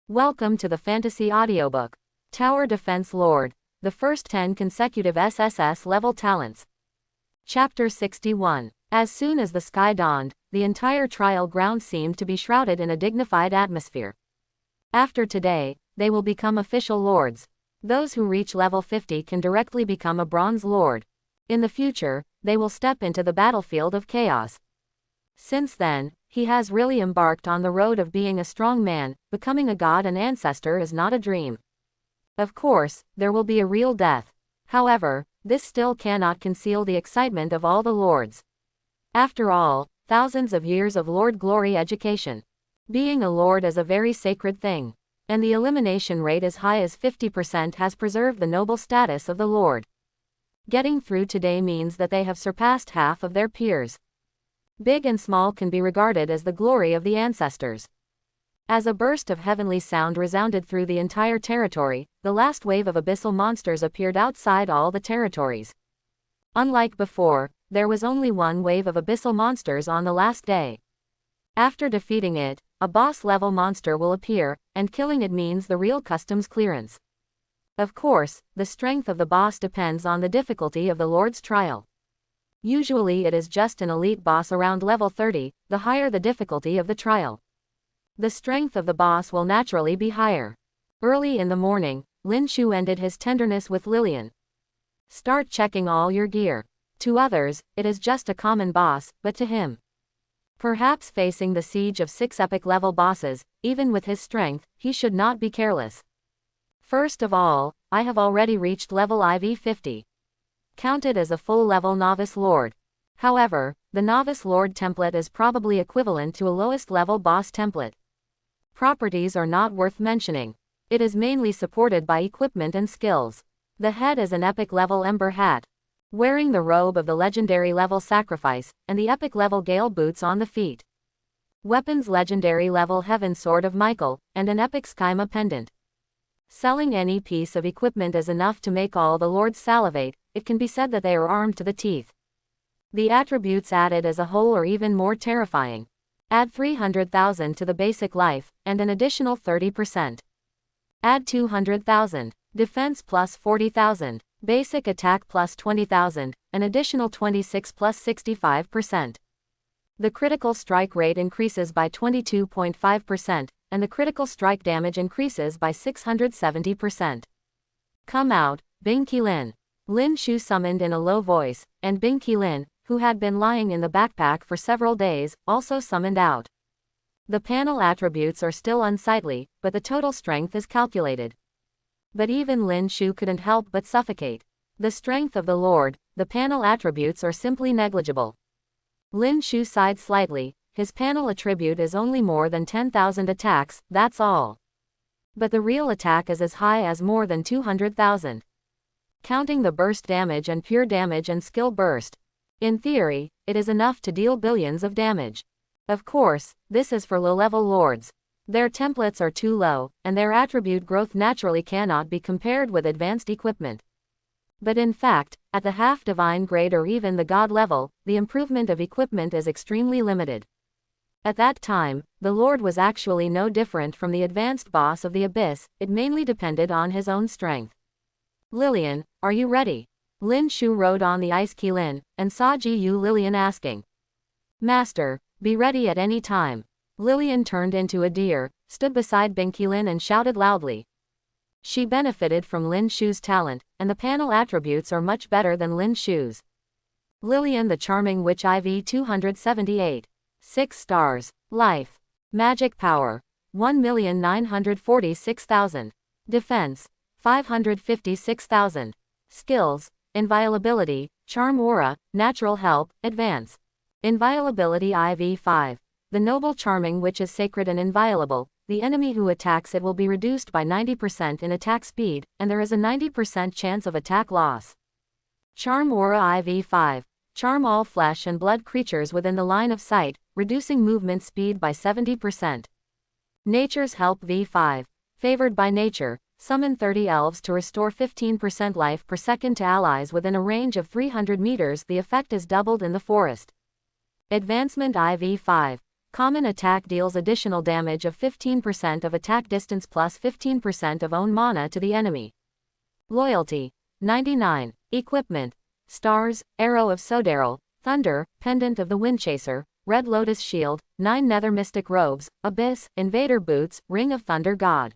Welcome to the Fantasy Audiobook. Tower Defense Lord. The first 10 consecutive SSS-level talents. Chapter 61. As soon as the sky dawned, the entire trial ground seemed to be shrouded in a dignified atmosphere. After today, they will become official lords. Those who reach level 50 can directly become a bronze lord. In the future, they will step into the battlefield of chaos. Since then, he has really embarked on the road of being a strong man. Becoming a god and ancestor is not a dream. Of course, there will be a real death. However, this still cannot conceal the excitement of all the lords. After all, thousands of years of lord glory education. Being a lord is a very sacred thing. And the elimination rate as high as 50% has preserved the noble status of the lord. Getting through today means that they have surpassed half of their peers. Big and small can be regarded as the glory of the ancestors. As a burst of heavenly sound resounded through the entire territory, the last wave of abyssal monsters appeared outside all the territories. Unlike before, there was only one wave of abyssal monsters on the last day. After defeating it, a boss-level monster will appear, and killing it means the real customs clearance. Of course, the strength of the boss depends on the difficulty of the Lord's trial. Usually it is just an elite boss around level 30, the higher the difficulty of the trial. The strength of the boss will naturally be higher. Early in the morning, Lin Shu ended his tenderness with Lillian. Start checking all your gear. To others, it is just a common boss, but to him, perhaps facing the siege of 6 epic level bosses, even with his strength, he should not be careless. First of all, I have already reached level IV 50. Counted as a full-level novice lord. However, the novice lord template is probably equivalent to a lowest-level boss template. Properties are not worth mentioning. It is mainly supported by equipment and skills. The head is an epic-level ember hat. Wearing the robe of the legendary-level sacrifice, and the epic-level gale boots on the feet. Weapons legendary-level heaven sword of Michael, and an epic Skyma pendant. Selling any piece of equipment is enough to make all the lords salivate. It can be said that they are armed to the teeth. The attributes added as a whole are even more terrifying. Add 300,000 to the basic life, and an additional 30%. Add 200,000. Defense plus 40,000. Basic attack plus 20,000, an additional 26 plus 65%. The critical strike rate increases by 22.5%, and the critical strike damage increases by 670%. Come out, Bing Qilin. Lin Shu summoned in a low voice, and Bing Qilin, who had been lying in the backpack for several days, also summoned out. The panel attributes are still unsightly, but the total strength is calculated. But even Lin Shu couldn't help but suffocate. The strength of the Lord, the panel attributes are simply negligible. Lin Shu sighed slightly. His panel attribute is only more than 10,000 attacks, that's all. But the real attack is as high as more than 200,000. Counting the burst damage and pure damage and skill burst. In theory, it is enough to deal billions of damage. Of course, this is for low-level lords. Their templates are too low, and their attribute growth naturally cannot be compared with advanced equipment. But in fact, at the half-divine grade or even the god level, the improvement of equipment is extremely limited. At that time, the Lord was actually no different from the advanced boss of the Abyss. It mainly depended on his own strength. Lillian, are you ready? Lin Shu rode on the ice Qilin, and saw Gu Lillian asking. Master, be ready at any time. Lillian turned into a deer, stood beside Bing Qilin and shouted loudly. She benefited from Lin Shu's talent, and the panel attributes are much better than Lin Shu's. Lillian the Charming Witch IV 278. 6 stars. Life. Magic power. 1,946,000. Defense. 556,000. Skills. Inviolability, Charm Aura, Natural Help, Advance. Inviolability IV 5. The noble Charming Witch is sacred and inviolable. The enemy who attacks it will be reduced by 90% in attack speed, and there is a 90% chance of attack loss. Charm Aura IV 5. Charm all flesh and blood creatures within the line of sight, reducing movement speed by 70%. Nature's Help V5. Favored by nature, summon 30 elves to restore 15% life per second to allies within a range of 300 meters. The effect is doubled in the forest. Advancement IV5. Common attack deals additional damage of 15% of attack distance plus 15% of own mana to the enemy. Loyalty. 99. Equipment. Stars, Arrow of Sodaryl, Thunder, Pendant of the Windchaser, Red Lotus Shield, 9 Nether Mystic Robes, Abyss, Invader Boots, Ring of Thunder God.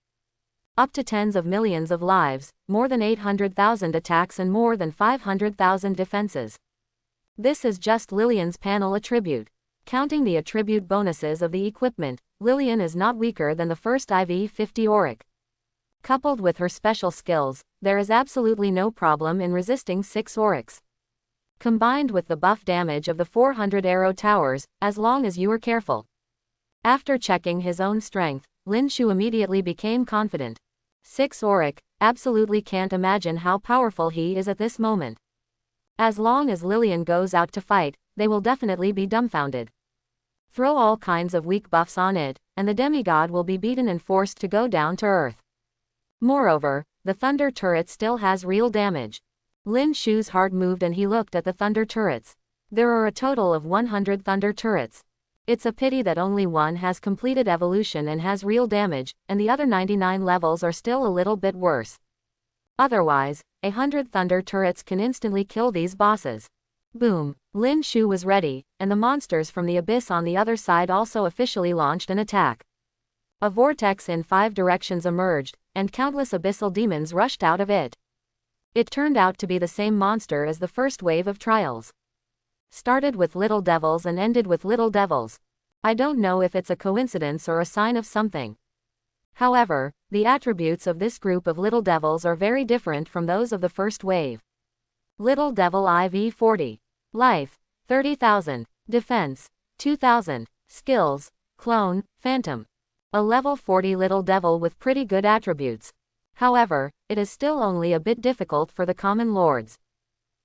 Up to tens of millions of lives, more than 800,000 attacks and more than 500,000 defenses. This is just Lillian's panel attribute. Counting the attribute bonuses of the equipment, Lillian is not weaker than the first IV-50 Auric. Coupled with her special skills, there is absolutely no problem in resisting 6 Aurics. Combined with the buff damage of the 400 arrow towers, as long as you are careful. After checking his own strength, Lin Shu immediately became confident. 6 Auric, absolutely can't imagine how powerful he is at this moment. As long as Lillian goes out to fight, they will definitely be dumbfounded. Throw all kinds of weak buffs on it, and the demigod will be beaten and forced to go down to earth. Moreover, the thunder turret still has real damage. Lin Shu's heart moved and he looked at the thunder turrets. There are a total of 100 thunder turrets. It's a pity that only one has completed evolution and has real damage, and the other 99 levels are still a little bit worse. Otherwise, 100 thunder turrets can instantly kill these bosses. Boom! Lin Shu was ready, and the monsters from the abyss on the other side also officially launched an attack. A vortex in 5 directions emerged, and countless abyssal demons rushed out of it. It turned out to be the same monster as the first wave of trials. Started with little devils and ended with little devils. I don't know if it's a coincidence or a sign of something. However, the attributes of this group of little devils are very different from those of the first wave. Little Devil IV-40. Life, 30,000. Defense, 2,000. Skills, Clone, Phantom. A level 40 Little Devil with pretty good attributes. However, it is still only a bit difficult for the common lords.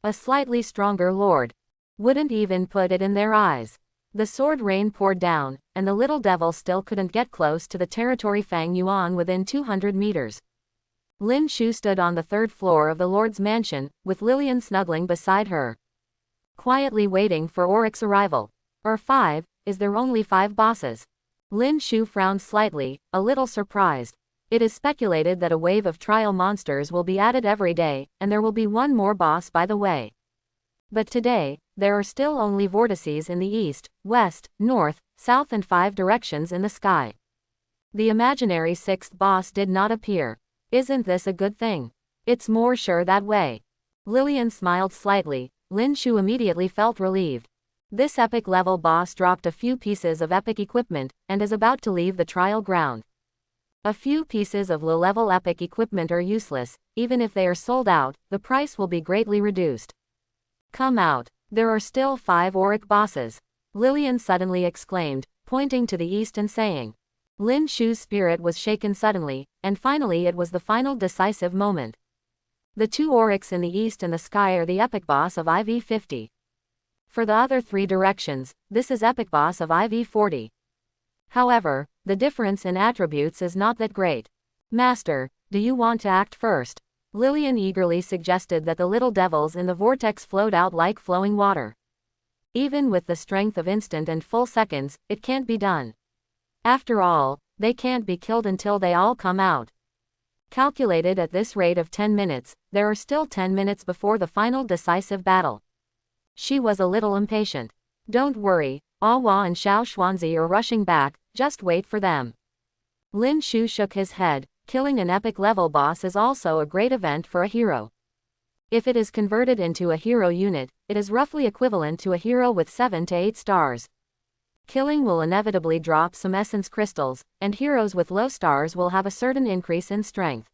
A slightly stronger lord wouldn't even put it in their eyes. The sword rain poured down, and the little devil still couldn't get close to the territory Fang Yuan within 200 meters. Lin Shu stood on the 3rd floor of the Lord's mansion, with Lillian snuggling beside her. Quietly waiting for Auric's arrival. Or 5, is there only 5 bosses? Lin Shu frowned slightly, a little surprised. It is speculated that a wave of trial monsters will be added every day, and there will be one more boss by the way. But today, there are still only vortices in the east, west, north, south and 5 directions in the sky. The imaginary 6th boss did not appear. Isn't this a good thing? It's more sure that way. Lillian smiled slightly. Lin Shu immediately felt relieved. This epic level boss dropped a few pieces of epic equipment, and is about to leave the trial ground. A few pieces of low-level epic equipment are useless, even if they are sold out, the price will be greatly reduced. Come out. There are still 5 Auric bosses. Lillian suddenly exclaimed, pointing to the east and saying. Lin Shu's spirit was shaken suddenly, and finally it was the final decisive moment. The 2 Aurics in the east and the sky are the epic boss of IV-50. For the other 3 directions, this is epic boss of IV-40. However, the difference in attributes is not that great. Master, do you want to act first? Lillian eagerly suggested that the little devils in the vortex flowed out like flowing water. Even with the strength of instant and full seconds, it can't be done. After all, they can't be killed until they all come out. Calculated at this rate of 10 minutes, there are still 10 minutes before the final decisive battle. She was a little impatient. Don't worry, Awa and Xiao Xuanzi are rushing back, just wait for them. Lin Shu shook his head. Killing an epic level boss is also a great event for a hero. If it is converted into a hero unit, it is roughly equivalent to a hero with 7 to 8 stars. Killing will inevitably drop some essence crystals, and heroes with low stars will have a certain increase in strength.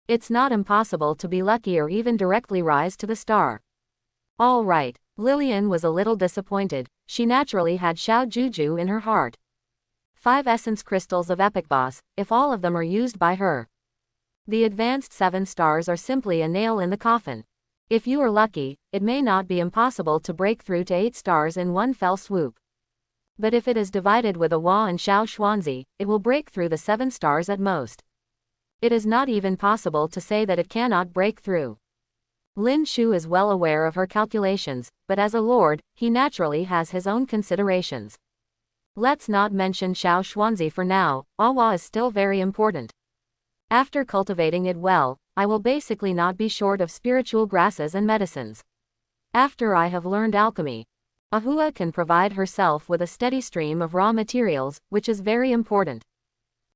It's not impossible to be lucky or even directly rise to the star. All right, Lillian was a little disappointed. She naturally had Xiao Juju in her heart. 5 essence crystals of epic boss, if all of them are used by her. The advanced 7 stars are simply a nail in the coffin. If you are lucky, it may not be impossible to break through to 8 stars in one fell swoop. But if it is divided with Awa and Xiao Xuanzi, it will break through the 7 stars at most. It is not even possible to say that it cannot break through. Lin Shu is well aware of her calculations, but as a lord, he naturally has his own considerations. Let's not mention Xiao Xuanzi for now, Awa is still very important. After cultivating it well, I will basically not be short of spiritual grasses and medicines. After I have learned alchemy, Ahua can provide herself with a steady stream of raw materials, which is very important.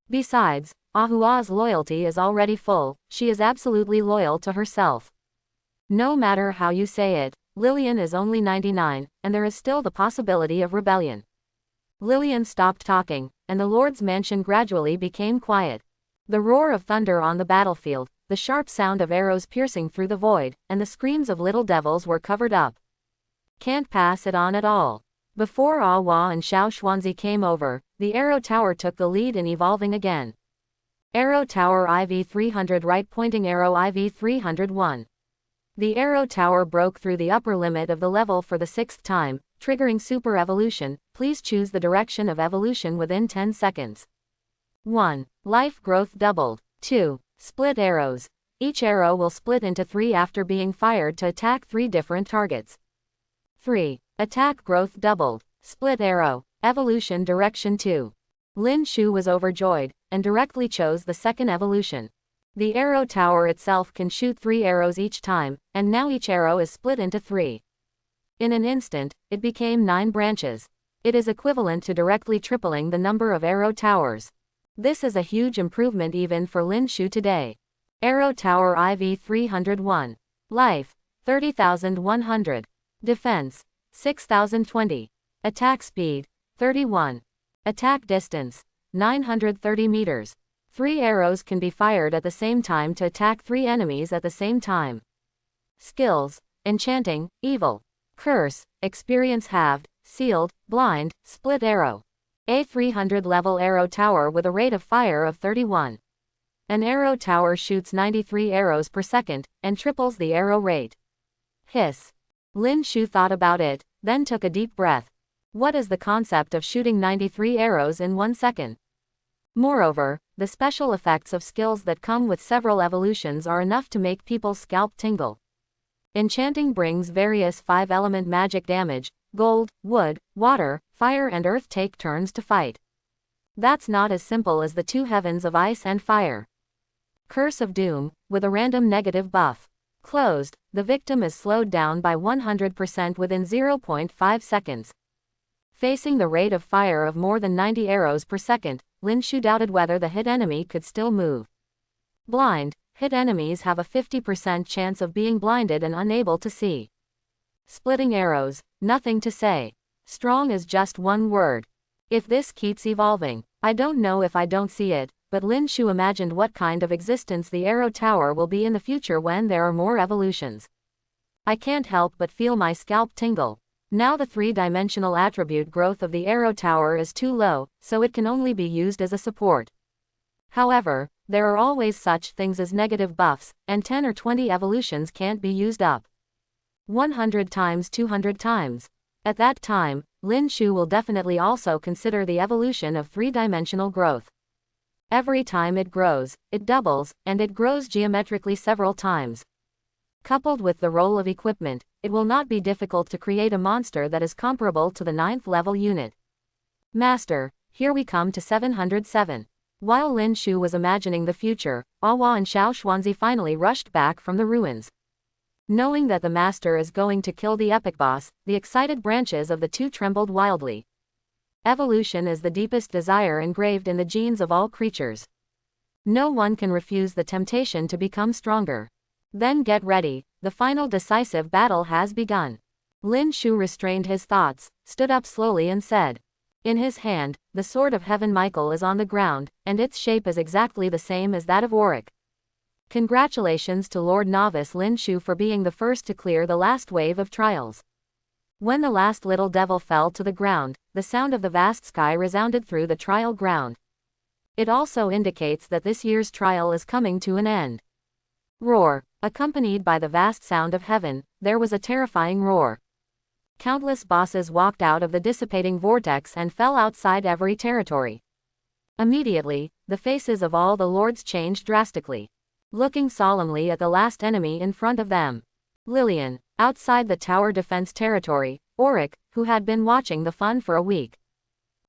Besides, Ahua's loyalty is already full, she is absolutely loyal to herself. No matter how you say it, Lillian is only 99, and there is still the possibility of rebellion. Lillian stopped talking, and the Lord's mansion gradually became quiet. The roar of thunder on the battlefield, the sharp sound of arrows piercing through the void, and the screams of little devils were covered up. Can't pass it on at all. Before Awa and Xiao Xuanzi came over, the arrow tower took the lead in evolving again. Arrow tower IV-300 right pointing arrow IV-301. The arrow tower broke through the upper limit of the level for the 6th time, triggering super evolution. Please choose the direction of evolution within 10 seconds. 1. Life growth doubled. 2. Split arrows. Each arrow will split into 3 after being fired to attack 3 different targets. 3. Attack growth doubled. Split arrow. Evolution direction 2. Lin Shu was overjoyed, and directly chose the second evolution. The arrow tower itself can shoot 3 arrows each time, and now each arrow is split into 3. In an instant, it became 9 branches. It is equivalent to directly tripling the number of arrow towers. This is a huge improvement even for Lin Shu today. Arrow Tower IV-301. Life, 30,100. Defense, 6,020. Attack speed, 31. Attack distance, 930 meters. 3 arrows can be fired at the same time to attack 3 enemies at the same time. Skills, Enchanting, Evil. Curse, Experience halved, Sealed, Blind, Split arrow. A 300 level arrow tower with a rate of fire of 31. An arrow tower shoots 93 arrows per second, and triples the arrow rate. Hiss. Lin Shu thought about it, then took a deep breath. What is the concept of shooting 93 arrows in 1 second? Moreover, the special effects of skills that come with several evolutions are enough to make people's scalp tingle. Enchanting brings various 5-element magic damage. Gold, wood, water, fire and earth take turns to fight. That's not as simple as the 2 heavens of ice and fire. Curse of Doom, with a random negative buff. Closed, the victim is slowed down by 100% within 0.5 seconds. Facing the rate of fire of more than 90 arrows per second, Lin Shu doubted whether the hit enemy could still move. Blind, hit enemies have a 50% chance of being blinded and unable to see. Splitting arrows, nothing to say. Strong is just one word. If this keeps evolving, I don't know if I don't see it, but Lin Shu imagined what kind of existence the arrow tower will be in the future when there are more evolutions. I can't help but feel my scalp tingle. Now the 3-dimensional attribute growth of the arrow tower is too low, so it can only be used as a support. However, there are always such things as negative buffs, and 10 or 20 evolutions can't be used up. 100 times 200 times. At that time, Lin Shu will definitely also consider the evolution of 3-dimensional growth. Every time it grows, it doubles, and it grows geometrically several times. Coupled with the role of equipment, it will not be difficult to create a monster that is comparable to the 9th level unit. Master, here we come to 707. While Lin Shu was imagining the future, Awa and Xiao Xuanzi finally rushed back from the ruins. Knowing that the master is going to kill the epic boss, the excited branches of the 2 trembled wildly. Evolution is the deepest desire engraved in the genes of all creatures. No one can refuse the temptation to become stronger. Then get ready, the final decisive battle has begun. Lin Shu restrained his thoughts, stood up slowly and said. In his hand, the sword of Heaven Michael is on the ground, and its shape is exactly the same as that of Auric. Congratulations to Lord Novice Lin Shu for being the first to clear the last wave of trials. When the last little devil fell to the ground, the sound of the vast sky resounded through the trial ground. It also indicates that this year's trial is coming to an end. Roar. Accompanied by the vast sound of heaven, there was a terrifying roar. Countless bosses walked out of the dissipating vortex and fell outside every territory. Immediately, the faces of all the lords changed drastically. Looking solemnly at the last enemy in front of them. Lillian, outside the tower defense territory, Auric, who had been watching the fun for a week.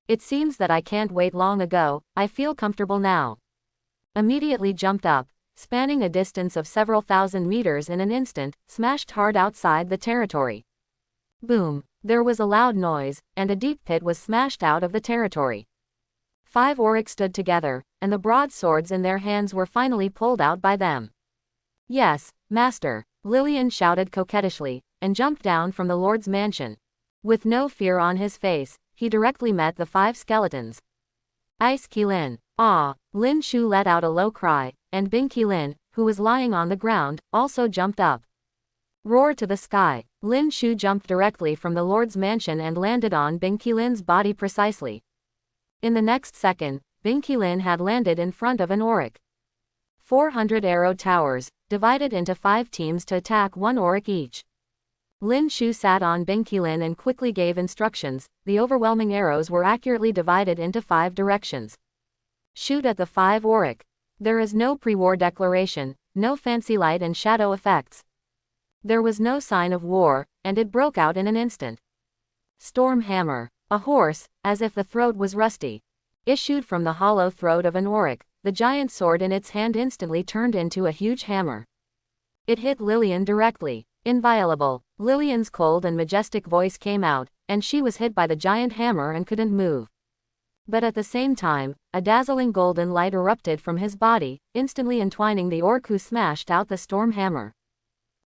It seems that I can't wait long ago, I feel comfortable now. Immediately jumped up, spanning a distance of several thousand meters in an instant, smashed hard outside the territory. Boom! There was a loud noise, and a deep pit was smashed out of the territory. 5 Aurics stood together, and the broadswords in their hands were finally pulled out by them. Yes, master, Lillian shouted coquettishly, and jumped down from the Lord's mansion. With no fear on his face, he directly met the 5 skeletons. Ice Qilin. Ah! Lin Shu let out a low cry, and Bing Qilin, who was lying on the ground, also jumped up. Roar to the sky. Lin Shu jumped directly from the Lord's mansion and landed on Bing Qilin's body precisely. In the next second, Bing Qilin had landed in front of an Auric. 400 arrow towers, divided into 5 teams to attack 1 Auric each. Lin Shu sat on Bing Qilin and quickly gave instructions. The overwhelming arrows were accurately divided into 5 directions. Shoot at the 5 Auric. There is no pre-war declaration, no fancy light and shadow effects. There was no sign of war, and it broke out in an instant. Storm Hammer. A horse, as if the throat was rusty, issued from the hollow throat of an Auric. The giant sword in its hand instantly turned into a huge hammer. It hit Lillian directly. Inviolable. Lillian's cold and majestic voice came out, and she was hit by the giant hammer and couldn't move. But at the same time, a dazzling golden light erupted from his body, instantly entwining the Auric who smashed out the storm hammer.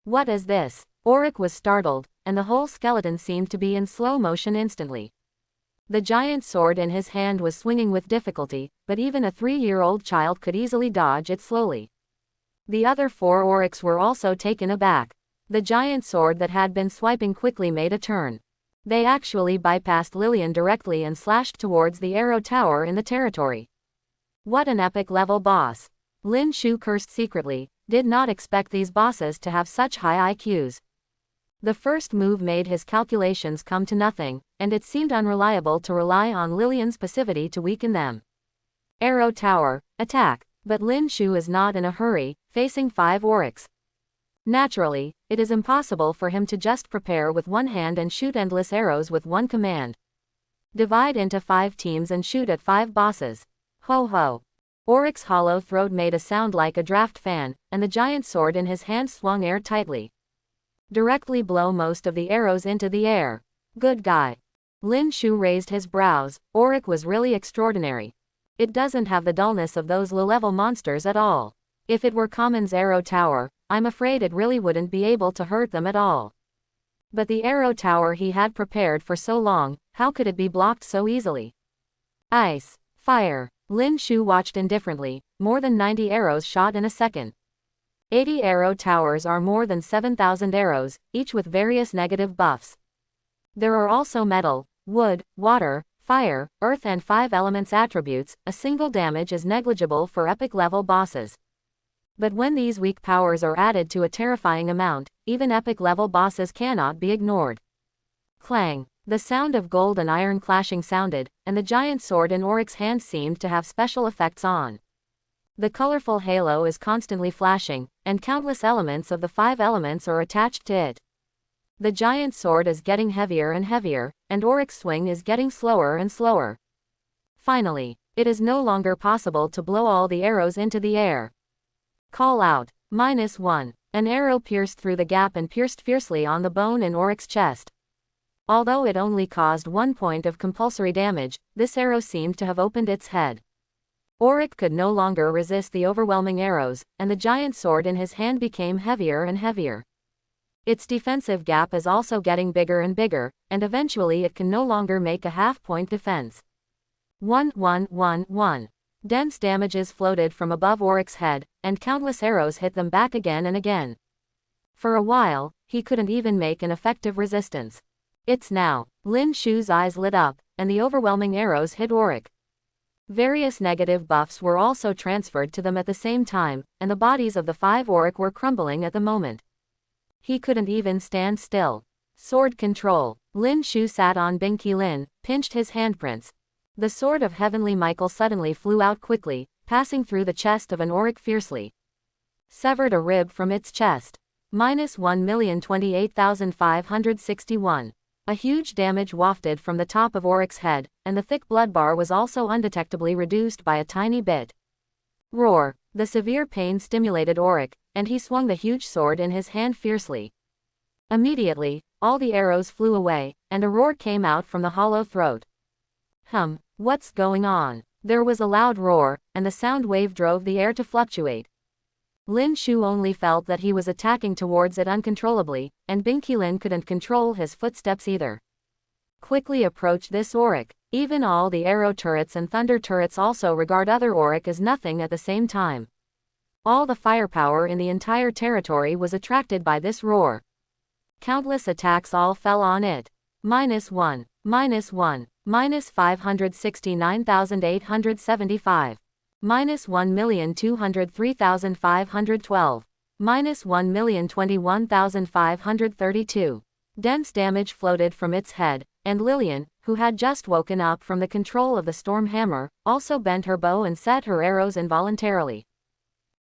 What is this? Auric was startled, and the whole skeleton seemed to be in slow motion instantly. The giant sword in his hand was swinging with difficulty, but even a 3-year-old child could easily dodge it slowly. The other 4 Aurics were also taken aback. The giant sword that had been swiping quickly made a turn. They actually bypassed Lillian directly and slashed towards the arrow tower in the territory. What an epic level boss! Lin Shu cursed secretly, did not expect these bosses to have such high IQs. The first move made his calculations come to nothing, and it seemed unreliable to rely on Lillian's passivity to weaken them. Arrow tower, attack! But Lin Shu is not in a hurry, facing 5 Aurics. Naturally, it is impossible for him to just prepare with one hand and shoot endless arrows with one command. Divide into 5 teams and shoot at 5 bosses. Ho ho! Auric's hollow throat made a sound like a draft fan, and the giant sword in his hand swung air tightly. Directly blow most of the arrows into the air. Good guy. Lin Shu raised his brows. Auric was really extraordinary. It doesn't have the dullness of those low-level monsters at all. If it were Common's arrow tower, I'm afraid it really wouldn't be able to hurt them at all. But the arrow tower he had prepared for so long, how could it be blocked so easily? Ice. Fire. Lin Shu watched indifferently. More than 90 arrows shot in a second. 80 arrow towers are more than 7,000 arrows, each with various negative buffs. There are also metal, wood, water, fire, earth and 5 elements attributes. A single damage is negligible for epic level bosses. But when these weak powers are added to a terrifying amount, even epic level bosses cannot be ignored. Clang! The sound of gold and iron clashing sounded, and the giant sword in Auric's hand seemed to have special effects on. The colorful halo is constantly flashing, and countless elements of the 5 elements are attached to it. The giant sword is getting heavier and heavier, and Auric's swing is getting slower and slower. Finally, it is no longer possible to blow all the arrows into the air. Call out. -1. An arrow pierced through the gap and pierced fiercely on the bone in Auric's chest. Although it only caused 1 point of compulsory damage, this arrow seemed to have opened its head. Auric could no longer resist the overwhelming arrows, and the giant sword in his hand became heavier and heavier. Its defensive gap is also getting bigger and bigger, and eventually it can no longer make a half-point defense. 1. Dense damages floated from above Auric's head, and countless arrows hit them back again and again. For a while, he couldn't even make an effective resistance. It's now. Lin Shu's eyes lit up, and the overwhelming arrows hit Auric. Various negative buffs were also transferred to them at the same time, and the bodies of the 5 Auric were crumbling at the moment. He couldn't even stand still. Sword control. Lin Shu sat on Bing Qilin, pinched his handprints. The sword of Heavenly Michael suddenly flew out quickly, passing through the chest of an Auric fiercely. Severed a rib from its chest. -1,028,561. A huge damage wafted from the top of Auric's head, and the thick blood bar was also undetectably reduced by a tiny bit. Roar! The severe pain stimulated Auric, and he swung the huge sword in his hand fiercely. Immediately, all the arrows flew away, and a roar came out from the hollow throat. What's going on? There was a loud roar, and the sound wave drove the air to fluctuate. Lin Shu only felt that he was attacking towards it uncontrollably, and Bing Qilin couldn't control his footsteps either. Quickly approach this Auric. Even all the arrow turrets and thunder turrets also regard other Auric as nothing at the same time. All the firepower in the entire territory was attracted by this roar. Countless attacks all fell on it. -1, -1, -569,875. -1,203,512. -1,021,532. Dense damage floated from its head, and Lillian, who had just woken up from the control of the storm hammer, also bent her bow and set her arrows involuntarily.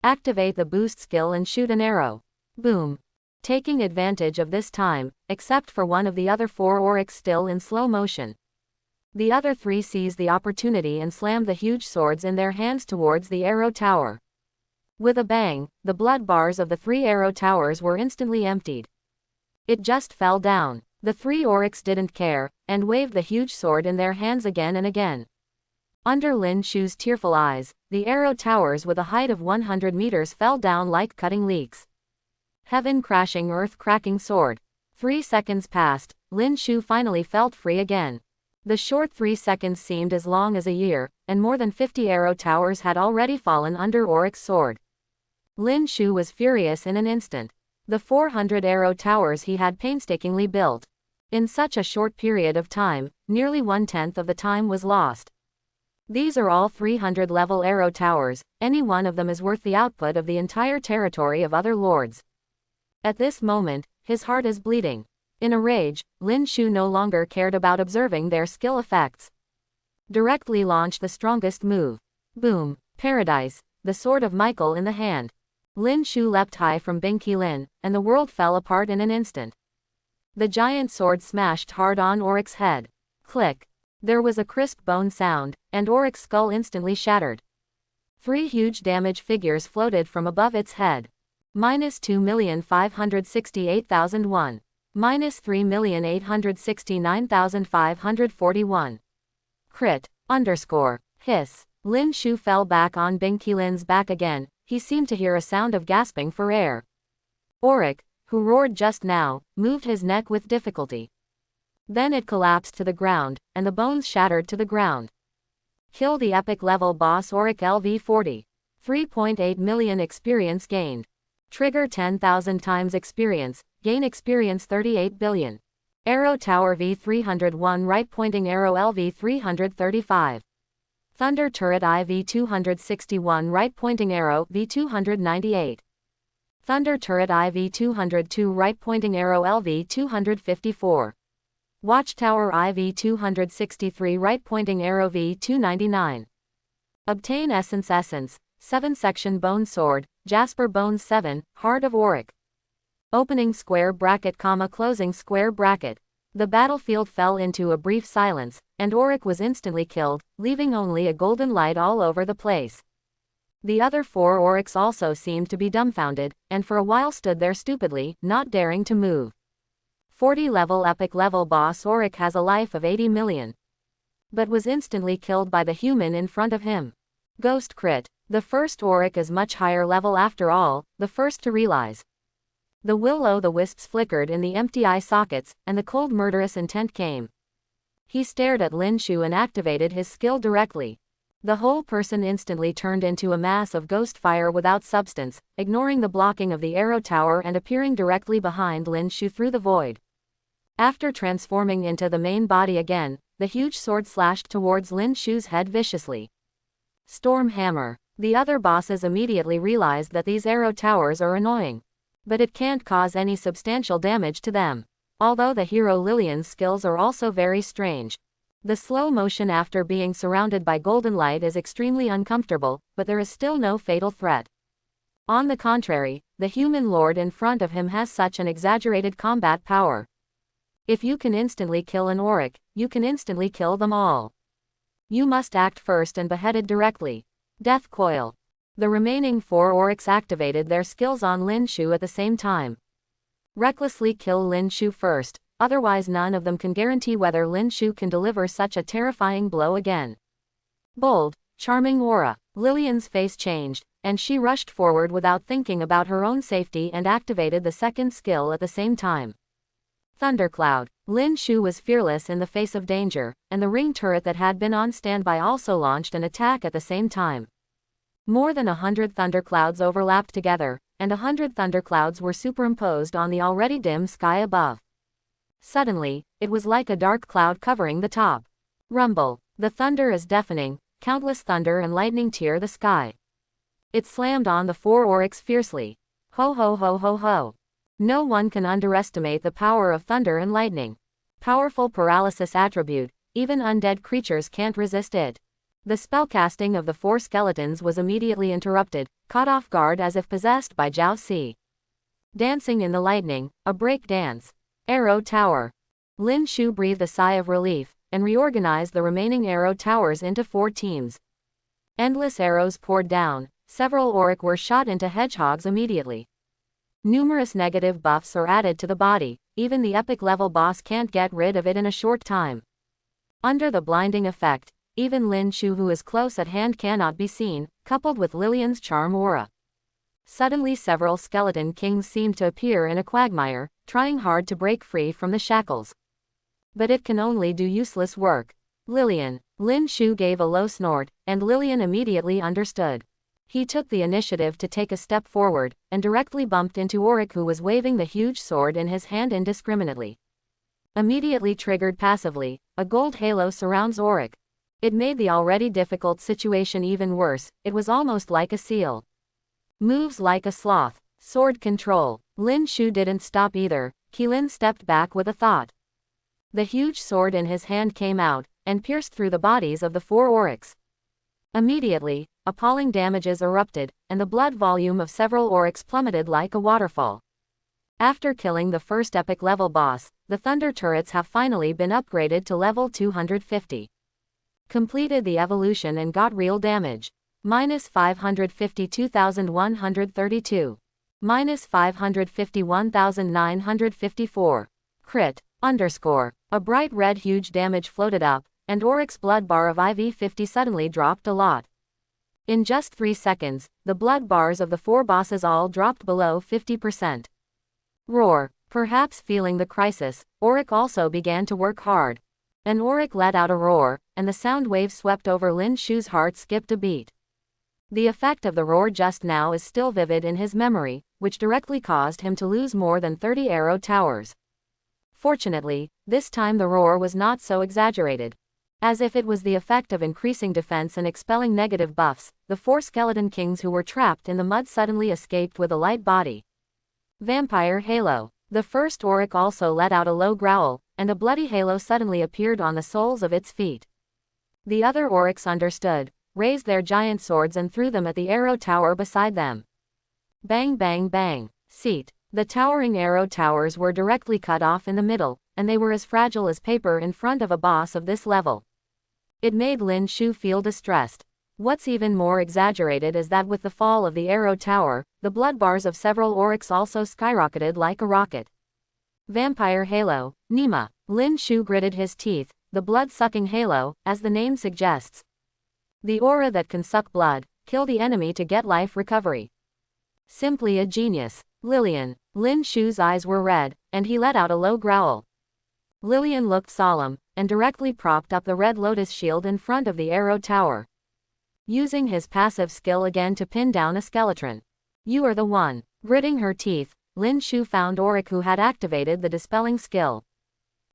Activate the boost skill and shoot an arrow. Boom. Taking advantage of this time, except for one of the other 4 Aurics still in slow motion. The other 3 seized the opportunity and slammed the huge swords in their hands towards the arrow tower. With a bang, the blood bars of the 3 arrow towers were instantly emptied. It just fell down. The 3 Aurics didn't care, and waved the huge sword in their hands again and again. Under Lin Shu's tearful eyes, the arrow towers with a height of 100 meters fell down like cutting leaks. Heaven crashing, earth cracking sword. 3 seconds passed. Lin Shu finally felt free again. The short 3 seconds seemed as long as a year, and more than 50 arrow towers had already fallen under Auric's sword. Lin Shu was furious in an instant. The 400 arrow towers he had painstakingly built. In such a short period of time, nearly 1/10 of the time was lost. These are all 300 level arrow towers, any one of them is worth the output of the entire territory of other lords. At this moment, his heart is bleeding. In a rage, Lin Shu no longer cared about observing their skill effects. Directly launched the strongest move. Boom! Paradise! The sword of Michael in the hand. Lin Shu leapt high from Bing Qilin, and the world fell apart in an instant. The giant sword smashed hard on Auric's head. Click! There was a crisp bone sound, and Auric's skull instantly shattered. 3 huge damage figures floated from above its head. -2,568,001. -3,869,541. Crit. Hiss. Lin Shu fell back on Bing Qilin's back again. He seemed to hear a sound of gasping for air. Auric, who roared just now, moved his neck with difficulty. Then it collapsed to the ground, and the bones shattered to the ground. Kill the epic level boss Auric LV40. 3.8 million experience gained. Trigger 10,000 times experience, gain experience 38 billion. Arrow Tower V301 right pointing arrow LV335. Thunder Turret IV261 right pointing arrow V298. Thunder Turret IV202 right pointing arrow LV254. Watchtower IV263 right pointing arrow V299. Obtain Essence 7-section Bone Sword, Jasper Bones 7, Heart of Auric. Opening square bracket, closing square bracket. The battlefield fell into a brief silence, and Auric was instantly killed, leaving only a golden light all over the place. The other 4 Aurics also seemed to be dumbfounded, and for a while stood there stupidly, not daring to move. 40 level epic level boss Auric has a life of 80 million. But was instantly killed by the human in front of him. Ghost crit. The first Auric is much higher level after all, the first to realize. The will-o'-the-wisps flickered in the empty eye sockets, and the cold murderous intent came. He stared at Lin Shu and activated his skill directly. The whole person instantly turned into a mass of ghost fire without substance, ignoring the blocking of the arrow tower and appearing directly behind Lin Shu through the void. After transforming into the main body again, the huge sword slashed towards Lin Shu's head viciously. Storm Hammer. The other bosses immediately realized that these arrow towers are annoying. But it can't cause any substantial damage to them. Although the hero Lillian's skills are also very strange. The slow motion after being surrounded by golden light is extremely uncomfortable, but there is still no fatal threat. On the contrary, the human lord in front of him has such an exaggerated combat power. If you can instantly kill an auric, you can instantly kill them all. You must act first and beheaded directly. Death coil. The remaining 4 aurics activated their skills on Lin Shu at the same time. Recklessly kill Lin Shu first, otherwise none of them can guarantee whether Lin Shu can deliver such a terrifying blow again. Bold, charming aura. Lillian's face changed, and she rushed forward without thinking about her own safety and activated the second skill at the same time. Thundercloud. Lin Shu was fearless in the face of danger, and the ring turret that had been on standby also launched an attack at the same time. More than 100 thunderclouds overlapped together, and 100 thunderclouds were superimposed on the already dim sky above. Suddenly, it was like a dark cloud covering the top. Rumble. The thunder is deafening, countless thunder and lightning tear the sky. It slammed on the 4 aurics fiercely. Ho ho ho ho ho. No one can underestimate the power of thunder and lightning. Powerful paralysis attribute, even undead creatures can't resist it. The spellcasting of the 4 skeletons was immediately interrupted, caught off guard as if possessed by Jiao Si. Dancing in the lightning, a break dance. Arrow Tower. Lin Shu breathed a sigh of relief, and reorganized the remaining arrow towers into 4 teams. Endless arrows poured down, several auric were shot into hedgehogs immediately. Numerous negative buffs are added to the body, even the epic level boss can't get rid of it in a short time. Under the blinding effect, even Lin Shu who is close at hand cannot be seen, coupled with Lillian's charm aura. Suddenly several skeleton kings seemed to appear in a quagmire, trying hard to break free from the shackles. But it can only do useless work. Lillian. Lin Shu gave a low snort, and Lillian immediately understood. He took the initiative to take a step forward, and directly bumped into Auric who was waving the huge sword in his hand indiscriminately. Immediately triggered passively, a gold halo surrounds Auric. It made the already difficult situation even worse, it was almost like a seal. Moves like a sloth. Sword control. Lin Shu didn't stop either, Qilin stepped back with a thought. The huge sword in his hand came out, and pierced through the bodies of the 4 aurics. Immediately, appalling damages erupted, and the blood volume of several aurics plummeted like a waterfall. After killing the first epic level boss, the thunder turrets have finally been upgraded to level 250. Completed the evolution and got real damage. Minus 552,132. Minus 551,954. Crit. Underscore. A bright red huge damage floated up, and Auric's blood bar of IV50 suddenly dropped a lot. In just 3 seconds, the blood bars of the 4 bosses all dropped below 50%. Roar. Perhaps feeling the crisis, Auric also began to work hard. An auric let out a roar, and the sound wave swept over Lin Shu's heart skipped a beat. The effect of the roar just now is still vivid in his memory, which directly caused him to lose more than 30 arrow towers. Fortunately, this time the roar was not so exaggerated. As if it was the effect of increasing defense and expelling negative buffs, the 4 skeleton kings who were trapped in the mud suddenly escaped with a light body. Vampire Halo. The first auric also let out a low growl, and a bloody halo suddenly appeared on the soles of its feet. The other aurics understood, raised their giant swords and threw them at the arrow tower beside them. Bang bang bang. Seat. The towering arrow towers were directly cut off in the middle, and they were as fragile as paper in front of a boss of this level. It made Lin Shu feel distressed. What's even more exaggerated is that with the fall of the arrow tower, the blood bars of several aurics also skyrocketed like a rocket. Vampire Halo. Nima. Lin Shu gritted his teeth, the blood-sucking halo, as the name suggests. The aura that can suck blood, kill the enemy to get life recovery. Simply a genius. Lillian. Lin Shu's eyes were red, and he let out a low growl. Lillian looked solemn, and directly propped up the red lotus shield in front of the arrow tower. Using his passive skill again to pin down a skeleton. You are the one. Gritting her teeth, Lin Shu found Auric who had activated the dispelling skill.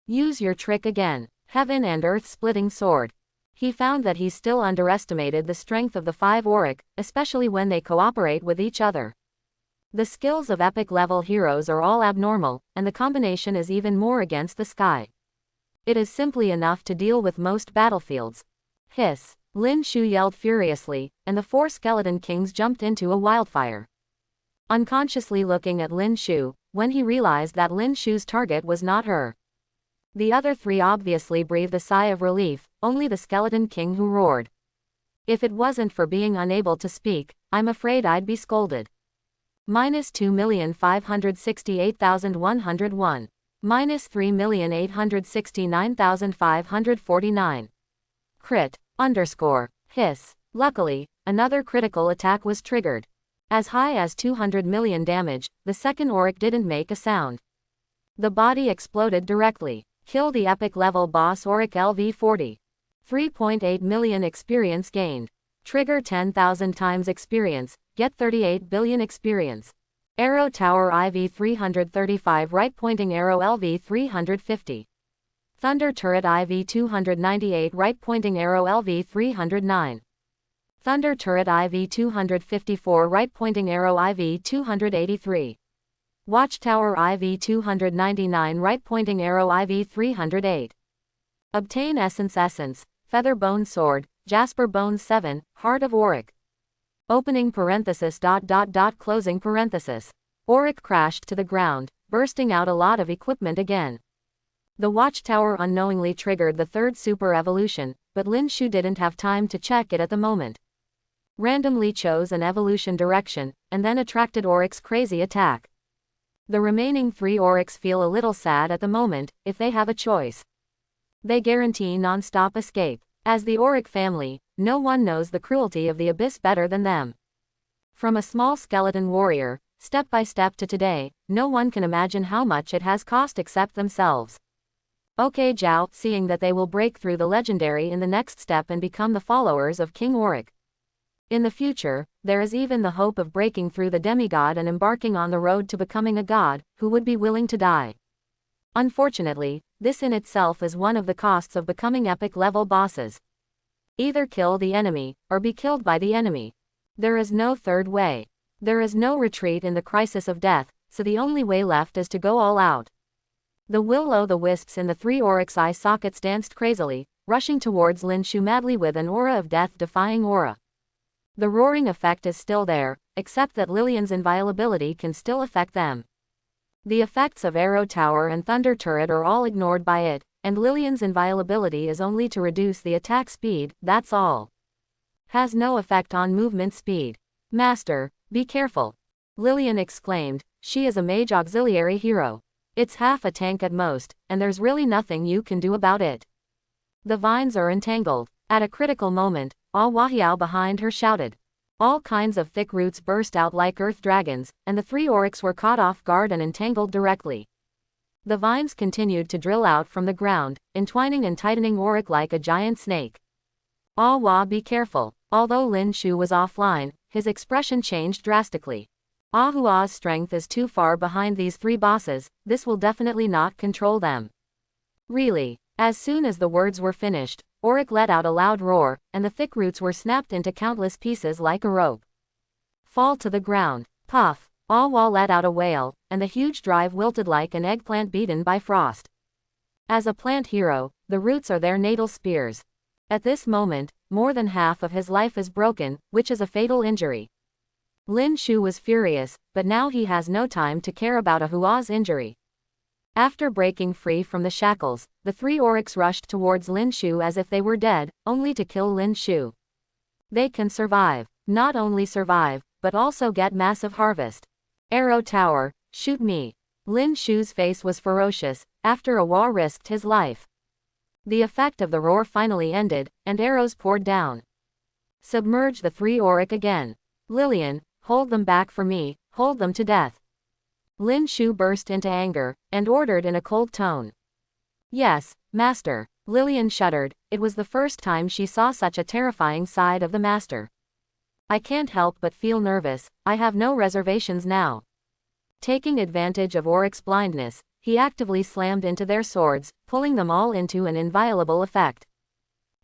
Use your trick again. Heaven and earth splitting sword. He found that he still underestimated the strength of the 5 auric, especially when they cooperate with each other. The skills of epic level heroes are all abnormal, and the combination is even more against the sky. It is simply enough to deal with most battlefields. Hiss. Lin Shu yelled furiously, and the 4 skeleton kings jumped into a wildfire. Unconsciously looking at Lin Shu, when he realized that Lin Shu's target was not her. The other three obviously breathed a sigh of relief, only the Skeleton King who roared. If it wasn't for being unable to speak, I'm afraid I'd be scolded. -2,568,101. -3,869,549. Crit. Hiss. Luckily, another critical attack was triggered. As high as 200 million damage, the second Auric didn't make a sound. The body exploded directly. Kill the epic level boss Auric LV40. 3.8 million experience gained. Trigger 10,000 times experience, get 38 billion experience. Arrow Tower IV 335 right pointing arrow LV 350. Thunder Turret IV 298 right pointing arrow LV 309. Thunder Turret IV 254 right pointing arrow IV 283. Watchtower IV 299 right pointing arrow IV 308. Obtain Essence, Feather Bone Sword, Jasper Bone 7, Heart of Auric. Opening parenthesis ... closing parenthesis. Auric crashed to the ground, bursting out a lot of equipment again. The Watchtower unknowingly triggered the third super evolution, but Lin Shu didn't have time to check it at the moment. Randomly chose an evolution direction, and then attracted Auric's crazy attack. The remaining three Aurics feel a little sad at the moment, if they have a choice. They guarantee non-stop escape. As the Auric family, no one knows the cruelty of the abyss better than them. From a small skeleton warrior, step by step to today, no one can imagine how much it has cost except themselves. Okay Zhao, seeing that they will break through the legendary in the next step and become the followers of King Auric. In the future, there is even the hope of breaking through the demigod and embarking on the road to becoming a god, who would be willing to die. Unfortunately, this in itself is one of the costs of becoming epic level bosses. Either kill the enemy, or be killed by the enemy. There is no third way. There is no retreat in the crisis of death, so the only way left is to go all out. The will-o'-the-wisps in the three Auric's eye sockets danced crazily, rushing towards Lin Shu madly with an aura of death-defying aura. The roaring effect is still there, except that Lilian's inviolability can still affect them. The effects of Arrow Tower and Thunder Turret are all ignored by it, and Lilian's inviolability is only to reduce the attack speed, that's all. Has no effect on movement speed. Master, be careful. Lilian exclaimed, she is a mage auxiliary hero. It's half a tank at most, and there's really nothing you can do about it. The vines are entangled. At a critical moment, All Wahiao behind her shouted. All kinds of thick roots burst out like earth dragons, and the three Aurics were caught off guard and entangled directly. The vines continued to drill out from the ground, entwining and tightening Auric like a giant snake. All Wa, be careful. Although Lin Shu was offline, his expression changed drastically. Ahua's strength is too far behind these three bosses, this will definitely not control them. Really. As soon as the words were finished, Auric let out a loud roar, and the thick roots were snapped into countless pieces like a rope. Fall to the ground. Puff. All Wa let out a wail, and the huge drive wilted like an eggplant beaten by frost. As a plant hero, the roots are their natal spears. At this moment, more than half of his life is broken, which is a fatal injury. Lin Shu was furious, but now he has no time to care about Ahua's injury. After breaking free from the shackles, the three Aurics rushed towards Lin Shu as if they were dead, only to kill Lin Shu. They can survive. Not only survive, but also get massive harvest. Arrow Tower, shoot me. Lin Shu's face was ferocious, after Awa risked his life. The effect of the roar finally ended, and arrows poured down. Submerge the three Auric again. Lilian, hold them back for me, hold them to death. Lin Shu burst into anger, and ordered in a cold tone. Yes, master. Lilian shuddered, it was the first time she saw such a terrifying side of the master. I can't help but feel nervous, I have no reservations now. Taking advantage of Auric's blindness, he actively slammed into their swords, pulling them all into an inviolable effect.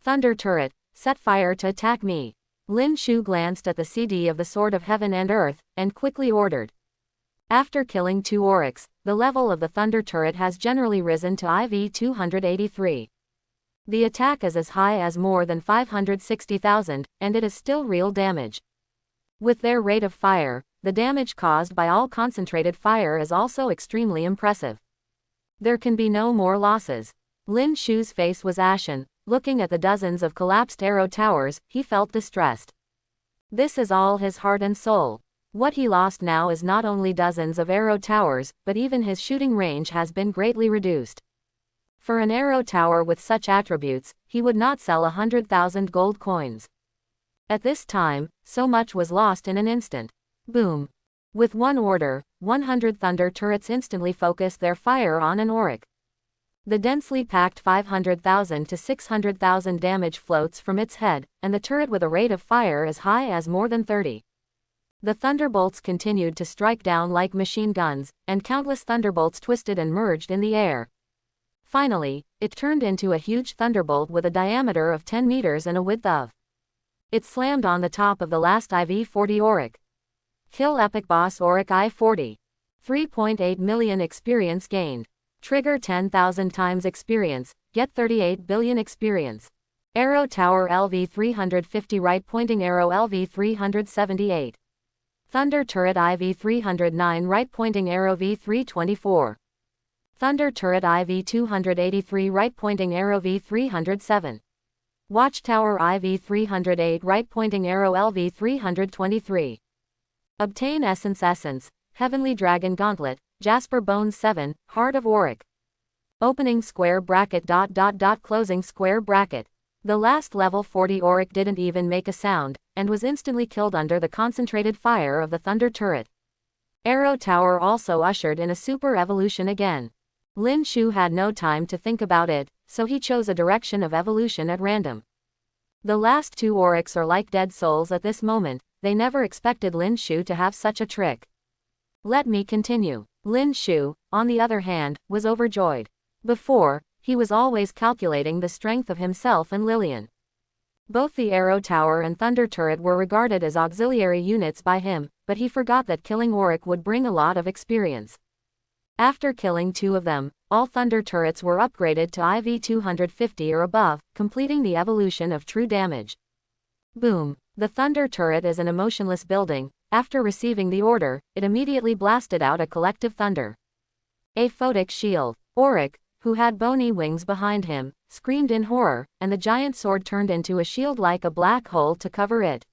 Thunder Turret, set fire to attack me. Lin Shu glanced at the CD of the Sword of Heaven and Earth, and quickly ordered. After killing two Aurics, the level of the Thunder Turret has generally risen to IV 283. The attack is as high as more than 560,000, and it is still real damage. With their rate of fire, the damage caused by all concentrated fire is also extremely impressive. There can be no more losses. Lin Shu's face was ashen. Looking at the dozens of collapsed arrow towers, he felt distressed. This is all his heart and soul. What he lost now is not only dozens of arrow towers, but even his shooting range has been greatly reduced. For an arrow tower with such attributes, he would not sell 100,000 gold coins. At this time, so much was lost in an instant. Boom. With one order, 100 thunder turrets instantly focused their fire on an auric. The densely packed 500,000 to 600,000 damage floats from its head, and the turret with a rate of fire as high as more than 30. The thunderbolts continued to strike down like machine guns, and countless thunderbolts twisted and merged in the air. Finally, it turned into a huge thunderbolt with a diameter of 10 meters and a width of. It slammed on the top of the last IV-40 auric. Kill epic boss auric I-40. 3.8 million experience gained. Trigger 10,000 times experience, get 38 billion experience. Arrow Tower LV-350 right pointing arrow LV-378. Thunder Turret IV-309 right pointing arrow V-324. Thunder Turret IV-283 right pointing arrow V-307. Watchtower IV-308 right pointing arrow LV-323. Obtain Essence, Heavenly Dragon Gauntlet, Jasper Bones 7, Heart of Auric. Opening square bracket ... closing square bracket. The last level 40 auric didn't even make a sound, and was instantly killed under the concentrated fire of the Thunder Turret. Arrow Tower also ushered in a super evolution again. Lin Shu had no time to think about it, so he chose a direction of evolution at random. The last two aurics are like dead souls at this moment. They never expected Lin Shu to have such a trick. Let me continue. Lin Shu, on the other hand, was overjoyed. Before, he was always calculating the strength of himself and Lillian. Both the Arrow Tower and Thunder Turret were regarded as auxiliary units by him, but he forgot that killing auric would bring a lot of experience. After killing two of them, all Thunder Turrets were upgraded to IV-250 or above, completing the evolution of true damage. Boom. The Thunder Turret is an emotionless building. After receiving the order, it immediately blasted out a collective thunder. A photic shield. Auric, who had bony wings behind him, screamed in horror, and the giant sword turned into a shield like a black hole to cover it.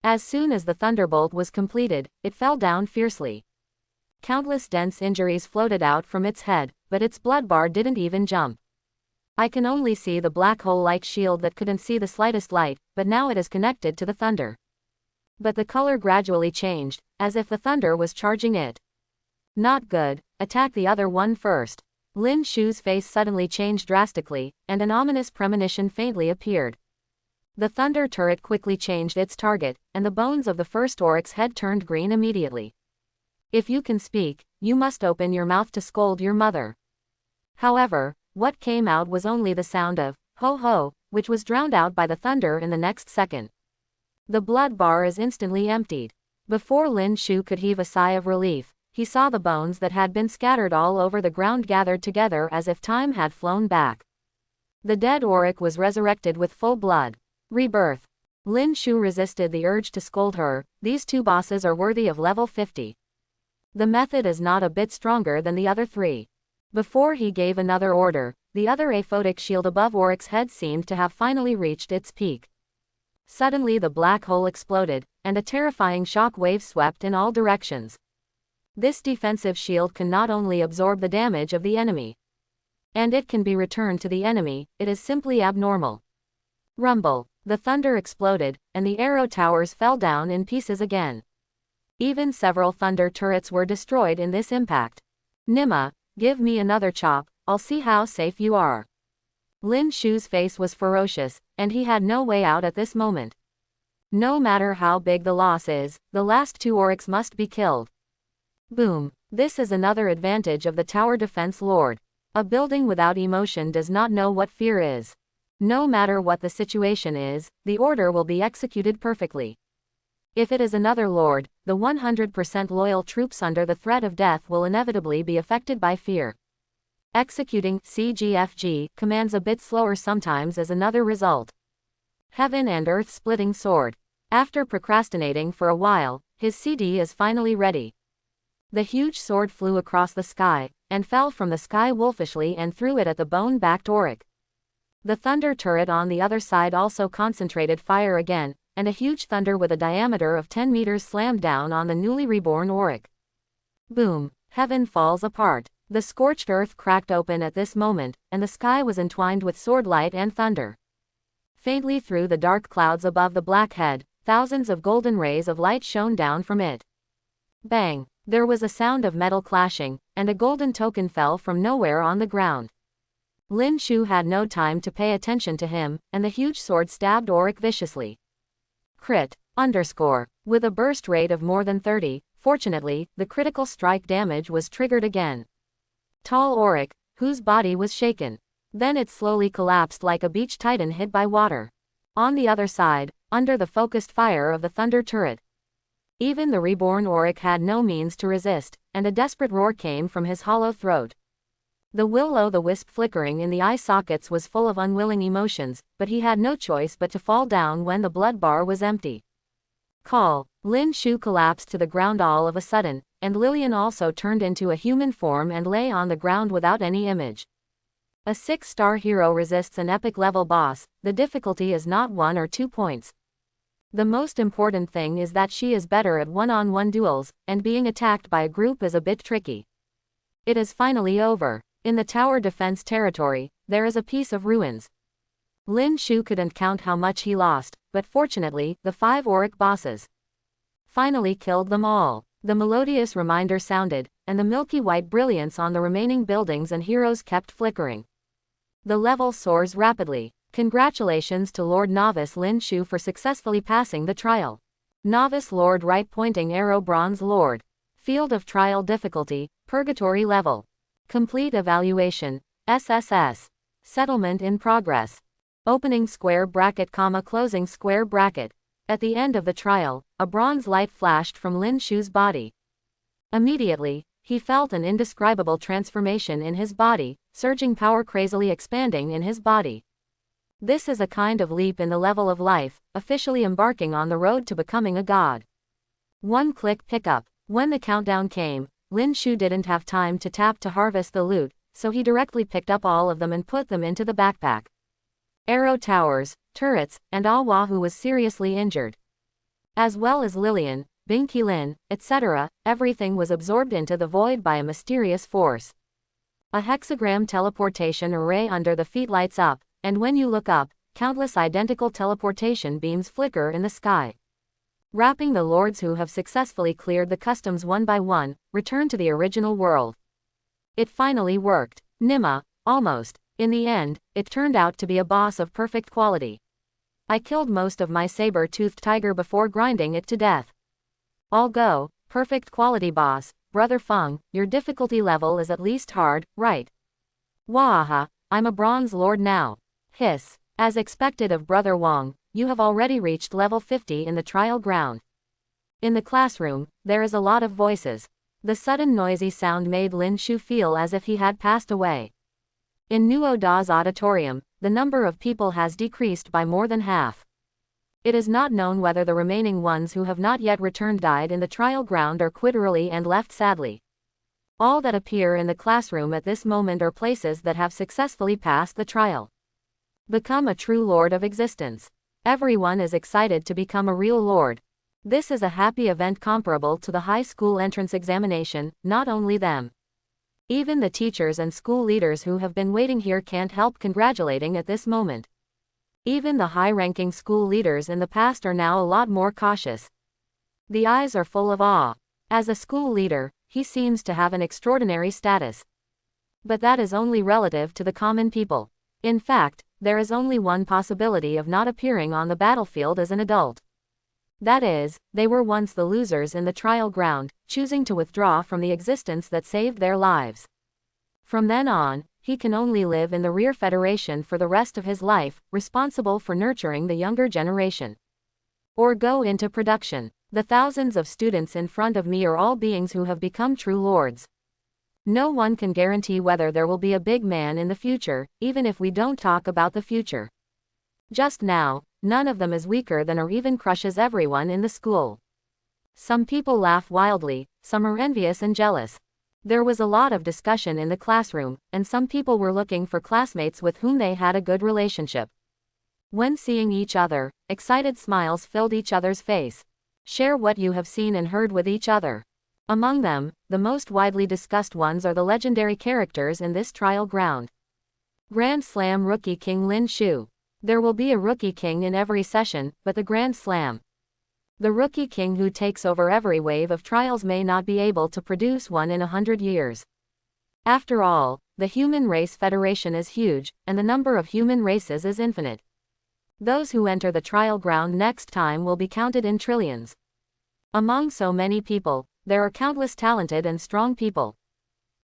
As soon as the thunderbolt was completed, it fell down fiercely. Countless dense injuries floated out from its head, but its blood bar didn't even jump. I can only see the black hole-like shield that couldn't see the slightest light, but now it is connected to the thunder. But the color gradually changed, as if the thunder was charging it. Not good, attack the other one first. Lin Shu's face suddenly changed drastically, and an ominous premonition faintly appeared. The Thunder Turret quickly changed its target, and the bones of the first auric's head turned green immediately. If you can speak, you must open your mouth to scold your mother. However, what came out was only the sound of, ho ho, which was drowned out by the thunder in the next second. The blood bar is instantly emptied. Before Lin Shu could heave a sigh of relief, he saw the bones that had been scattered all over the ground gathered together as if time had flown back. The dead auric was resurrected with full blood. Rebirth. Lin Shu resisted the urge to scold her. These two bosses are worthy of level 50. The method is not a bit stronger than the other three. Before he gave another order, the other aphotic shield above auric's head seemed to have finally reached its peak. Suddenly the black hole exploded, and a terrifying shock wave swept in all directions. This defensive shield can not only absorb the damage of the enemy, and it can be returned to the enemy. It is simply abnormal. Rumble. The thunder exploded, and the arrow towers fell down in pieces again. Even several thunder turrets were destroyed in this impact. Nima, give me another chop, I'll see how safe you are. Lin Shu's face was ferocious, and he had no way out at this moment. No matter how big the loss is, the last two aurics must be killed. Boom. This is another advantage of the Tower Defense Lord. A building without emotion does not know what fear is. No matter what the situation is, the order will be executed perfectly. If it is another lord, the 100% loyal troops under the threat of death will inevitably be affected by fear. Executing CGFG commands a bit slower sometimes as another result. Heaven and Earth Splitting Sword. After procrastinating for a while, his CD is finally ready. The huge sword flew across the sky, and fell from the sky wolfishly and threw it at the bone-backed Auric. The thunder turret on the other side also concentrated fire again, and a huge thunder with a diameter of 10 meters slammed down on the newly reborn Auric. Boom! Heaven falls apart. The scorched earth cracked open at this moment, and the sky was entwined with sword light and thunder. Faintly through the dark clouds above the black head, thousands of golden rays of light shone down from it. Bang! There was a sound of metal clashing, and a golden token fell from nowhere on the ground. Lin Shu had no time to pay attention to him, and the huge sword stabbed Auric viciously. Crit. Underscore. With a burst rate of more than 30, fortunately, the critical strike damage was triggered again. Tall Auric, whose body was shaken. Then it slowly collapsed like a beach titan hit by water. On the other side, under the focused fire of the thunder turret, even the reborn Auric had no means to resist, and a desperate roar came from his hollow throat. The will-o'-the-wisp flickering in the eye sockets was full of unwilling emotions, but he had no choice but to fall down when the blood bar was empty. Call. Lin Shu collapsed to the ground all of a sudden, and Lillian also turned into a human form and lay on the ground without any image. A 6-star hero resists an epic level boss. The difficulty is not 1 or 2 points. The most important thing is that she is better at one-on-one duels, and being attacked by a group is a bit tricky. It is finally over. In the tower defense territory, there is a piece of ruins. Lin Shu couldn't count how much he lost, but fortunately, the 5 Auric bosses finally killed them all. The melodious reminder sounded, and the milky white brilliance on the remaining buildings and heroes kept flickering. The level soars rapidly. Congratulations to Lord Novice Lin Shu for successfully passing the trial. Novice Lord Right Pointing Arrow Bronze Lord. Field of Trial Difficulty, Purgatory Level. Complete Evaluation, SSS. Settlement in progress. Opening square bracket, closing square bracket. At the end of the trial, a bronze light flashed from Lin Shu's body. Immediately, he felt an indescribable transformation in his body, surging power crazily expanding in his body. This is a kind of leap in the level of life, officially embarking on the road to becoming a god. One-click pickup. When the countdown came, Lin Shu didn't have time to tap to harvest the loot, so he directly picked up all of them and put them into the backpack. Arrow towers, turrets, and Awa, who was seriously injured, as well as Lillian, Bing Qilin, etc., everything was absorbed into the void by a mysterious force. A hexagram teleportation array under the feet lights up, and when you look up, countless identical teleportation beams flicker in the sky. Wrapping the lords who have successfully cleared the customs one by one, return to the original world. It finally worked. Nima, almost. In the end, it turned out to be a boss of perfect quality. I killed most of my saber-toothed tiger before grinding it to death. All go, perfect quality boss. Brother Feng, your difficulty level is at least hard, right? Waha, I'm a bronze lord now. Hiss. As expected of Brother Wang, you have already reached level 50 in the trial ground. In the classroom, there is a lot of voices. The sudden noisy sound made Lin Shu feel as if he had passed away. In Nuo Da's auditorium, the number of people has decreased by more than half. It is not known whether the remaining ones who have not yet returned died in the trial ground or quit early and left sadly. All that appear in the classroom at this moment are places that have successfully passed the trial. Become a true lord of existence. Everyone is excited to become a real lord. This is a happy event comparable to the high school entrance examination, not only them. Even the teachers and school leaders who have been waiting here can't help congratulating at this moment. Even the high-ranking school leaders in the past are now a lot more cautious. The eyes are full of awe. As a school leader, he seems to have an extraordinary status. But that is only relative to the common people. In fact, there is only one possibility of not appearing on the battlefield as an adult. That is, they were once the losers in the trial ground, choosing to withdraw from the existence that saved their lives. From then on, he can only live in the rear federation for the rest of his life, responsible for nurturing the younger generation. Or go into production. The thousands of students in front of me are all beings who have become true lords. No one can guarantee whether there will be a big man in the future, even if we don't talk about the future. Just now, none of them is weaker than or even crushes everyone in the school. Some people laugh wildly, some are envious and jealous. There was a lot of discussion in the classroom, and some people were looking for classmates with whom they had a good relationship. When seeing each other, excited smiles filled each other's face. Share what you have seen and heard with each other. Among them, the most widely discussed ones are the legendary characters in this trial ground. Grand Slam Rookie King Lin Shu. There will be a Rookie King in every session, but the Grand Slam, the Rookie King who takes over every wave of trials, may not be able to produce one in 100 years. After all, the Human Race Federation is huge, and the number of human races is infinite. Those who enter the trial ground next time will be counted in trillions. Among so many people, there are countless talented and strong people.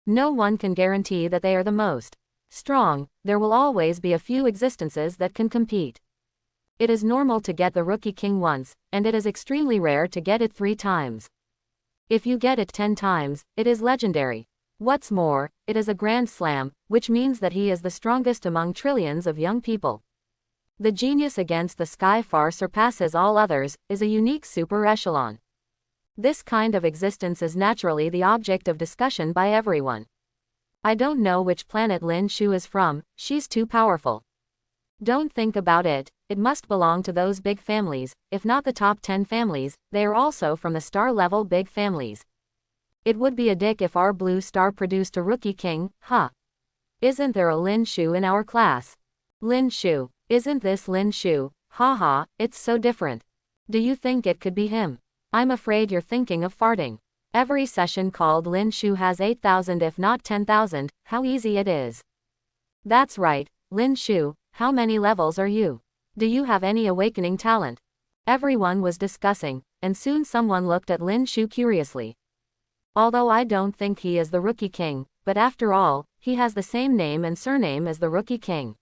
No one can guarantee that they are the most strong. There will always be a few existences that can compete. It is normal to get the Rookie King once, and it is extremely rare to get it 3 times. If you get it 10 times, it is legendary. What's more, it is a Grand Slam, which means that he is the strongest among trillions of young people. The genius against the sky far surpasses all others, is a unique super echelon. This kind of existence is naturally the object of discussion by everyone. I don't know which planet Lin Shu is from, she's too powerful. Don't think about it, it must belong to those big families, if not the top 10 families, they are also from the star-level big families. It would be a dick if our blue star produced a Rookie King, huh? Isn't there a Lin Shu in our class? Lin Shu, isn't this Lin Shu? Haha, it's so different. Do you think it could be him? I'm afraid you're thinking of farting. Every session called Lin Shu has 8,000 if not 10,000, how easy it is. That's right, Lin Shu, how many levels are you? Do you have any awakening talent? Everyone was discussing, and soon someone looked at Lin Shu curiously. Although I don't think he is the Rookie King, but after all, he has the same name and surname as the Rookie King.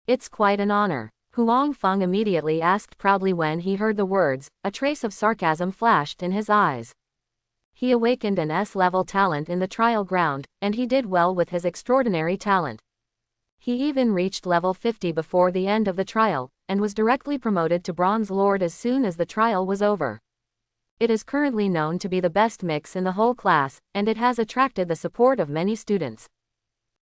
It's quite an honor. Huang Feng immediately asked proudly when he heard the words, a trace of sarcasm flashed in his eyes. He awakened an S-level talent in the trial ground, and he did well with his extraordinary talent. He even reached level 50 before the end of the trial, and was directly promoted to Bronze Lord as soon as the trial was over. It is currently known to be the best mix in the whole class, and it has attracted the support of many students.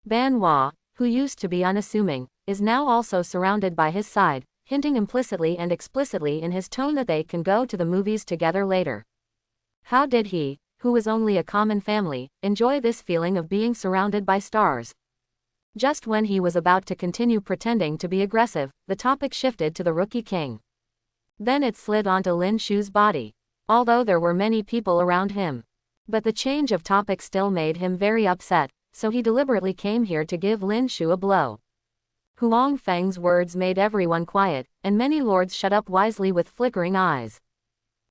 Ban Hua, who used to be unassuming, is now also surrounded by his side, hinting implicitly and explicitly in his tone that they can go to the movies together later. How did he, who is only a common family, enjoy this feeling of being surrounded by stars? Just when he was about to continue pretending to be aggressive, the topic shifted to the Rookie King. Then it slid onto Lin Shu's body. Although there were many people around him. But the change of topic still made him very upset, so he deliberately came here to give Lin Shu a blow. Huang Feng's words made everyone quiet, and many lords shut up wisely with flickering eyes.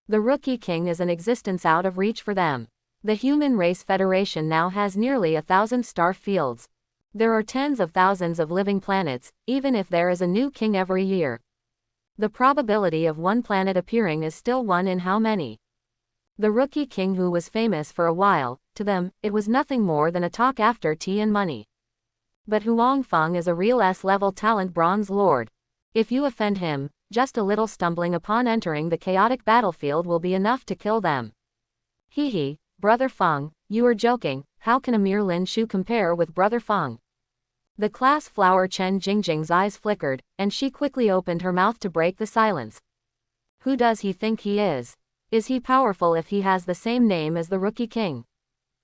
The Rookie King is an existence out of reach for them. The Human Race Federation now has nearly 1,000 star fields. There are tens of thousands of living planets, even if there is a new king every year. The probability of one planet appearing is still 1 in how many? The Rookie King who was famous for a while, to them, it was nothing more than a talk after tea and money. But Huang Feng is a real S-level talent Bronze Lord. If you offend him, just a little stumbling upon entering the chaotic battlefield will be enough to kill them. Hee, Brother Feng, you are joking, how can a mere Lin Shu compare with Brother Feng? The class flower Chen Jingjing's eyes flickered, and she quickly opened her mouth to break the silence. Who does he think he is? Is he powerful if he has the same name as the Rookie King?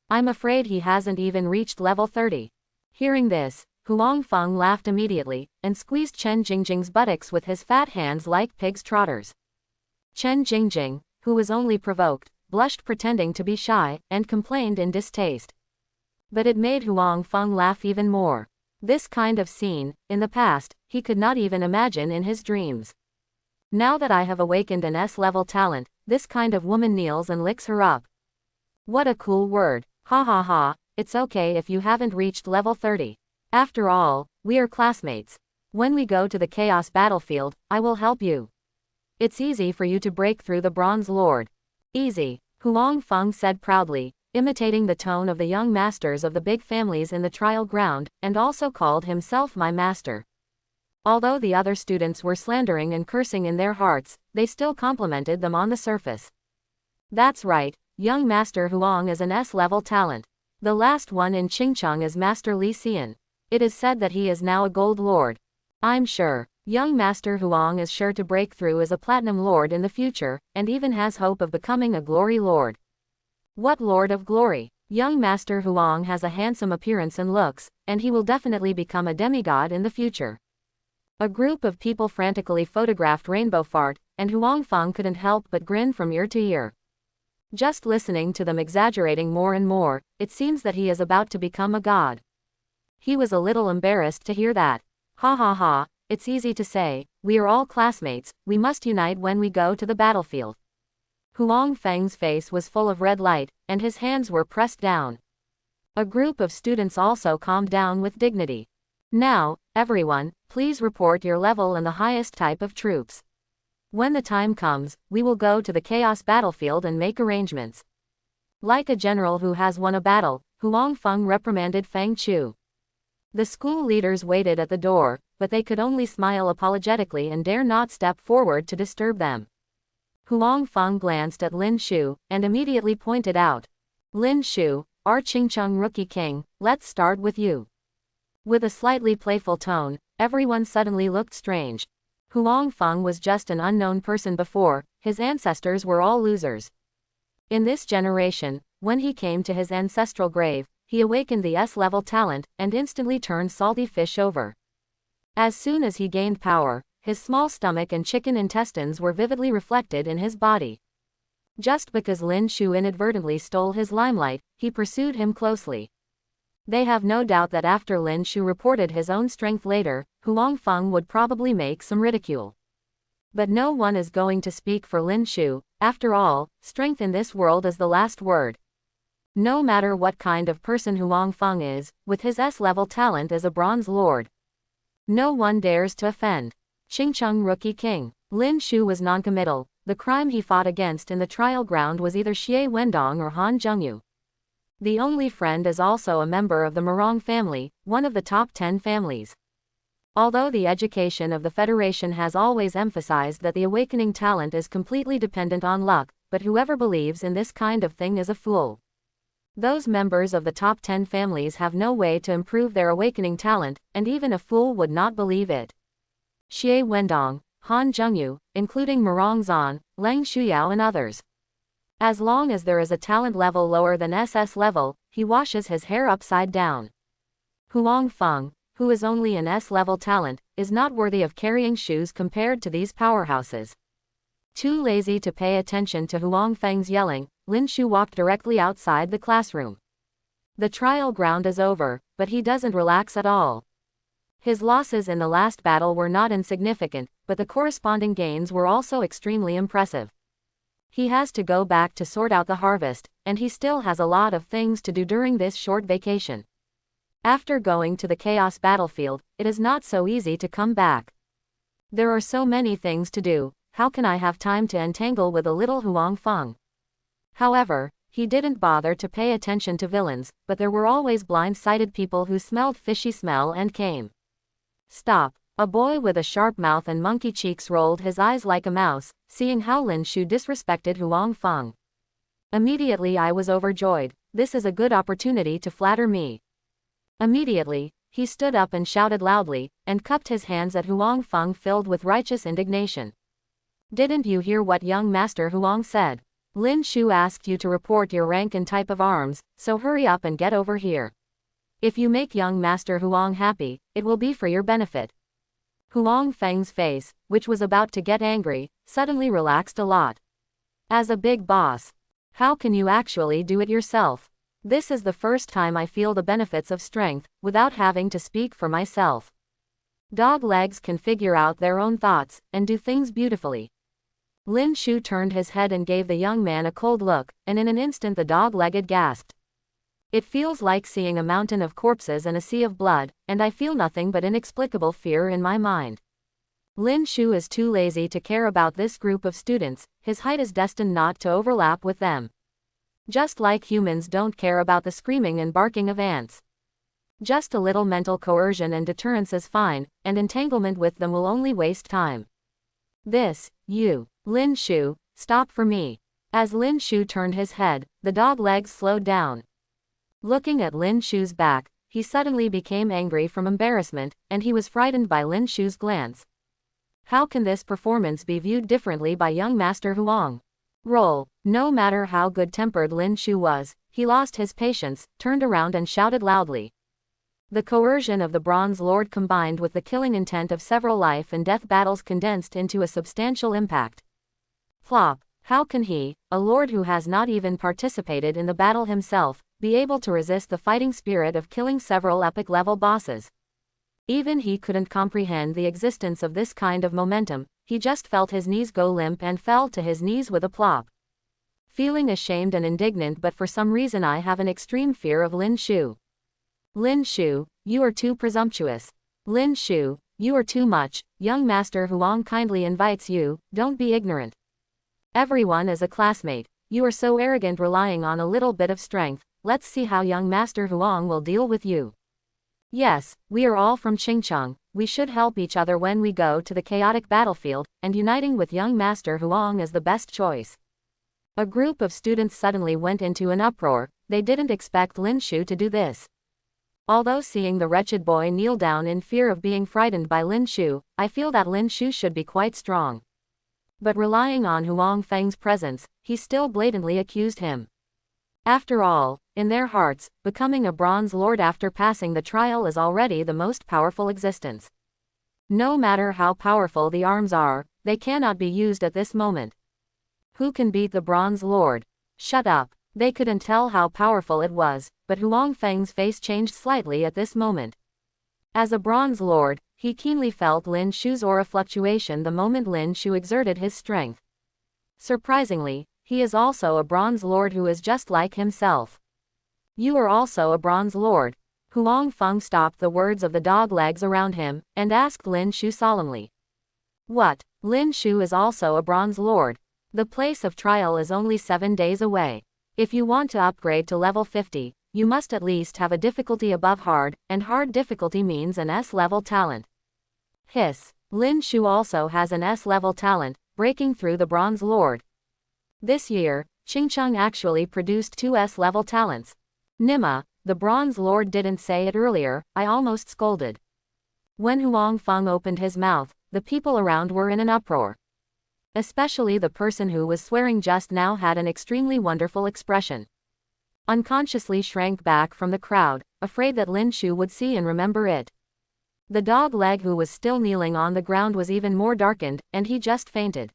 I'm afraid he hasn't even reached level 30. Hearing this, Huang Feng laughed immediately, and squeezed Chen Jingjing's buttocks with his fat hands like pig's trotters. Chen Jingjing, who was only provoked, blushed pretending to be shy, and complained in distaste. But it made Huang Feng laugh even more. This kind of scene, in the past, he could not even imagine in his dreams. Now that I have awakened an S-level talent, this kind of woman kneels and licks her up. What a cool word, ha ha ha, it's okay if you haven't reached level 30. After all, we are classmates. When we go to the Chaos Battlefield, I will help you. It's easy for you to break through the Bronze Lord. Easy, Huang Feng said proudly, imitating the tone of the young masters of the big families in the trial ground, and also called himself my master. Although the other students were slandering and cursing in their hearts, they still complimented them on the surface. That's right, young Master Huang is an S-level talent. The last one in Qingcheng is Master Li Xian. It is said that he is now a gold lord. I'm sure. Young Master Huang is sure to break through as a platinum lord in the future, and even has hope of becoming a glory lord. What lord of glory? Young Master Huang has a handsome appearance and looks, and he will definitely become a demigod in the future. A group of people frantically photographed Rainbow Fart, and Huang Feng couldn't help but grin from ear to ear. Just listening to them exaggerating more and more, it seems that he is about to become a god. He was a little embarrassed to hear that. Ha ha ha, it's easy to say, we are all classmates, we must unite when we go to the battlefield. Huang Feng's face was full of red light, and his hands were pressed down. A group of students also calmed down with dignity. Now, everyone, please report your level and the highest type of troops. When the time comes, we will go to the chaos battlefield and make arrangements. Like a general who has won a battle, Huang Feng reprimanded Feng Chu. The school leaders waited at the door, but they could only smile apologetically and dare not step forward to disturb them. Huang Feng glanced at Lin Shu, and immediately pointed out. Lin Shu, our Qingcheng Rookie King, let's start with you. With a slightly playful tone, everyone suddenly looked strange. Huang Feng was just an unknown person before, his ancestors were all losers. In this generation, when he came to his ancestral grave, he awakened the S-level talent, and instantly turned salty fish over. As soon as he gained power, his small stomach and chicken intestines were vividly reflected in his body. Just because Lin Shu inadvertently stole his limelight, he pursued him closely. They have no doubt that after Lin Shu reported his own strength later, Huang Feng would probably make some ridicule. But no one is going to speak for Lin Shu. After all, strength in this world is the last word. No matter what kind of person Huang Feng is, with his S-level talent as a bronze lord, no one dares to offend. Qingcheng Rookie King. Lin Shu was noncommittal. The crime he fought against in the trial ground was either Xie Wendong or Han Zhengyu. The only friend is also a member of the Murong family, one of the top 10 families. Although the education of the Federation has always emphasized that the awakening talent is completely dependent on luck, but whoever believes in this kind of thing is a fool. Those members of the top 10 families have no way to improve their awakening talent, and even a fool would not believe it. Xie Wendong, Han Zhengyu, including Murong Zan, Leng Shuyao and others. As long as there is a talent level lower than SS level, he washes his hair upside down. Huang Feng, who is only an S-level talent, is not worthy of carrying shoes compared to these powerhouses. Too lazy to pay attention to Huang Feng's yelling, Lin Shu walked directly outside the classroom. The trial ground is over, but he doesn't relax at all. His losses in the last battle were not insignificant, but the corresponding gains were also extremely impressive. He has to go back to sort out the harvest, and he still has a lot of things to do during this short vacation. After going to the chaos battlefield, it is not so easy to come back. There are so many things to do, how can I have time to entangle with a little Huang Feng? However, he didn't bother to pay attention to villains, but there were always blind-sighted people who smelled fishy smell and came. Stop. A boy with a sharp mouth and monkey cheeks rolled his eyes like a mouse, seeing how Lin Shu disrespected Huang Feng. Immediately I was overjoyed. This is a good opportunity to flatter me. Immediately, he stood up and shouted loudly, and cupped his hands at Huang Feng filled with righteous indignation. Didn't you hear what young Master Huang said? Lin Shu asked you to report your rank and type of arms, so hurry up and get over here. If you make young Master Huang happy, it will be for your benefit. Huang Feng's face, which was about to get angry, suddenly relaxed a lot. As a big boss, how can you actually do it yourself? This is the first time I feel the benefits of strength, without having to speak for myself. Dog legs can figure out their own thoughts, and do things beautifully. Lin Shu turned his head and gave the young man a cold look, and in an instant the dog-legged gasped. It feels like seeing a mountain of corpses and a sea of blood, and I feel nothing but inexplicable fear in my mind. Lin Shu is too lazy to care about this group of students, his height is destined not to overlap with them. Just like humans don't care about the screaming and barking of ants. Just a little mental coercion and deterrence is fine, and entanglement with them will only waste time. Lin Shu, stop for me. As Lin Shu turned his head, the dog legs slowed down. Looking at Lin Shu's back, he suddenly became angry from embarrassment, and he was frightened by Lin Shu's glance. How can this performance be viewed differently by young Master Huang? Roll. No matter how good-tempered Lin Shu was, he lost his patience, turned around and shouted loudly. The coercion of the Bronze Lord combined with the killing intent of several life and death battles condensed into a substantial impact. Plop. How can he, a lord who has not even participated in the battle himself, be able to resist the fighting spirit of killing several epic-level bosses? Even he couldn't comprehend the existence of this kind of momentum, he just felt his knees go limp and fell to his knees with a plop. Feeling ashamed and indignant, but for some reason I have an extreme fear of Lin Shu. Lin Shu, you are too presumptuous. Lin Shu, you are too much. Young Master Huang kindly invites you, don't be ignorant. Everyone is a classmate. You are so arrogant, relying on a little bit of strength. Let's see how young Master Huang will deal with you. Yes, we are all from Qingcheng. We should help each other when we go to the chaotic battlefield, and uniting with young Master Huang is the best choice. A group of students suddenly went into an uproar. They didn't expect Lin Shu to do this. Although seeing the wretched boy kneel down in fear of being frightened by Lin Shu, I feel that Lin Shu should be quite strong. But relying on Huang Feng's presence, he still blatantly accused him. After all, in their hearts, becoming a Bronze Lord after passing the trial is already the most powerful existence. No matter how powerful the arms are, they cannot be used at this moment. Who can beat the Bronze Lord? Shut up. They couldn't tell how powerful it was, but Huang Feng's face changed slightly at this moment. As a Bronze Lord, he keenly felt Lin Shu's aura fluctuation the moment Lin Shu exerted his strength. Surprisingly, he is also a Bronze Lord who is just like himself. You are also a Bronze Lord. Huang Feng stopped the words of the dog legs around him, and asked Lin Shu solemnly. What? Lin Shu is also a Bronze Lord. The place of trial is only 7 days away. If you want to upgrade to level 50, you must at least have a difficulty above hard, and hard difficulty means an S-level talent. Hiss. Lin Shu also has an S-level talent, breaking through the Bronze Lord. This year, Qingcheng actually produced 2 S-level talents. Nima, the Bronze Lord didn't say it earlier, I almost scolded. When Huang Feng opened his mouth, the people around were in an uproar. Especially the person who was swearing just now had an extremely wonderful expression. Unconsciously shrank back from the crowd, afraid that Lin Shu would see and remember it. The dog leg who was still kneeling on the ground was even more darkened, and he just fainted.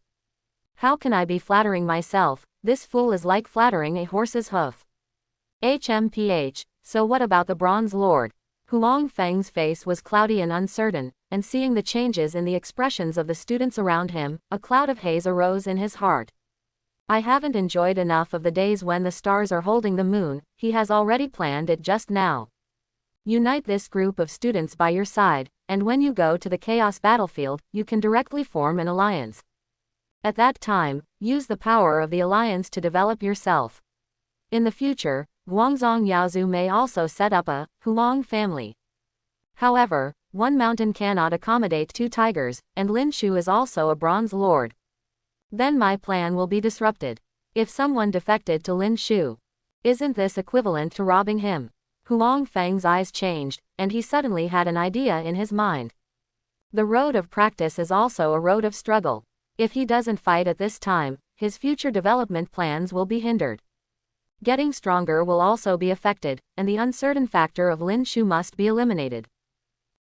How can I be flattering myself? This fool is like flattering a horse's hoof. HMPH, so what about the Bronze Lord? Huang Feng's face was cloudy and uncertain, and seeing the changes in the expressions of the students around him, a cloud of haze arose in his heart. I haven't enjoyed enough of the days when the stars are holding the moon, he has already planned it just now. Unite this group of students by your side, and when you go to the chaos battlefield, you can directly form an alliance. At that time, use the power of the alliance to develop yourself. In the future, Guangzhong Yaozu may also set up a Huang family. However, one mountain cannot accommodate 2 tigers, and Lin Shu is also a Bronze Lord. Then my plan will be disrupted. If someone defected to Lin Shu, isn't this equivalent to robbing him? Huang Feng's eyes changed, and he suddenly had an idea in his mind. The road of practice is also a road of struggle. If he doesn't fight at this time, his future development plans will be hindered. Getting stronger will also be affected, and the uncertain factor of Lin Shu must be eliminated.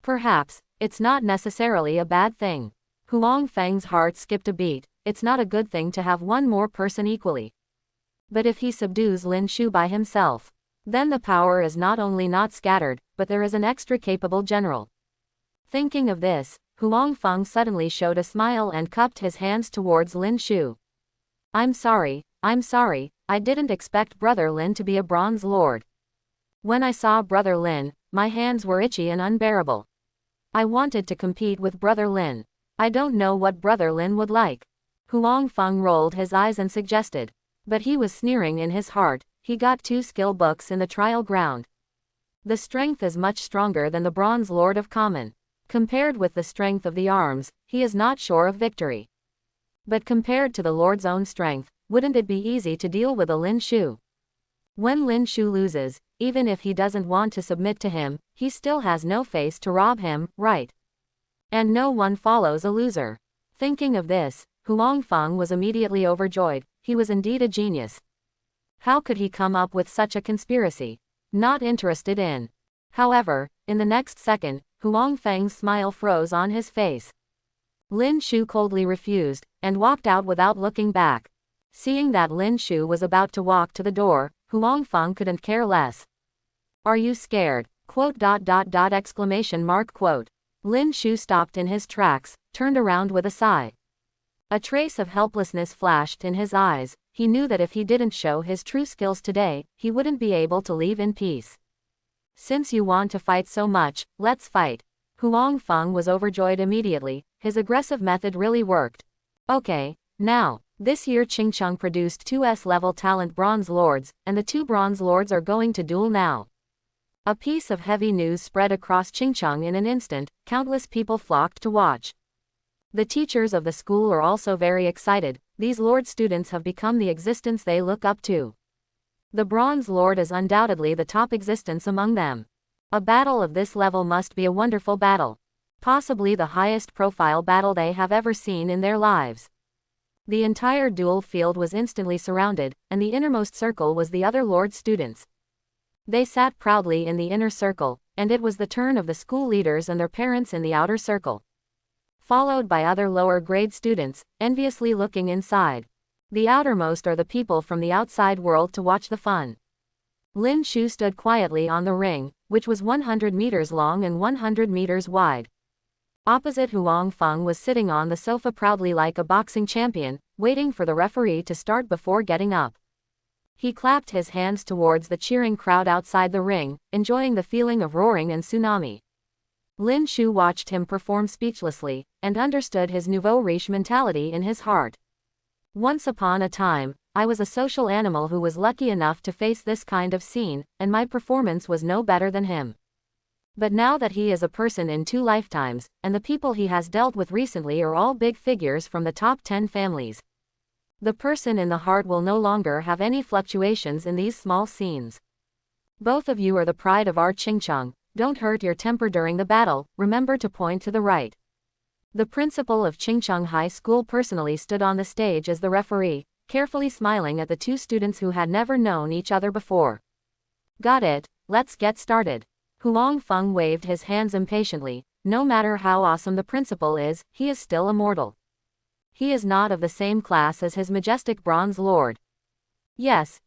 Perhaps, it's not necessarily a bad thing. Huang Feng's heart skipped a beat. It's not a good thing to have one more person equally. But if he subdues Lin Shu by himself, then the power is not only not scattered, but there is an extra capable general. Thinking of this, Huang Feng suddenly showed a smile and cupped his hands towards Lin Shu. I'm sorry, I didn't expect Brother Lin to be a Bronze Lord. When I saw Brother Lin, my hands were itchy and unbearable. I wanted to compete with Brother Lin. I don't know what Brother Lin would like. Huang Feng rolled his eyes and suggested. But he was sneering in his heart. He got 2 skill books in the trial ground. The strength is much stronger than the Bronze Lord of Common. Compared with the strength of the arms, he is not sure of victory. But compared to the Lord's own strength, wouldn't it be easy to deal with a Lin Shu? When Lin Shu loses, even if he doesn't want to submit to him, he still has no face to rob him, right? And no one follows a loser. Thinking of this, Huang Feng was immediately overjoyed. He was indeed a genius. How could he come up with such a conspiracy? Not interested in. However, in the next second, Huang Feng's smile froze on his face. Lin Shu coldly refused, and walked out without looking back. Seeing that Lin Shu was about to walk to the door, Huang Feng couldn't care less. Are you scared? Exclamation mark quote. Lin Shu stopped in his tracks, turned around with a sigh. A trace of helplessness flashed in his eyes. He knew that if he didn't show his true skills today, he wouldn't be able to leave in peace. Since you want to fight so much, let's fight. Huang Feng was overjoyed immediately. His aggressive method really worked. Okay, now, this year Qingcheng produced two S-level talent Bronze Lords, and the two Bronze Lords are going to duel now. A piece of heavy news spread across Qingcheng in an instant. Countless people flocked to watch. The teachers of the school are also very excited. These Lord students have become the existence they look up to. The Bronze Lord is undoubtedly the top existence among them. A battle of this level must be a wonderful battle. Possibly the highest profile battle they have ever seen in their lives. The entire duel field was instantly surrounded, and the innermost circle was the other Lord students. They sat proudly in the inner circle, and it was the turn of the school leaders and their parents in the outer circle. Followed by other lower grade students, enviously looking inside. The outermost are the people from the outside world to watch the fun. Lin Shu stood quietly on the ring, which was 100 meters long and 100 meters wide. Opposite Huang Feng was sitting on the sofa proudly like a boxing champion, waiting for the referee to start before getting up. He clapped his hands towards the cheering crowd outside the ring, enjoying the feeling of roaring and tsunami. Lin Shu watched him perform speechlessly, and understood his nouveau riche mentality in his heart. Once upon a time, I was a social animal who was lucky enough to face this kind of scene, and my performance was no better than him. But now that he is a person in 2 lifetimes, and the people he has dealt with recently are all big figures from the top 10 families. The person in the heart will no longer have any fluctuations in these small scenes. Both of you are the pride of our Qingcheng. Don't hurt your temper during the battle, remember to point to the right. The principal of Qingcheng High School personally stood on the stage as the referee, carefully smiling at the two students who had never known each other before. Got it, let's get started. Huang Feng waved his hands impatiently. No matter how awesome the principal is, he is still a mortal. He is not of the same class as his majestic Bronze Lord. Yes,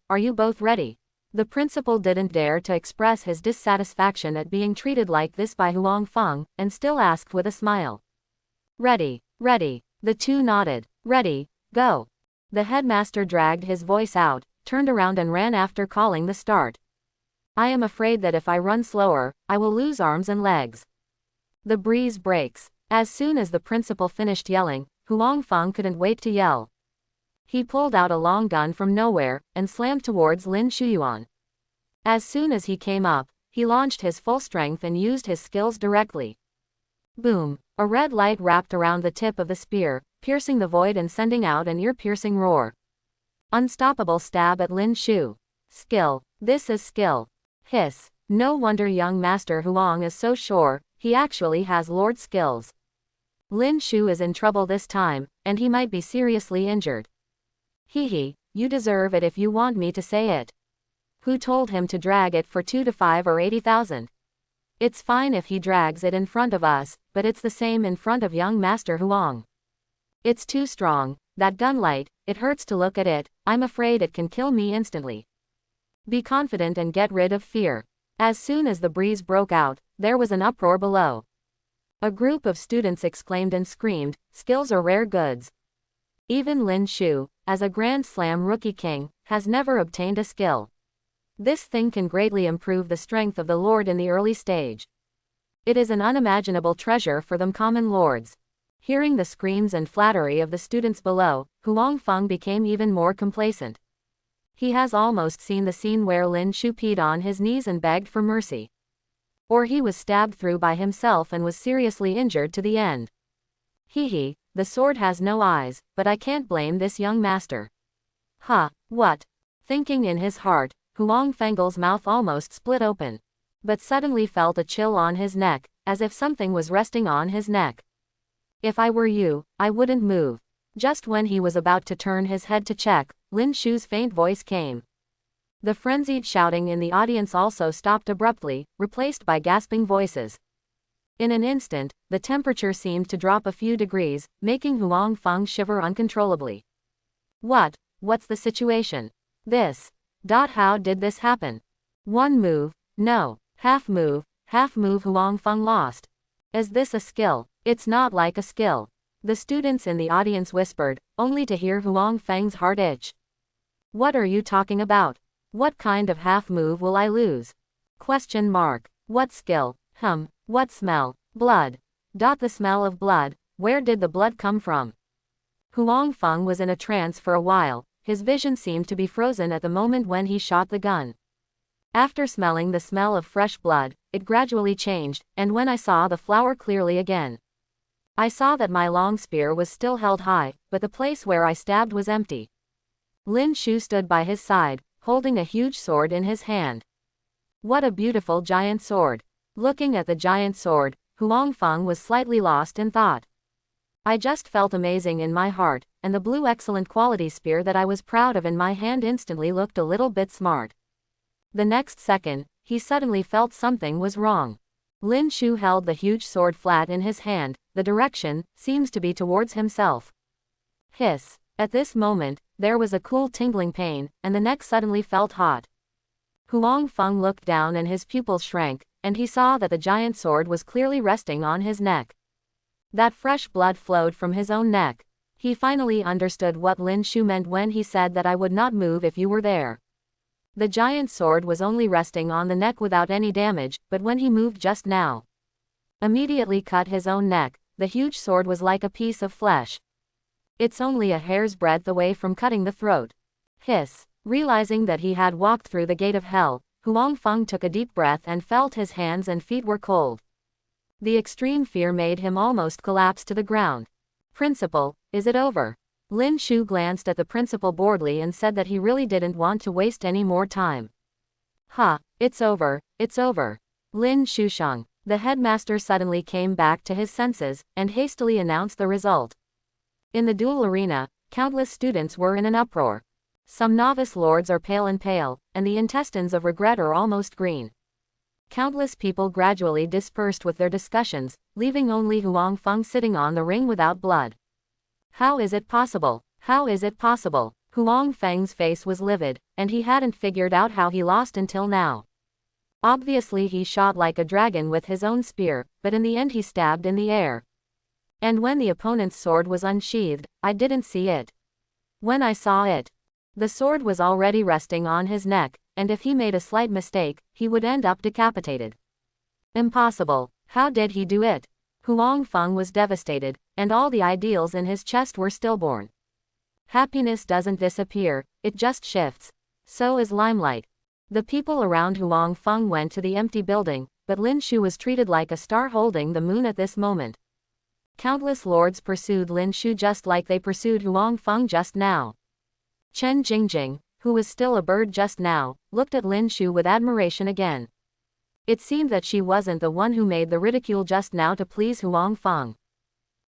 are you both ready? The principal didn't dare to express his dissatisfaction at being treated like this by Huang Feng, and still asked with a smile. Ready. The two nodded. Ready, go. The headmaster dragged his voice out, turned around and ran after calling the start. I am afraid that if I run slower, I will lose arms and legs. The breeze breaks. As soon as the principal finished yelling, Huang Feng couldn't wait to yell. He pulled out a long gun from nowhere, and slammed towards Lin Shuyuan. As soon as he came up, he launched his full strength and used his skills directly. Boom! A red light wrapped around the tip of the spear, piercing the void and sending out an ear-piercing roar. Unstoppable stab at Lin Shu. Skill. This is skill. Hiss. No wonder young Master Huang is so sure, he actually has Lord skills. Lin Shu is in trouble this time, and he might be seriously injured. Hee, you deserve it if you want me to say it. Who told him to drag it for 2 to 5 or 80,000? It's fine if he drags it in front of us, but it's the same in front of young Master Huang. It's too strong, that gunlight, it hurts to look at it, I'm afraid it can kill me instantly. Be confident and get rid of fear. As soon as the breeze broke out, there was an uproar below. A group of students exclaimed and screamed, skills are rare goods. Even Lin Shu, as a Grand Slam rookie king, has never obtained a skill. This thing can greatly improve the strength of the Lord in the early stage. It is an unimaginable treasure for them common lords. Hearing the screams and flattery of the students below, Huang Feng became even more complacent. He has almost seen the scene where Lin Shu peed on his knees and begged for mercy. Or he was stabbed through by himself and was seriously injured to the end. Hee, the sword has no eyes, but I can't blame this young master. What? Thinking in his heart, Huang Feng's mouth almost split open. But suddenly felt a chill on his neck, as if something was resting on his neck. If I were you, I wouldn't move. Just when he was about to turn his head to check, Lin Shu's faint voice came. The frenzied shouting in the audience also stopped abruptly, replaced by gasping voices. In an instant, the temperature seemed to drop a few degrees, making Huang Feng shiver uncontrollably. What's the situation? How did this happen? One move, no, half move, Huang Feng lost. Is this a skill? It's not like a skill. The students in the audience whispered, only to hear Huang Feng's heart itch. What are you talking about? What kind of half move will I lose? Question mark. What skill? What smell? Blood. The smell of blood, where did the blood come from? Huang Feng was in a trance for a while, his vision seemed to be frozen at the moment when he shot the gun. After smelling the smell of fresh blood, it gradually changed, and when I saw the flower clearly again, I saw that my long spear was still held high, but the place where I stabbed was empty. Lin Shu stood by his side, holding a huge sword in his hand. What a beautiful giant sword! Looking at the giant sword, Huang Feng was slightly lost in thought. I just felt amazing in my heart, and the blue excellent quality spear that I was proud of in my hand instantly looked a little bit smart. The next second, he suddenly felt something was wrong. Lin Shu held the huge sword flat in his hand, the direction seems to be towards himself. Hiss. At this moment, there was a cool tingling pain, and the neck suddenly felt hot. Huang Feng looked down and his pupils shrank, and he saw that the giant sword was clearly resting on his neck. That fresh blood flowed from his own neck. He finally understood what Lin Shu meant when he said that I would not move if you were there. The giant sword was only resting on the neck without any damage, but when he moved just now, immediately cut his own neck. The huge sword was like a piece of flesh. It's only a hair's breadth away from cutting the throat. Hiss. Realizing that he had walked through the gate of hell, Huang Feng took a deep breath and felt his hands and feet were cold. The extreme fear made him almost collapse to the ground. Principal, is it over? Lin Shu glanced at the principal boredly and said that he really didn't want to waste any more time. It's over, it's over. Lin Shusheng, the headmaster suddenly came back to his senses, and hastily announced the result. In the duel arena, countless students were in an uproar. Some novice lords are pale, and the intestines of regret are almost green. Countless people gradually dispersed with their discussions, leaving only Huang Feng sitting on the ring without blood. How is it possible? How is it possible? Huang Feng's face was livid, and he hadn't figured out how he lost until now. Obviously he shot like a dragon with his own spear, but in the end he stabbed in the air. And when the opponent's sword was unsheathed, I didn't see it. When I saw it, the sword was already resting on his neck, and if he made a slight mistake, he would end up decapitated. Impossible. How did he do it? Huang Feng was devastated, and all the ideals in his chest were stillborn. Happiness doesn't disappear, it just shifts. So is limelight. The people around Huang Feng went to the empty building, but Lin Shu was treated like a star holding the moon at this moment. Countless lords pursued Lin Shu just like they pursued Huang Feng just now. Chen Jingjing, who was still a bird just now, looked at Lin Shu with admiration again. It seemed that she wasn't the one who made the ridicule just now to please Huang Feng.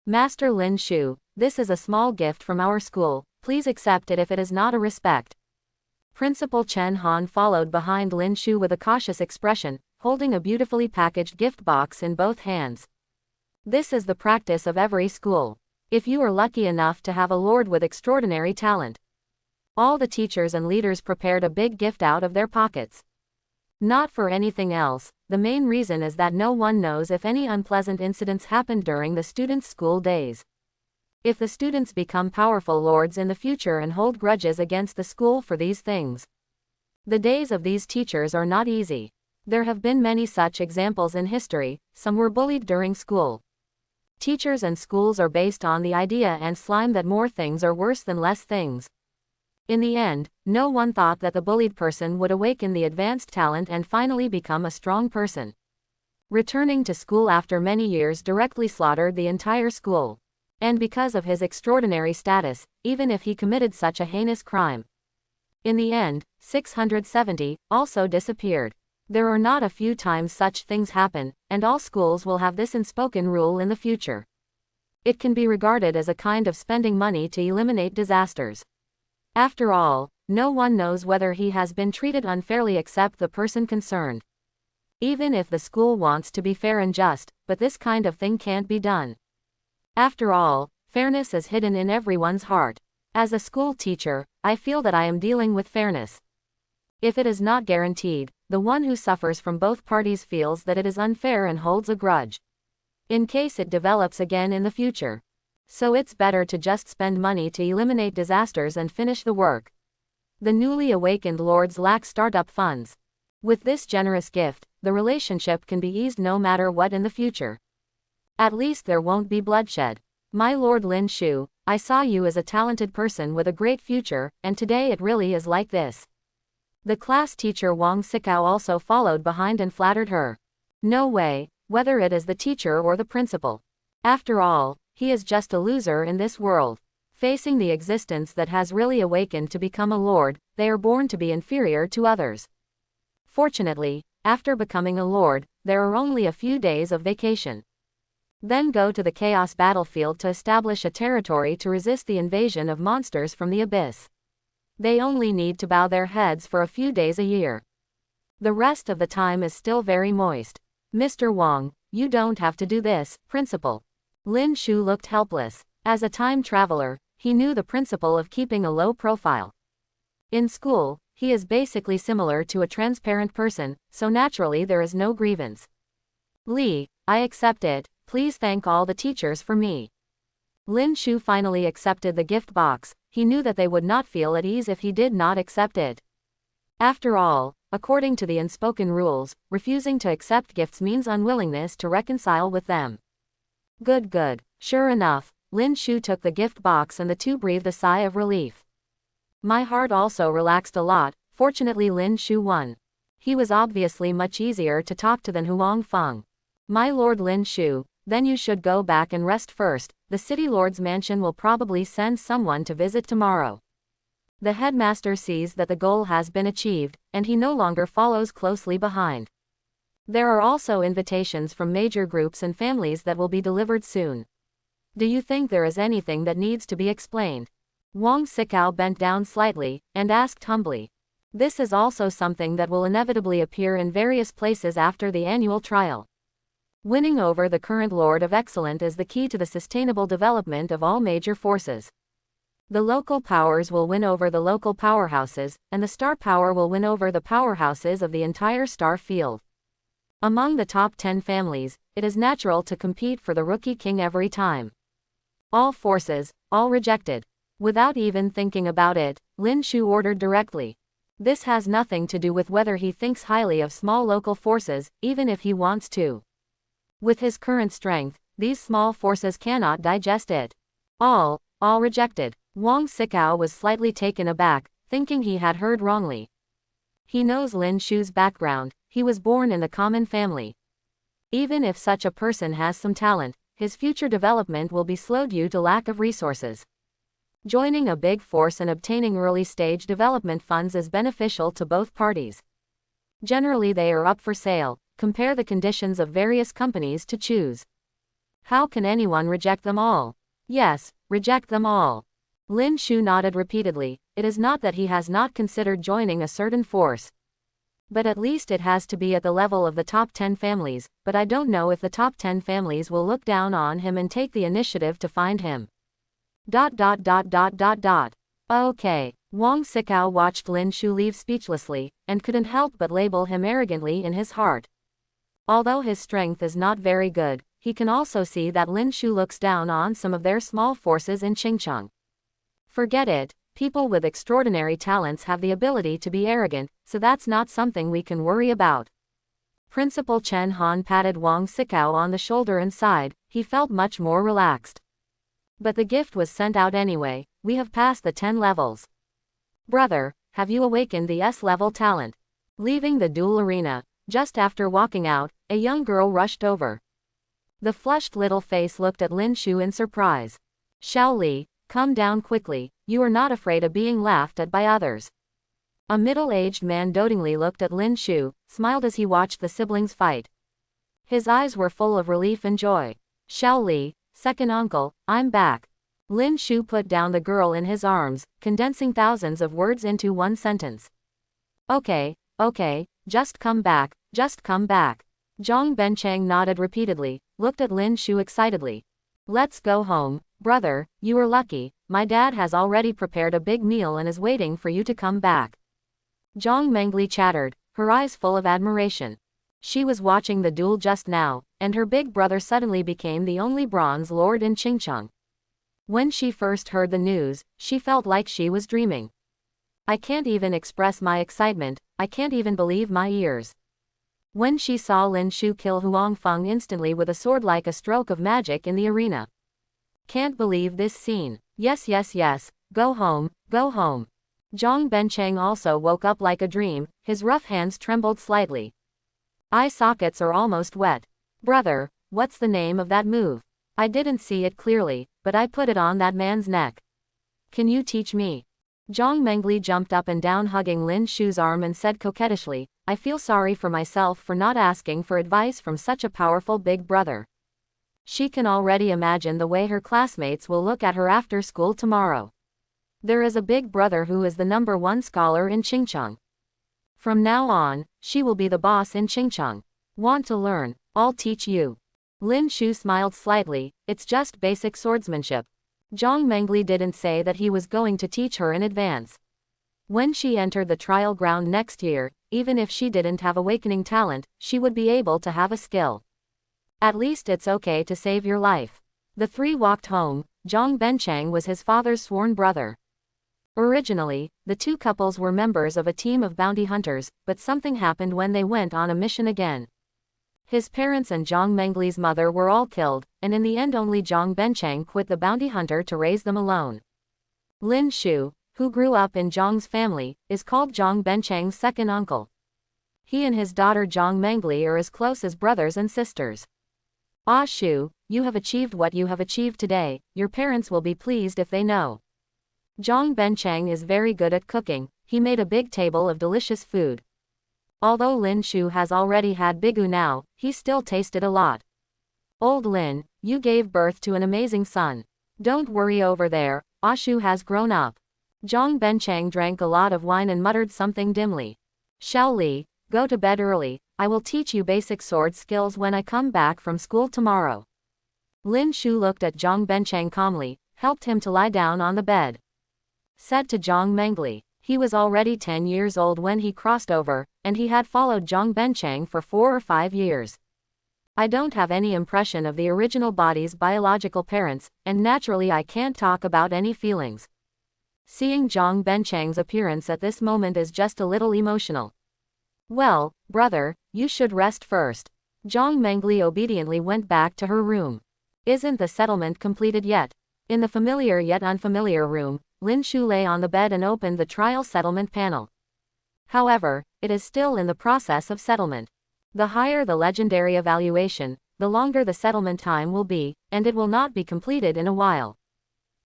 Master Lin Shu, this is a small gift from our school, please accept it if it is not a respect. Principal Chen Han followed behind Lin Shu with a cautious expression, holding a beautifully packaged gift box in both hands. This is the practice of every school. If you are lucky enough to have a lord with extraordinary talent. All the teachers and leaders prepared a big gift out of their pockets. Not for anything else, the main reason is that no one knows if any unpleasant incidents happened during the students' school days. If the students become powerful lords in the future and hold grudges against the school for these things. The days of these teachers are not easy. There have been many such examples in history, some were bullied during school. Teachers and schools are based on the idea and slime that more things are worse than less things. In the end, no one thought that the bullied person would awaken the advanced talent and finally become a strong person. Returning to school after many years directly slaughtered the entire school. And because of his extraordinary status, even if he committed such a heinous crime, In the end, 670 also disappeared. There are not a few times such things happen, and all schools will have this unspoken rule in the future. It can be regarded as a kind of spending money to eliminate disasters. After all, no one knows whether he has been treated unfairly except the person concerned. Even if the school wants to be fair and just, but this kind of thing can't be done. After all, fairness is hidden in everyone's heart. As a school teacher, I feel that I am dealing with fairness. If it is not guaranteed, the one who suffers from both parties feels that it is unfair and holds a grudge, in case it develops again in the future. So it's better to just spend money to eliminate disasters and finish the work. The newly awakened lords lack startup funds. With this generous gift, the relationship can be eased no matter what in the future. At least there won't be bloodshed. My lord Lin Shu, I saw you as a talented person with a great future, and today it really is like this. The class teacher Wang Sikao also followed behind and flattered her. No way, whether it is the teacher or the principal. After all, he is just a loser in this world. Facing the existence that has really awakened to become a lord, they are born to be inferior to others. Fortunately, after becoming a lord, there are only a few days of vacation. Then go to the chaos battlefield to establish a territory to resist the invasion of monsters from the abyss. They only need to bow their heads for a few days a year. The rest of the time is still very moist. Mr. Wang, you don't have to do this, principal. Lin Shu looked helpless. As a time traveler, he knew the principle of keeping a low profile. In school, he is basically similar to a transparent person, so naturally there is no grievance. Li, I accept it, please thank all the teachers for me. Lin Shu finally accepted the gift box. He knew that they would not feel at ease if he did not accept it. After all, according to the unspoken rules, refusing to accept gifts means unwillingness to reconcile with them. Good. Sure enough, Lin Shu took the gift box and the two breathed a sigh of relief. My heart also relaxed a lot. Fortunately Lin Shu won. He was obviously much easier to talk to than Huang Feng. My lord Lin Shu, then you should go back and rest first. The city lord's mansion will probably send someone to visit tomorrow. The headmaster sees that the goal has been achieved, and he no longer follows closely behind. There are also invitations from major groups and families that will be delivered soon. Do you think there is anything that needs to be explained? Wang Sikao bent down slightly, and asked humbly. This is also something that will inevitably appear in various places after the annual trial. Winning over the current Lord of Excellence is the key to the sustainable development of all major forces. The local powers will win over the local powerhouses, and the star power will win over the powerhouses of the entire star field. Among the top 10 families, it is natural to compete for the rookie king every time. All forces, all rejected. Without even thinking about it, Lin Shu ordered directly. This has nothing to do with whether he thinks highly of small local forces, even if he wants to. With his current strength, these small forces cannot digest it. All rejected. Wang Sikao was slightly taken aback, thinking he had heard wrongly. He knows Lin Shu's background. He was born in the common family. Even if such a person has some talent, his future development will be slowed due to lack of resources. Joining a big force and obtaining early-stage development funds is beneficial to both parties. Generally they are up for sale. Compare the conditions of various companies to choose. How can anyone reject them all? Yes, reject them all. Lin Shu nodded repeatedly. It is not that he has not considered joining a certain force. But at least it has to be at the level of the top 10 families, but I don't know if the top 10 families will look down on him and take the initiative to find him. ... Okay. Wang Sikao watched Lin Shu leave speechlessly, and couldn't help but label him arrogantly in his heart. Although his strength is not very good, he can also see that Lin Shu looks down on some of their small forces in Qingcheng. Forget it, people with extraordinary talents have the ability to be arrogant, so that's not something we can worry about. Principal Chen Han patted Wang Sikao on the shoulder and sighed. He felt much more relaxed. But the gift was sent out anyway. We have passed the 10 levels. Brother, have you awakened the S-level talent? Leaving the duel arena, just after walking out, a young girl rushed over. The flushed little face looked at Lin Shu in surprise. Xiao Li, come down quickly, you are not afraid of being laughed at by others. A middle-aged man dotingly looked at Lin Shu, smiled as he watched the siblings fight. His eyes were full of relief and joy. Xiao Li, second uncle, I'm back. Lin Shu put down the girl in his arms, condensing thousands of words into one sentence. Okay, just come back, just come back. Zhang Bencheng nodded repeatedly, looked at Lin Shu excitedly. Let's go home, brother, you are lucky, my dad has already prepared a big meal and is waiting for you to come back. Zhang Mengli chattered, her eyes full of admiration. She was watching the duel just now, and her big brother suddenly became the only bronze lord in Qingcheng. When she first heard the news, she felt like she was dreaming. I can't even express my excitement, I can't even believe my ears. When she saw Lin Shu kill Huang Feng instantly with a sword like a stroke of magic in the arena. Can't believe this scene. Yes, go home, go home. Zhang Bencheng also woke up like a dream, his rough hands trembled slightly. Eye sockets are almost wet. Brother, what's the name of that move? I didn't see it clearly, but I put it on that man's neck. Can you teach me? Zhang Mengli jumped up and down hugging Lin Shu's arm and said coquettishly, I feel sorry for myself for not asking for advice from such a powerful big brother. She can already imagine the way her classmates will look at her after school tomorrow. There is a big brother who is the #1 scholar in Qingcheng. From now on, she will be the boss in Qingcheng. Want to learn? I'll teach you. Lin Shu smiled slightly, it's just basic swordsmanship. Zhang Mengli didn't say that he was going to teach her in advance. When she entered the trial ground next year, even if she didn't have awakening talent, she would be able to have a skill. At least it's okay to save your life. The three walked home. Zhang Bencheng was his father's sworn brother. Originally, the two couples were members of a team of bounty hunters, but something happened when they went on a mission again. His parents and Zhang Mengli's mother were all killed, and in the end only Zhang Bencheng quit the bounty hunter to raise them alone. Lin Shu, who grew up in Zhang's family, is called Zhang Bencheng's second uncle. He and his daughter Zhang Mengli are as close as brothers and sisters. Ah Shu, you have achieved what you have achieved today, your parents will be pleased if they know. Zhang Bencheng is very good at cooking, he made a big table of delicious food. Although Lin Shu has already had Bigu now, he still tasted a lot. Old Lin, you gave birth to an amazing son. Don't worry over there, Ashu has grown up. Zhang Bencheng drank a lot of wine and muttered something dimly. Xiao Li, go to bed early, I will teach you basic sword skills when I come back from school tomorrow. Lin Shu looked at Zhang Bencheng calmly, helped him to lie down on the bed. Said to Zhang Mengli, he was already 10 years old when he crossed over, and he had followed Zhang Bencheng for 4 or 5 years. I don't have any impression of the original body's biological parents, and naturally I can't talk about any feelings. Seeing Zhang Bencheng's appearance at this moment is just a little emotional. Well, brother, you should rest first. Zhang Mengli obediently went back to her room. Isn't the settlement completed yet? In the familiar yet unfamiliar room, Lin Shu lay on the bed and opened the trial settlement panel. However, it is still in the process of settlement. The higher the legendary evaluation, the longer the settlement time will be, and it will not be completed in a while.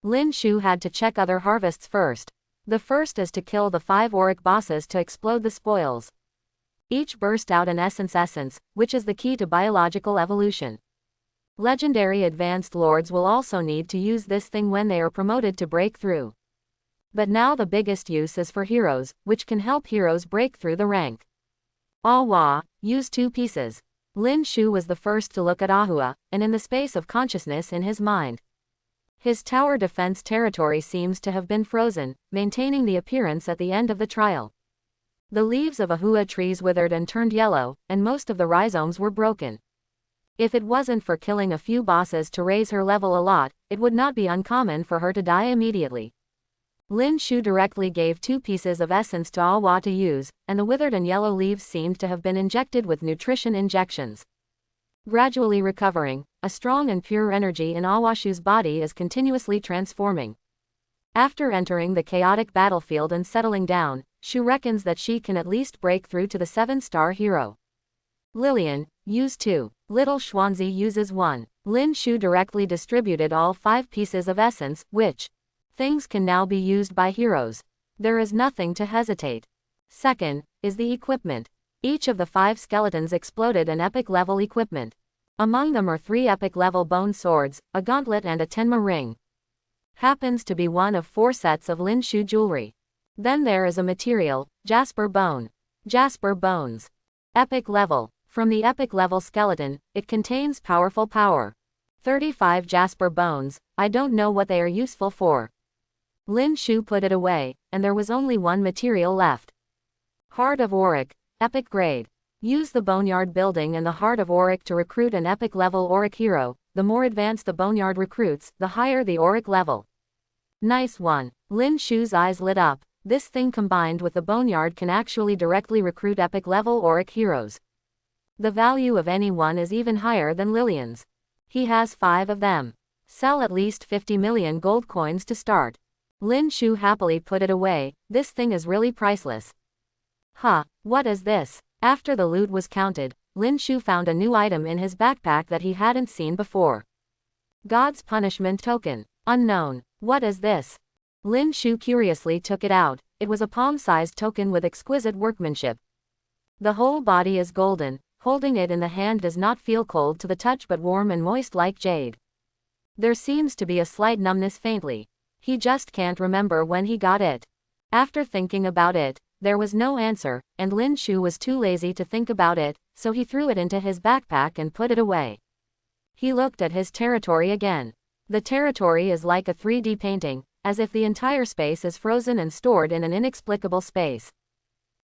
Lin Shu had to check other harvests first. The first is to kill the 5 auric bosses to explode the spoils. Each burst out an essence, which is the key to biological evolution. Legendary advanced lords will also need to use this thing when they are promoted to breakthrough. But now the biggest use is for heroes, which can help heroes break through the rank. Ahua, use 2 pieces. Lin Shu was the first to look at Ahua, and in the space of consciousness in his mind. His tower defense territory seems to have been frozen, maintaining the appearance at the end of the trial. The leaves of Ahua trees withered and turned yellow, and most of the rhizomes were broken. If it wasn't for killing a few bosses to raise her level a lot, it would not be uncommon for her to die immediately. Lin Shu directly gave 2 pieces of essence to Ahua to use, and the withered and yellow leaves seemed to have been injected with nutrition injections. Gradually recovering, a strong and pure energy in Ahwashu's body is continuously transforming. After entering the chaotic battlefield and settling down, Shu reckons that she can at least break through to the 7-star hero. Lillian, use 2. Little Xuanzi uses 1. Lin Shu directly distributed all 5 pieces of essence, which things can now be used by heroes. There is nothing to hesitate. Second, is the equipment. Each of the 5 skeletons exploded an epic level equipment. Among them are 3 epic level bone swords, a gauntlet and a Tenma ring. Happens to be one of 4 sets of Lin Shu jewelry. Then there is a material, Jasper bone. Jasper bones. Epic level. From the epic level skeleton, it contains powerful power. 35 Jasper bones, I don't know what they are useful for. Lin Shu put it away, and there was only one material left. Heart of Auric, epic grade. Use the Boneyard building and the Heart of Auric to recruit an epic level Auric hero. The more advanced the Boneyard recruits, the higher the Auric level. Nice one. Lin Shu's eyes lit up. This thing combined with the Boneyard can actually directly recruit epic level Auric heroes. The value of any one is even higher than Lillian's. He has 5 of them. Sell at least 50 million gold coins to start. Lin Shu happily put it away. This thing is really priceless. Huh, what is this? After the loot was counted, Lin Shu found a new item in his backpack that he hadn't seen before. God's punishment token. Unknown. What is this? Lin Shu curiously took it out. It was a palm-sized token with exquisite workmanship. The whole body is golden. Holding it in the hand does not feel cold to the touch but warm and moist like jade. There seems to be a slight numbness faintly. He just can't remember when he got it. After thinking about it, there was no answer, and Lin Shu was too lazy to think about it, so he threw it into his backpack and put it away. He looked at his territory again. The territory is like a 3D painting, as if the entire space is frozen and stored in an inexplicable space.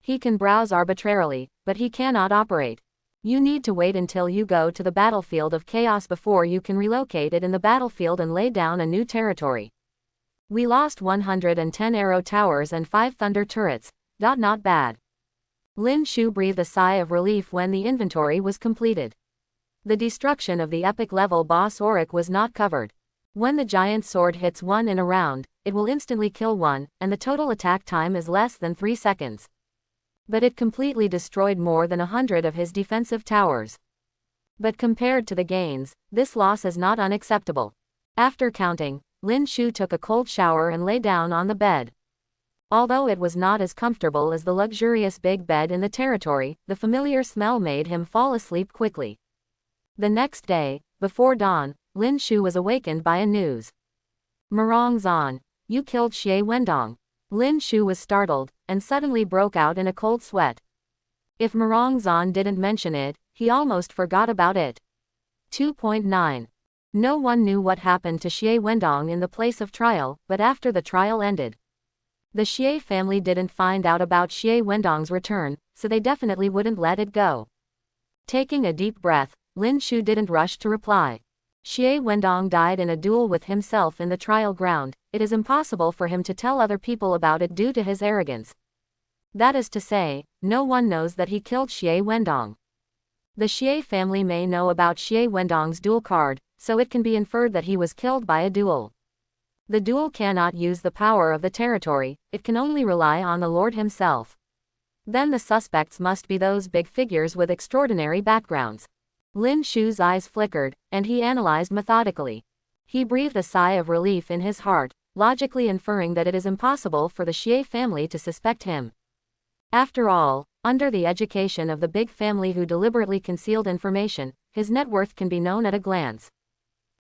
He can browse arbitrarily, but he cannot operate. You need to wait until you go to the battlefield of chaos before you can relocate it in the battlefield and lay down a new territory. We lost 110 arrow towers and 5 thunder turrets. Not bad. Lin Shu breathed a sigh of relief when the inventory was completed. The destruction of the epic level boss Auric was not covered. When the giant sword hits one in a round, it will instantly kill one, and the total attack time is less than 3 seconds. But it completely destroyed more than 100 of his defensive towers. But compared to the gains, this loss is not unacceptable. After counting, Lin Shu took a cold shower and lay down on the bed. Although it was not as comfortable as the luxurious big bed in the territory, the familiar smell made him fall asleep quickly. The next day, before dawn, Lin Shu was awakened by a news. Murong Zan, you killed Xie Wendong. Lin Shu was startled, and suddenly broke out in a cold sweat. If Murong Zan didn't mention it, he almost forgot about it. 2.9. No one knew what happened to Xie Wendong in the place of trial, but after the trial ended, the Xie family didn't find out about Xie Wendong's return, so they definitely wouldn't let it go. Taking a deep breath, Lin Shu didn't rush to reply. Xie Wendong died in a duel with himself in the trial ground. It is impossible for him to tell other people about it due to his arrogance. That is to say, no one knows that he killed Xie Wendong. The Xie family may know about Xie Wendong's duel card, so it can be inferred that he was killed by a duel. The duel cannot use the power of the territory, it can only rely on the Lord himself. Then the suspects must be those big figures with extraordinary backgrounds. Lin Shu's eyes flickered, and he analyzed methodically. He breathed a sigh of relief in his heart, logically inferring that it is impossible for the Xie family to suspect him. After all, under the education of the big family who deliberately concealed information, his net worth can be known at a glance.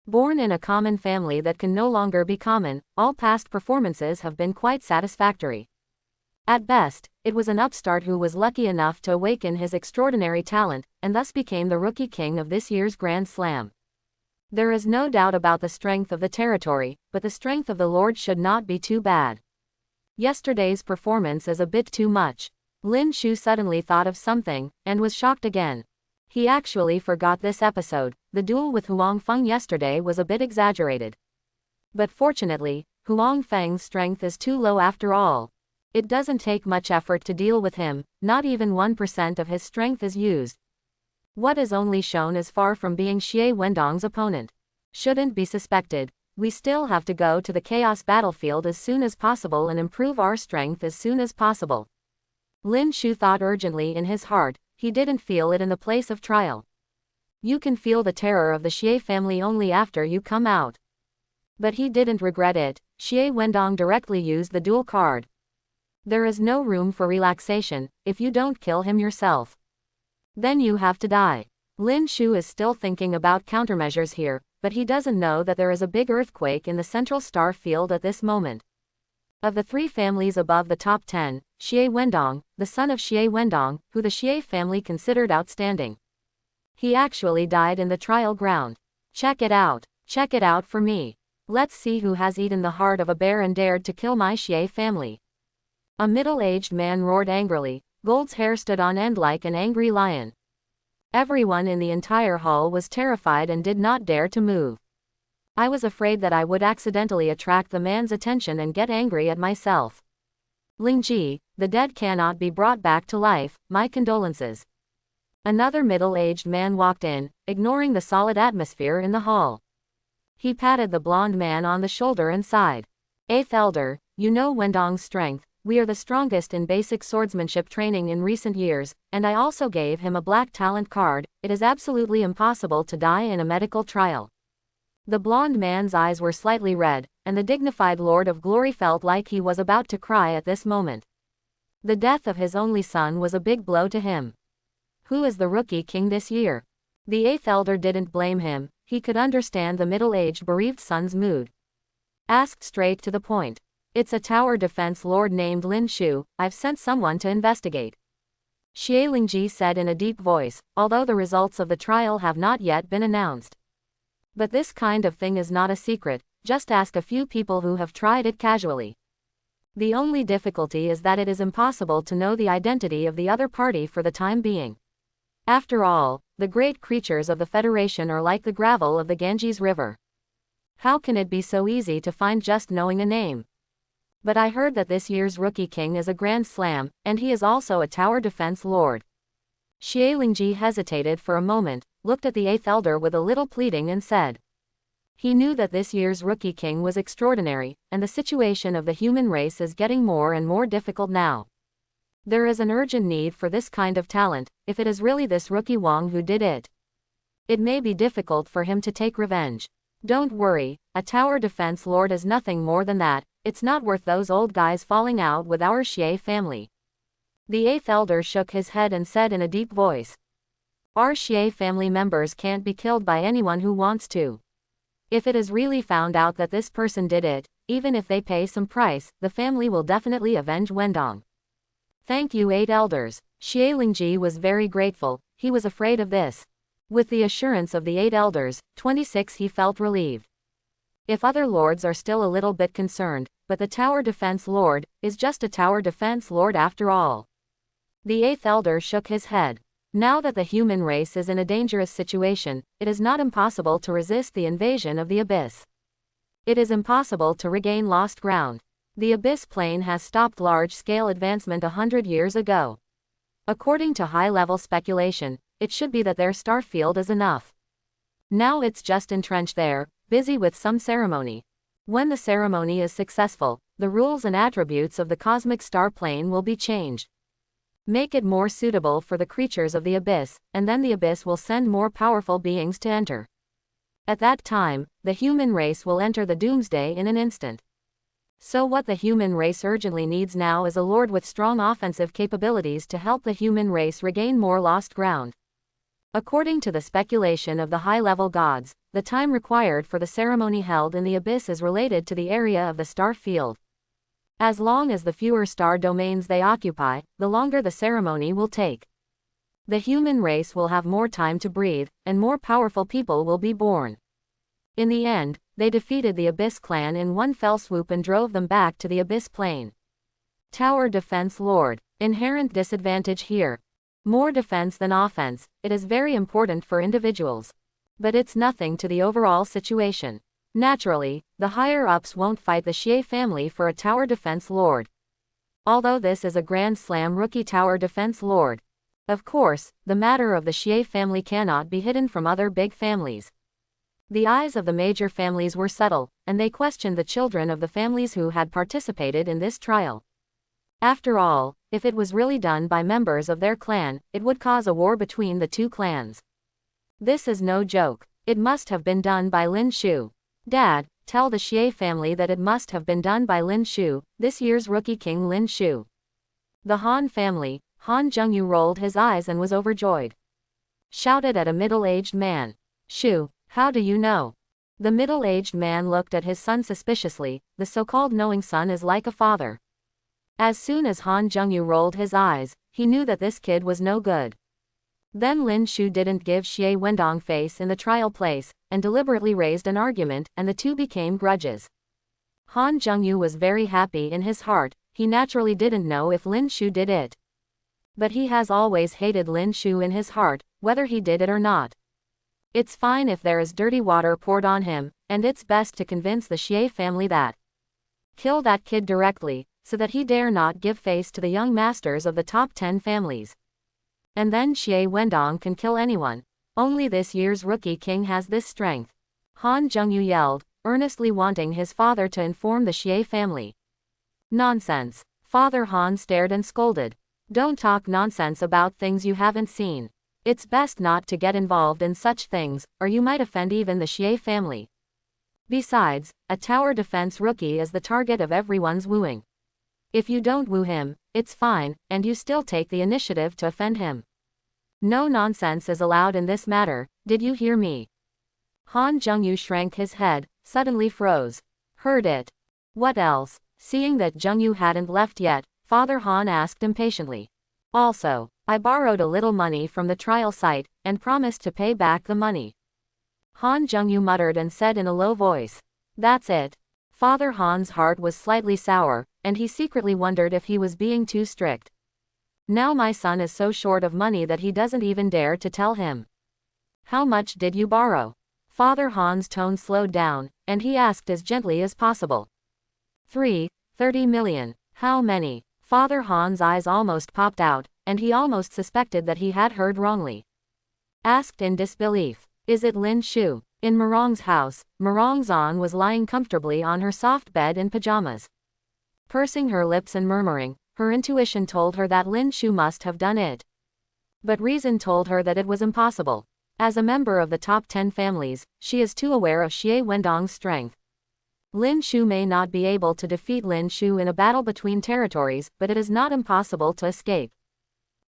Born in a common family that can no longer be common, all past performances have been quite satisfactory. At best, it was an upstart who was lucky enough to awaken his extraordinary talent, and thus became the rookie king of this year's Grand Slam. There is no doubt about the strength of the territory, but the strength of the Lord should not be too bad. Yesterday's performance is a bit too much. Lin Shu suddenly thought of something, and was shocked again. He actually forgot this episode. The duel with Huang Feng yesterday was a bit exaggerated. But fortunately, Huang Feng's strength is too low after all. It doesn't take much effort to deal with him, not even 1% of his strength is used. What is only shown is far from being Xie Wendong's opponent. Shouldn't be suspected. We still have to go to the chaos battlefield as soon as possible and improve our strength as soon as possible. Lin Shu thought urgently in his heart. He didn't feel it in the place of trial. You can feel the terror of the Xie family only after you come out. But he didn't regret it. Xie Wendong directly used the duel card. There is no room for relaxation if you don't kill him yourself. Then you have to die. Lin Shu is still thinking about countermeasures here, but he doesn't know that there is a big earthquake in the central star field at this moment. Of the 3 families above the top 10, Xie Wendong, the son of Xie Wendong, who the Xie family considered outstanding. He actually died in the trial ground. Check it out. Check it out for me. Let's see who has eaten the heart of a bear and dared to kill my Xie family. A middle-aged man roared angrily. Gold's hair stood on end like an angry lion. Everyone in the entire hall was terrified and did not dare to move. I was afraid that I would accidentally attract the man's attention and get angry at myself. Lingji, the dead cannot be brought back to life, my condolences. Another middle-aged man walked in, ignoring the solid atmosphere in the hall. He patted the blonde man on the shoulder and sighed. 8th Elder, you know Wendong's strength. We are the strongest in basic swordsmanship training in recent years, and I also gave him a black talent card. It is absolutely impossible to die in a medical trial. The blonde man's eyes were slightly red, and the dignified Lord of Glory felt like he was about to cry at this moment. The death of his only son was a big blow to him. Who is the rookie king this year? The 8th Elder didn't blame him. He could understand the middle-aged bereaved son's mood. Asked straight to the point. It's a tower defense lord named Lin Shu. I've sent someone to investigate. Xie Lingji said in a deep voice, although the results of the trial have not yet been announced. But this kind of thing is not a secret, just ask a few people who have tried it casually. The only difficulty is that it is impossible to know the identity of the other party for the time being. After all, the great creatures of the Federation are like the gravel of the Ganges River. How can it be so easy to find just knowing a name? But I heard that this year's Rookie King is a Grand Slam, and he is also a Tower Defense Lord. Xie Lingji hesitated for a moment, looked at the 8th Elder with a little pleading and said. He knew that this year's Rookie King was extraordinary, and the situation of the human race is getting more and more difficult now. There is an urgent need for this kind of talent, if it is really this Rookie Wang who did it. It may be difficult for him to take revenge. Don't worry, a Tower Defense Lord is nothing more than that. It's not worth those old guys falling out with our Xie family. The 8th Elder shook his head and said in a deep voice. Our Xie family members can't be killed by anyone who wants to. If it is really found out that this person did it, even if they pay some price, the family will definitely avenge Wendong. Thank you 8 Elders. Xie Lingji was very grateful. He was afraid of this. With the assurance of the 8 Elders, 26 he felt relieved. If other lords are still a little bit concerned, but the Tower Defense Lord is just a Tower Defense Lord after all. The 8th Elder shook his head. Now that the human race is in a dangerous situation, it is not impossible to resist the invasion of the Abyss. It is impossible to regain lost ground. The Abyss plane has stopped large-scale advancement 100 years ago. According to high-level speculation, it should be that their star field is enough. Now it's just entrenched there, busy with some ceremony. When the ceremony is successful, the rules and attributes of the cosmic star plane will be changed. Make it more suitable for the creatures of the Abyss, and then the Abyss will send more powerful beings to enter. At that time, the human race will enter the doomsday in an instant. So what the human race urgently needs now is a lord with strong offensive capabilities to help the human race regain more lost ground. According to the speculation of the high-level gods, the time required for the ceremony held in the Abyss is related to the area of the star field. As long as the fewer star domains they occupy, the longer the ceremony will take. The human race will have more time to breathe, and more powerful people will be born. In the end, they defeated the Abyss clan in one fell swoop and drove them back to the Abyss plane. Tower Defense Lord. Inherent disadvantage here. More defense than offense. It is very important for individuals. But it's nothing to the overall situation. Naturally, the higher-ups won't fight the Xie family for a Tower Defense Lord. Although this is a Grand Slam rookie Tower Defense Lord. Of course, the matter of the Xie family cannot be hidden from other big families. The eyes of the major families were subtle, and they questioned the children of the families who had participated in this trial. After all, if it was really done by members of their clan, it would cause a war between the two clans. This is no joke. It must have been done by Lin Shu. Dad, tell the Xie family that it must have been done by Lin Shu, this year's Rookie King Lin Shu. The Han family. Han Jungyu rolled his eyes and was overjoyed. Shouted at a middle-aged man. Shu, how do you know? The middle-aged man looked at his son suspiciously. The so-called knowing son is like a father. As soon as Han Jungyu rolled his eyes, he knew that this kid was no good. Then Lin Shu didn't give Xie Wendong face in the trial place, and deliberately raised an argument, and the two became grudges. Han Jungyu was very happy in his heart. He naturally didn't know if Lin Shu did it. But he has always hated Lin Shu in his heart, whether he did it or not. It's fine if there is dirty water poured on him, and it's best to convince the Xie family that. Kill that kid directly, so that he dare not give face to the young masters of the top 10 families. And then Xie Wendong can kill anyone. Only this year's rookie king has this strength. Han Jungyu yelled, earnestly wanting his father to inform the Xie family. Nonsense. Father Han stared and scolded. Don't talk nonsense about things you haven't seen. It's best not to get involved in such things, or you might offend even the Xie family. Besides, a tower defense rookie is the target of everyone's wooing. If you don't woo him, it's fine, and you still take the initiative to offend him. No nonsense is allowed in this matter, did you hear me? Han Jungyu shrank his head, suddenly froze. Heard it. What else? Seeing that Jungyu hadn't left yet, Father Han asked impatiently. Also, I borrowed a little money from the trial site, and promised to pay back the money. Han Jungyu muttered and said in a low voice. That's it. Father Han's heart was slightly sour, and he secretly wondered if he was being too strict. Now my son is so short of money that he doesn't even dare to tell him. How much did you borrow? Father Han's tone slowed down, and he asked as gently as possible. 30 million. How many? Father Han's eyes almost popped out, and he almost suspected that he had heard wrongly. Asked in disbelief. Is it Lin Shu? In Murong's house, Murong Zan was lying comfortably on her soft bed in pajamas. Pursing her lips and murmuring, her intuition told her that Lin Shu must have done it. But reason told her that it was impossible. As a member of the top 10 families, she is too aware of Xie Wendong's strength. Lin Shu may not be able to defeat Lin Shu in a battle between territories, but it is not impossible to escape.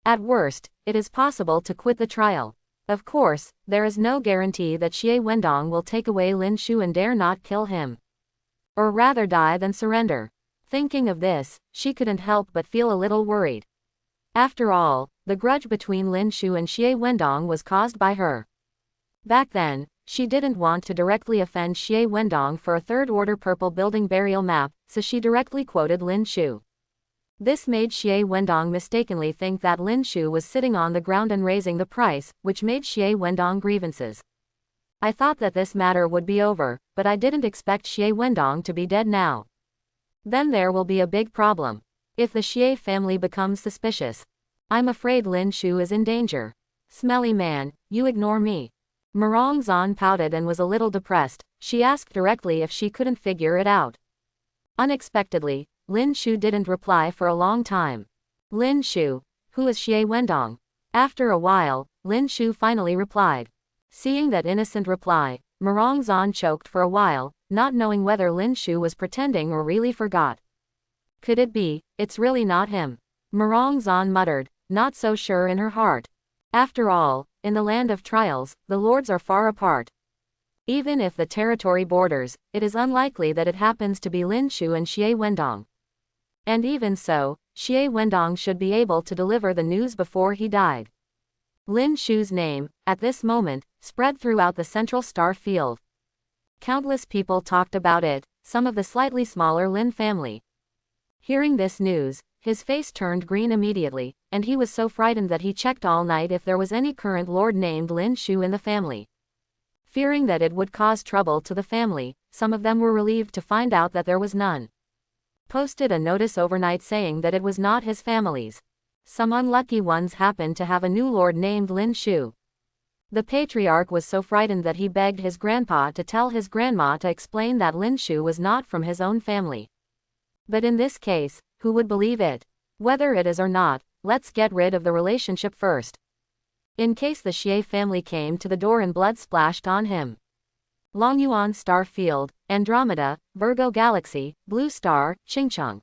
At worst, it is possible to quit the trial. Of course, there is no guarantee that Xie Wendong will take away Lin Shu and dare not kill him. Or rather die than surrender. Thinking of this, she couldn't help but feel a little worried. After all, the grudge between Lin Shu and Xie Wendong was caused by her. Back then, she didn't want to directly offend Xie Wendong for a third-order purple building burial map, so she directly quoted Lin Shu. This made Xie Wendong mistakenly think that Lin Shu was sitting on the ground and raising the price, which made Xie Wendong grievances. I thought that this matter would be over, but I didn't expect Xie Wendong to be dead now. Then there will be a big problem. If the Xie family becomes suspicious. I'm afraid Lin Shu is in danger. Smelly man, you ignore me. Murong Zan pouted and was a little depressed. She asked directly if she couldn't figure it out. Unexpectedly, Lin Shu didn't reply for a long time. Lin Shu, who is Xie Wendong? After a while, Lin Shu finally replied. Seeing that innocent reply, Murong Zan choked for a while, not knowing whether Lin Shu was pretending or really forgot. Could it be, it's really not him? Murong Zan muttered, not so sure in her heart. After all, in the land of trials, the lords are far apart. Even if the territory borders, it is unlikely that it happens to be Lin Shu and Xie Wendong. And even so, Xie Wendong should be able to deliver the news before he died. Lin Shu's name, at this moment, spread throughout the central star field. Countless people talked about it, some of the slightly smaller Lin family. Hearing this news, his face turned green immediately, and he was so frightened that he checked all night if there was any current lord named Lin Shu in the family. Fearing that it would cause trouble to the family, some of them were relieved to find out that there was none. Posted a notice overnight saying that it was not his family's. Some unlucky ones happened to have a new lord named Lin Shu. The patriarch was so frightened that he begged his grandpa to tell his grandma to explain that Lin Shu was not from his own family. But in this case, who would believe it? Whether it is or not, let's get rid of the relationship first. In case the Xie family came to the door and blood splashed on him. Longyuan Star Field, Andromeda, Virgo Galaxy, Blue Star, Chingcheng.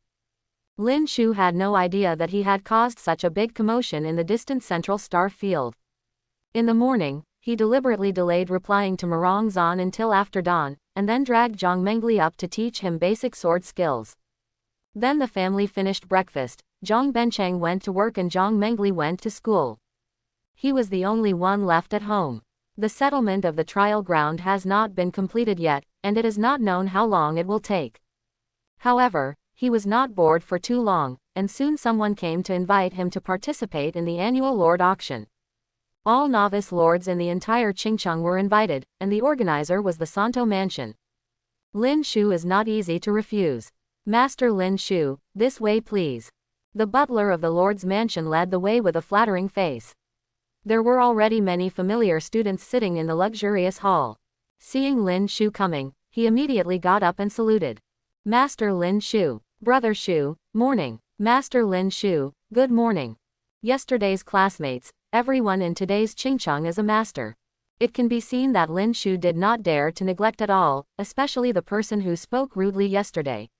Lin Shu had no idea that he had caused such a big commotion in the distant central star field. In the morning, he deliberately delayed replying to Murong Zan until after dawn, and then dragged Zhang Mengli up to teach him basic sword skills. Then the family finished breakfast, Zhang Bencheng went to work and Zhang Mengli went to school. He was the only one left at home. The settlement of the trial ground has not been completed yet, and it is not known how long it will take. However, he was not bored for too long, and soon someone came to invite him to participate in the annual Lord auction. All novice lords in the entire Qingcheng were invited, and the organizer was the Santo Mansion. Lin Shu is not easy to refuse. Master Lin Shu, this way please. The butler of the Lord's mansion led the way with a flattering face. There were already many familiar students sitting in the luxurious hall. Seeing Lin Shu coming, he immediately got up and saluted. Master Lin Shu, Brother Shu, morning. Master Lin Shu, good morning. Yesterday's classmates, everyone in today's Qingcheng is a master. It can be seen that Lin Shu did not dare to neglect at all, especially the person who spoke rudely yesterday.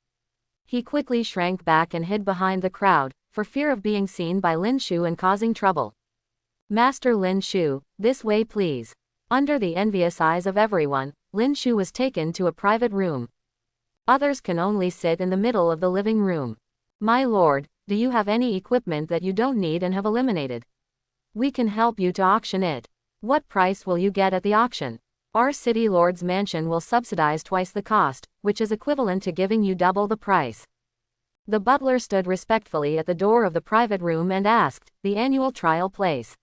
He quickly shrank back and hid behind the crowd, for fear of being seen by Lin Shu and causing trouble. Master Lin Shu, this way please. Under the envious eyes of everyone, Lin Shu was taken to a private room. Others can only sit in the middle of the living room. My lord, do you have any equipment that you don't need and have eliminated? We can help you to auction it. What price will you get at the auction? Our city lord's mansion will subsidize twice the cost, which is equivalent to giving you double the price. The butler stood respectfully at the door of the private room and asked, the annual trial place.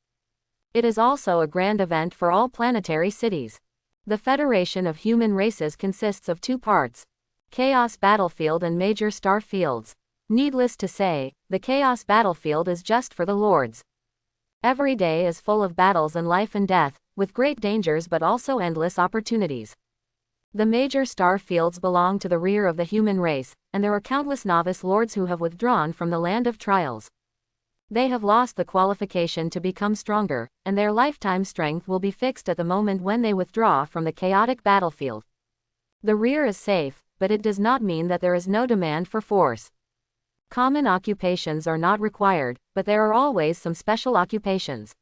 It is also a grand event for all planetary cities. The Federation of Human Races consists of two parts: Chaos Battlefield and Major Star Fields. Needless to say, the Chaos Battlefield is just for the lords. Every day is full of battles and life and death, with great dangers but also endless opportunities. The major star fields belong to the rear of the human race, and there are countless novice lords who have withdrawn from the land of trials. They have lost the qualification to become stronger, and their lifetime strength will be fixed at the moment when they withdraw from the chaotic battlefield. The rear is safe, but it does not mean that there is no demand for force. Common occupations are not required, but there are always some special occupations.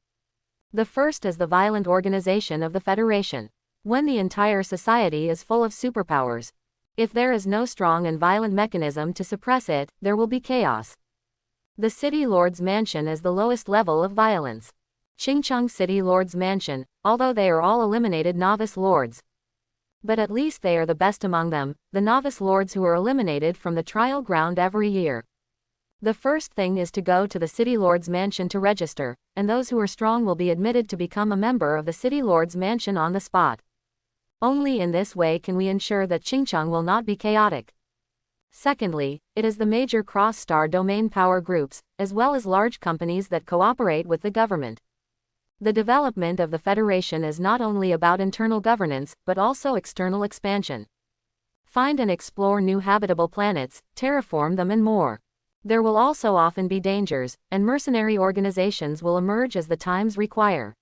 The first is the violent organization of the Federation. When the entire society is full of superpowers, if there is no strong and violent mechanism to suppress it, there will be chaos. The City Lord's Mansion is the lowest level of violence. Qingcheng City Lord's Mansion, although they are all eliminated novice lords, but at least they are the best among them, the novice lords who are eliminated from the trial ground every year. The first thing is to go to the City Lord's Mansion to register, and those who are strong will be admitted to become a member of the City Lord's Mansion on the spot. Only in this way can we ensure that Qingcheng will not be chaotic. Secondly, it is the major cross-star domain power groups, as well as large companies that cooperate with the government. The development of the Federation is not only about internal governance, but also external expansion. Find and explore new habitable planets, terraform them and more. There will also often be dangers, and mercenary organizations will emerge as the times require.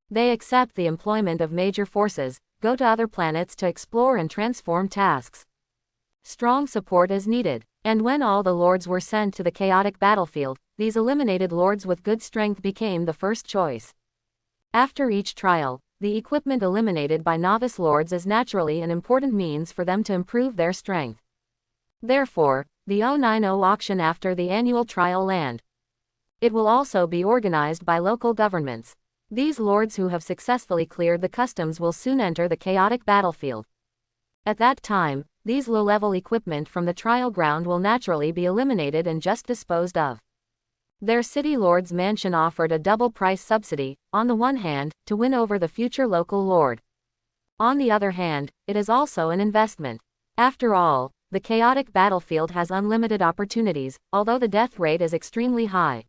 They accept the employment of major forces, go to other planets to explore and transform tasks. Strong support is needed, and when all the lords were sent to the chaotic battlefield, these eliminated lords with good strength became the first choice. After each trial, the equipment eliminated by novice lords is naturally an important means for them to improve their strength. Therefore, the 090 auction after the annual trial land. It will also be organized by local governments. These lords who have successfully cleared the customs will soon enter the chaotic battlefield. At that time, these low-level equipment from the trial ground will naturally be eliminated and just disposed of. Their City Lord's Mansion offered a double price subsidy, on the one hand, to win over the future local lord. On the other hand, it is also an investment. After all, the chaotic battlefield has unlimited opportunities, although the death rate is extremely high.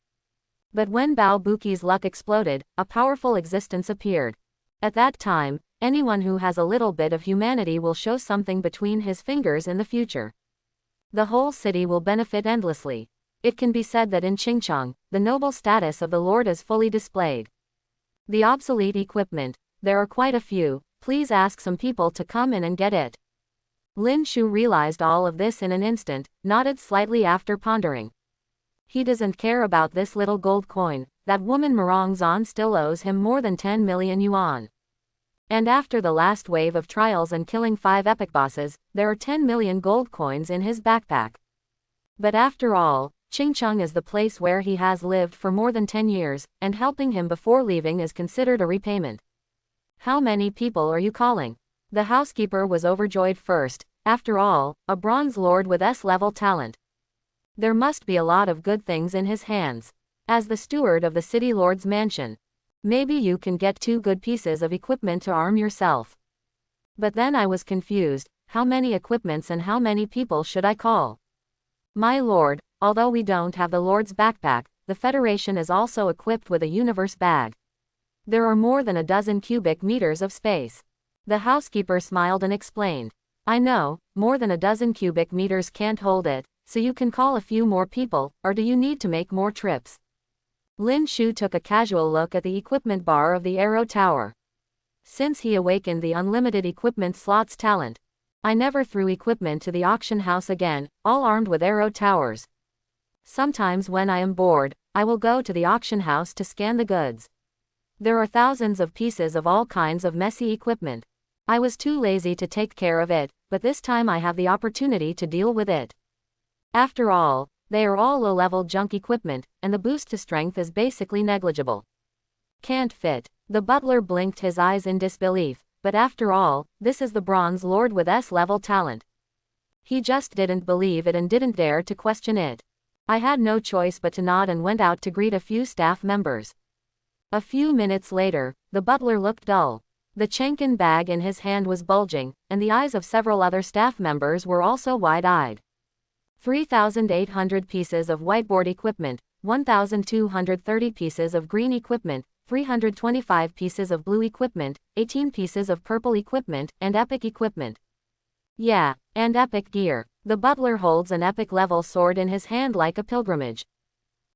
But when Bao Buki's luck exploded, a powerful existence appeared. At that time, anyone who has a little bit of humanity will show something between his fingers in the future. The whole city will benefit endlessly. It can be said that in Qingcheng, the noble status of the lord is fully displayed. The obsolete equipment, there are quite a few, please ask some people to come in and get it. Lin Shu realized all of this in an instant, nodded slightly after pondering. He doesn't care about this little gold coin. That woman Murong Zan still owes him more than 10 million yuan. And after the last wave of trials and killing 5 epic bosses, there are 10 million gold coins in his backpack. But after all, Qingcheng is the place where he has lived for more than 10 years, and helping him before leaving is considered a repayment. How many people are you calling? The housekeeper was overjoyed first. After all, a bronze lord with S-level talent. There must be a lot of good things in his hands. As the steward of the city lord's mansion, maybe you can get 2 good pieces of equipment to arm yourself. But then I was confused. How many equipments and how many people should I call? My lord, although we don't have the lord's backpack, the Federation is also equipped with a universe bag. There are more than a dozen cubic meters of space. The housekeeper smiled and explained. I know, more than a dozen cubic meters can't hold it, so you can call a few more people, or do you need to make more trips? Lin Shu took a casual look at the equipment bar of the Arrow Tower. Since he awakened the unlimited equipment slots talent, I never threw equipment to the auction house again, all armed with Arrow Towers. Sometimes when I am bored, I will go to the auction house to scan the goods. There are thousands of pieces of all kinds of messy equipment. I was too lazy to take care of it, but this time I have the opportunity to deal with it. After all, they are all low-level junk equipment, and the boost to strength is basically negligible. Can't fit. The butler blinked his eyes in disbelief, but after all, this is the Bronze Lord with S-level talent. He just didn't believe it and didn't dare to question it. I had no choice but to nod and went out to greet a few staff members. A few minutes later, the butler looked dull. The Chenkin bag in his hand was bulging, and the eyes of several other staff members were also wide-eyed. 3,800 pieces of whiteboard equipment, 1,230 pieces of green equipment, 325 pieces of blue equipment, 18 pieces of purple equipment, and epic equipment. Yeah, and epic gear. The butler holds an epic level sword in his hand like a pilgrimage.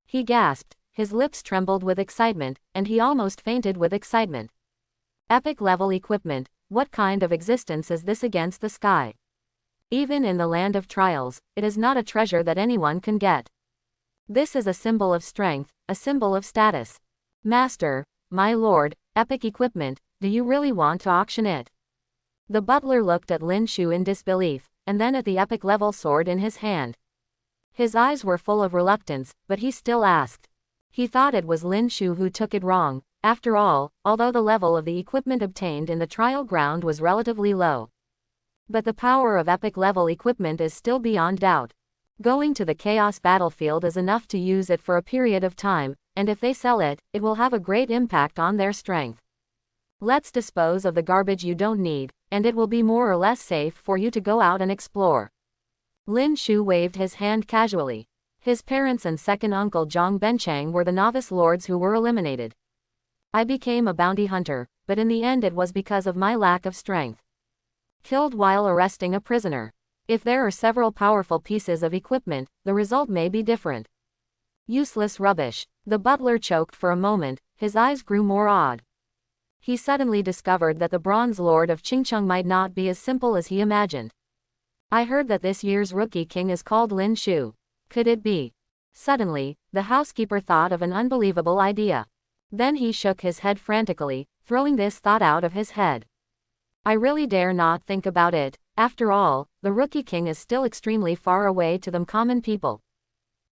He gasped, his lips trembled with excitement, and he almost fainted with excitement. Epic level equipment, what kind of existence is this against the sky? Even in the land of trials, it is not a treasure that anyone can get. This is a symbol of strength, a symbol of status. Master, my lord, epic equipment, do you really want to auction it? The butler looked at Lin Shu in disbelief, and then at the epic level sword in his hand. His eyes were full of reluctance, but he still asked. He thought it was Lin Shu who took it wrong. After all, although the level of the equipment obtained in the trial ground was relatively low. But the power of epic level equipment is still beyond doubt. Going to the Chaos battlefield is enough to use it for a period of time, and if they sell it, it will have a great impact on their strength. Let's dispose of the garbage you don't need, and it will be more or less safe for you to go out and explore. Lin Shu waved his hand casually. His parents and second uncle Zhang Benchang were the novice lords who were eliminated. I became a bounty hunter, but in the end it was because of my lack of strength. Killed while arresting a prisoner. If there are several powerful pieces of equipment, the result may be different. Useless rubbish. The butler choked for a moment, his eyes grew more odd. He suddenly discovered that the Bronze Lord of Qingcheng might not be as simple as he imagined. I heard that this year's Rookie King is called Lin Shu. Could it be? Suddenly, the housekeeper thought of an unbelievable idea. Then he shook his head frantically, throwing this thought out of his head. I really dare not think about it. After all, the Rookie King is still extremely far away to the common people.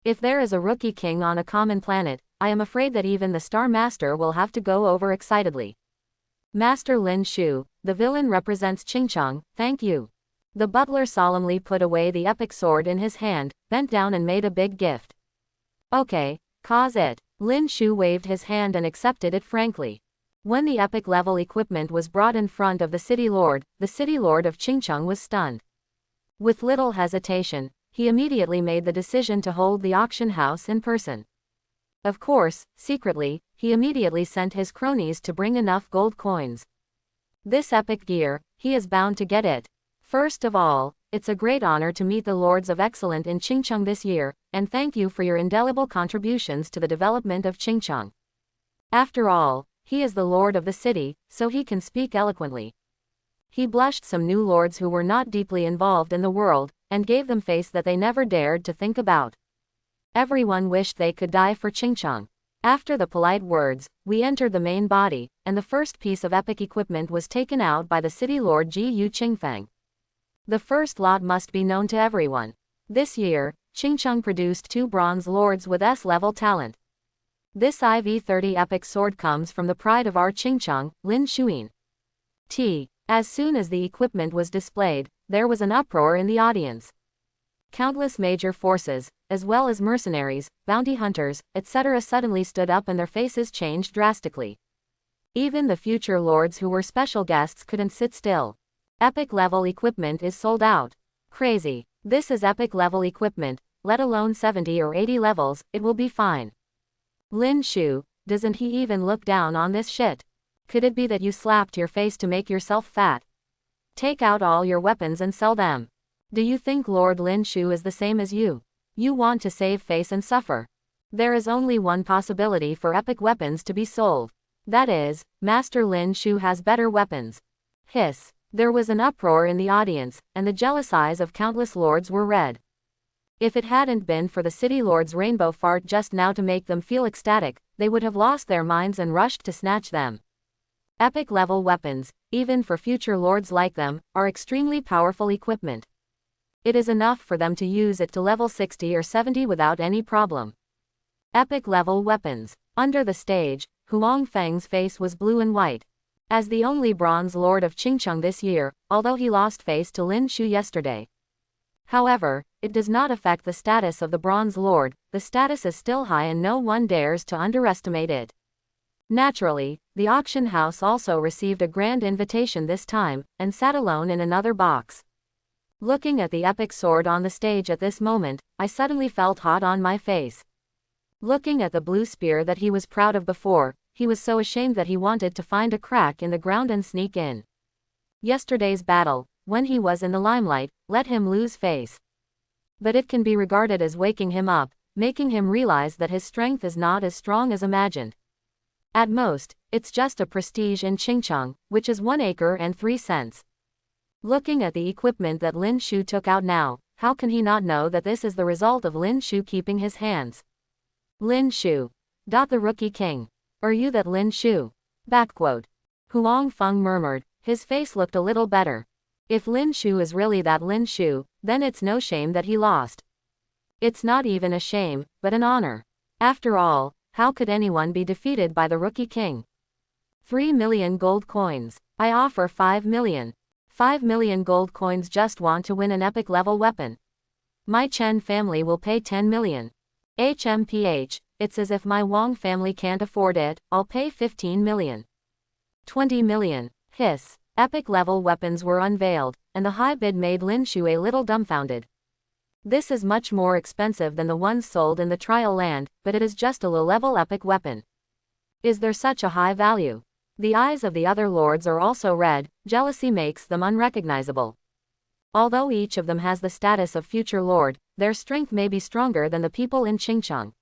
If there is a Rookie King on a common planet, I am afraid that even the Star Master will have to go over excitedly. Master Lin Shu, the villain represents Qingcheng, thank you. The butler solemnly put away the epic sword in his hand, bent down and made a big gift. Okay, cause it. Lin Shu waved his hand and accepted it frankly. When the epic level equipment was brought in front of the city lord of Qingcheng was stunned. With little hesitation, he immediately made the decision to hold the auction house in person. Of course, secretly, he immediately sent his cronies to bring enough gold coins. This epic gear, he is bound to get it. First of all, it's a great honor to meet the Lords of Excellence in Qingcheng this year, and thank you for your indelible contributions to the development of Qingcheng. After all, he is the lord of the city, so he can speak eloquently. He blushed some new lords who were not deeply involved in the world, and gave them face that they never dared to think about. Everyone wished they could die for Qingcheng. After the polite words, we entered the main body, and the first piece of epic equipment was taken out by the city lord Ji Yu Qingfeng. The first lot must be known to everyone. This year, Qingcheng produced 2 bronze lords with S-level talent. This IV-30 epic sword comes from the pride of our Qingcheng, Lin Shuyin. As soon as the equipment was displayed, there was an uproar in the audience. Countless major forces, as well as mercenaries, bounty hunters, etc. suddenly stood up and their faces changed drastically. Even the future lords who were special guests couldn't sit still. Epic level equipment is sold out. Crazy. This is epic level equipment, let alone 70 or 80 levels, it will be fine. Lin Shu, doesn't he even look down on this shit? Could it be that you slapped your face to make yourself fat? Take out all your weapons and sell them. Do you think Lord Lin Shu is the same as you? You want to save face and suffer. There is only one possibility for epic weapons to be sold. That is, Master Lin Shu has better weapons. Hiss. There was an uproar in the audience, and the jealous eyes of countless lords were red. If it hadn't been for the city lord's rainbow fart just now to make them feel ecstatic, they would have lost their minds and rushed to snatch them. Epic level weapons, even for future lords like them, are extremely powerful equipment. It is enough for them to use it to level 60 or 70 without any problem. Epic level weapons. Under the stage, Huang Feng's face was blue and white. As the only bronze lord of Qingcheng this year, although he lost face to Lin Shu yesterday. However, it does not affect the status of the bronze lord, the status is still high and no one dares to underestimate it. Naturally, the auction house also received a grand invitation this time, and sat alone in another box. Looking at the epic sword on the stage at this moment, I suddenly felt hot on my face. Looking at the blue spear that he was proud of before, he was so ashamed that he wanted to find a crack in the ground and sneak in. Yesterday's battle, when he was in the limelight, let him lose face. But it can be regarded as waking him up, making him realize that his strength is not as strong as imagined. At most, it's just a prestige in Qingcheng, which is 1 acre and 3 cents. Looking at the equipment that Lin Shu took out now, how can he not know that this is the result of Lin Shu keeping his hands? Lin Shu. The Rookie King. Are you that Lin Shu? Huang Feng murmured, his face looked a little better. If Lin Shu is really that Lin Shu, then it's no shame that he lost. It's not even a shame, but an honor. After all, how could anyone be defeated by the Rookie King? 3 million gold coins. I offer 5 million. 5 million gold coins just want to win an epic level weapon. My Chen family will pay 10 million. HMPH, it's as if my Wang family can't afford it, I'll pay 15 million. 20 million. Hiss. Epic level weapons were unveiled, and the high bid made Lin Shu a little dumbfounded. This is much more expensive than the ones sold in the trial land, but it is just a low-level epic weapon. Is there such a high value? The eyes of the other lords are also red, jealousy makes them unrecognizable. Although each of them has the status of future lord, their strength may be stronger than the people in Qingcheng.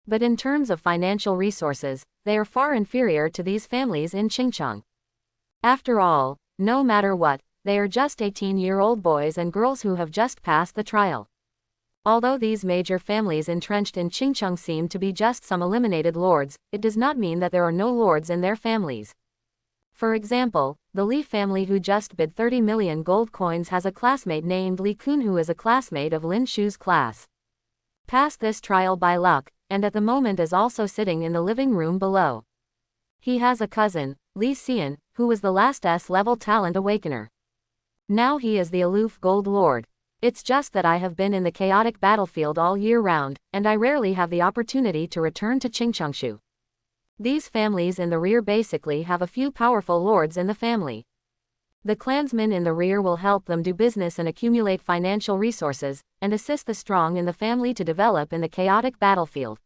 But in terms of financial resources, they are far inferior to these families in Qingcheng. After all, no matter what, they are just 18-year-old boys and girls who have just passed the trial. Although these major families entrenched in Qingcheng seem to be just some eliminated lords, it does not mean that there are no lords in their families. For example, the Li family who just bid 30 million gold coins has a classmate named Li Kun who is a classmate of Lin Shu's class. Passed this trial by luck, and at the moment is also sitting in the living room below. He has a cousin, Li Xian, who was the last S-level talent awakener. Now he is the aloof gold lord. It's just that I have been in the chaotic battlefield all year round, and I rarely have the opportunity to return to Qingchengshu. These families in the rear basically have a few powerful lords in the family. The clansmen in the rear will help them do business and accumulate financial resources, and assist the strong in the family to develop in the chaotic battlefield.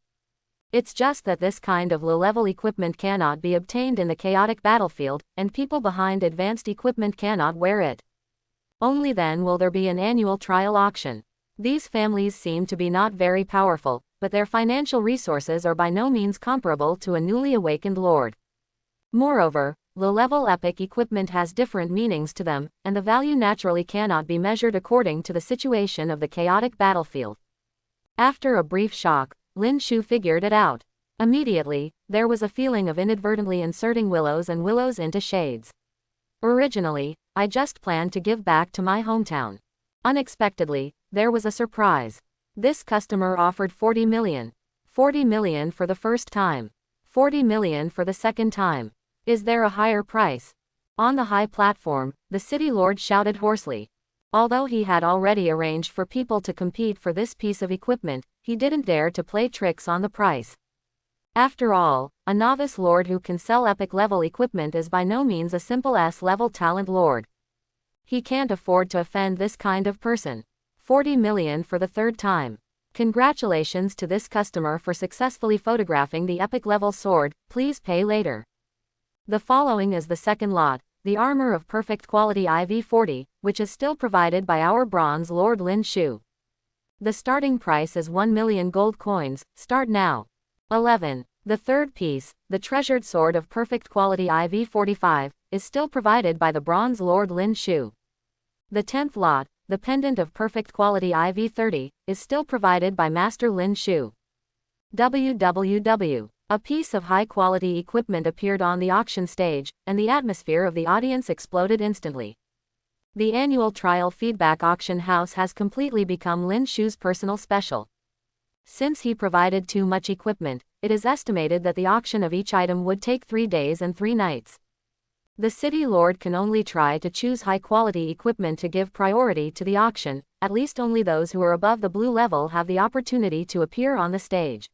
It's just that this kind of low-level equipment cannot be obtained in the chaotic battlefield, and people behind advanced equipment cannot wear it. Only then will there be an annual trial auction. These families seem to be not very powerful, but their financial resources are by no means comparable to a newly awakened lord. Moreover, Low-level epic equipment has different meanings to them, and the value naturally cannot be measured according to the situation of the chaotic battlefield. After a brief shock, Lin Shu figured it out. Immediately, there was a feeling of inadvertently inserting willows and willows into shades. Originally, I just planned to give back to my hometown. Unexpectedly, there was a surprise. This customer offered 40 million. 40 million for the first time. 40 million for the second time. Is there a higher price? On the high platform, the city lord shouted hoarsely. Although he had already arranged for people to compete for this piece of equipment, he didn't dare to play tricks on the price. After all, a novice lord who can sell epic-level equipment is by no means a simple S-level talent lord. He can't afford to offend this kind of person. 40 million for the third time. Congratulations to this customer for successfully photographing the epic-level sword, please pay later. The following is the second lot, the armor of perfect quality IV-40, which is still provided by our bronze lord Lin Shu. The starting price is 1 million gold coins, start now. 11. The third piece, the treasured sword of perfect quality IV-45, is still provided by the bronze lord Lin Shu. The 10th lot, the pendant of perfect quality IV-30, is still provided by Master Lin Shu. www. A piece of high-quality equipment appeared on the auction stage, and the atmosphere of the audience exploded instantly. The annual trial feedback auction house has completely become Lin Shu's personal special. Since he provided too much equipment, it is estimated that the auction of each item would take 3 days and 3 nights. The city lord can only try to choose high-quality equipment to give priority to the auction, at least only those who are above the blue level have the opportunity to appear on the stage.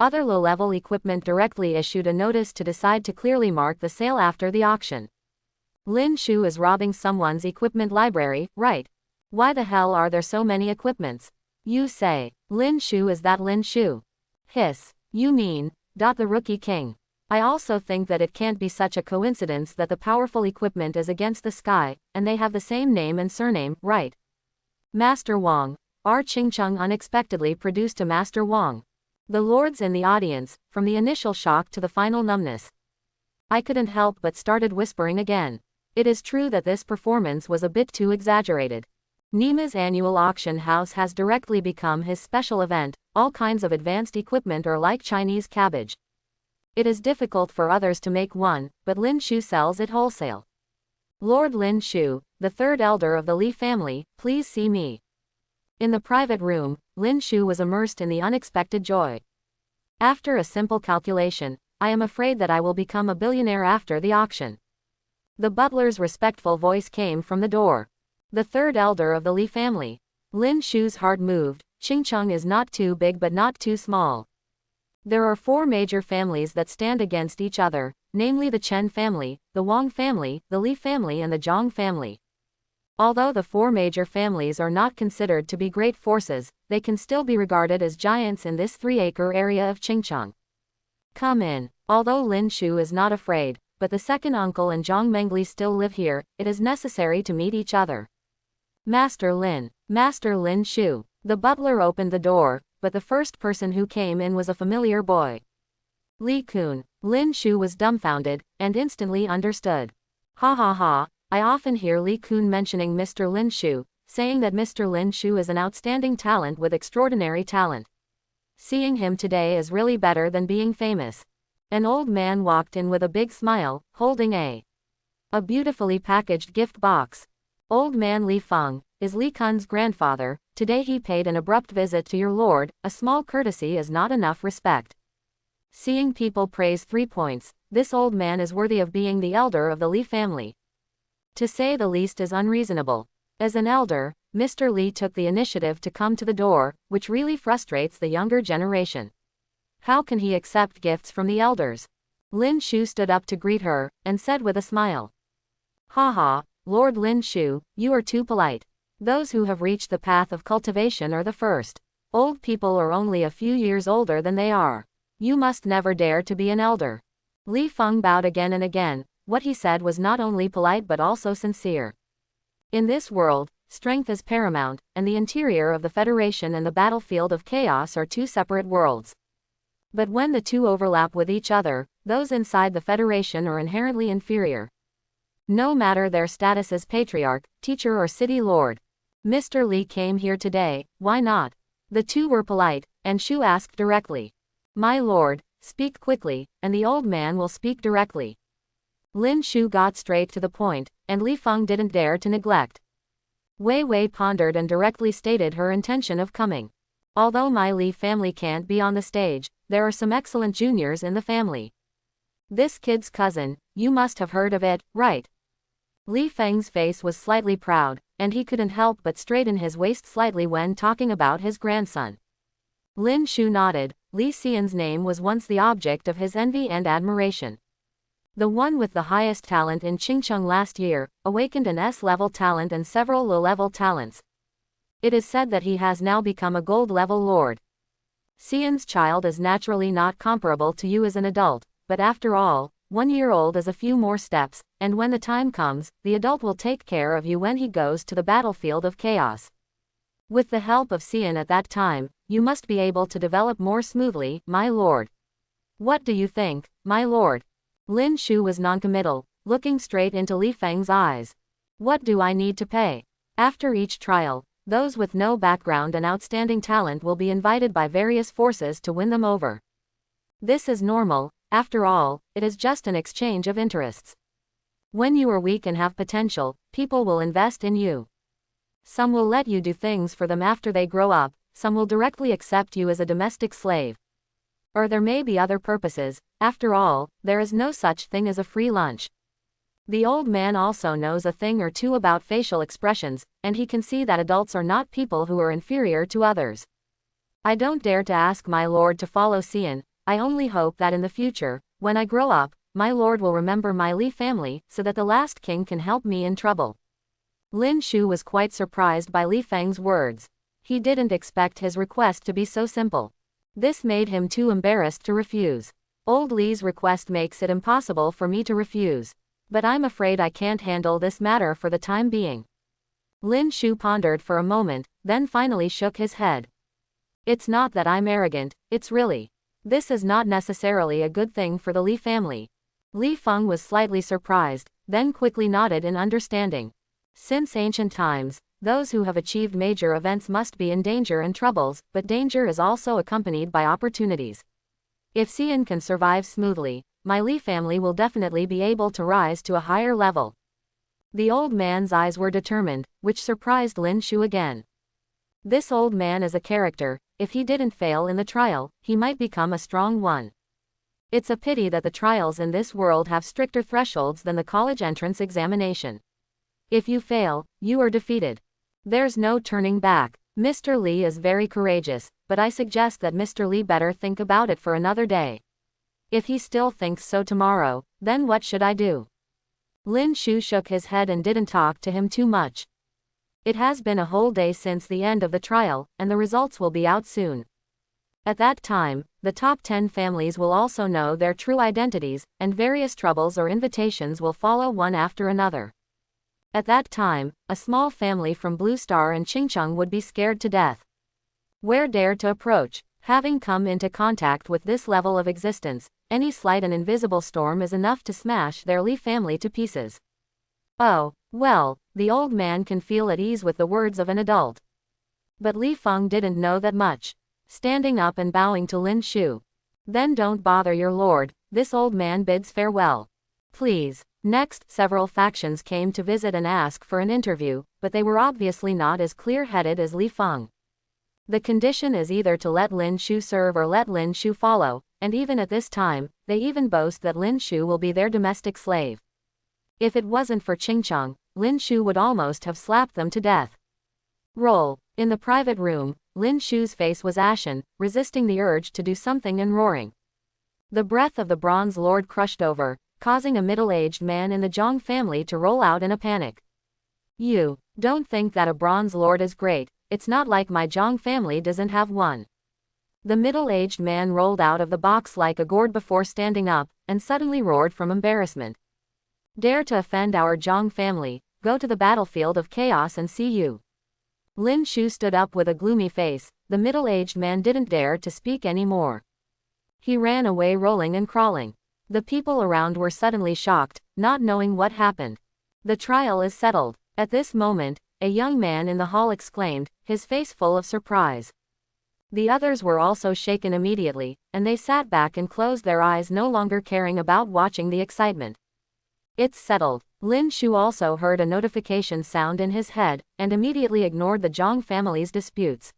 Other low-level equipment directly issued a notice to decide to clearly mark the sale after the auction. Lin Shu is robbing someone's equipment library, right? Why the hell are there so many equipments? You say, Lin Shu is that Lin Shu? Hiss, you mean, the Rookie King. I also think that it can't be such a coincidence that the powerful equipment is against the sky, and they have the same name and surname, right? Master Wang. Our Qingcheng unexpectedly produced a Master Wang. The lords in the audience, from the initial shock to the final numbness. I couldn't help but started whispering again. It is true that this performance was a bit too exaggerated. Nima's annual auction house has directly become his special event. All kinds of advanced equipment are like Chinese cabbage. It is difficult for others to make one, but Lin Shu sells it wholesale. Lord Lin Shu, the third elder of the Li family, please see me. In the private room, Lin Shu was immersed in the unexpected joy. After a simple calculation, I am afraid that I will become a billionaire after the auction. The butler's respectful voice came from the door. The third elder of the Li family. Lin Shu's heart moved. Qingcheng is not too big but not too small. There are 4 major families that stand against each other, namely the Chen family, the Wang family, the Li family and the Zhang family. Although the 4 major families are not considered to be great forces, they can still be regarded as giants in this 3-acre area of Qingcheng. Come in. Although Lin Shu is not afraid, but the second uncle and Zhang Mengli still live here, it is necessary to meet each other. Master Lin Shu. The butler opened the door, but the first person who came in was a familiar boy. Li Kun. Lin Shu was dumbfounded, and instantly understood. Ha ha ha. I often hear Li Kun mentioning Mr. Lin Shu, saying that Mr. Lin Shu is an outstanding talent with extraordinary talent. Seeing him today is really better than being famous. An old man walked in with a big smile, holding a beautifully packaged gift box. Old man Li Feng is Li Kun's grandfather. Today he paid an abrupt visit to your lord. A small courtesy is not enough respect. Seeing people praise 3 points, this old man is worthy of being the elder of the Li family. To say the least is unreasonable. As an elder, Mr. Li took the initiative to come to the door, which really frustrates the younger generation. How can he accept gifts from the elders? Lin Shu stood up to greet her, and said with a smile. Ha, Lord Lin Shu, you are too polite. Those who have reached the path of cultivation are the first. Old people are only a few years older than they are. You must never dare to be an elder. Li Feng bowed again and again. What he said was not only polite but also sincere. In this world, strength is paramount, and the interior of the Federation and the battlefield of chaos are 2 separate worlds. But when the 2 overlap with each other, those inside the Federation are inherently inferior. No matter their status as patriarch, teacher or city lord. Mr. Li came here today, why not? The two were polite, and Shu asked directly. My lord, speak quickly, and the old man will speak directly. Lin Shu got straight to the point, and Li Feng didn't dare to neglect. Wei Wei pondered and directly stated her intention of coming. Although my Li family can't be on the stage, there are some excellent juniors in the family. This kid's cousin, you must have heard of it, right? Li Feng's face was slightly proud, and he couldn't help but straighten his waist slightly when talking about his grandson. Lin Shu nodded. Li Xian's name was once the object of his envy and admiration. The one with the highest talent in Qingcheng last year, awakened an S-level talent and several low-level talents. It is said that he has now become a gold-level lord. Xian's child is naturally not comparable to you as an adult, but after all, 1 year old is a few more steps, and when the time comes, the adult will take care of you when he goes to the battlefield of chaos. With the help of Xian at that time, you must be able to develop more smoothly, my lord. What do you think, my lord? Lin Shu was noncommittal, looking straight into Li Feng's eyes. What do I need to pay? After each trial, those with no background and outstanding talent will be invited by various forces to win them over. This is normal. After all, it is just an exchange of interests. When you are weak and have potential, people will invest in you. Some will let you do things for them after they grow up, some will directly accept you as a domestic slave. Or there may be other purposes. After all, there is no such thing as a free lunch. The old man also knows a thing or two about facial expressions, and he can see that adults are not people who are inferior to others. I don't dare to ask my lord to follow Xian. I only hope that in the future, when I grow up, my lord will remember my Li family, so that the last king can help me in trouble. Lin Shu was quite surprised by Li Feng's words. He didn't expect his request to be so simple. This made him too embarrassed to refuse. Old Li's request makes it impossible for me to refuse. But I'm afraid I can't handle this matter for the time being. Lin Shu pondered for a moment, then finally shook his head. It's not that I'm arrogant, it's really. This is not necessarily a good thing for the Li family. Li Feng was slightly surprised, then quickly nodded in understanding. Since ancient times, those who have achieved major events must be in danger and troubles, but danger is also accompanied by opportunities. If Xian can survive smoothly, my Li family will definitely be able to rise to a higher level. The old man's eyes were determined, which surprised Lin Shu again. This old man is a character. If he didn't fail in the trial, he might become a strong one. It's a pity that the trials in this world have stricter thresholds than the college entrance examination. If you fail, you are defeated. There's no turning back. Mr. Li is very courageous, but I suggest that Mr. Li better think about it for another day. If he still thinks so tomorrow, then what should I do? Lin Shu shook his head and didn't talk to him too much. It has been a whole day since the end of the trial, and the results will be out soon. At that time, the top 10 families will also know their true identities, and various troubles or invitations will follow one after another. At that time, a small family from Blue Star and Qingcheng would be scared to death. Where dare to approach? Having come into contact with this level of existence, any slight and invisible storm is enough to smash their Li family to pieces. Oh, well, the old man can feel at ease with the words of an adult. But Li Feng didn't know that much. Standing up and bowing to Lin Shu. Then don't bother your lord, this old man bids farewell. Please. Next, several factions came to visit and ask for an interview, but they were obviously not as clear-headed as Li Feng. The condition is either to let Lin Shu serve or let Lin Shu follow, and even at this time, they even boast that Lin Shu will be their domestic slave. If it wasn't for Qingcheng, Lin Shu would almost have slapped them to death. Roll. In the private room, Lin Shu's face was ashen, resisting the urge to do something and roaring. The breath of the Bronze Lord crushed over, causing a middle-aged man in the Zhang family to roll out in a panic. You don't think that a Bronze Lord is great, it's not like my Zhang family doesn't have one. The middle-aged man rolled out of the box like a gourd before standing up, and suddenly roared from embarrassment. Dare to offend our Zhang family, go to the battlefield of chaos and see you. Lin Shu stood up with a gloomy face. The middle-aged man didn't dare to speak any more. He ran away rolling and crawling. The people around were suddenly shocked, not knowing what happened. The trial is settled. At this moment, a young man in the hall exclaimed, his face full of surprise. The others were also shaken immediately, and they sat back and closed their eyes, no longer caring about watching the excitement. It's settled. Lin Shu also heard a notification sound in his head, and immediately ignored the Zhang family's disputes.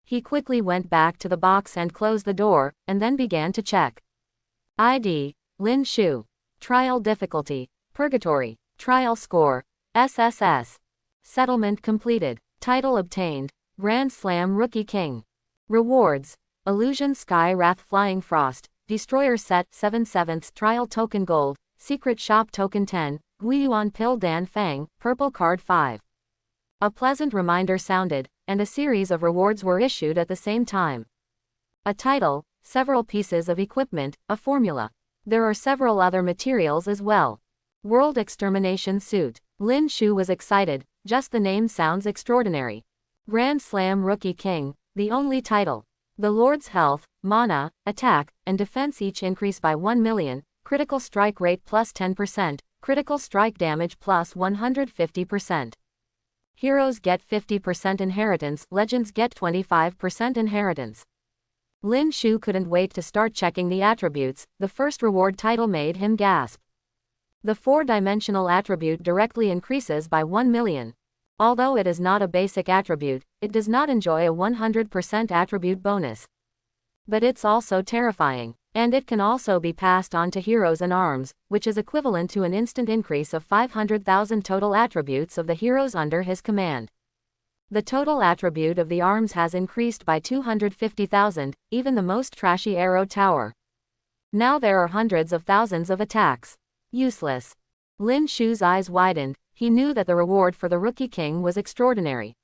He quickly went back to the box and closed the door, and then began to check. ID, Lin Shu. Trial difficulty, Purgatory. Trial score, SSS. Settlement completed. Title obtained, Grand Slam Rookie King. Rewards, Illusion Sky Wrath Flying Frost, Destroyer Set 7/7 Trial Token Gold, Secret Shop Token 10, Guiyuan Pill Dan Fang, Purple Card 5. A pleasant reminder sounded, and a series of rewards were issued at the same time. A title, several pieces of equipment, a formula. There are several other materials as well. World Extermination Suit. Lin Shu was excited, just the name sounds extraordinary. Grand Slam Rookie King, the only title. The Lord's health, mana, attack, and defense each increase by 1 million, critical strike rate plus 10%, critical strike damage plus 150%. Heroes get 50% inheritance, legends get 25% inheritance. Lin Shu couldn't wait to start checking the attributes. The first reward title made him gasp. The 4-dimensional attribute directly increases by 1 million. Although it is not a basic attribute, it does not enjoy a 100% attribute bonus. But it's also terrifying, and it can also be passed on to heroes and arms, which is equivalent to an instant increase of 500,000 total attributes of the heroes under his command. The total attribute of the arms has increased by 250,000, even the most trashy arrow tower. Now there are hundreds of thousands of attacks. Useless. Lin Shu's eyes widened. He knew that the reward for the Rookie King was extraordinary.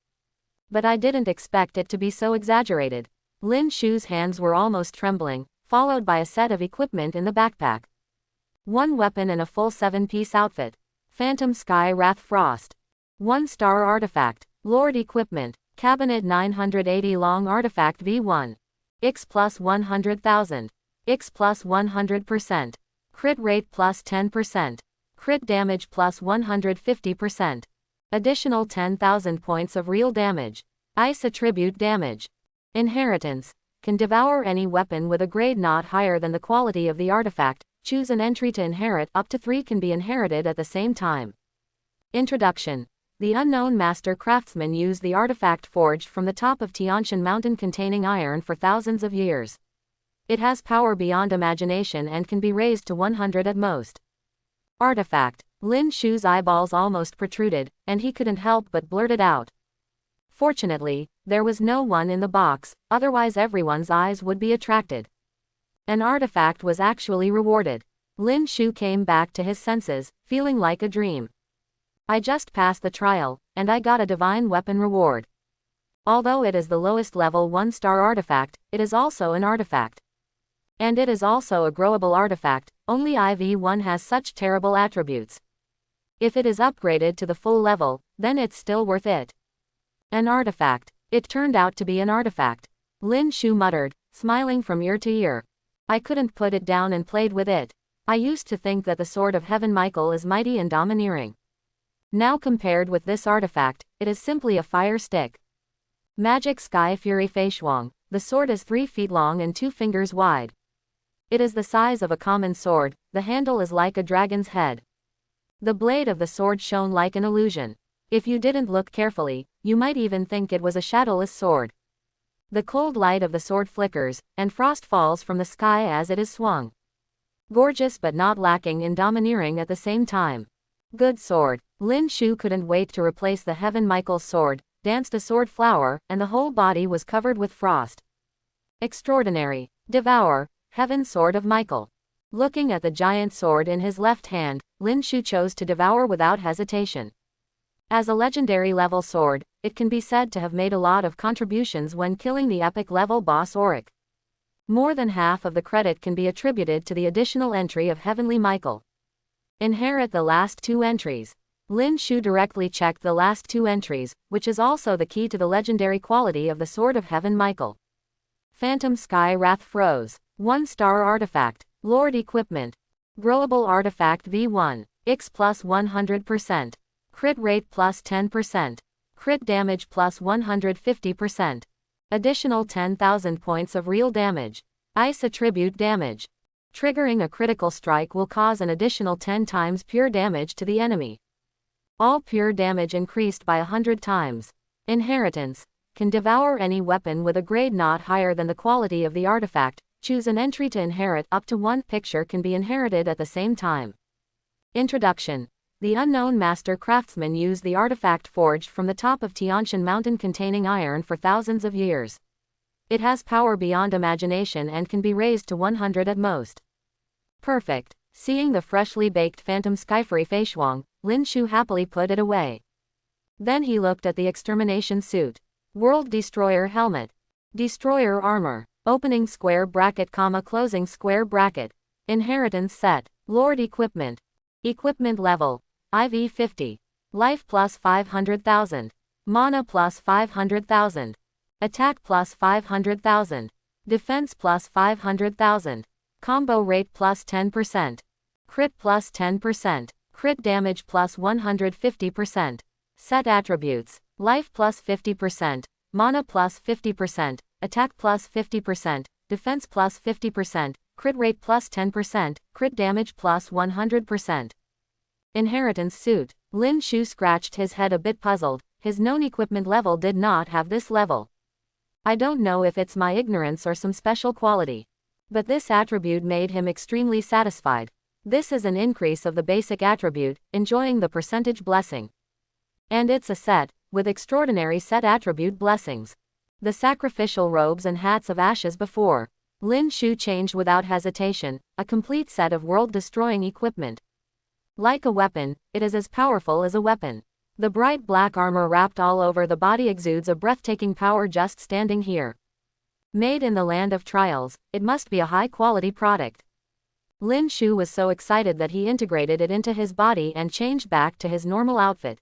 But I didn't expect it to be so exaggerated. Lin Shu's hands were almost trembling, followed by a set of equipment in the backpack. One weapon and a full 7-piece outfit. Phantom Sky Wrath Frost. 1-star artifact. Lord equipment. Cabinet 980 long artifact V1. X plus 100,000. X plus 100%. Crit rate plus 10%. Crit damage plus 150%. Additional 10,000 points of real damage. Ice attribute damage. Inheritance. Can devour any weapon with a grade not higher than the quality of the artifact. Choose an entry to inherit. Up to 3 can be inherited at the same time. Introduction. The unknown master craftsman used the artifact forged from the top of Tianshan Mountain containing iron for thousands of years. It has power beyond imagination and can be raised to 100 at most. Artifact. Lin Shu's eyeballs almost protruded, and he couldn't help but blurt it out. Fortunately, there was no one in the box, otherwise everyone's eyes would be attracted. An artifact was actually rewarded. Lin Shu came back to his senses, feeling like a dream. I just passed the trial, and I got a divine weapon reward. Although it is the lowest level 1-star artifact, it is also an artifact. And it is also a growable artifact, only IV1 has such terrible attributes. If it is upgraded to the full level, then it's still worth it. An artifact. It turned out to be an artifact. Lin Shu muttered, smiling from ear to ear. I couldn't put it down and played with it. I used to think that the Sword of Heaven Michael is mighty and domineering. Now compared with this artifact, it is simply a fire stick. Magic Sky Fury Feishuang. The sword is 3 feet long and 2 fingers wide. It is the size of a common sword. The handle is like a dragon's head. The blade of the sword shone like an illusion. If you didn't look carefully, you might even think it was a shadowless sword. The cold light of the sword flickers, and frost falls from the sky as it is swung. Gorgeous but not lacking in domineering at the same time. Good sword. Lin Shu couldn't wait to replace the Heaven Michael's sword, danced a sword flower, and the whole body was covered with frost. Extraordinary. Devour. Heaven Sword of Michael. Looking at the giant sword in his left hand, Lin Shu chose to devour without hesitation. As a legendary level sword, it can be said to have made a lot of contributions when killing the epic level boss Auric. More than half of the credit can be attributed to the additional entry of Heavenly Michael. Inherit the last 2 entries. Lin Shu directly checked the last 2 entries, which is also the key to the legendary quality of the Sword of Heaven Michael. Phantom Sky Wrath Froze. 1-star artifact. Lord equipment. Growable artifact V1. X plus 100%. Crit rate plus 10%. Crit damage plus 150%. Additional 10,000 points of real damage. Ice attribute damage. Triggering a critical strike will cause an additional 10 times pure damage to the enemy. All pure damage increased by 100 times. Inheritance. Can devour any weapon with a grade not higher than the quality of the artifact. Choose an entry to inherit. Up to one picture can be inherited at the same time. Introduction. The unknown master craftsman used the artifact forged from the top of Tianshan Mountain containing iron for thousands of years. It has power beyond imagination and can be raised to 100 at most. Perfect. Seeing the freshly baked phantom Skyfree Feishuang, Lin Shu happily put it away. Then he looked at the extermination suit. World Destroyer helmet. Destroyer armor. Opening square bracket, closing square bracket. Inheritance set. Lord equipment. Equipment level. IV 50. Life plus 500,000. Mana plus 500,000. Attack plus 500,000. Defense plus 500,000. Combo rate plus 10%. Crit plus 10%. Crit damage plus 150%. Set attributes. Life plus 50%. Mana plus 50%. Attack plus 50%. Defense plus 50%. Crit rate plus 10%. Crit damage plus 100%. Inheritance suit. Lin Shu scratched his head a bit puzzled. His known equipment level did not have this level. I don't know if it's my ignorance or some special quality. But this attribute made him extremely satisfied. This is an increase of the basic attribute, enjoying the percentage blessing. And it's a set, with extraordinary set attribute blessings. The sacrificial robes and hats of ashes before. Lin Shu changed without hesitation, a complete set of world-destroying equipment. Like a weapon, it is as powerful as a weapon. The bright black armor wrapped all over the body exudes a breathtaking power just standing here. Made in the land of trials, it must be a high-quality product. Lin Shu was so excited that he integrated it into his body and changed back to his normal outfit.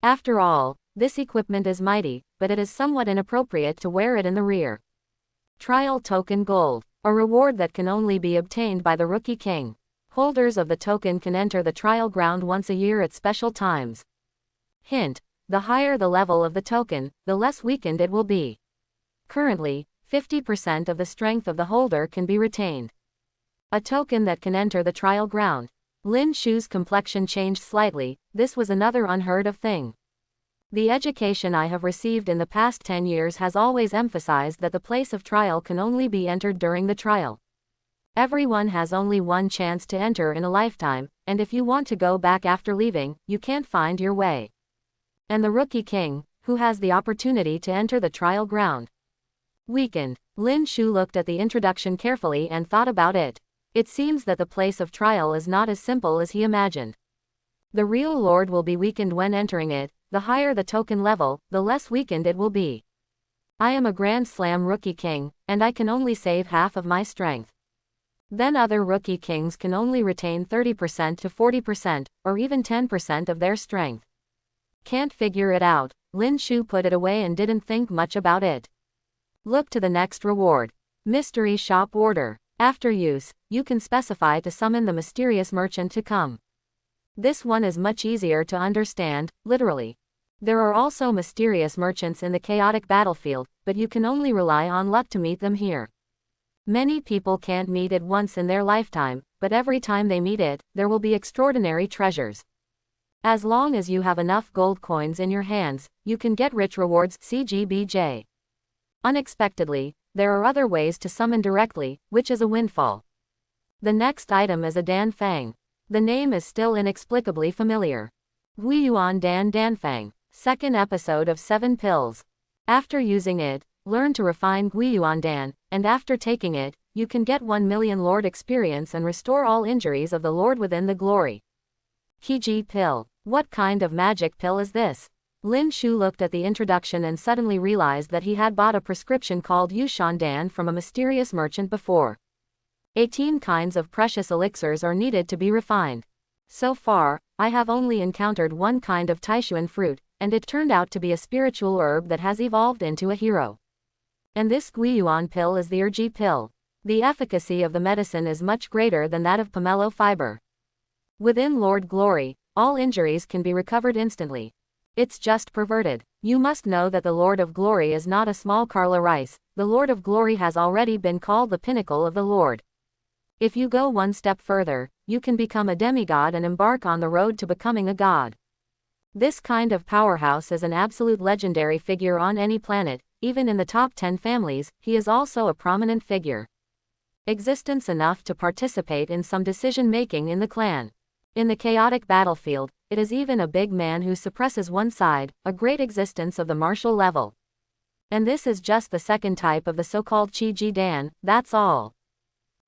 After all, this equipment is mighty, but it is somewhat inappropriate to wear it in the rear. Trial Token Gold. A reward that can only be obtained by the Rookie King. Holders of the token can enter the trial ground once a year at special times. Hint: the higher the level of the token, the less weakened it will be. Currently, 50% of the strength of the holder can be retained. A token that can enter the trial ground. Lin Shu's complexion changed slightly. This was another unheard of thing. The education I have received in the past 10 years has always emphasized that the place of trial can only be entered during the trial. Everyone has only one chance to enter in a lifetime, and if you want to go back after leaving, you can't find your way. And the Rookie King, who has the opportunity to enter the trial ground. Weakened. Lin Shu looked at the introduction carefully and thought about it. It seems that the place of trial is not as simple as he imagined. The real lord will be weakened when entering it. The higher the token level, the less weakened it will be. I am a Grand Slam Rookie King, and I can only save half of my strength. Then other Rookie Kings can only retain 30% to 40%, or even 10% of their strength. Can't figure it out. Lin Shu put it away and didn't think much about it. Look to the next reward. Mystery Shop Order. After use, you can specify to summon the mysterious merchant to come. This one is much easier to understand, literally. There are also mysterious merchants in the chaotic battlefield, but you can only rely on luck to meet them here. Many people can't meet it once in their lifetime, but every time they meet it, there will be extraordinary treasures. As long as you have enough gold coins in your hands, you can get rich rewards. CGBJ. Unexpectedly, there are other ways to summon directly, which is a windfall. The next item is a Dan Fang. The name is still inexplicably familiar. Guiyuan Dan Danfang. Second episode of 7 Pills. After using it, learn to refine Guiyuan Dan, and after taking it, you can get 1 million Lord experience and restore all injuries of the Lord within the glory. Kiji Pill. What kind of magic pill is this? Lin Shu looked at the introduction and suddenly realized that he had bought a prescription called Yushan Dan from a mysterious merchant before. 18 kinds of precious elixirs are needed to be refined. So far, I have only encountered one kind of Taishuan fruit, and it turned out to be a spiritual herb that has evolved into a hero. And this Guiyuan pill is the Erji pill. The efficacy of the medicine is much greater than that of pomelo fiber. Within Lord Glory, all injuries can be recovered instantly. It's just perverted. You must know that the Lord of Glory is not a small Carla Rice. The Lord of Glory has already been called the pinnacle of the Lord. If you go one step further, you can become a demigod and embark on the road to becoming a god. This kind of powerhouse is an absolute legendary figure on any planet. Even in the top 10 families, he is also a prominent figure. Existence enough to participate in some decision-making in the clan. In the chaotic battlefield, it is even a big man who suppresses one side, a great existence of the martial level. And this is just the second type of the so-called Chi-Ji Dan, that's all.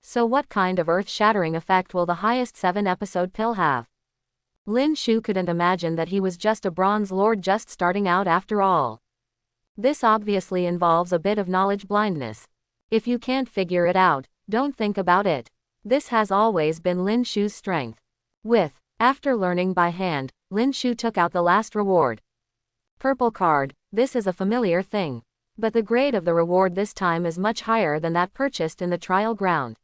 So what kind of earth-shattering effect will the highest 7-episode pill have? Lin Shu couldn't imagine that he was just a bronze lord just starting out after all. This obviously involves a bit of knowledge blindness. If you can't figure it out, don't think about it. This has always been Lin Shu's strength. After learning by hand, Lin Shu took out the last reward. Purple card, this is a familiar thing. But the grade of the reward this time is much higher than that purchased in the trial ground.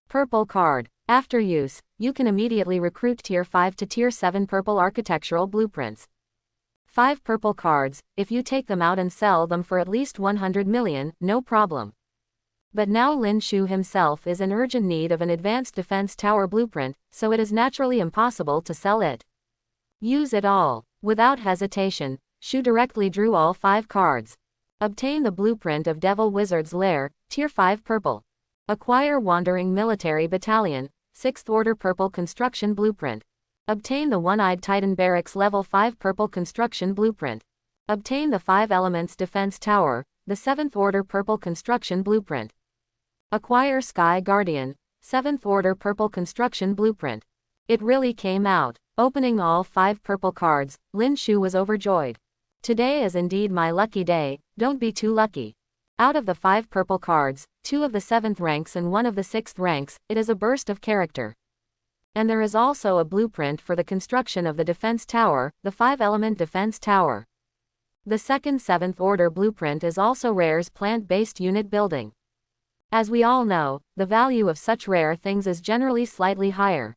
Purple card. After use, you can immediately recruit Tier 5 to Tier 7 purple architectural blueprints. 5 purple cards, if you take them out and sell them for at least 100 million, no problem. But now Lin Shu himself is in urgent need of an advanced defense tower blueprint, so it is naturally impossible to sell it. Use it all. Without hesitation, Shu directly drew all 5 cards. Obtain the blueprint of Devil Wizard's Lair, Tier 5 purple. Acquire Wandering Military Battalion, 6th Order purple construction blueprint. Obtain the One-Eyed Titan Barracks Level 5 purple construction blueprint. Obtain the 5 Elements Defense Tower, the 7th Order purple construction blueprint. Acquire Sky Guardian, 7th Order purple construction blueprint. It really came out. Opening all 5 purple cards, Lin Shu was overjoyed. Today is indeed my lucky day, don't be too lucky. Out of the 5 purple cards, 2 of the 7th ranks and 1 of the 6th ranks, it is a burst of character. And there is also a blueprint for the construction of the defense tower, the 5-element defense tower. The second 7th Order blueprint is also Rare's plant-based unit building. As we all know, the value of such rare things is generally slightly higher.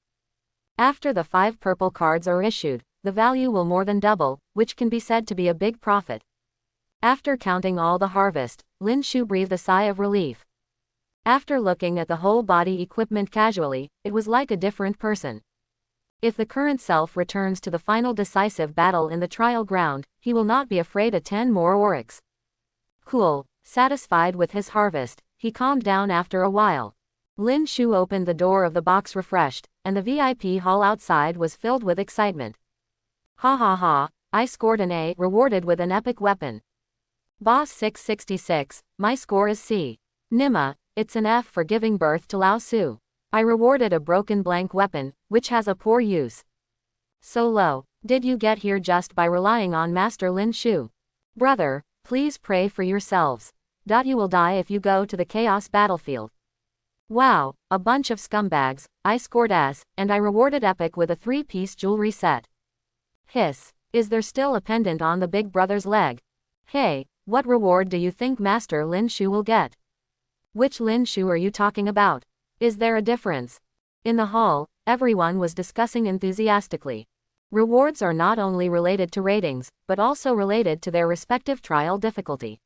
After the 5 purple cards are issued, the value will more than double, which can be said to be a big profit. After counting all the harvest, Lin Shu breathed a sigh of relief. After looking at the whole body equipment casually, it was like a different person. If the current self returns to the final decisive battle in the trial ground, he will not be afraid of 10 more oryx. Cool. Satisfied with his harvest, he calmed down after a while. Lin Shu opened the door of the box refreshed, and the VIP hall outside was filled with excitement. Ha ha ha, I scored an A, rewarded with an epic weapon. Boss 666, my score is C. Nima, it's an F for giving birth to Lao Su. I rewarded a broken blank weapon, which has a poor use. So low, did you get here just by relying on Master Lin Shu? Brother, please pray for yourselves. You will die if you go to the chaos battlefield. Wow, a bunch of scumbags. I scored S, and I rewarded epic with a 3-piece jewelry set. Hiss, is there still a pendant on the big brother's leg? Hey, what reward do you think Master Lin Shu will get? Which Lin Shu are you talking about? Is there a difference? In the hall, everyone was discussing enthusiastically. Rewards are not only related to ratings, but also related to their respective trial difficulty.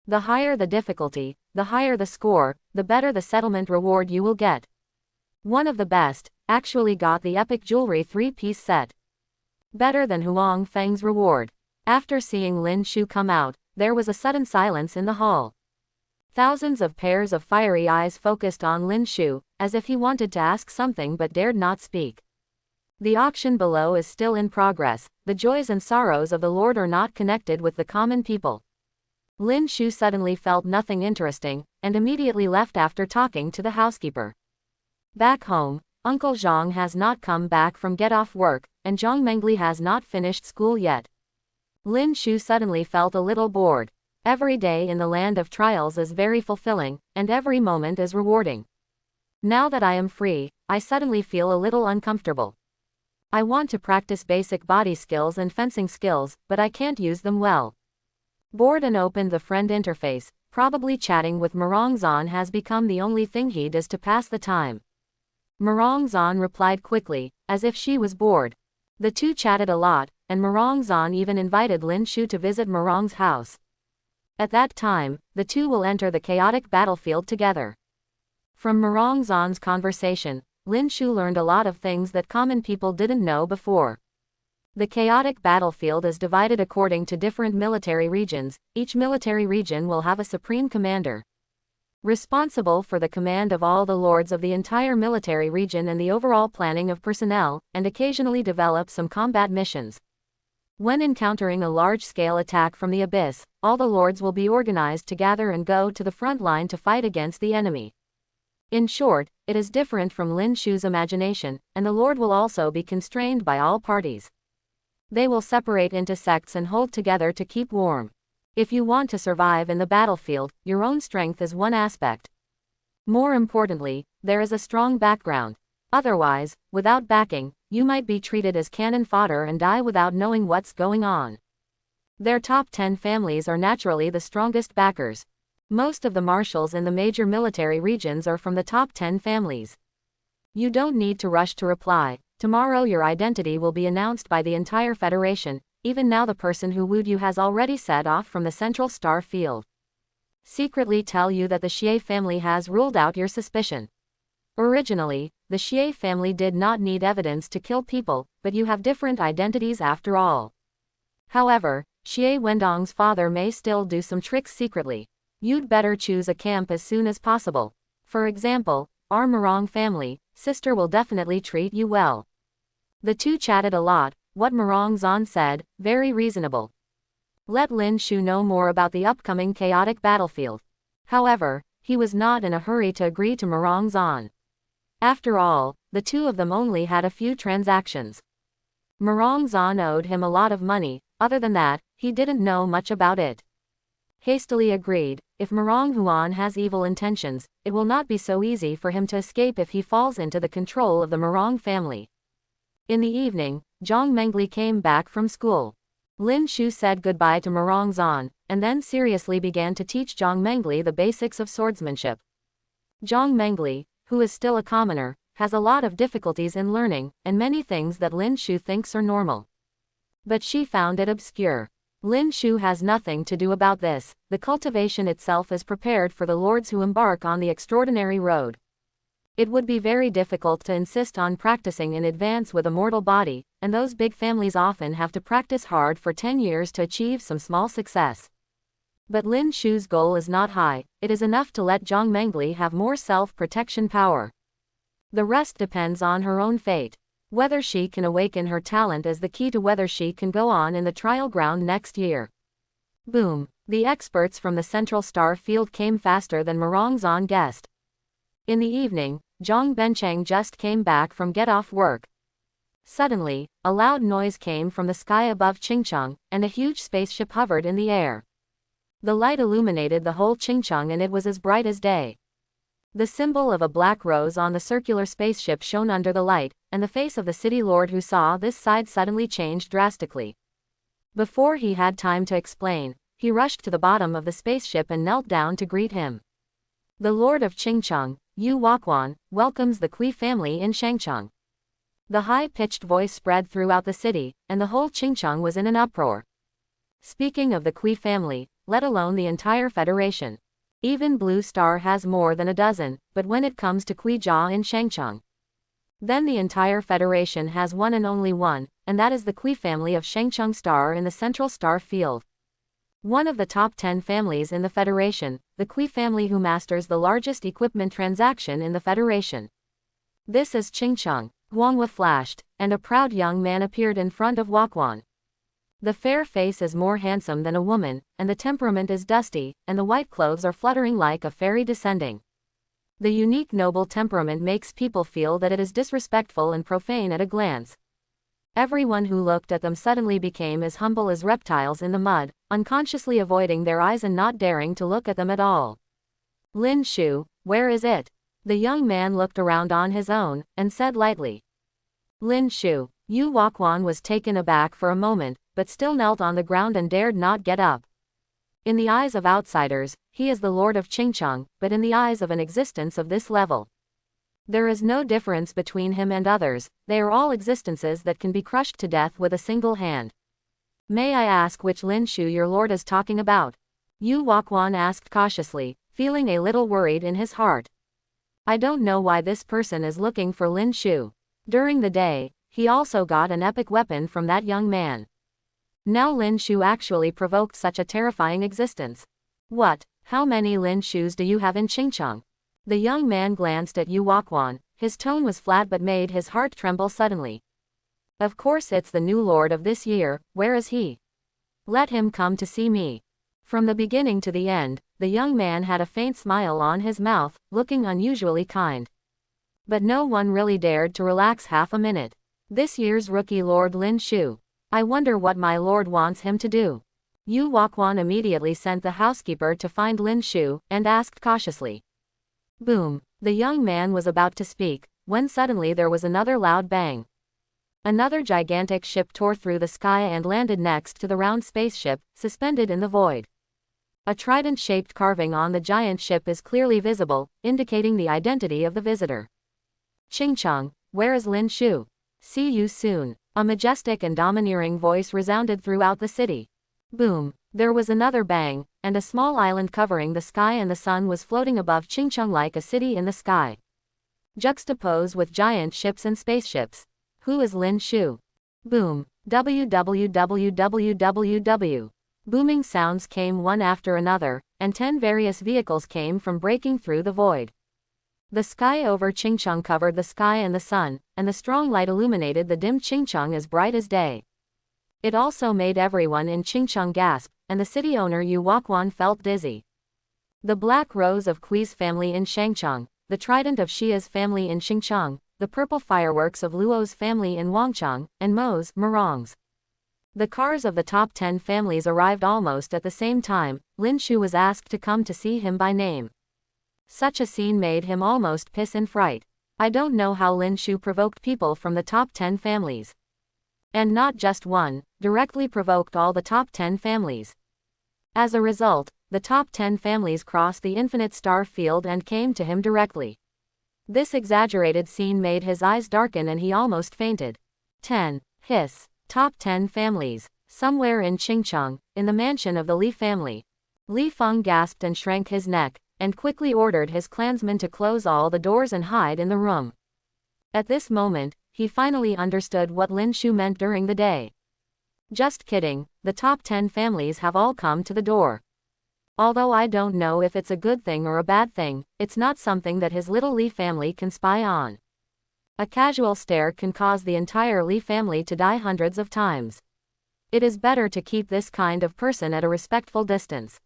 The higher the difficulty, the higher the score, the better the settlement reward you will get. One of the best, actually got the epic jewelry 3-piece set. Better than Huang Feng's reward. After seeing Lin Shu come out, there was a sudden silence in the hall. Thousands of pairs of fiery eyes focused on Lin Shu, as if he wanted to ask something but dared not speak. The auction below is still in progress. The joys and sorrows of the Lord are not connected with the common people. Lin Shu suddenly felt nothing interesting, and immediately left after talking to the housekeeper. Back home, Uncle Zhang has not come back from get-off work, and Zhang Mengli has not finished school yet. Lin Shu suddenly felt a little bored. Every day in the land of trials is very fulfilling, and every moment is rewarding. Now that I am free, I suddenly feel a little uncomfortable. I want to practice basic body skills and fencing skills, but I can't use them well. Bored and opened the friend interface, Probably chatting with Marongzon has become the only thing he does to pass the time. Marongzon replied quickly, as if she was bored. The two chatted a lot, and Marongzon even invited Lin Shu to visit Marong's house. At that time, the two will enter the chaotic battlefield together. From Marongzon's conversation, Lin Shu learned a lot of things that common people didn't know before. The chaotic battlefield is divided according to different military regions. Each military region will have a supreme commander, responsible for the command of all the lords of the entire military region and the overall planning of personnel, and occasionally develop some combat missions. When encountering a large-scale attack from the abyss, all the lords will be organized to gather and go to the front line to fight against the enemy. In short, it is different from Lin Shu's imagination, and the lord will also be constrained by all parties. They will separate into sects and hold together to keep warm. If you want to survive in the battlefield, your own strength is one aspect. More importantly, there is a strong background. Otherwise, without backing, you might be treated as cannon fodder and die without knowing what's going on. Their top 10 families are naturally the strongest backers. Most of the marshals in the major military regions are from the top 10 families. You don't need to rush to reply. Tomorrow your identity will be announced by the entire Federation. Even now the person who wooed you has already set off from the central star field. Secretly tell you that the Xie family has ruled out your suspicion. Originally, the Xie family did not need evidence to kill people, but you have different identities after all. However, Xie Wendong's father may still do some tricks secretly. You'd better choose a camp as soon as possible. For example, our Marong family, sister will definitely treat you well. The two chatted a lot. What Marongzon said, very reasonable. Let Lin Shu know more about the upcoming chaotic battlefield. However, he was not in a hurry to agree to Marongzon. After all, the two of them only had a few transactions. Marongzon owed him a lot of money. Other than that, he didn't know much about it. Hastily agreed, if Marong Huan has evil intentions, it will not be so easy for him to escape if he falls into the control of the Marong family. In the evening, Zhang Mengli came back from school. Lin Shu said goodbye to Marongzon, and then seriously began to teach Zhang Mengli the basics of swordsmanship. Zhang Mengli, who is still a commoner, has a lot of difficulties in learning, and many things that Lin Shu thinks are normal. But she found it obscure. Lin Shu has nothing to do about this. The cultivation itself is prepared for the lords who embark on the extraordinary road. It would be very difficult to insist on practicing in advance with a mortal body, and those big families often have to practice hard for 10 years to achieve some small success. But Lin Shu's goal is not high. It is enough to let Zhang Mengli have more self-protection power. The rest depends on her own fate. Whether she can awaken her talent is the key to whether she can go on in the trial ground next year. Boom! The experts from the Central Star Field came faster than Marongzon guessed. In the evening, Zhang Bencheng just came back from get-off work. Suddenly, a loud noise came from the sky above Qingcheng, and a huge spaceship hovered in the air. The light illuminated the whole Qingcheng and it was as bright as day. The symbol of a black rose on the circular spaceship shone under the light, and the face of the city lord who saw this side suddenly changed drastically. Before he had time to explain, he rushed to the bottom of the spaceship and knelt down to greet him. The lord of Qingcheng, Yu Waquan, welcomes the Kui family in Shangcheng. The high-pitched voice spread throughout the city, and the whole Qingcheng was in an uproar. Speaking of the Kui family, let alone the entire Federation. Even Blue Star has more than a dozen, but when it comes to Kui Jia in Shangcheng, then the entire Federation has one and only one, and that is the Kui family of Shangcheng Star in the Central Star Field. One of the top 10 families in the Federation, the Kui family who masters the largest equipment transaction in the Federation. This is Qingcheng. Huanghua flashed, and a proud young man appeared in front of Waquan. The fair face is more handsome than a woman, and the temperament is dusty, and the white clothes are fluttering like a fairy descending. The unique noble temperament makes people feel that it is disrespectful and profane at a glance. Everyone who looked at them suddenly became as humble as reptiles in the mud, unconsciously avoiding their eyes and not daring to look at them at all. Lin Shu, where is it? The young man looked around on his own, and said lightly. Lin Shu. Yu Waquan was taken aback for a moment, but still knelt on the ground and dared not get up. In the eyes of outsiders, he is the lord of Qingcheng, but in the eyes of an existence of this level, there is no difference between him and others, they are all existences that can be crushed to death with a single hand. May I ask which Lin Shu your lord is talking about? Yu Huaquan asked cautiously, feeling a little worried in his heart. I don't know why this person is looking for Lin Shu. During the day, he also got an epic weapon from that young man. Now Lin Shu actually provoked such a terrifying existence. What? How many Lin Shus do you have in Qingcheng? The young man glanced at Yu Huaquan, his tone was flat but made his heart tremble suddenly. Of course it's the new lord of this year, where is he? Let him come to see me. From the beginning to the end, the young man had a faint smile on his mouth, looking unusually kind. But no one really dared to relax half a minute. This year's rookie Lord Lin Shu. I wonder what my lord wants him to do. Yu Huaquan immediately sent the housekeeper to find Lin Shu, and asked cautiously. Boom. The young man was about to speak, when suddenly there was another loud bang. Another gigantic ship tore through the sky and landed next to the round spaceship, suspended in the void. A trident-shaped carving on the giant ship is clearly visible, indicating the identity of the visitor. Qingcheng, where is Lin Shu? See you soon. A majestic and domineering voice resounded throughout the city. Boom. There was another bang, and a small island covering the sky and the sun was floating above Qingcheng like a city in the sky, juxtaposed with giant ships and spaceships. Who is Lin Shu? Boom. www. Booming sounds came one after another, and 10 various vehicles came from breaking through the void. The sky over Qingcheng covered the sky and the sun, and the strong light illuminated the dim Qingcheng as bright as day. It also made everyone in Qingcheng gasp, and the city owner Yu Huaquan felt dizzy. The black rose of Kui's family in Shangcheng, the trident of Xia's family in Xincheng, the purple fireworks of Luo's family in Wangcheng, and Mo's, Murong's. The cars of the top 10 families arrived almost at the same time. Lin Shu was asked to come to see him by name. Such a scene made him almost piss in fright. I don't know how Lin Shu provoked people from the top 10 families. And not just one, directly provoked all the top 10 families. As a result, the top 10 families crossed the infinite star field and came to him directly. This exaggerated scene made his eyes darken and he almost fainted. 10. Hiss. Top 10 families. Somewhere in Qingcheng, in the mansion of the Li family. Li Feng gasped and shrank his neck, and quickly ordered his clansmen to close all the doors and hide in the room. At this moment, he finally understood what Lin Shu meant during the day. Just kidding, the top 10 families have all come to the door. Although I don't know if it's a good thing or a bad thing, it's not something that his little Li family can spy on. A casual stare can cause the entire Li family to die hundreds of times. It is better to keep this kind of person at a respectful distance.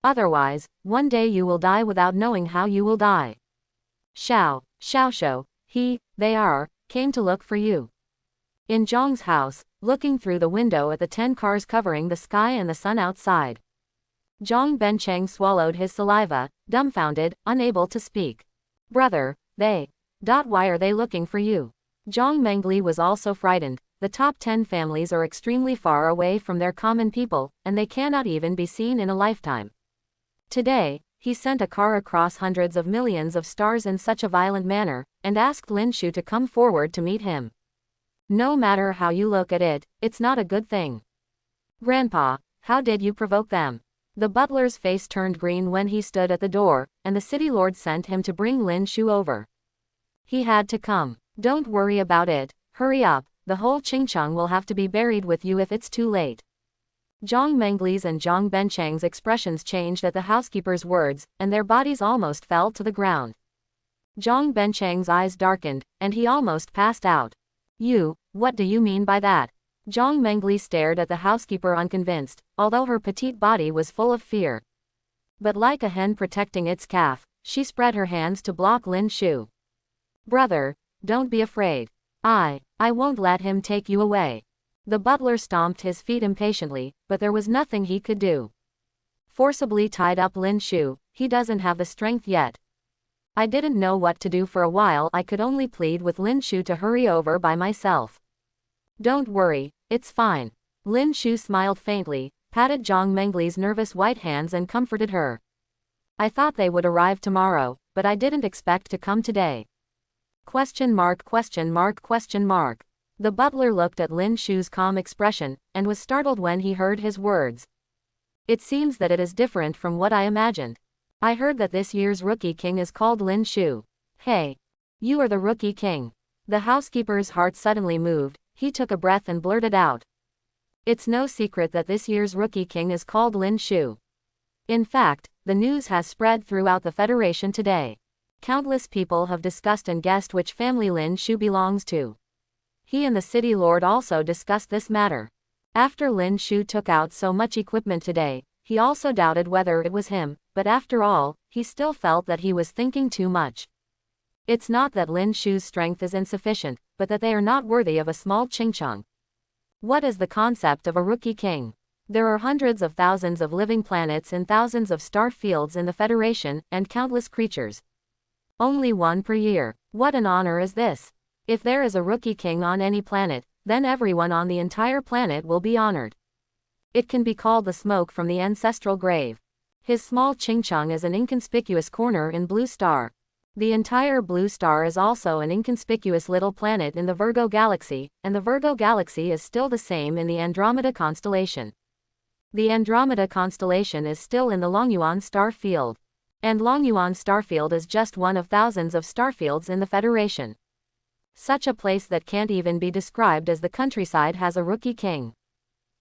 Otherwise, one day you will die without knowing how you will die. Xiaoshou, they came to look for you. In Zhang's house, looking through the window at the 10 cars covering the sky and the sun outside. Zhang Bencheng swallowed his saliva, dumbfounded, unable to speak. Brother, why are they looking for you? Zhang Mengli was also frightened. The top 10 families are extremely far away from their common people, and they cannot even be seen in a lifetime. Today, he sent a car across hundreds of millions of stars in such a violent manner, and asked Lin Shu to come forward to meet him. No matter how you look at it, it's not a good thing. Grandpa, how did you provoke them? The butler's face turned green when he stood at the door, and the city lord sent him to bring Lin Shu over. He had to come. Don't worry about it, hurry up, the whole Qingcheng will have to be buried with you if it's too late. Zhang Mengli's and Zhang Bencheng's expressions changed at the housekeeper's words, and their bodies almost fell to the ground. Zhang Bencheng's eyes darkened, and he almost passed out. What do you mean by that? Zhang Mengli stared at the housekeeper unconvinced, although her petite body was full of fear. But like a hen protecting its calf, she spread her hands to block Lin Shu. Brother, don't be afraid. I won't let him take you away. The butler stomped his feet impatiently, but there was nothing he could do. Forcibly tied up Lin Shu, he doesn't have the strength yet. I didn't know what to do for a while. I could only plead with Lin Shu to hurry over by myself. Don't worry, it's fine. Lin Shu smiled faintly, patted Zhang Mengli's nervous white hands and comforted her. I thought they would arrive tomorrow, but I didn't expect to come today. Question mark, question mark, question mark. The butler looked at Lin Shu's calm expression, and was startled when he heard his words. It seems that it is different from what I imagined. I heard that this year's rookie king is called Lin Shu. Hey. You are the rookie king. The housekeeper's heart suddenly moved, he took a breath and blurted out. It's no secret that this year's rookie king is called Lin Shu. In fact, the news has spread throughout the Federation today. Countless people have discussed and guessed which family Lin Shu belongs to. He and the city lord also discussed this matter. After Lin Shu took out so much equipment today, he also doubted whether it was him, but after all, he still felt that he was thinking too much. It's not that Lin Shu's strength is insufficient, but that they are not worthy of a small Qingcheng. What is the concept of a rookie king? There are hundreds of thousands of living planets and thousands of star fields in the Federation, and countless creatures. Only one per year. What an honor is this? If there is a rookie king on any planet, then everyone on the entire planet will be honored. It can be called the smoke from the ancestral grave. His small Qingcheng is an inconspicuous corner in Blue Star. The entire Blue Star is also an inconspicuous little planet in the Virgo galaxy, and the Virgo galaxy is still the same in the Andromeda constellation. The Andromeda constellation is still in the Longyuan star field. And Longyuan starfield is just one of thousands of starfields in the Federation. Such a place that can't even be described as the countryside has a rookie king.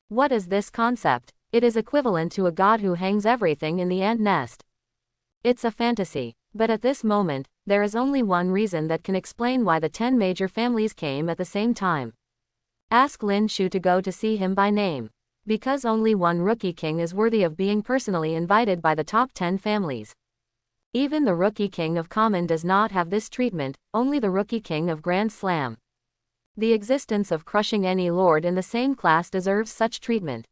What is this concept? It is equivalent to a god who hangs everything in the ant nest. It's a fantasy, but at this moment, there is only one reason that can explain why the 10 major families came at the same time. Ask Lin Shu to go to see him by name. Because only one rookie king is worthy of being personally invited by the top 10 families. Even the rookie king of Common does not have this treatment, only the rookie king of Grand Slam. The existence of crushing any lord in the same class deserves such treatment.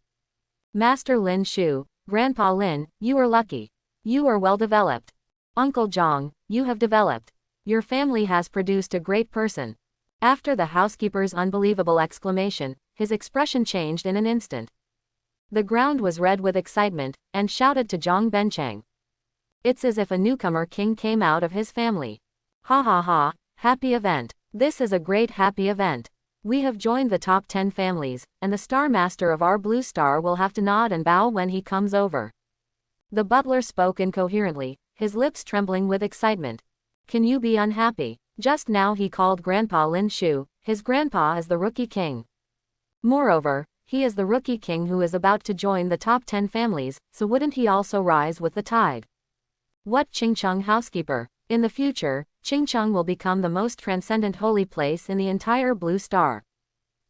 Master Lin Shu, Grandpa Lin, you are lucky. You are well developed. Uncle Zhang, you have developed. Your family has produced a great person. After the housekeeper's unbelievable exclamation, his expression changed in an instant. The ground was red with excitement, and shouted to Zhang Bencheng. It's as if a newcomer king came out of his family. Ha ha ha, happy event. This is a great happy event. We have joined the top 10 families, and the Star Master of our Blue Star will have to nod and bow when he comes over. The butler spoke incoherently, his lips trembling with excitement. Can you be unhappy? Just now he called Grandpa Lin Shu, his grandpa is the rookie king. Moreover, he is the rookie king who is about to join the top 10 families, so wouldn't he also rise with the tide? What Qingcheng housekeeper? In the future, Qingcheng will become the most transcendent holy place in the entire Blue Star.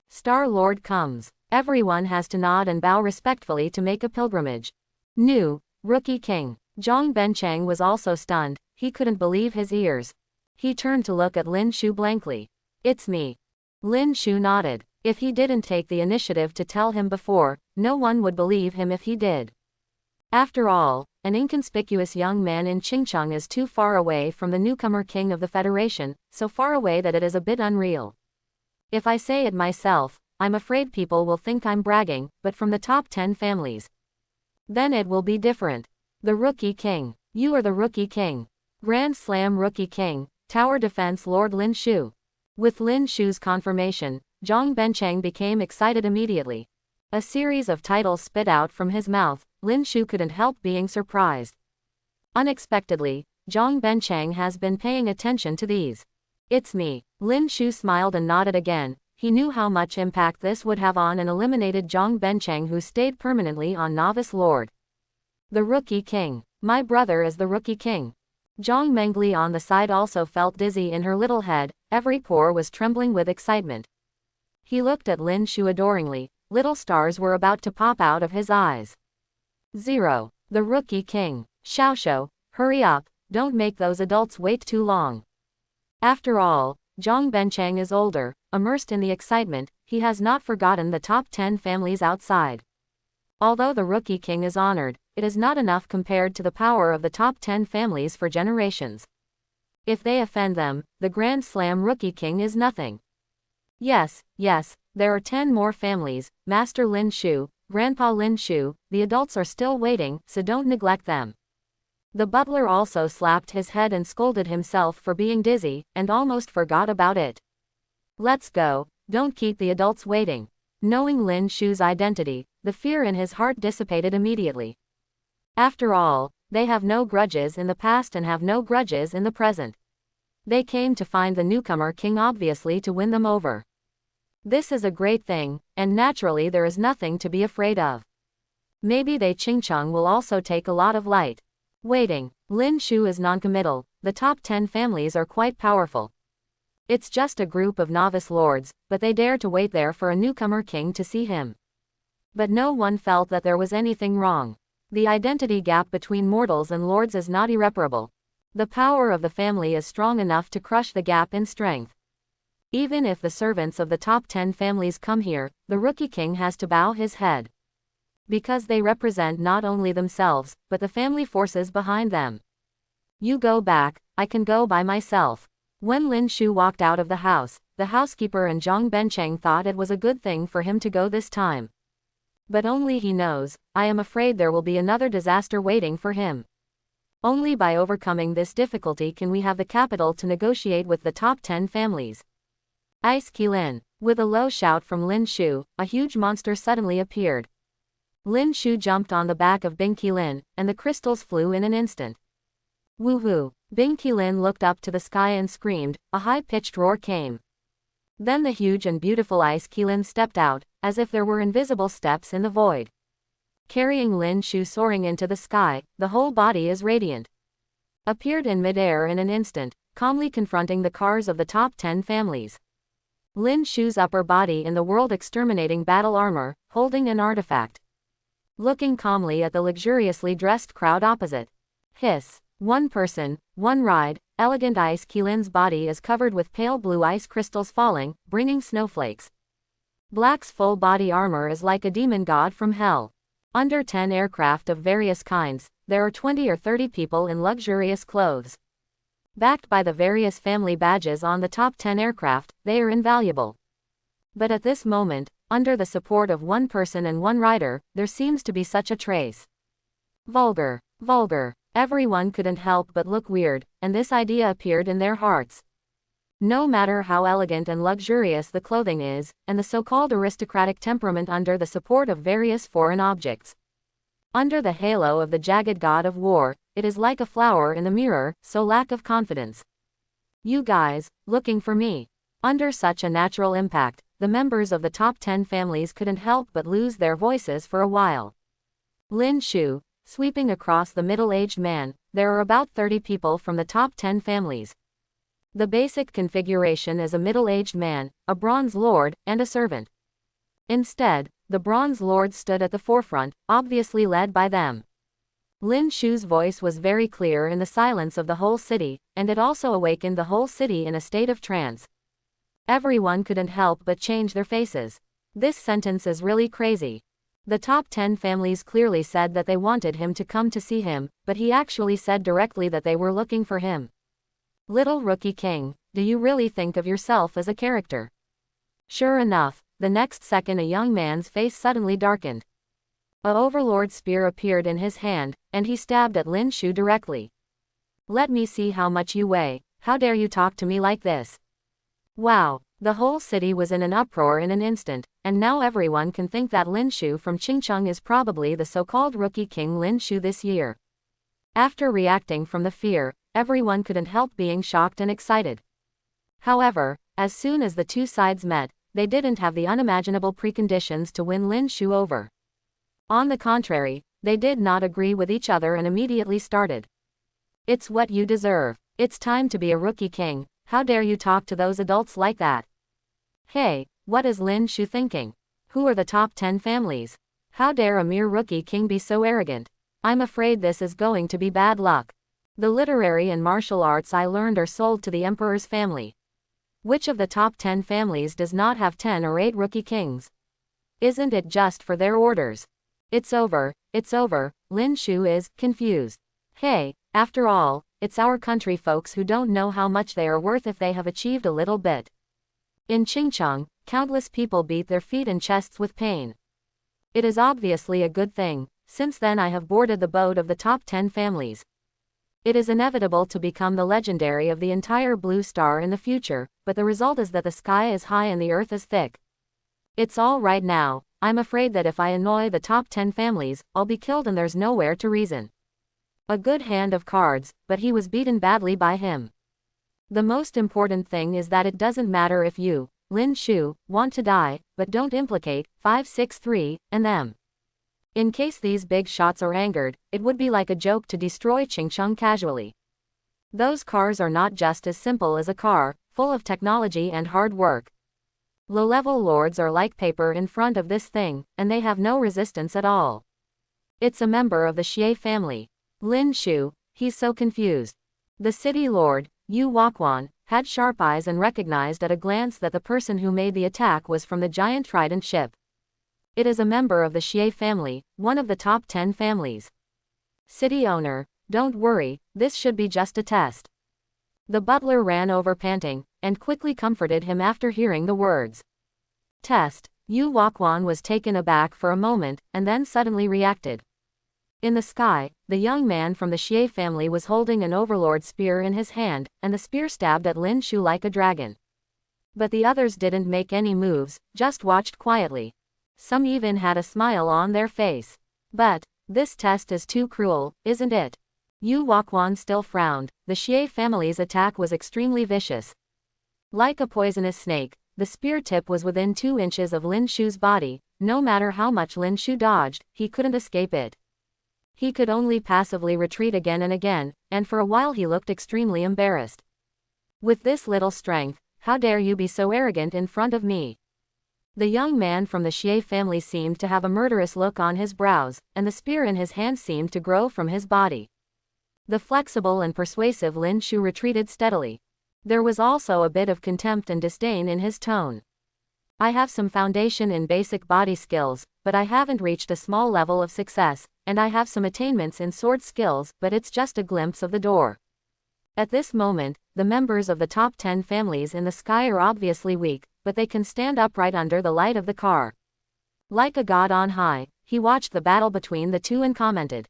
Star Lord comes. Everyone has to nod and bow respectfully to make a pilgrimage. New, rookie king. Zhang Bencheng was also stunned, he couldn't believe his ears. He turned to look at Lin Shu blankly. It's me. Lin Shu nodded. If he didn't take the initiative to tell him before, no one would believe him if he did. After all, an inconspicuous young man in Qingcheng is too far away from the newcomer king of the Federation, so far away that it is a bit unreal. If I say it myself, I'm afraid people will think I'm bragging, but from the top 10 families. Then it will be different. The rookie king. You are the rookie king. Grand Slam rookie king, Tower Defense Lord Lin Shu. With Lin Shu's confirmation, Zhang Bencheng became excited immediately. A series of titles spit out from his mouth, Lin Shu couldn't help being surprised. Unexpectedly, Zhang Bencheng has been paying attention to these. It's me. Lin Shu smiled and nodded again. He knew how much impact this would have on an eliminated Zhang Bencheng who stayed permanently on Novice Lord. The rookie king. My brother is the rookie king. Zhang Mengli on the side also felt dizzy in her little head, every pore was trembling with excitement. He looked at Lin Shu adoringly, little stars were about to pop out of his eyes. 0. The rookie king. Xiaoshou, hurry up, don't make those adults wait too long. After all, Zhang Bencheng is older, immersed in the excitement, he has not forgotten the top 10 families outside. Although the rookie king is honored, it is not enough compared to the power of the top 10 families for generations. If they offend them, the Grand Slam rookie king is nothing. Yes, there are 10 more families, Master Lin Shu, Grandpa Lin Shu, the adults are still waiting, so don't neglect them. The butler also slapped his head and scolded himself for being dizzy, and almost forgot about it. Let's go, don't keep the adults waiting. Knowing Lin Shu's identity, the fear in his heart dissipated immediately. After all, they have no grudges in the past and have no grudges in the present. They came to find the newcomer king, obviously to win them over. This is a great thing, and naturally there is nothing to be afraid of. Maybe they Qingcheng will also take a lot of light. Waiting. Lin Shu is noncommittal. The top 10 families are quite powerful. It's just a group of novice lords, but they dare to wait there for a newcomer king to see him. But no one felt that there was anything wrong. The identity gap between mortals and lords is not irreparable. The power of the family is strong enough to crush the gap in strength. Even if the servants of the top 10 families come here, the rookie king has to bow his head. Because they represent not only themselves, but the family forces behind them. You go back, I can go by myself. When Lin Shu walked out of the house, the housekeeper and Zhang Bencheng thought it was a good thing for him to go this time. But only he knows, I am afraid there will be another disaster waiting for him. Only by overcoming this difficulty can we have the capital to negotiate with the top 10 families. Ice Qilin. With a low shout from Lin Shu, a huge monster suddenly appeared. Lin Shu jumped on the back of Bing Qilin, and the crystals flew in an instant. Woohoo! Bing Qilin looked up to the sky and screamed, a high-pitched roar came. Then the huge and beautiful Ice Qilin stepped out, as if there were invisible steps in the void. Carrying Lin Shu soaring into the sky, the whole body is radiant. Appeared in midair in an instant, calmly confronting the cars of the top 10 families. Lin Shu's upper body in the world-exterminating battle armor, holding an artifact. Looking calmly at the luxuriously dressed crowd opposite. Hiss. One person, one ride. Elegant Ice Qilin's body is covered with pale blue ice crystals falling, bringing snowflakes. Black's full body armor is like a demon god from hell. Under 10 aircraft of various kinds, there are 20 or 30 people in luxurious clothes. Backed by the various family badges on the top 10 aircraft, they are invaluable. But at this moment, under the support of one person and one rider, there seems to be such a trace. Vulgar. Vulgar. Everyone couldn't help but look weird, and this idea appeared in their hearts. No matter how elegant and luxurious the clothing is, and the so-called aristocratic temperament under the support of various foreign objects. Under the halo of the jagged god of war, it is like a flower in the mirror, so lack of confidence. You guys, looking for me. Under such a natural impact, the members of the top 10 families couldn't help but lose their voices for a while. Lin Shu, sweeping across the middle-aged man, there are about 30 people from the top 10 families. The basic configuration is a middle-aged man, a bronze lord, and a servant. Instead, the bronze lord stood at the forefront, obviously led by them. Lin Shu's voice was very clear in the silence of the whole city, and it also awakened the whole city in a state of trance. Everyone couldn't help but change their faces. This sentence is really crazy. The top 10 families clearly said that they wanted him to come to see him, but he actually said directly that they were looking for him. Little rookie king, do you really think of yourself as a character? Sure enough, the next second a young man's face suddenly darkened. A overlord spear appeared in his hand, and he stabbed at Lin Shu directly. Let me see how much you weigh. How dare you talk to me like this? Wow, the whole city was in an uproar in an instant, and now everyone can think that Lin Shu from Qingcheng is probably the so-called rookie king Lin Shu this year. After reacting from the fear, everyone couldn't help being shocked and excited. However, as soon as the two sides met, they didn't have the unimaginable preconditions to win Lin Shu over. On the contrary, they did not agree with each other and immediately started. It's what you deserve. It's time to be a rookie king. How dare you talk to those adults like that? Hey, what is Lin Shu thinking? Who are the top 10 families? How dare a mere rookie king be so arrogant? I'm afraid this is going to be bad luck. The literary and martial arts I learned are sold to the emperor's family. Which of the top 10 families does not have 10 or 8 rookie kings? Isn't it just for their orders? It's over, Lin Shu is confused. Hey, after all, it's our country folks who don't know how much they are worth if they have achieved a little bit. In Qingcheng, countless people beat their feet and chests with pain. It is obviously a good thing, since then I have boarded the boat of the top 10 families. It is inevitable to become the legendary of the entire blue star in the future, but the result is that the sky is high and the earth is thick. It's all right now. I'm afraid that if I annoy the top 10 families, I'll be killed and there's nowhere to reason. A good hand of cards, but he was beaten badly by him. The most important thing is that it doesn't matter if you, Lin Shu, want to die, but don't implicate 563 and them. In case these big shots are angered, it would be like a joke to destroy Chingcheng casually. Those cars are not just as simple as a car, full of technology and hard work. Low-level lords are like paper in front of this thing, and they have no resistance at all. It's a member of the Xie family. Lin Shu, he's so confused. The city lord, Yu Waquan, had sharp eyes and recognized at a glance that the person who made the attack was from the giant trident ship. It is a member of the Xie family, one of the top 10 families. City owner, don't worry, this should be just a test. The butler ran over panting, and quickly comforted him after hearing the words. Test. Yu Waquan was taken aback for a moment, and then suddenly reacted. In the sky, the young man from the Xie family was holding an overlord spear in his hand, and the spear stabbed at Lin Shu like a dragon. But the others didn't make any moves, just watched quietly. Some even had a smile on their face. But, this test is too cruel, isn't it? Yu Waquan still frowned. The Xie family's attack was extremely vicious. Like a poisonous snake, the spear tip was within 2 inches of Lin Shu's body. No matter how much Lin Shu dodged, he couldn't escape it. He could only passively retreat again and again, and for a while he looked extremely embarrassed. With this little strength, how dare you be so arrogant in front of me? The young man from the Xie family seemed to have a murderous look on his brows, and the spear in his hand seemed to grow from his body. The flexible and persuasive Lin Shu retreated steadily. There was also a bit of contempt and disdain in his tone. I have some foundation in basic body skills, but I haven't reached a small level of success, and I have some attainments in sword skills, but it's just a glimpse of the door. At this moment, the members of the top 10 families in the sky are obviously weak, but they can stand upright under the light of the car. Like a god on high, he watched the battle between the two and commented.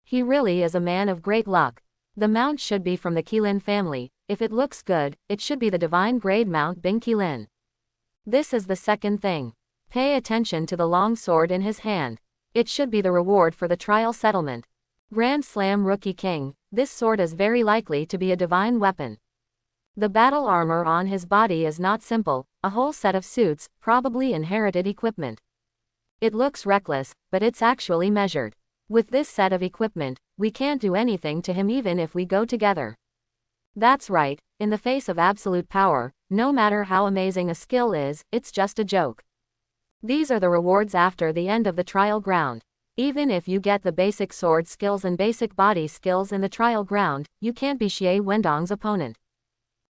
He really is a man of great luck. The mount should be from the Qilin family. If it looks good, it should be the divine grade mount Bing Qilin. This is the second thing. Pay attention to the long sword in his hand. It should be the reward for the trial settlement. Grand Slam Rookie King, this sword is very likely to be a divine weapon. The battle armor on his body is not simple, a whole set of suits, probably inherited equipment. It looks reckless, but it's actually measured. With this set of equipment, we can't do anything to him even if we go together. That's right, in the face of absolute power, no matter how amazing a skill is, it's just a joke. These are the rewards after the end of the trial ground. Even if you get the basic sword skills and basic body skills in the trial ground, you can't be Xie Wendong's opponent.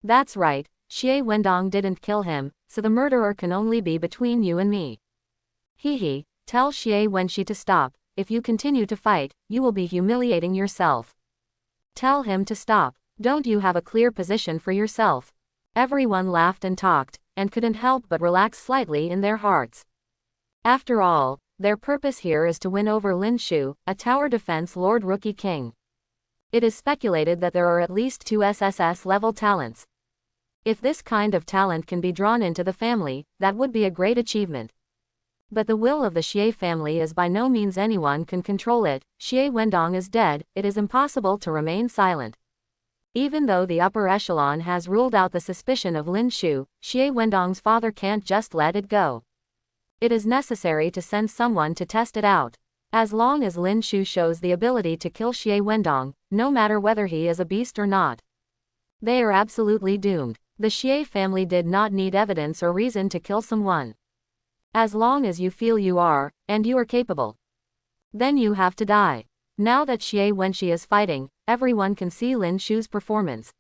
That's right, Xie Wendong didn't kill him, so the murderer can only be between you and me. Hee, tell Xie Wenxi to stop. If you continue to fight, you will be humiliating yourself. Tell him to stop. Don't you have a clear position for yourself? Everyone laughed and talked, and couldn't help but relax slightly in their hearts. After all, their purpose here is to win over Lin Shu, a tower defense lord rookie king. It is speculated that there are at least 2 SSS-level talents. If this kind of talent can be drawn into the family, that would be a great achievement. But the will of the Xie family is by no means anyone can control it. Xie Wendong is dead, it is impossible to remain silent. Even though the upper echelon has ruled out the suspicion of Lin Shu, Xie Wendong's father can't just let it go. It is necessary to send someone to test it out. As long as Lin Shu shows the ability to kill Xie Wendong, no matter whether he is a beast or not, they are absolutely doomed. The Xie family did not need evidence or reason to kill someone. As long as you feel you are, and you are capable, then you have to die. Now that Xie Wenxi is fighting, everyone can see Lin Shu's performance.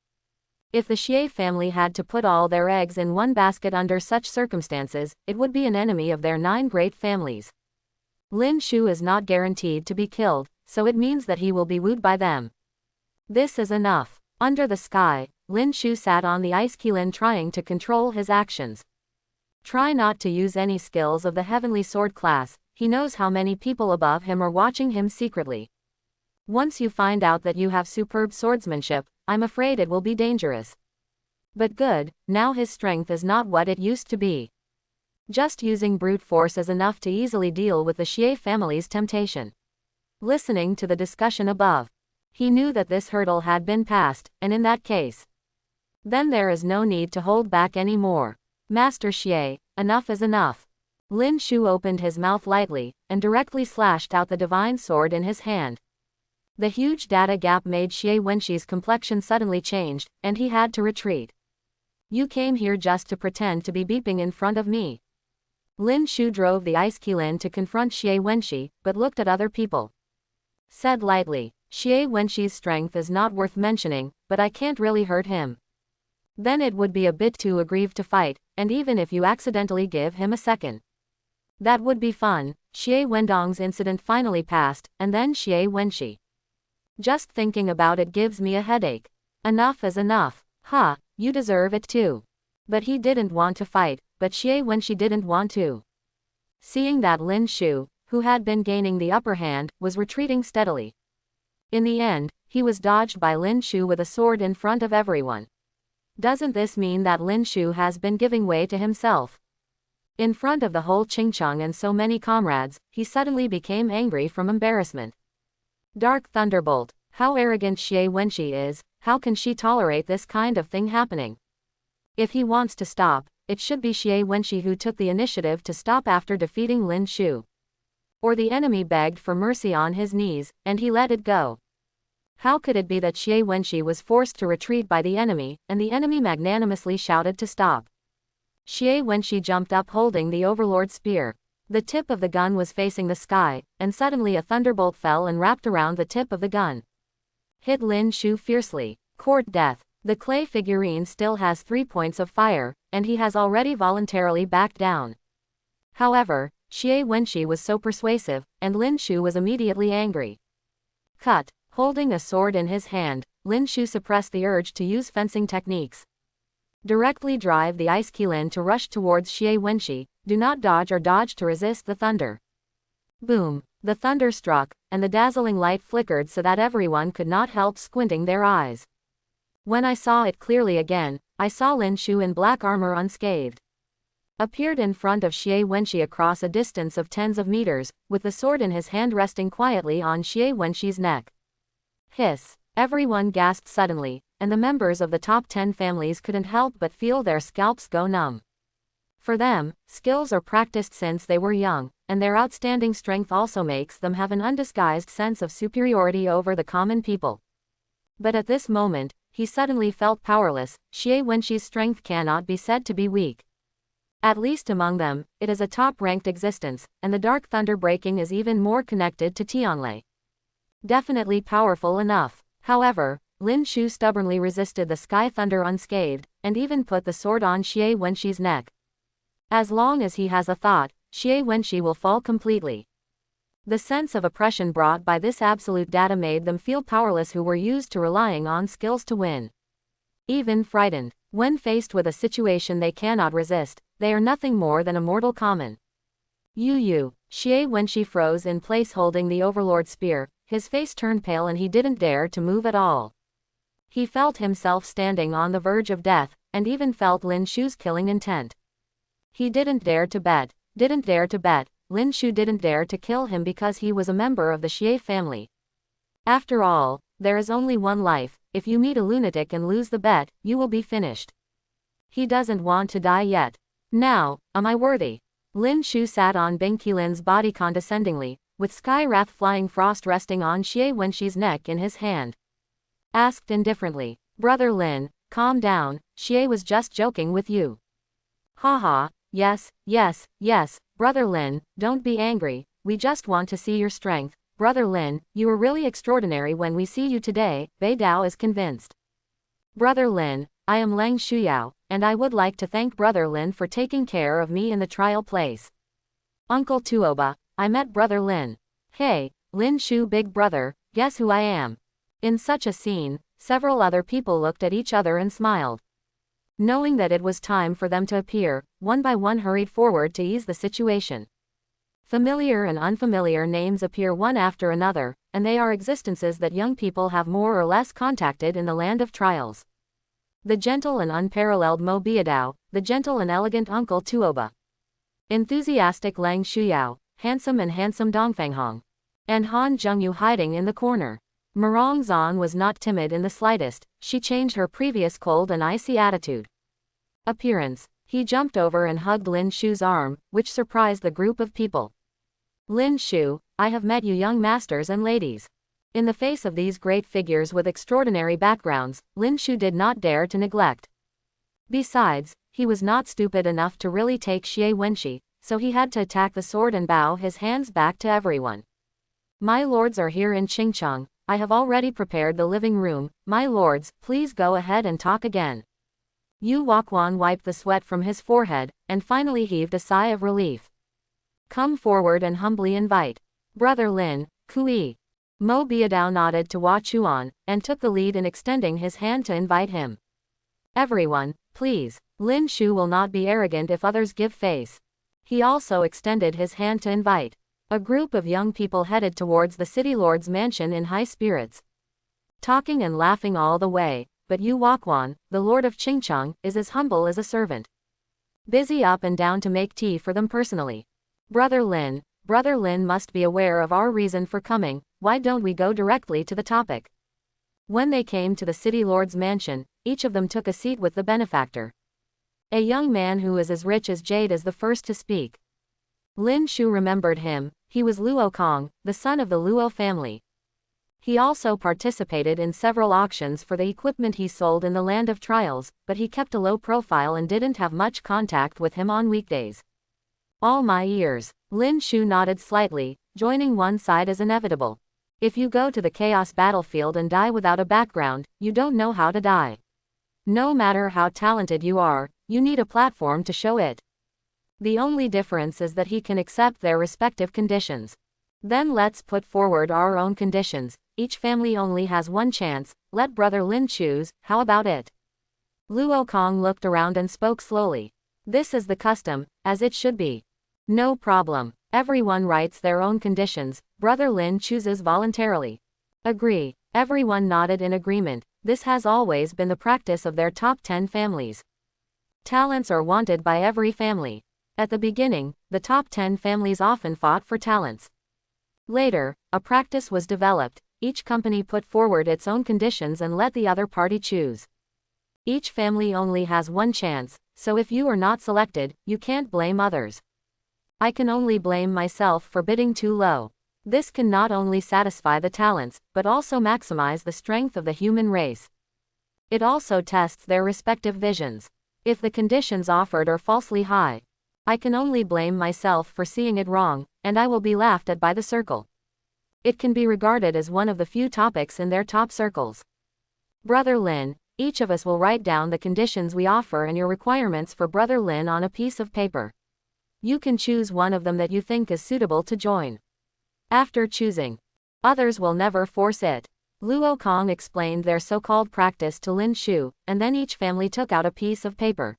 If the Xie family had to put all their eggs in one basket under such circumstances, it would be an enemy of their 9 great families. Lin Shu is not guaranteed to be killed, so it means that he will be wooed by them. This is enough. Under the sky, Lin Shu sat on the ice Qilin trying to control his actions. Try not to use any skills of the heavenly sword class. he knows how many people above him are watching him secretly. Once you find out that you have superb swordsmanship, I'm afraid it will be dangerous. But good, now his strength is not what it used to be. Just using brute force is enough to easily deal with the Xie family's temptation. Listening to the discussion above, he knew that this hurdle had been passed, and in that case, then there is no need to hold back any more. Master Xie, enough is enough. Lin Shu opened his mouth lightly, and directly slashed out the divine sword in his hand. The huge data gap made Xie Wenxi's complexion suddenly changed, and he had to retreat. You came here just to pretend to be beeping in front of me. Lin Shu drove the ice Qilin to confront Xie Wenxi, but looked at other people. Said lightly, Xie Wenxi's strength is not worth mentioning, but I can't really hurt him. Then it would be a bit too aggrieved to fight, and even if you accidentally give him a second, that would be fun. Xie Wendong's incident finally passed, and then Xie Wenxi. Just thinking about it gives me a headache. Enough is enough. Ha, you deserve it too. But he didn't want to fight, but Xie Wenxi didn't want to. Seeing that Lin Shu, who had been gaining the upper hand, was retreating steadily. In the end, he was dodged by Lin Shu with a sword in front of everyone. Doesn't this mean that Lin Shu has been giving way to himself? In front of the whole Qingcheng and so many comrades, he suddenly became angry from embarrassment. Dark Thunderbolt, how arrogant Xie Wenxi is, how can she tolerate this kind of thing happening? If he wants to stop, it should be Xie Wenxi who took the initiative to stop after defeating Lin Shu. Or the enemy begged for mercy on his knees, and he let it go. How could it be that Xie Wenxi was forced to retreat by the enemy, and the enemy magnanimously shouted to stop? Xie Wenxi jumped up holding the Overlord spear. The tip of the gun was facing the sky, and suddenly a thunderbolt fell and wrapped around the tip of the gun. Hit Lin Shu fiercely. Court death. The clay figurine still has 3 points of fire, and he has already voluntarily backed down. However, Xie Wenxi was so persuasive, and Lin Shu was immediately angry. Cut. Holding a sword in his hand, Lin Shu suppressed the urge to use fencing techniques. Directly drive the ice Qilin to rush towards Xie Wenxi, do not dodge or dodge to resist the thunder. Boom. The thunder struck, and the dazzling light flickered so that everyone could not help squinting their eyes. When I saw it clearly again, I saw Lin Shu in black armor unscathed. Appeared in front of Xie Wenxi across a distance of tens of meters, with the sword in his hand resting quietly on Xie Wenxi's neck. Hiss. Everyone gasped suddenly, and the members of the top 10 families couldn't help but feel their scalps go numb. For them, skills are practiced since they were young, and their outstanding strength also makes them have an undisguised sense of superiority over the common people. But at this moment, he suddenly felt powerless. Xie Wenxi's strength cannot be said to be weak. At least among them, it is a top-ranked existence, and the dark thunder breaking is even more connected to Tianlei. Definitely powerful enough. However, Lin Shu stubbornly resisted the sky thunder unscathed, and even put the sword on Xie Wenxi's neck. As long as he has a thought, Xie Wenxi will fall completely. The sense of oppression brought by this absolute data made them feel powerless who were used to relying on skills to win. Even frightened, when faced with a situation they cannot resist, they are nothing more than a mortal common. Yu. Xie Wenxi froze in place holding the Overlord spear, his face turned pale and he didn't dare to move at all. He felt himself standing on the verge of death, and even felt Lin Shu's killing intent. He didn't dare to bet. Lin Shu didn't dare to kill him because he was a member of the Xie family. After all, there is only one life. If you meet a lunatic and lose the bet, you will be finished. He doesn't want to die yet. Now, am I worthy? Lin Shu sat on Bing Qilin's body condescendingly, with Sky Wrath Flying Frost resting on Xie Wenxi's neck in his hand. Asked indifferently, Brother Lin, calm down, Xie was just joking with you. Haha, yes, Brother Lin, don't be angry, we just want to see your strength. Brother Lin, you are really extraordinary when we see you today, Bei Dao is convinced. Brother Lin, I am Lang Shuyao, and I would like to thank Brother Lin for taking care of me in the trial place. Uncle Tuoba, I met Brother Lin. Hey, Lin Shu big brother, guess who I am? In such a scene, several other people looked at each other and smiled. Knowing that it was time for them to appear, one by one hurried forward to ease the situation. Familiar and unfamiliar names appear one after another, and they are existences that young people have more or less contacted in the land of trials. The gentle and unparalleled Mo Biadao, the gentle and elegant Uncle Tuoba. Enthusiastic Lang Shuyao, handsome Dongfanghong. And Han Zhengyu hiding in the corner. Murong Zan was not timid in the slightest, she changed her previous cold and icy attitude. Appearance. He jumped over and hugged Lin Shu's arm, which surprised the group of people. Lin Shu, I have met you young masters and ladies. In the face of these great figures with extraordinary backgrounds, Lin Shu did not dare to neglect. Besides, he was not stupid enough to really take Xie Wenxi, so he had to attack the sword and bow his hands back to everyone. My lords are here in Qingcheng, I have already prepared the living room, my lords, please go ahead and talk again. Yu Waquan wiped the sweat from his forehead, and finally heaved a sigh of relief. Come forward and humbly invite. Brother Lin, Kui. Mo Biadao nodded to Hua Chuan, and took the lead in extending his hand to invite him. Everyone, please. Lin Shu will not be arrogant if others give face. He also extended his hand to invite. A group of young people headed towards the city lord's mansion in high spirits. Talking and laughing all the way, but Yu Waquan, the lord of Qingcheng, is as humble as a servant. Busy up and down to make tea for them personally. Brother Lin must be aware of our reason for coming, why don't we go directly to the topic? When they came to the city lord's mansion, each of them took a seat with the benefactor. A young man who is as rich as jade is the first to speak. Lin Shu remembered him, he was Luo Kong, the son of the Luo family. He also participated in several auctions for the equipment he sold in the land of trials, but he kept a low profile and didn't have much contact with him on weekdays. All my ears. Lin Shu nodded slightly, joining one side as inevitable. If you go to the chaos battlefield and die without a background, you don't know how to die. No matter how talented you are, you need a platform to show it. The only difference is that he can accept their respective conditions. Then let's put forward our own conditions. Each family only has one chance, let Brother Lin choose, how about it? Luo Kong looked around and spoke slowly. This is the custom, as it should be. No problem. Everyone writes their own conditions, Brother Lin chooses voluntarily. Agree. Everyone nodded in agreement, this has always been the practice of their top 10 families. Talents are wanted by every family. At the beginning, the top 10 families often fought for talents. Later, a practice was developed, each company put forward its own conditions and let the other party choose. Each family only has one chance, so if you are not selected, you can't blame others. I can only blame myself for bidding too low. This can not only satisfy the talents, but also maximize the strength of the human race. It also tests their respective visions. If the conditions offered are falsely high, I can only blame myself for seeing it wrong, and I will be laughed at by the circle. It can be regarded as one of the few topics in their top circles. Brother Lin, each of us will write down the conditions we offer and your requirements for Brother Lin on a piece of paper. You can choose one of them that you think is suitable to join. After choosing, others will never force it. Luo Kong explained their so-called practice to Lin Shu, and then each family took out a piece of paper.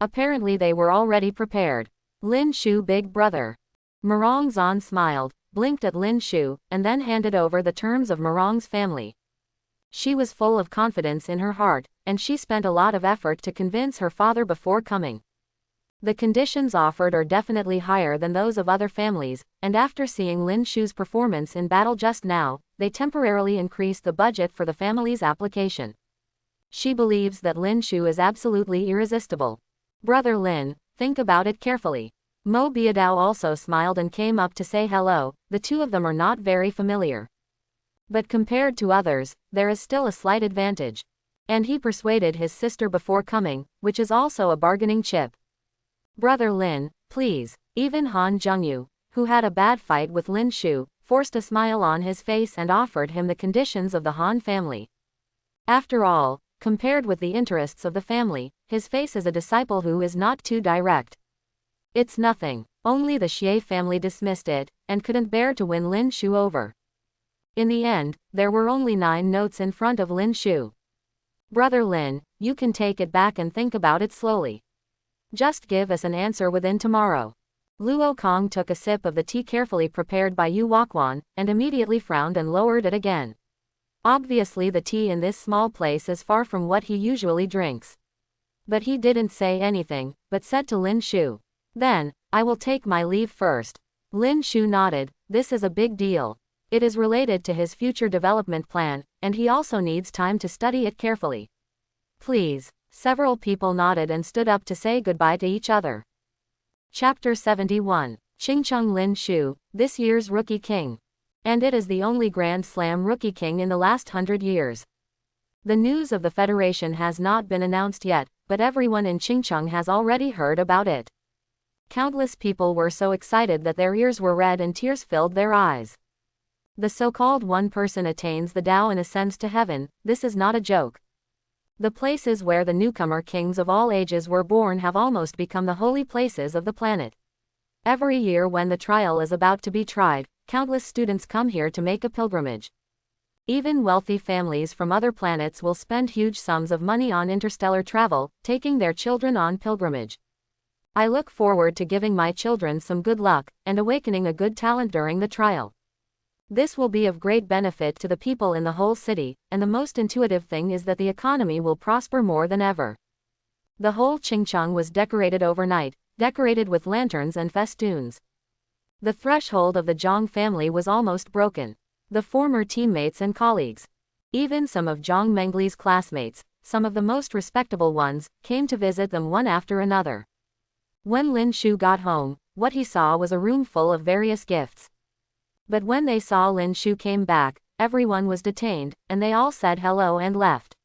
Apparently they were already prepared. Lin Shu, big brother. Murong Zan smiled, blinked at Lin Shu, and then handed over the terms of Murong's family. She was full of confidence in her heart, and she spent a lot of effort to convince her father before coming. The conditions offered are definitely higher than those of other families, and after seeing Lin Shu's performance in battle just now, they temporarily increased the budget for the family's application. She believes that Lin Shu is absolutely irresistible. Brother Lin, think about it carefully. Mo Biadao also smiled and came up to say hello, the two of them are not very familiar. But compared to others, there is still a slight advantage. And he persuaded his sister before coming, which is also a bargaining chip. Brother Lin, please. Even Han Zhengyu, who had a bad fight with Lin Shu, forced a smile on his face and offered him the conditions of the Han family. After all, compared with the interests of the family, his face is a disciple who is not too direct. It's nothing. Only the Xie family dismissed it, and couldn't bear to win Lin Shu over. In the end, there were only 9 notes in front of Lin Shu. Brother Lin, you can take it back and think about it slowly. Just give us an answer within tomorrow. Luo Kong took a sip of the tea carefully prepared by Yu Wakwan, and immediately frowned and lowered it again. Obviously the tea in this small place is far from what he usually drinks. But he didn't say anything, but said to Lin Shu, "Then, I will take my leave first." Lin Shu nodded. This is a big deal. It is related to his future development plan, and he also needs time to study it carefully. Please. Several people nodded and stood up to say goodbye to each other. Chapter 71. Qingcheng Lin Shu, this year's Rookie King. And it is the only Grand Slam Rookie King in the last 100 years. The news of the Federation has not been announced yet, but everyone in Qingcheng has already heard about it. Countless people were so excited that their ears were red and tears filled their eyes. The so-called one person attains the Tao and ascends to heaven. This is not a joke. The places where the newcomer kings of all ages were born have almost become the holy places of the planet. Every year when the trial is about to be tried, countless students come here to make a pilgrimage. Even wealthy families from other planets will spend huge sums of money on interstellar travel, taking their children on pilgrimage. I look forward to giving my children some good luck, and awakening a good talent during the trial. This will be of great benefit to the people in the whole city, and the most intuitive thing is that the economy will prosper more than ever. The whole Qingcheng was decorated overnight, decorated with lanterns and festoons. The threshold of the Zhang family was almost broken. The former teammates and colleagues, even some of Zhang Mengli's classmates, some of the most respectable ones, came to visit them one after another. When Lin Shu got home, what he saw was a room full of various gifts. But when they saw Lin Shu came back, everyone was detained, and they all said hello and left.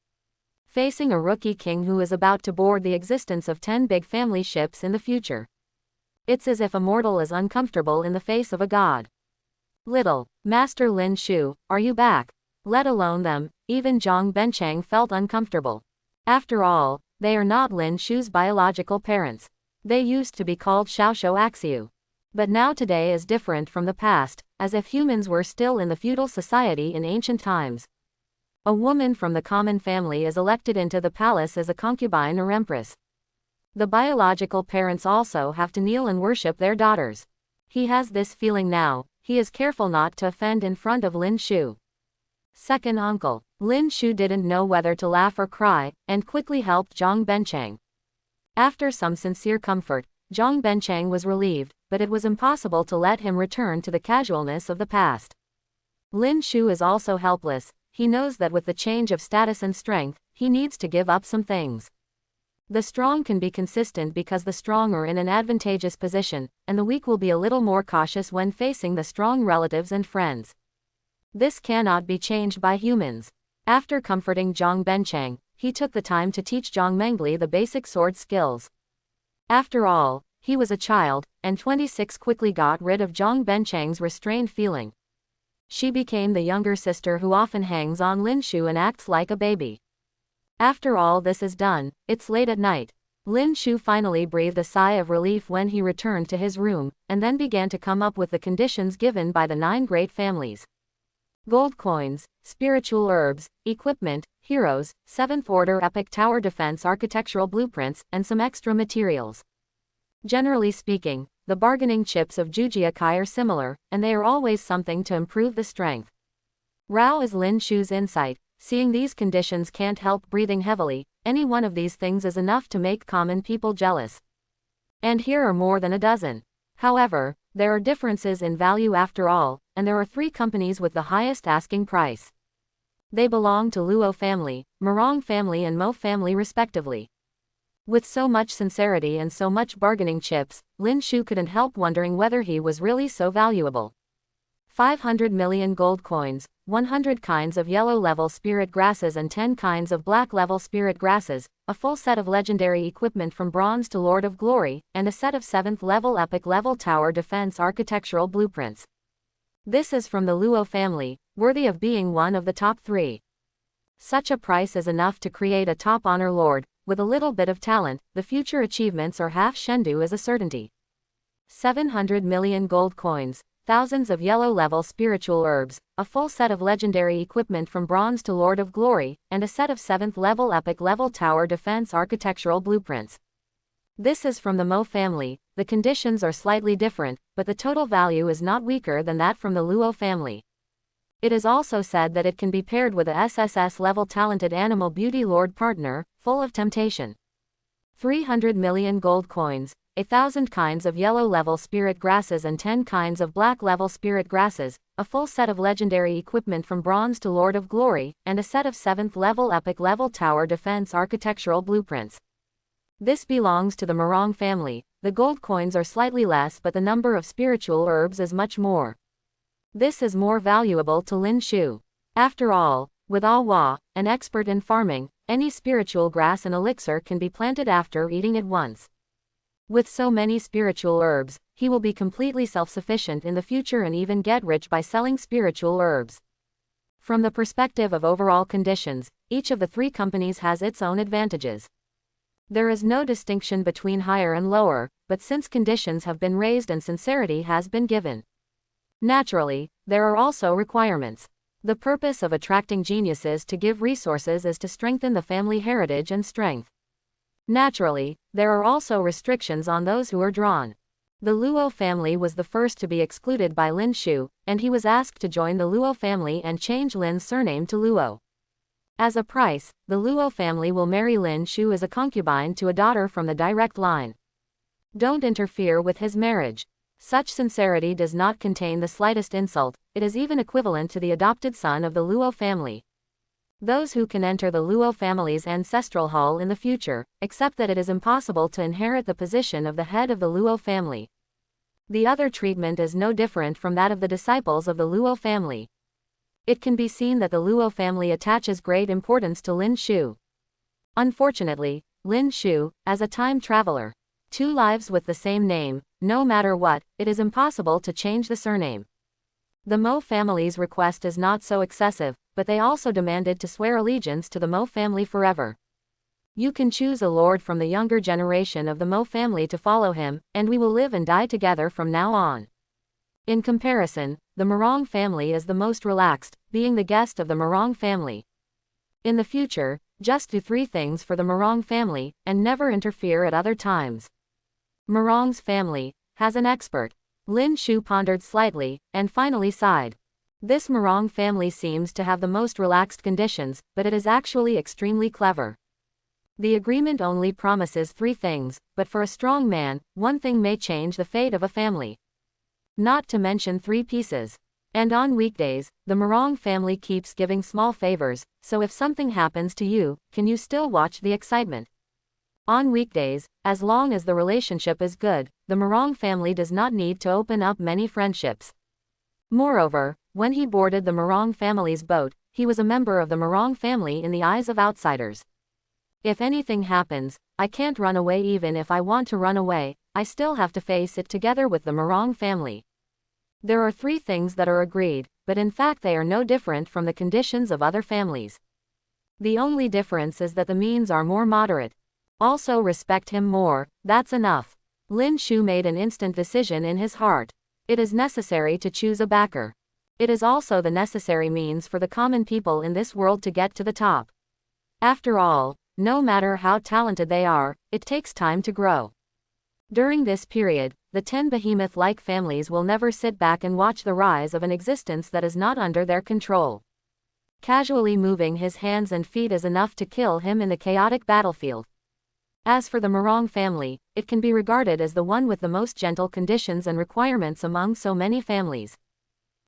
Facing a rookie king who is about to board the existence of 10 big family ships in the future. It's as if a mortal is uncomfortable in the face of a god. Little Master Lin Shu, are you back? Let alone them, even Zhang Bencheng felt uncomfortable. After all, they are not Lin Shu's biological parents. They used to be called Xiaoshou Axiu. But now today is different from the past, as if humans were still in the feudal society in ancient times. A woman from the common family is elected into the palace as a concubine or empress. The biological parents also have to kneel and worship their daughters. He has this feeling now. He is careful not to offend in front of Lin Shu. Second uncle. Lin Shu didn't know whether to laugh or cry, and quickly helped Zhang Bencheng. After some sincere comfort, Zhang Bencheng was relieved, but it was impossible to let him return to the casualness of the past. Lin Shu is also helpless. He knows that with the change of status and strength, he needs to give up some things. The strong can be consistent because the strong are in an advantageous position, and the weak will be a little more cautious when facing the strong relatives and friends. This cannot be changed by humans. After comforting Zhang Bencheng, he took the time to teach Zhang Mengli the basic sword skills. After all, he was a child, and 26 quickly got rid of Zhang Bencheng's restrained feeling. She became the younger sister who often hangs on Lin Shu and acts like a baby. After all this is done, it's late at night. Lin Shu finally breathed a sigh of relief when he returned to his room, and then began to come up with the conditions given by the 9 great families. Gold coins, spiritual herbs, equipment, heroes, 7th Order Epic Tower Defense architectural blueprints, and some extra materials. Generally speaking, the bargaining chips of Jujiakai are similar, and they are always something to improve the strength. Rao is Lin Shu's insight. Seeing these conditions can't help breathing heavily. Any one of these things is enough to make common people jealous. And here are more than a dozen. However, there are differences in value after all, and there are 3 companies with the highest asking price. They belong to Luo family, Morong family and Mo family respectively. With so much sincerity and so much bargaining chips, Lin Shu couldn't help wondering whether he was really so valuable. 500 million gold coins, 100 kinds of yellow-level spirit grasses and 10 kinds of black-level spirit grasses, a full set of legendary equipment from bronze to Lord of Glory, and a set of 7th-level epic-level tower defense architectural blueprints. This is from the Luo family, worthy of being one of the top 3. Such a price is enough to create a top honor lord. With a little bit of talent, the future achievements or half Shendu is a certainty. 700 million gold coins, thousands of yellow-level spiritual herbs, a full set of legendary equipment from bronze to Lord of Glory, and a set of 7th-level epic-level tower defense architectural blueprints. This is from the Mo family. The conditions are slightly different, but the total value is not weaker than that from the Luo family. It is also said that it can be paired with a SSS-level talented animal beauty lord partner, full of temptation. 300 million gold coins, 1,000 kinds of yellow-level spirit grasses and 10 kinds of black-level spirit grasses, a full set of legendary equipment from bronze to Lord of Glory, and a set of 7th-level epic-level tower defense architectural blueprints. This belongs to the Morong family. The gold coins are slightly less, but the number of spiritual herbs is much more. This is more valuable to Lin Shu. After all, with Awa, an expert in farming, any spiritual grass and elixir can be planted after eating it once. With so many spiritual herbs, he will be completely self-sufficient in the future and even get rich by selling spiritual herbs. From the perspective of overall conditions, each of the three companies has its own advantages. There is no distinction between higher and lower, but since conditions have been raised and sincerity has been given. Naturally, there are also requirements. The purpose of attracting geniuses to give resources is to strengthen the family heritage and strength. Naturally, there are also restrictions on those who are drawn. The Luo family was the first to be excluded by Lin Shu, and he was asked to join the Luo family and change Lin's surname to Luo. As a price, the Luo family will marry Lin Shu as a concubine to a daughter from the direct line. Don't interfere with his marriage. Such sincerity does not contain the slightest insult, it is even equivalent to the adopted son of the Luo family. Those who can enter the Luo family's ancestral hall in the future, accept that it is impossible to inherit the position of the head of the Luo family. The other treatment is no different from that of the disciples of the Luo family. It can be seen that the Luo family attaches great importance to Lin Shu. Unfortunately, Lin Shu, as a time traveler, 2 lives with the same name, no matter what, it is impossible to change the surname. The Mo family's request is not so excessive, but they also demanded to swear allegiance to the Mo family forever. You can choose a lord from the younger generation of the Mo family to follow him, and we will live and die together from now on. In comparison, the Morong family is the most relaxed, being the guest of the Morong family. In the future, just do 3 things for the Morong family, and never interfere at other times. Morong's family has an expert. Lin Shu pondered slightly, and finally sighed. This Morong family seems to have the most relaxed conditions, but it is actually extremely clever. The agreement only promises 3 things, but for a strong man, 1 thing may change the fate of a family. Not to mention 3 pieces. And on weekdays, the Morong family keeps giving small favors, so if something happens to you, can you still watch the excitement? On weekdays, as long as the relationship is good, the Morong family does not need to open up many friendships. Moreover, when he boarded the Morong family's boat, he was a member of the Morong family in the eyes of outsiders. If anything happens, I can't run away. Even if I want to run away, I still have to face it together with the Morong family. There are 3 things that are agreed, but in fact they are no different from the conditions of other families. The only difference is that the means are more moderate. Also respect him more, that's enough. Lin Shu made an instant decision in his heart. It is necessary to choose a backer. It is also the necessary means for the common people in this world to get to the top. After all, no matter how talented they are, it takes time to grow. During this period, the 10 behemoth-like families will never sit back and watch the rise of an existence that is not under their control. Casually moving his hands and feet is enough to kill him in the chaotic battlefield. As for the Morong family, it can be regarded as the one with the most gentle conditions and requirements among so many families.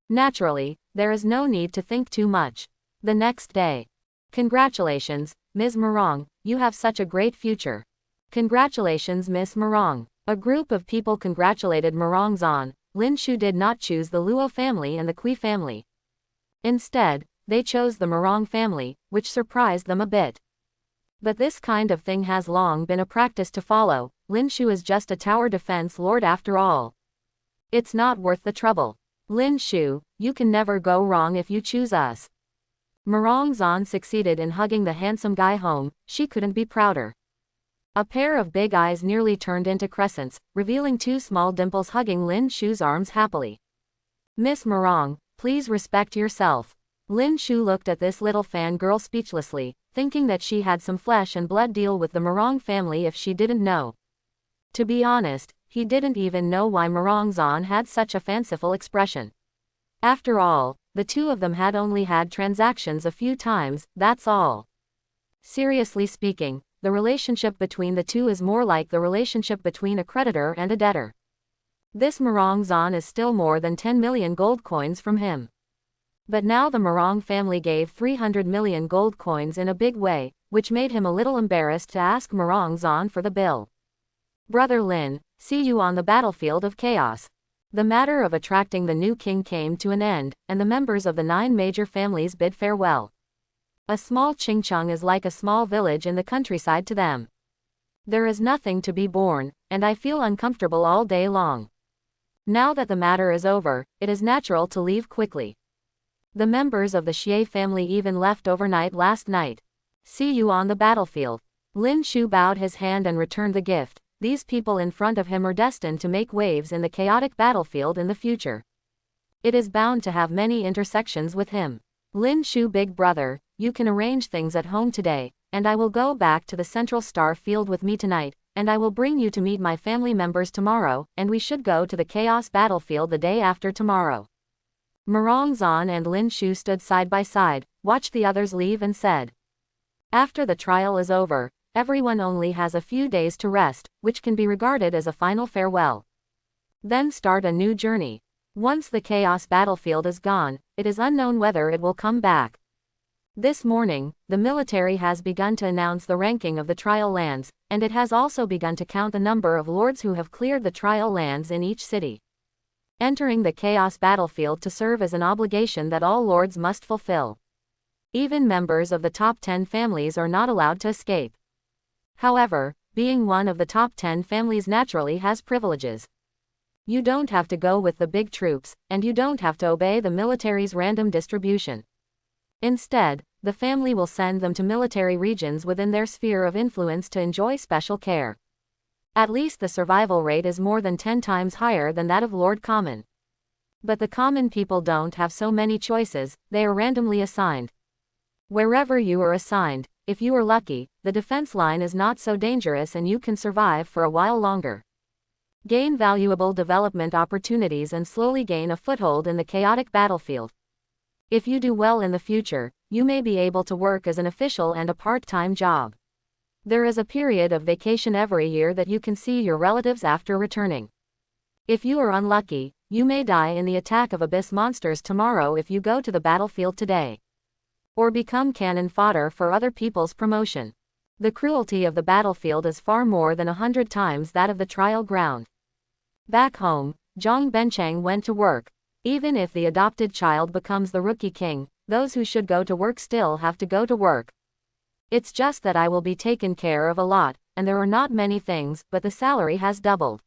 Naturally, there is no need to think too much. The next day. Congratulations, Ms. Morong, you have such a great future. Congratulations, Miss Morong. A group of people congratulated Morong on. Lin Shu did not choose the Luo family and the Kui family. Instead, they chose the Morong family, which surprised them a bit. But this kind of thing has long been a practice to follow. Lin Shu is just a tower defense lord after all. It's not worth the trouble. Lin Shu, you can never go wrong if you choose us. Morong Zan succeeded in hugging the handsome guy home, she couldn't be prouder. A pair of big eyes nearly turned into crescents, revealing 2 small dimples hugging Lin Shu's arms happily. Miss Morong, please respect yourself. Lin Shu looked at this little fangirl speechlessly, thinking that she had some flesh and blood deal with the Morong family if she didn't know. To be honest, he didn't even know why Marongzon had such a fanciful expression. After all, the two of them had only had transactions a few times, that's all. Seriously speaking, the relationship between the two is more like the relationship between a creditor and a debtor. This Marongzon is still more than 10 million gold coins from him. But now the Marong family gave 300 million gold coins in a big way, which made him a little embarrassed to ask Marongzon for the bill. Brother Lin, see you on the battlefield of chaos. The matter of attracting the new king came to an end, and the members of the 9 major families bid farewell. A small Qingcheng is like a small village in the countryside to them. There is nothing to be borne, and I feel uncomfortable all day long. Now that the matter is over, it is natural to leave quickly. The members of the Xie family even left overnight last night. See you on the battlefield. Lin Shu bowed his hand and returned the gift. These people in front of him are destined to make waves in the chaotic battlefield in the future. It is bound to have many intersections with him. Lin Shu, big brother, you can arrange things at home today, and I will go back to the Central Star Field with me tonight, and I will bring you to meet my family members tomorrow, and we should go to the Chaos Battlefield the day after tomorrow. Marongzon and Lin Shu stood side by side, watched the others leave and said, after the trial is over, everyone only has a few days to rest, which can be regarded as a final farewell. Then start a new journey. Once the Chaos Battlefield is gone, it is unknown whether it will come back. This morning, the military has begun to announce the ranking of the trial lands, and it has also begun to count the number of lords who have cleared the trial lands in each city. Entering the Chaos Battlefield to serve as an obligation that all lords must fulfill. Even members of the top 10 families are not allowed to escape. However, being one of the top 10 families naturally has privileges. You don't have to go with the big troops, and you don't have to obey the military's random distribution. Instead, the family will send them to military regions within their sphere of influence to enjoy special care. At least the survival rate is more than 10 times higher than that of Lord Common. But the common people don't have so many choices, they are randomly assigned. Wherever you are assigned, if you are lucky, the defense line is not so dangerous and you can survive for a while longer. Gain valuable development opportunities and slowly gain a foothold in the chaotic battlefield. If you do well in the future, you may be able to work as an official and a part-time job. There is a period of vacation every year that you can see your relatives after returning. If you are unlucky, you may die in the attack of abyss monsters tomorrow if you go to the battlefield today. Or become cannon fodder for other people's promotion. The cruelty of the battlefield is far more than 100 times that of the trial ground. Back home, Zhang Bencheng went to work. Even if the adopted child becomes the rookie king, those who should go to work still have to go to work. It's just that I will be taken care of a lot, and there are not many things, but the salary has doubled.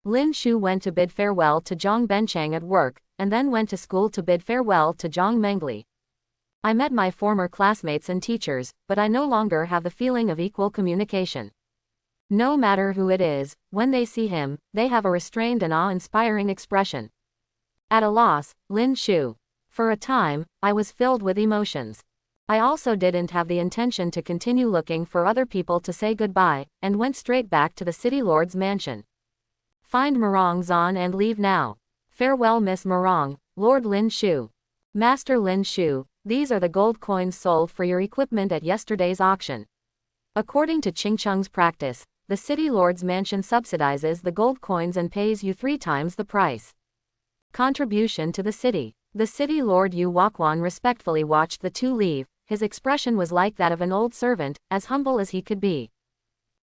Lin Shu went to bid farewell to Zhang Bencheng at work, and then went to school to bid farewell to Zhang Mengli. I met my former classmates and teachers, but I no longer have the feeling of equal communication. No matter who it is, when they see him, they have a restrained and awe-inspiring expression. At a loss, Lin Shu. For a time, I was filled with emotions. I also didn't have the intention to continue looking for other people to say goodbye, and went straight back to the city lord's mansion. Find Marongzon and leave now. Farewell, Miss Marong, Lord Lin Shu. Master Lin Shu, these are the gold coins sold for your equipment at yesterday's auction. According to Qingcheng's practice, the city lord's mansion subsidizes the gold coins and pays you 3 times the price. Contribution to the city. The city lord Yu Wakwan respectfully watched the two leave. His expression was like that of an old servant, as humble as he could be.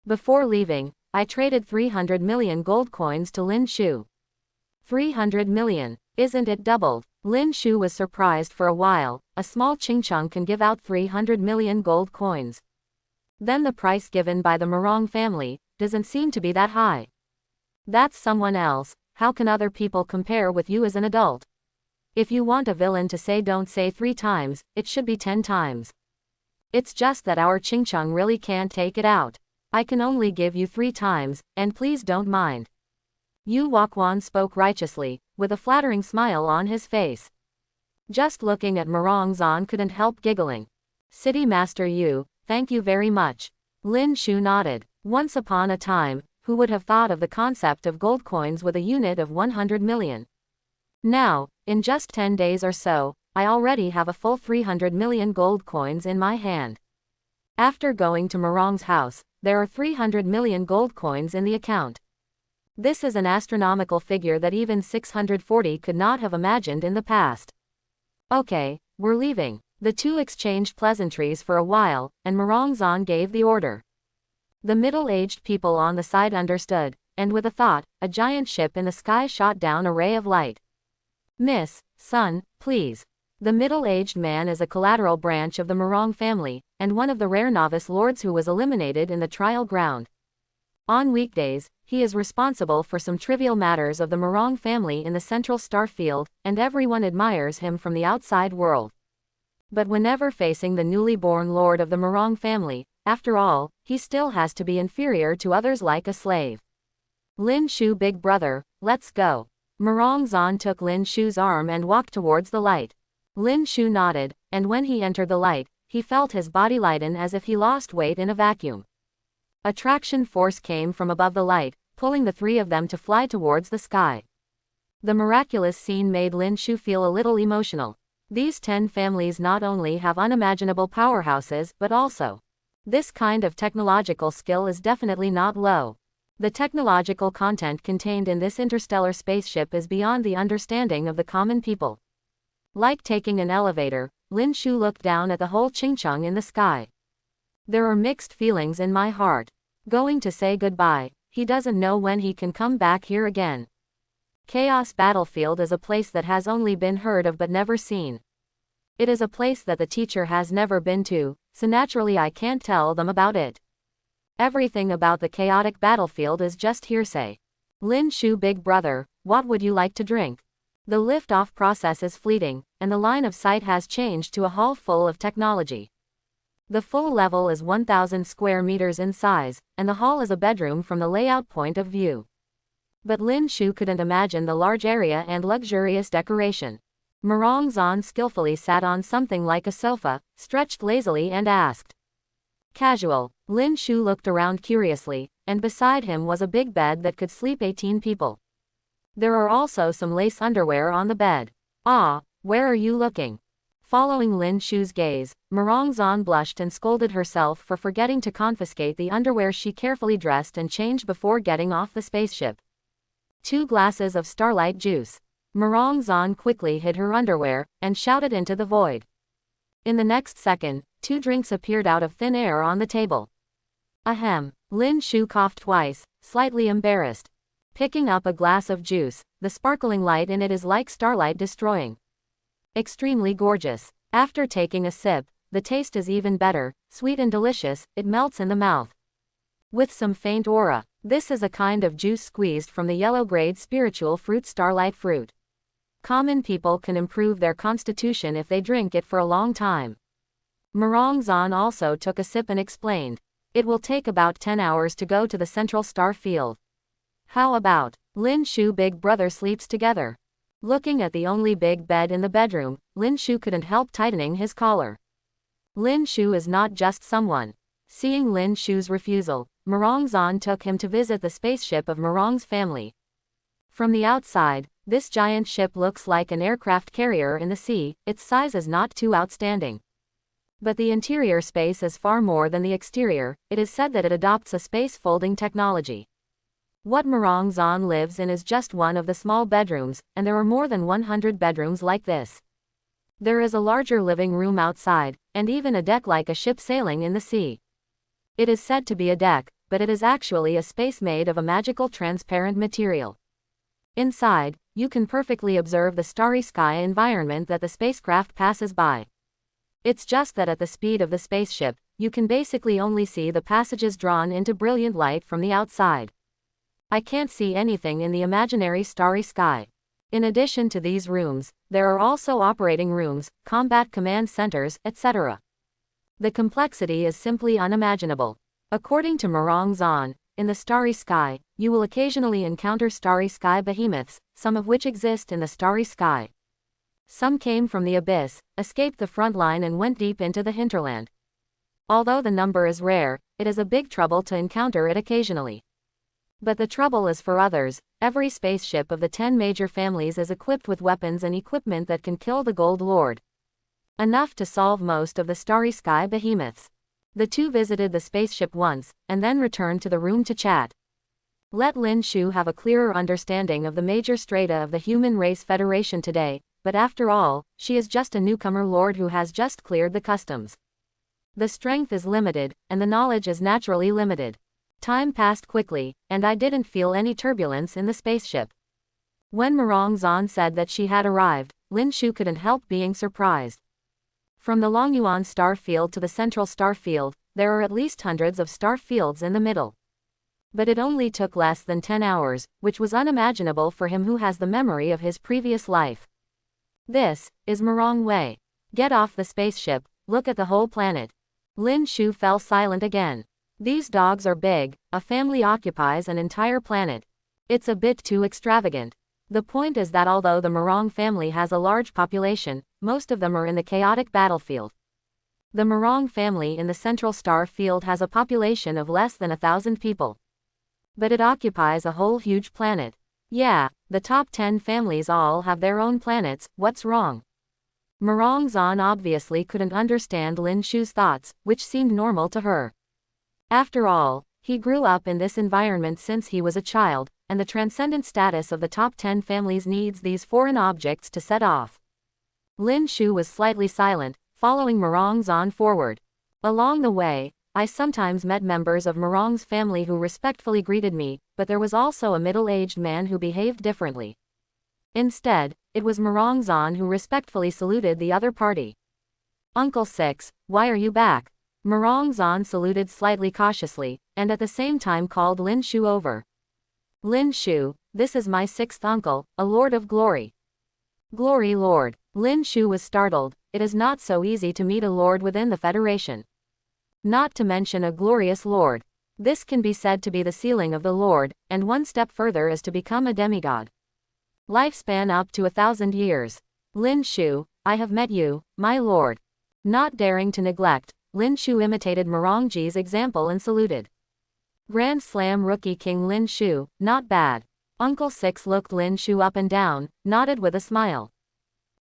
Before leaving, I traded 300 million gold coins to Lin Shu. 300 million, isn't it doubled? Lin Shu was surprised for a while. A small Qingcheng can give out 300 million gold coins. Then the price given by the Marong family doesn't seem to be that high. That's someone else. How can other people compare with you as an adult? If you want a villain to say, don't say 3 times, it should be 10 times. It's just that our Qingcheng really can't take it out. I can only give you 3 times, and please don't mind. Yu Wakwan spoke righteously, with a flattering smile on his face. Just looking at Marongzon couldn't help giggling. City Master Yu, thank you very much. Lin Shu nodded. Once upon a time, who would have thought of the concept of gold coins with a unit of 100 million? Now, in just 10 days or so, I already have a full 300 million gold coins in my hand. After going to Morong's house, there are 300 million gold coins in the account. This is an astronomical figure that even 640 could not have imagined in the past. Okay, we're leaving. The two exchanged pleasantries for a while, and Morongzon gave the order. The middle-aged people on the side understood, and with a thought, a giant ship in the sky shot down a ray of light. Miss, son, please. The middle-aged man is a collateral branch of the Morong family, and one of the rare novice lords who was eliminated in the trial ground. On weekdays, he is responsible for some trivial matters of the Morong family in the central star field, and everyone admires him from the outside world. But whenever facing the newly born lord of the Morong family, after all, he still has to be inferior to others like a slave. Lin Shu, big brother, let's go. Morongzon took Lin Shu's arm and walked towards the light. Lin Shu nodded, and when he entered the light, he felt his body lighten as if he lost weight in a vacuum. Attraction force came from above the light, pulling the three of them to fly towards the sky. The miraculous scene made Lin Shu feel a little emotional. These 10 families not only have unimaginable powerhouses but also, this kind of technological skill is definitely not low. The technological content contained in this interstellar spaceship is beyond the understanding of the common people. Like taking an elevator, Lin Shu looked down at the whole Chingcheng in the sky. There are mixed feelings in my heart. Going to say goodbye, he doesn't know when he can come back here again. Chaos Battlefield is a place that has only been heard of but never seen. It is a place that the teacher has never been to, so naturally I can't tell them about it. Everything about the chaotic battlefield is just hearsay. Lin Shu, big brother, what would you like to drink? The lift-off process is fleeting, and the line of sight has changed to a hall full of technology. The full level is 1,000 square meters in size, and the hall is a bedroom from the layout point of view. But Lin Shu couldn't imagine the large area and luxurious decoration. Morongzon skillfully sat on something like a sofa, stretched lazily and asked. Casual. Lin Shu looked around curiously, and beside him was a big bed that could sleep 18 people. There are also some lace underwear on the bed. Ah, where are you looking? Following Lin Shu's gaze, Morongzon blushed and scolded herself for forgetting to confiscate the underwear she carefully dressed and changed before getting off the spaceship. 2 glasses of starlight juice. Morongzon quickly hid her underwear, and shouted into the void. In the next second, 2 drinks appeared out of thin air on the table. Ahem. Lin Shu coughed twice, slightly embarrassed. Picking up a glass of juice, the sparkling light in it is like starlight destroying. Extremely gorgeous. After taking a sip, the taste is even better, sweet and delicious, it melts in the mouth. With some faint aura. This is a kind of juice squeezed from the yellow-grade spiritual fruit starlight fruit. Common people can improve their constitution if they drink it for a long time. Morongzon also took a sip and explained. It will take about 10 hours to go to the central star field. How about Lin Shu, big brother, sleeps together? Looking at the only big bed in the bedroom, Lin Shu couldn't help tightening his collar. Lin Shu is not just someone. Seeing Lin Shu's refusal, Morongzon took him to visit the spaceship of Morong's family. From the outside, this giant ship looks like an aircraft carrier in the sea, its size is not too outstanding. But the interior space is far more than the exterior, it is said that it adopts a space folding technology. What Morongzon lives in is just one of the small bedrooms, and there are more than 100 bedrooms like this. There is a larger living room outside, and even a deck like a ship sailing in the sea. It is said to be a deck, but it is actually a space made of a magical transparent material. Inside, you can perfectly observe the starry sky environment that the spacecraft passes by. It's just that at the speed of the spaceship, you can basically only see the passages drawn into brilliant light from the outside. I can't see anything in the imaginary starry sky. In addition to these rooms, there are also operating rooms, combat command centers, etc. The complexity is simply unimaginable. According to Morongzon, in the starry sky, you will occasionally encounter starry sky behemoths, some of which exist in the starry sky. Some came from the abyss, escaped the front line and went deep into the hinterland. Although the number is rare, it is a big trouble to encounter it occasionally. But the trouble is for others. Every spaceship of the 10 major families is equipped with weapons and equipment that can kill the Gold Lord. Enough to solve most of the starry sky behemoths. The two visited the spaceship once, and then returned to the room to chat. Let Lin Shu have a clearer understanding of the major strata of the Human Race Federation today, but after all, she is just a newcomer lord who has just cleared the customs. The strength is limited, and the knowledge is naturally limited. Time passed quickly, and I didn't feel any turbulence in the spaceship. When Murong Zan said that she had arrived, Lin Shu couldn't help being surprised. From the Longyuan star field to the central star field, there are at least hundreds of star fields in the middle. But it only took less than 10 hours, which was unimaginable for him who has the memory of his previous life. This is Murong Wei. Get off the spaceship, look at the whole planet. Lin Shu fell silent again. These dogs are big, a family occupies an entire planet. It's a bit too extravagant. The point is that although the Murong family has a large population, most of them are in the chaotic battlefield. The Murong family in the central star field has a population of less than 1,000 people. But it occupies a whole huge planet. Yeah, the top 10 families all have their own planets, what's wrong? Murong Zan obviously couldn't understand Lin Shu's thoughts, which seemed normal to her. After all, he grew up in this environment since he was a child, and the transcendent status of the top 10 families needs these foreign objects to set off. Lin Shu was slightly silent, following Murong Zan forward. Along the way, I sometimes met members of Murong's family who respectfully greeted me, but there was also a middle-aged man who behaved differently. Instead, it was Murong Zan who respectfully saluted the other party. Uncle Six, why are you back? Murong Zan saluted slightly cautiously, and at the same time called Lin Shu over. Lin Shu, this is my sixth uncle, a lord of glory. Glory Lord. Lin Shu was startled. It is not so easy to meet a lord within the Federation. Not to mention a glorious lord. This can be said to be the ceiling of the lord, and one step further is to become a demigod. Lifespan up to 1,000 years. Lin Shu, I have met you, my lord. Not daring to neglect, Lin Shu imitated Murongji's example and saluted. Grand Slam rookie King Lin Shu, not bad. Uncle Six looked Lin Shu up and down, nodded with a smile.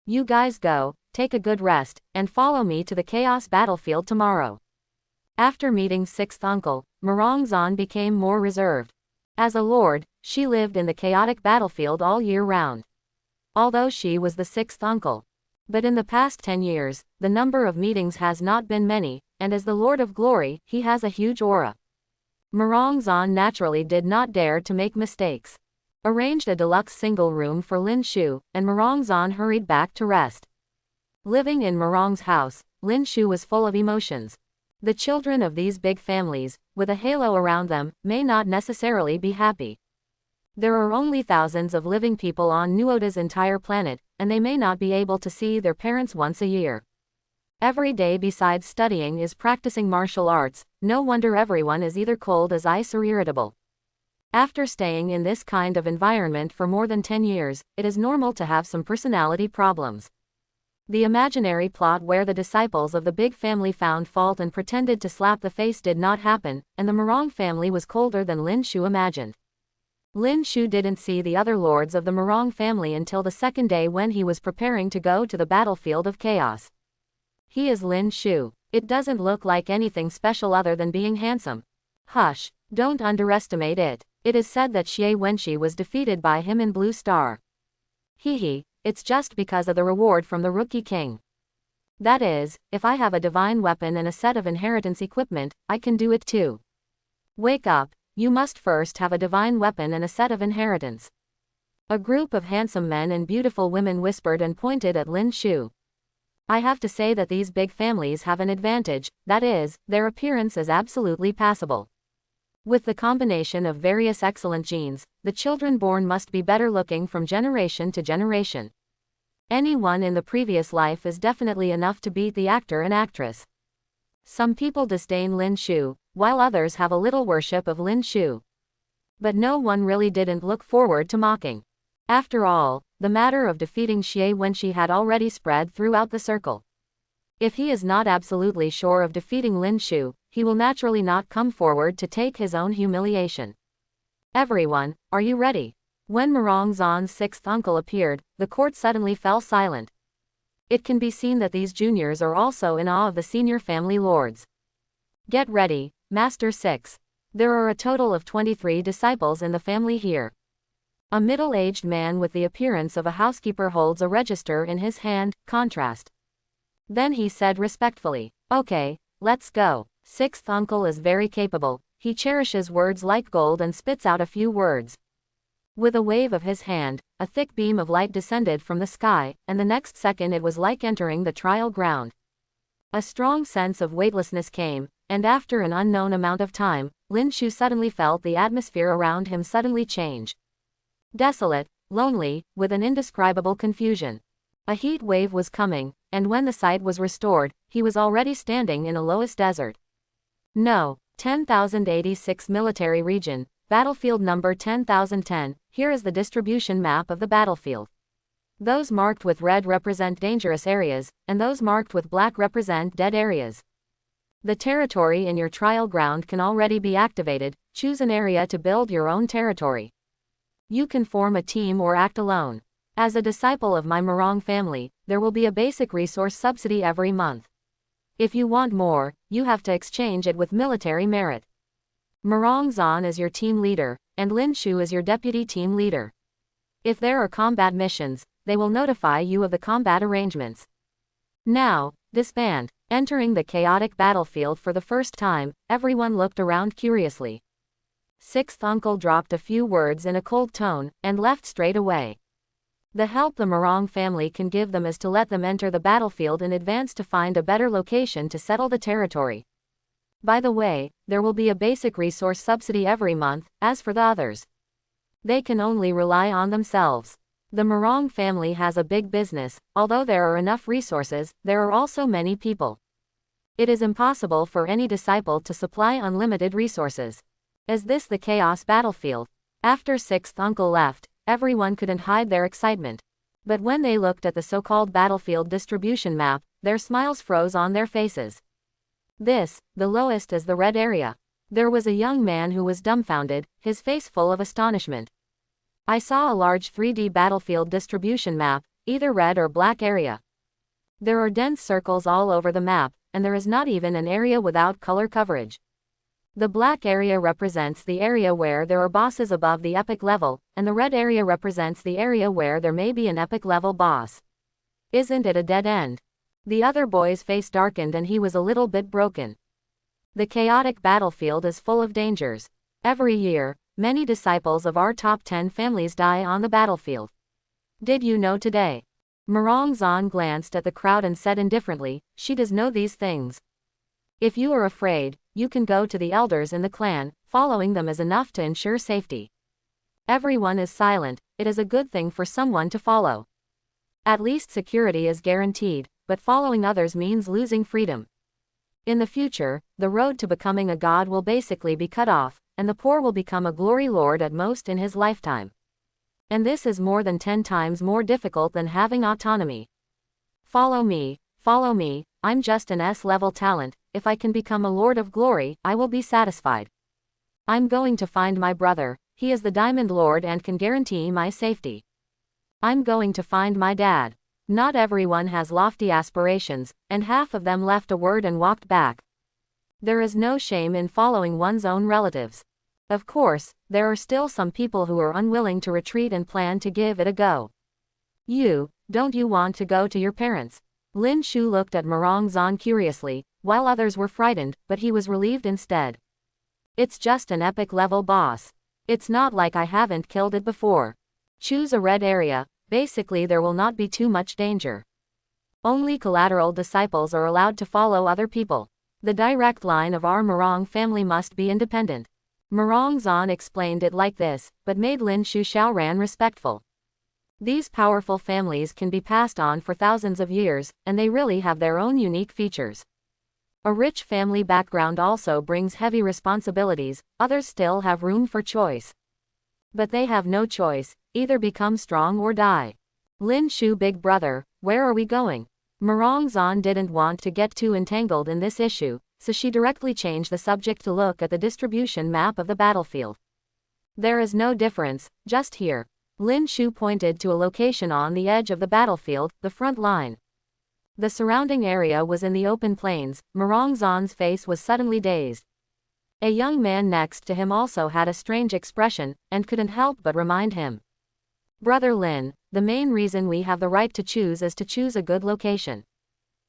You guys go, take a good rest, and follow me to the Chaos Battlefield tomorrow. After meeting sixth uncle, Murong Zan became more reserved. As a lord, she lived in the chaotic battlefield all year round. Although she was the sixth uncle. But in the past 10 years, the number of meetings has not been many, and as the Lord of Glory, he has a huge aura. Murong Zan naturally did not dare to make mistakes. Arranged a deluxe single room for Lin Shu, and Murong Zan hurried back to rest. Living in Murong's house, Lin Shu was full of emotions. The children of these big families, with a halo around them, may not necessarily be happy. There are only thousands of living people on Nuoda's entire planet, and they may not be able to see their parents once a year. Every day besides studying is practicing martial arts, no wonder everyone is either cold as ice or irritable. After staying in this kind of environment for more than 10 years, it is normal to have some personality problems. The imaginary plot where the disciples of the big family found fault and pretended to slap the face did not happen, and the Murong family was colder than Lin Shu imagined. Lin Shu didn't see the other lords of the Murong family until the second day when he was preparing to go to the battlefield of chaos. He is Lin Shu. It doesn't look like anything special other than being handsome. Hush, don't underestimate it. It is said that Xie Wenxi was defeated by him in Blue Star. Hehe. It's just because of the reward from the Rookie King. That is, if I have a divine weapon and a set of inheritance equipment, I can do it too. Wake up, you must first have a divine weapon and a set of inheritance. A group of handsome men and beautiful women whispered and pointed at Lin Shu. I have to say that these big families have an advantage, that is, their appearance is absolutely passable. With the combination of various excellent genes, the children born must be better looking from generation to generation. Anyone in the previous life is definitely enough to beat the actor and actress. Some people disdain Lin Shu, while others have a little worship of Lin Shu. But no one really didn't look forward to mocking. After all, the matter of defeating Xie Wenxi had already spread throughout the circle. If he is not absolutely sure of defeating Lin Shu, he will naturally not come forward to take his own humiliation. Everyone, are you ready? When Murong Zan's sixth uncle appeared, the court suddenly fell silent. It can be seen that these juniors are also in awe of the senior family lords. Get ready, Master 6. There are a total of 23 disciples in the family here. A middle-aged man with the appearance of a housekeeper holds a register in his hand, contrast. Then he said respectfully, "Okay, let's go." Sixth uncle is very capable, he cherishes words like gold and spits out a few words. With a wave of his hand, a thick beam of light descended from the sky, and the next second it was like entering the trial ground. A strong sense of weightlessness came, and after an unknown amount of time, Lin Shu suddenly felt the atmosphere around him suddenly change. Desolate, lonely, with an indescribable confusion. A heat wave was coming, and when the sight was restored, he was already standing in a Loess desert. No. 10,086 Military Region, Battlefield number 10,010, here is the distribution map of the battlefield. Those marked with red represent dangerous areas, and those marked with black represent dead areas. The territory in your trial ground can already be activated, choose an area to build your own territory. You can form a team or act alone. As a disciple of my Murong family, there will be a basic resource subsidy every month. If you want more, you have to exchange it with military merit. Murong Zan is your team leader, and Lin Shu is your deputy team leader. If there are combat missions, they will notify you of the combat arrangements. Now, disband. Entering the chaotic battlefield for the first time, everyone looked around curiously. Sixth uncle dropped a few words in a cold tone, and left straight away. The help the Murong family can give them is to let them enter the battlefield in advance to find a better location to settle the territory. By the way, there will be a basic resource subsidy every month. As for the others, they can only rely on themselves. The Murong family has a big business, although there are enough resources, there are also many people. It is impossible for any disciple to supply unlimited resources. Is this the chaos battlefield? After sixth uncle left, everyone couldn't hide their excitement. But when they looked at the so-called battlefield distribution map, their smiles froze on their faces. This, the lowest is the red area. There was a young man who was dumbfounded, his face full of astonishment. I saw a large 3D battlefield distribution map, either red or black area. There are dense circles all over the map, and there is not even an area without color coverage. The black area represents the area where there are bosses above the epic level, and the red area represents the area where there may be an epic level boss. Isn't it a dead end? The other boy's face darkened and he was a little bit broken. The chaotic battlefield is full of dangers. Every year, many disciples of our top 10 families die on the battlefield. Did you know today? Murong Zan glanced at the crowd and said indifferently, "She does know these things. If you are afraid, you can go to the elders in the clan, following them is enough to ensure safety." Everyone is silent, it is a good thing for someone to follow. At least security is guaranteed, but following others means losing freedom. In the future, the road to becoming a god will basically be cut off, and the poor will become a glory lord at most in his lifetime. And this is more than 10 times more difficult than having autonomy. Follow me, I'm just an S-level talent, if I can become a lord of glory, I will be satisfied. I'm going to find my brother, he is the Diamond Lord and can guarantee my safety. I'm going to find my dad. Not everyone has lofty aspirations, and half of them left a word and walked back. There is no shame in following one's own relatives. Of course, there are still some people who are unwilling to retreat and plan to give it a go. Don't you want to go to your parents? Lin Shu looked at Murong Zan curiously, while others were frightened, but he was relieved instead. It's just an epic level boss. It's not like I haven't killed it before. Choose a red area, basically there will not be too much danger. Only collateral disciples are allowed to follow other people. The direct line of our Murong family must be independent. Murong Zan explained it like this, but made Lin Shu Xiaoran respectful. These powerful families can be passed on for thousands of years, and they really have their own unique features. A rich family background also brings heavy responsibilities, others still have room for choice. But they have no choice, either become strong or die. Lin Shu big brother, where are we going? Murong Zan didn't want to get too entangled in this issue, so she directly changed the subject to look at the distribution map of the battlefield. There is no difference, just here. Lin Shu pointed to a location on the edge of the battlefield, the front line. The surrounding area was in the open plains. Murong Zan's face was suddenly dazed. A young man next to him also had a strange expression, and couldn't help but remind him. Brother Lin, the main reason we have the right to choose is to choose a good location.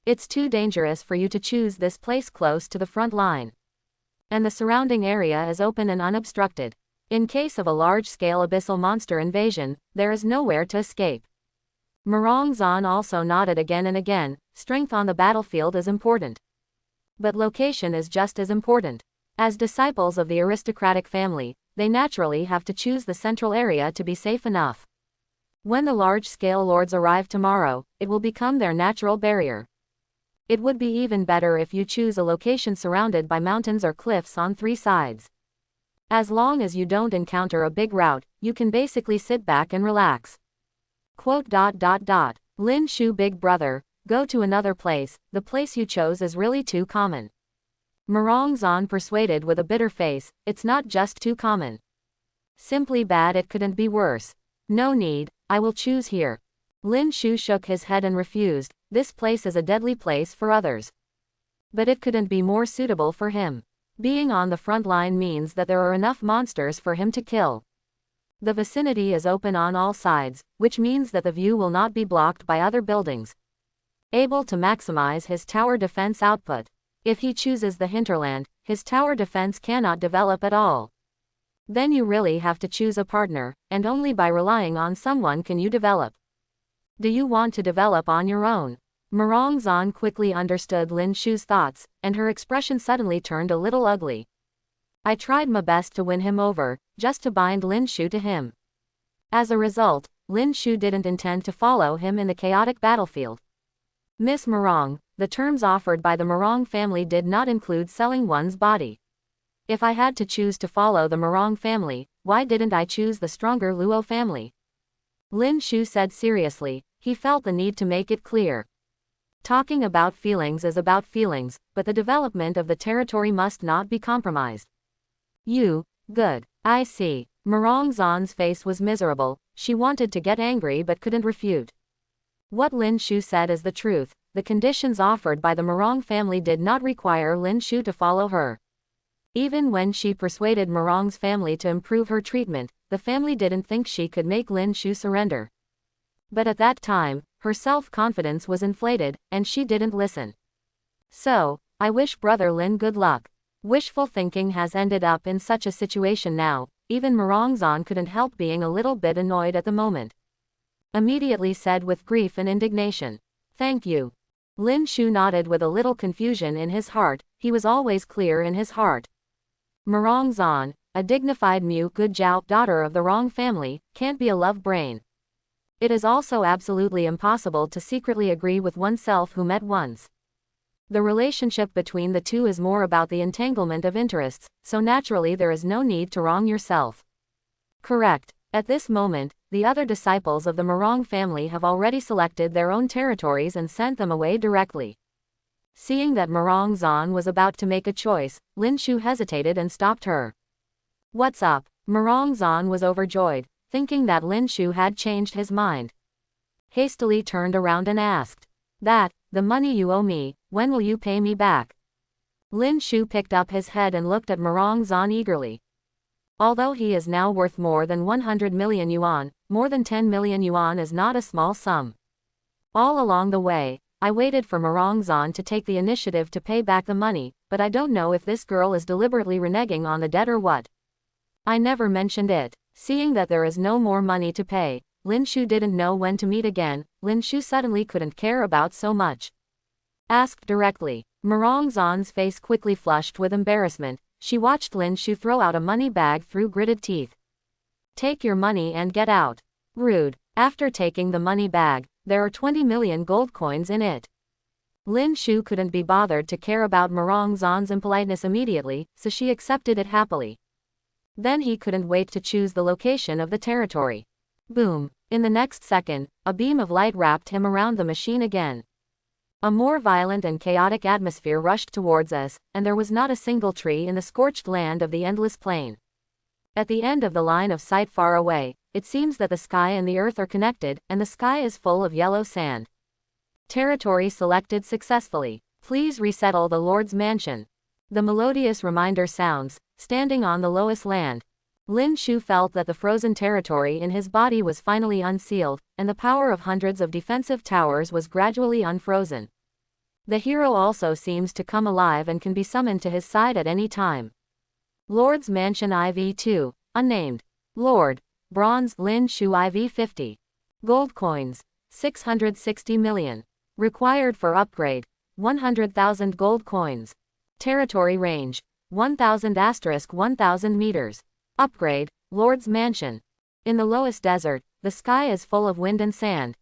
It's too dangerous for you to choose this place close to the front line. And the surrounding area is open and unobstructed. In case of a large-scale abyssal monster invasion, there is nowhere to escape. Murong Zan also nodded again and again. Strength on the battlefield is important. But location is just as important. As disciples of the aristocratic family, they naturally have to choose the central area to be safe enough. When the large-scale lords arrive tomorrow, it will become their natural barrier. It would be even better if you choose a location surrounded by mountains or cliffs on 3 sides. As long as you don't encounter a big rout, you can basically sit back and relax. Lin Shu big brother, go to another place, the place you chose is really too common. Murong Zan persuaded with a bitter face, it's not just too common. Simply bad, it couldn't be worse. No need, I will choose here. Lin Shu shook his head and refused, this place is a deadly place for others. But it couldn't be more suitable for him. Being on the front line means that there are enough monsters for him to kill. The vicinity is open on all sides, which means that the view will not be blocked by other buildings. Able to maximize his tower defense output. If he chooses the hinterland, his tower defense cannot develop at all. Then you really have to choose a partner, and only by relying on someone can you develop. Do you want to develop on your own? Murong Zan quickly understood Lin Shu's thoughts, and her expression suddenly turned a little ugly. I tried my best to win him over, just to bind Lin Shu to him. As a result, Lin Shu didn't intend to follow him in the chaotic battlefield. Miss Murong, the terms offered by the Murong family did not include selling one's body. If I had to choose to follow the Murong family, why didn't I choose the stronger Luo family? Lin Shu said seriously. He felt the need to make it clear. Talking about feelings is about feelings, but the development of the territory must not be compromised. Good. I see. Murong Zan's face was miserable. She wanted to get angry but couldn't refute. What Lin Shu said is the truth. The conditions offered by the Murong family did not require Lin Shu to follow her. Even when she persuaded Murong's family to improve her treatment, the family didn't think she could make Lin Shu surrender. But at that time, her self-confidence was inflated, and she didn't listen. So, I wish Brother Lin good luck. Wishful thinking has ended up in such a situation now. Even Murong Zan couldn't help being a little bit annoyed at the moment. Immediately said with grief and indignation. Thank you. Lin Shu nodded with a little confusion in his heart. He was always clear in his heart. Murong Zan, a dignified Mu Gujiao daughter of the Rong family, can't be a love brain. It is also absolutely impossible to secretly agree with oneself who met once. The relationship between the two is more about the entanglement of interests, so naturally there is no need to wrong yourself. Correct. At this moment, the other disciples of the Murong family have already selected their own territories and sent them away directly. Seeing that Murong Zan was about to make a choice, Lin Shu hesitated and stopped her. What's up? Murong Zan was overjoyed, thinking that Lin Shu had changed his mind. Hastily turned around and asked. The money you owe me, when will you pay me back? Lin Shu picked up his head and looked at Murong Zan eagerly. Although he is now worth more than 100 million yuan, more than 10 million yuan is not a small sum. All along the way, I waited for Murong Zan to take the initiative to pay back the money, but I don't know if this girl is deliberately reneging on the debt or what. I never mentioned it. Seeing that there is no more money to pay, Lin Shu didn't know when to meet again. Lin Shu suddenly couldn't care about so much. Asked directly. Murong Zan's face quickly flushed with embarrassment. She watched Lin Shu throw out a money bag through gritted teeth. Take your money and get out. Rude. After taking the money bag, there are 20 million gold coins in it. Lin Shu couldn't be bothered to care about Murong Zan's impoliteness immediately, so she accepted it happily. Then he couldn't wait to choose the location of the territory. Boom. In the next second, a beam of light wrapped him around the machine again. A more violent and chaotic atmosphere rushed towards us, and there was not a single tree in the scorched land of the endless plain. At the end of the line of sight far away, it seems that the sky and the earth are connected, and the sky is full of yellow sand. Territory selected successfully. Please resettle the Lord's mansion. The melodious reminder sounds, standing on the lowest land. Lin Shu felt that the frozen territory in his body was finally unsealed, and the power of hundreds of defensive towers was gradually unfrozen. The hero also seems to come alive and can be summoned to his side at any time. Lord's Mansion IV2, unnamed. Lord. Bronze, Lin Shu IV50. Gold coins, 660 million. Required for upgrade, 100,000 gold coins. Territory range, 1,000*1000 meters. Upgrade, Lord's Mansion. In the lowest desert, the sky is full of wind and sand.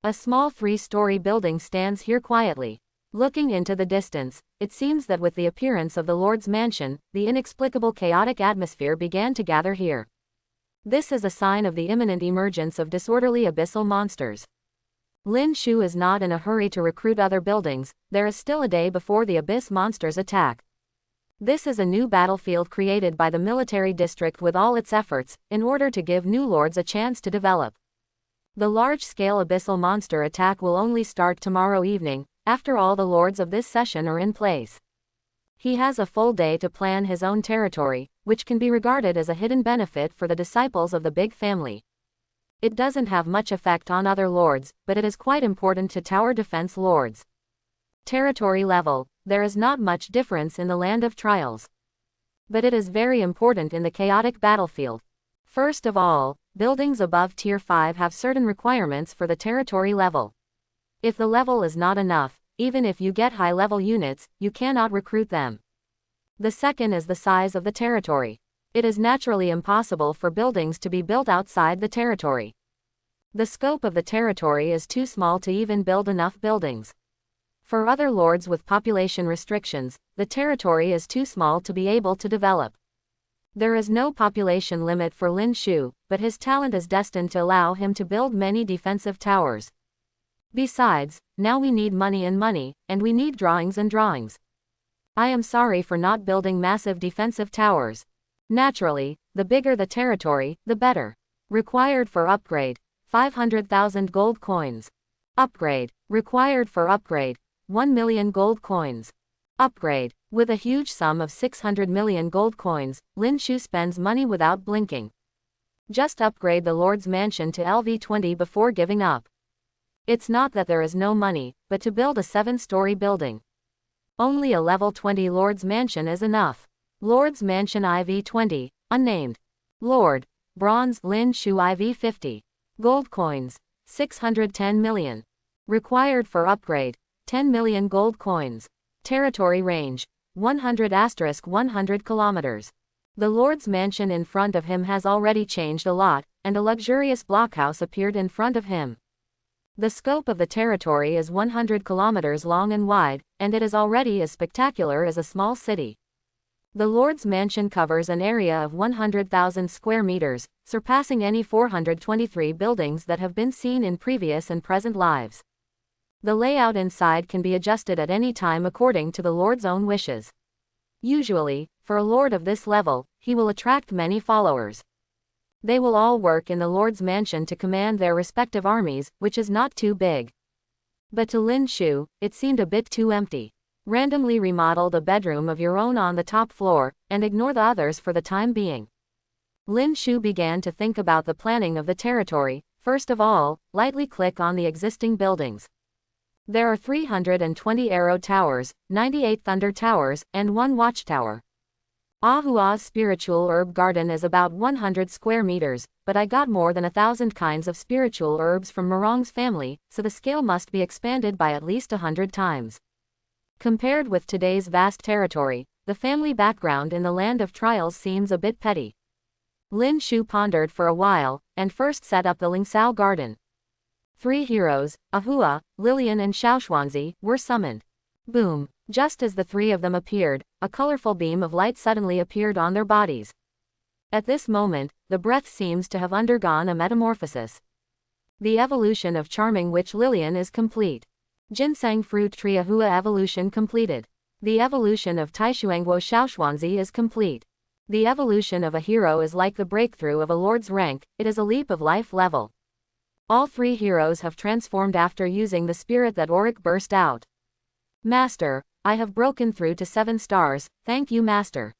A small 3-story building stands here quietly. Looking into the distance, it seems that with the appearance of the Lord's Mansion, the inexplicable chaotic atmosphere began to gather here. This is a sign of the imminent emergence of disorderly abyssal monsters. Lin Shu is not in a hurry to recruit other buildings, there is still a day before the abyss monsters attack. This is a new battlefield created by the military district with all its efforts, in order to give new lords a chance to develop. The large-scale abyssal monster attack will only start tomorrow evening, after all the lords of this session are in place. He has a full day to plan his own territory, which can be regarded as a hidden benefit for the disciples of the big family. It doesn't have much effect on other lords, but it is quite important to tower defense lords. Territory level, there is not much difference in the land of trials. But it is very important in the chaotic battlefield. First of all, buildings above Tier 5 have certain requirements for the territory level. If the level is not enough, even if you get high-level units, you cannot recruit them. The second is the size of the territory. It is naturally impossible for buildings to be built outside the territory. The scope of the territory is too small to even build enough buildings. For other lords with population restrictions, the territory is too small to be able to develop. There is no population limit for Lin Shu, but his talent is destined to allow him to build many defensive towers. Besides, now we need money, and we need drawings and drawings. I am sorry for not building massive defensive towers. Naturally, the bigger the territory, the better. Required for upgrade, 500,000 gold coins. Upgrade, required for upgrade, 1 million gold coins. Upgrade, with a huge sum of 600 million gold coins, Lin Shu spends money without blinking. Just upgrade the Lord's Mansion to LV20 before giving up. It's not that there is no money, but to build a 7-story building. Only a level 20 Lord's Mansion is enough. Lord's Mansion IV20, unnamed. Lord. Bronze, Lin Shu IV50. Gold coins, 610 million. Required for upgrade, 10 million gold coins. Territory range, 100*100 kilometers. The Lord's Mansion in front of him has already changed a lot, and a luxurious blockhouse appeared in front of him. The scope of the territory is 100 kilometers long and wide, and it is already as spectacular as a small city. The Lord's Mansion covers an area of 100,000 square meters, surpassing any 423 buildings that have been seen in previous and present lives. The layout inside can be adjusted at any time according to the Lord's own wishes. Usually, for a Lord of this level, he will attract many followers. They will all work in the Lord's Mansion to command their respective armies, which is not too big. But to Lin Shu, it seemed a bit too empty. Randomly remodel the bedroom of your own on the top floor, and ignore the others for the time being. Lin Shu began to think about the planning of the territory. First of all, lightly click on the existing buildings. There are 320 arrow towers, 98 thunder towers, and 1 watchtower. Ahua's spiritual herb garden is about 100 square meters, but I got more than 1,000 kinds of spiritual herbs from Morong's family, so the scale must be expanded by at least 100 times. Compared with today's vast territory, the family background in the land of trials seems a bit petty. Lin Shu pondered for a while, and first set up the Lingsao garden. 3 heroes, Ahua, Lilian and Xiaoshuangzi, were summoned. Boom! Just as the 3 of them appeared, a colorful beam of light suddenly appeared on their bodies. At this moment, the breath seems to have undergone a metamorphosis. The evolution of Charming Witch Lilian is complete. Ginseng Fruit Tree Ahua evolution completed. The evolution of Taishuangguo Xiaoshuangzi is complete. The evolution of a hero is like the breakthrough of a lord's rank, it is a leap of life level. All three heroes have transformed after using the spirit that Auric burst out. Master, I have broken through to 7 stars, thank you Master.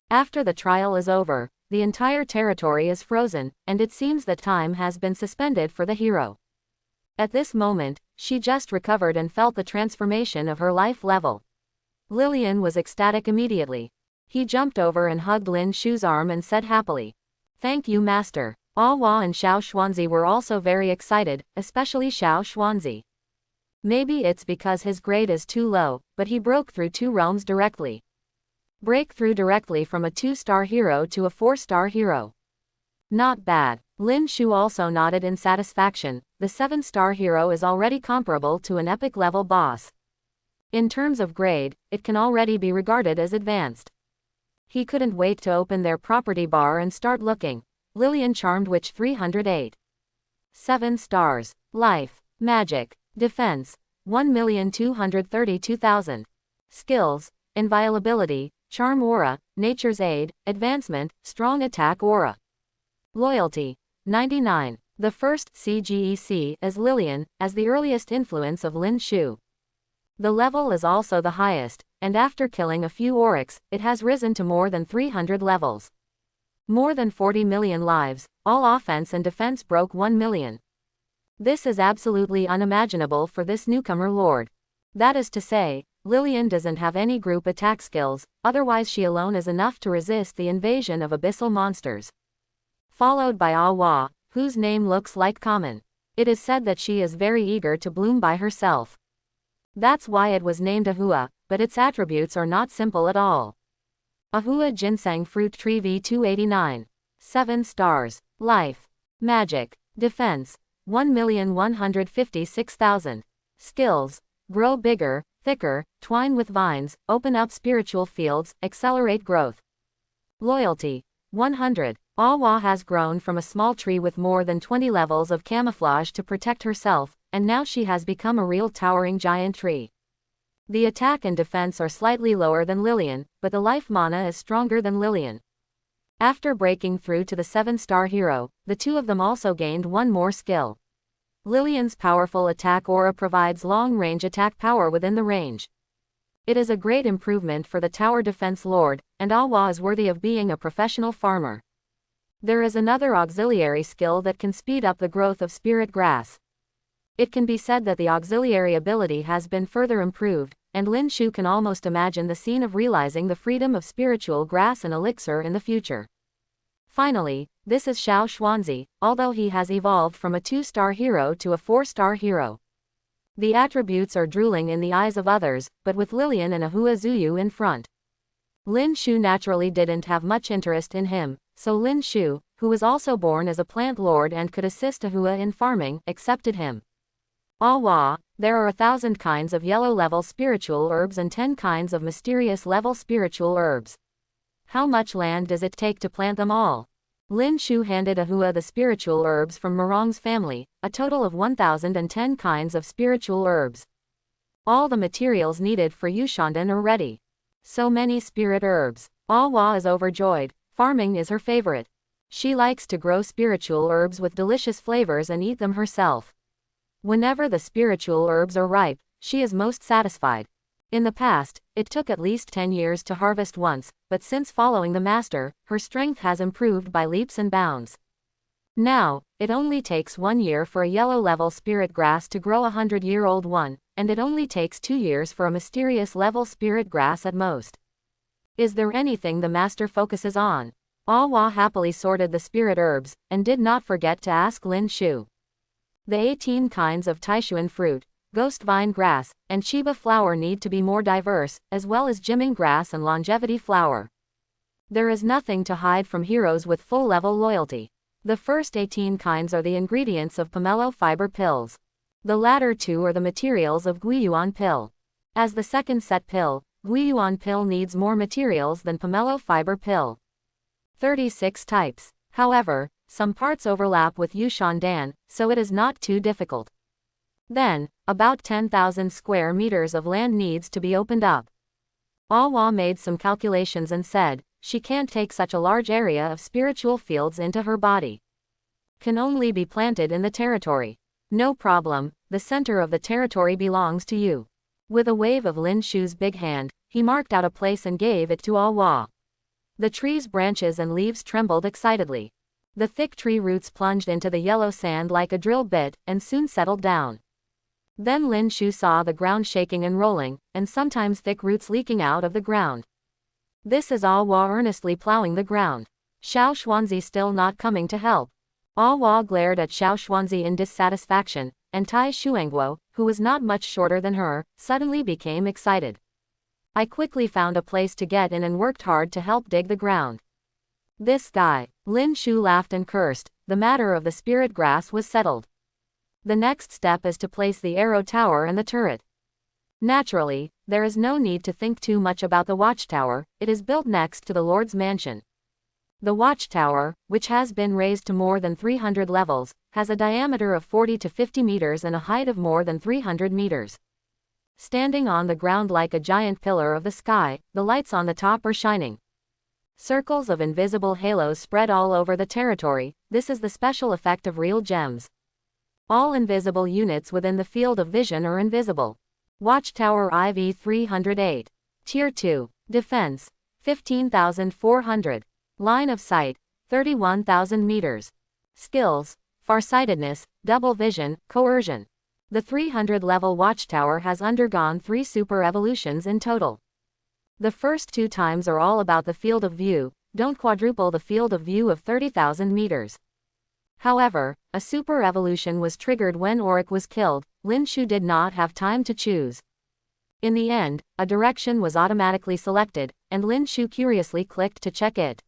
After the trial is over, the entire territory is frozen, and it seems that time has been suspended for the hero. At this moment, she just recovered and felt the transformation of her life level. Lilian was ecstatic immediately. He jumped over and hugged Lin Shu's arm and said happily, "Thank you Master." Awa and Xiao Xuanzi were also very excited, especially Xiao Xuanzi. Maybe it's because his grade is too low, but he broke through 2 realms directly. Break through directly from a 2-star hero to a 4-star hero. Not bad. Lin Shu also nodded in satisfaction. The 7-star hero is already comparable to an epic level boss. In terms of grade, it can already be regarded as advanced. He couldn't wait to open their property bar and start looking. Lilian Charmed Witch 308. 7 stars. Life, Magic, Defense, 1,232,000. Skills, Inviolability, Charm Aura, Nature's Aid, Advancement, Strong Attack Aura. Loyalty, 99. The first CGEC is Lilian, as the earliest influence of Lin Shu. The level is also the highest, and after killing a few Aurics, it has risen to more than 300 levels. More than 40 million lives, all offense and defense broke 1 million. This is absolutely unimaginable for this newcomer lord. That is to say, Lilian doesn't have any group attack skills, otherwise she alone is enough to resist the invasion of abyssal monsters. Followed by Awa, whose name looks like common. It is said that she is very eager to bloom by herself. That's why it was named Ahua, but its attributes are not simple at all. Ahua Ginseng Fruit Tree V289. 7 stars. Life, Magic, Defense, 1,156,000. Skills, Grow bigger, thicker, twine with vines, open up spiritual fields, accelerate growth. Loyalty, 100. Awa has grown from a small tree with more than 20 levels of camouflage to protect herself, and now she has become a real towering giant tree. The attack and defense are slightly lower than Lilian, but the life mana is stronger than Lilian. After breaking through to the 7-star hero, the two of them also gained one more skill. Lilian's powerful attack aura provides long-range attack power within the range. It is a great improvement for the tower defense lord, and Awa is worthy of being a professional farmer. There is another auxiliary skill that can speed up the growth of spirit grass. It can be said that the auxiliary ability has been further improved, and Lin Shu can almost imagine the scene of realizing the freedom of spiritual grass and elixir in the future. Finally, this is Xiao Xuanzi, although he has evolved from a 2-star hero to a 4-star hero. The attributes are drooling in the eyes of others, but with Lilian and Ahua Zuyu in front. Lin Shu naturally didn't have much interest in him, so Lin Shu, who was also born as a plant lord and could assist Ahua in farming, accepted him. Awa, there are 1,000 kinds of yellow-level spiritual herbs and 10 kinds of mysterious-level spiritual herbs. How much land does it take to plant them all? Lin Shu handed Ahua the spiritual herbs from Morong's family, a total of 1,010 kinds of spiritual herbs. All the materials needed for Yushandan are ready. So many spirit herbs. Awa is overjoyed. Farming is her favorite. She likes to grow spiritual herbs with delicious flavors and eat them herself. Whenever the spiritual herbs are ripe, she is most satisfied. In the past, it took at least 10 years to harvest once, but since following the master, her strength has improved by leaps and bounds. Now, it only takes 1 year for a yellow-level spirit grass to grow a 100-year-old one, and it only takes 2 years for a mysterious-level spirit grass at most. Is there anything the master focuses on? Awa happily sorted the spirit herbs, and did not forget to ask Lin Shu. The 18 kinds of Taishuan fruit, ghost vine grass, and Chiba flower need to be more diverse, as well as Jimming grass and longevity flower. There is nothing to hide from heroes with full-level loyalty. The first 18 kinds are the ingredients of pomelo fiber pills. The latter 2 are the materials of Guiyuan pill. As the second set pill, Guiyuan pill needs more materials than pomelo fiber pill. 36 types. However, some parts overlap with Yushandan, so it is not too difficult. Then, about 10,000 square meters of land needs to be opened up. Awa made some calculations and said, she can't take such a large area of spiritual fields into her body. Can only be planted in the territory. No problem, the center of the territory belongs to you. With a wave of Lin Shu's big hand, he marked out a place and gave it to Awa. The tree's branches and leaves trembled excitedly. The thick tree roots plunged into the yellow sand like a drill bit, and soon settled down. Then Lin Shu saw the ground shaking and rolling, and sometimes thick roots leaking out of the ground. This is Awa earnestly plowing the ground. Xiao Xuanzi still not coming to help. Awa glared at Xiao Xuanzi in dissatisfaction, and Tai Xuanguo, who was not much shorter than her, suddenly became excited. I quickly found a place to get in and worked hard to help dig the ground. This guy. Lin Shu laughed and cursed. The matter of the spirit grass was settled. The next step is to place the arrow tower and the turret. Naturally, there is no need to think too much about the watchtower, it is built next to the Lord's mansion. The watchtower, which has been raised to more than 300 levels, has a diameter of 40 to 50 meters and a height of more than 300 meters. Standing on the ground like a giant pillar of the sky, the lights on the top are shining. Circles of invisible halos spread all over the territory. This is the special effect of real gems. All invisible units within the field of vision are invisible. Watchtower IV 308. Tier 2. Defense. 15,400. Line of sight. 31,000 meters. Skills. Farsightedness, double vision, coercion. The 300-level watchtower has undergone 3 super evolutions in total. The first 2 times are all about the field of view, don't quadruple the field of view of 30,000 meters. However, a super evolution was triggered when Auric was killed. Lin Shu did not have time to choose. In the end, a direction was automatically selected, and Lin Shu curiously clicked to check it.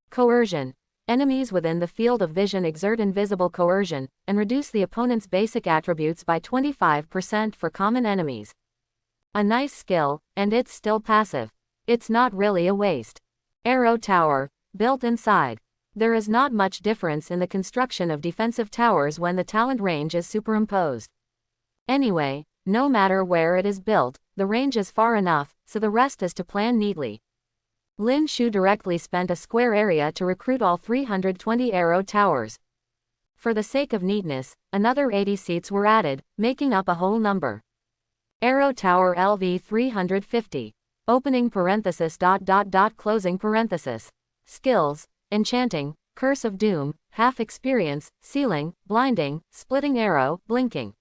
Coercion. Enemies within the field of vision exert invisible coercion, and reduce the opponent's basic attributes by 25% for common enemies. A nice skill, and it's still passive. It's not really a waste. Arrow tower. Built inside. There is not much difference in the construction of defensive towers when the talent range is superimposed. Anyway, no matter where it is built, the range is far enough, so the rest is to plan neatly. Lin Shu directly spent a square area to recruit all 320 arrow towers. For the sake of neatness, another 80 seats were added, making up a whole number. Arrow tower LV 350. Opening parenthesis ... closing parenthesis. Skills. Enchanting, Curse of Doom, Half Experience, Sealing, Blinding, Splitting Arrow, Blinking.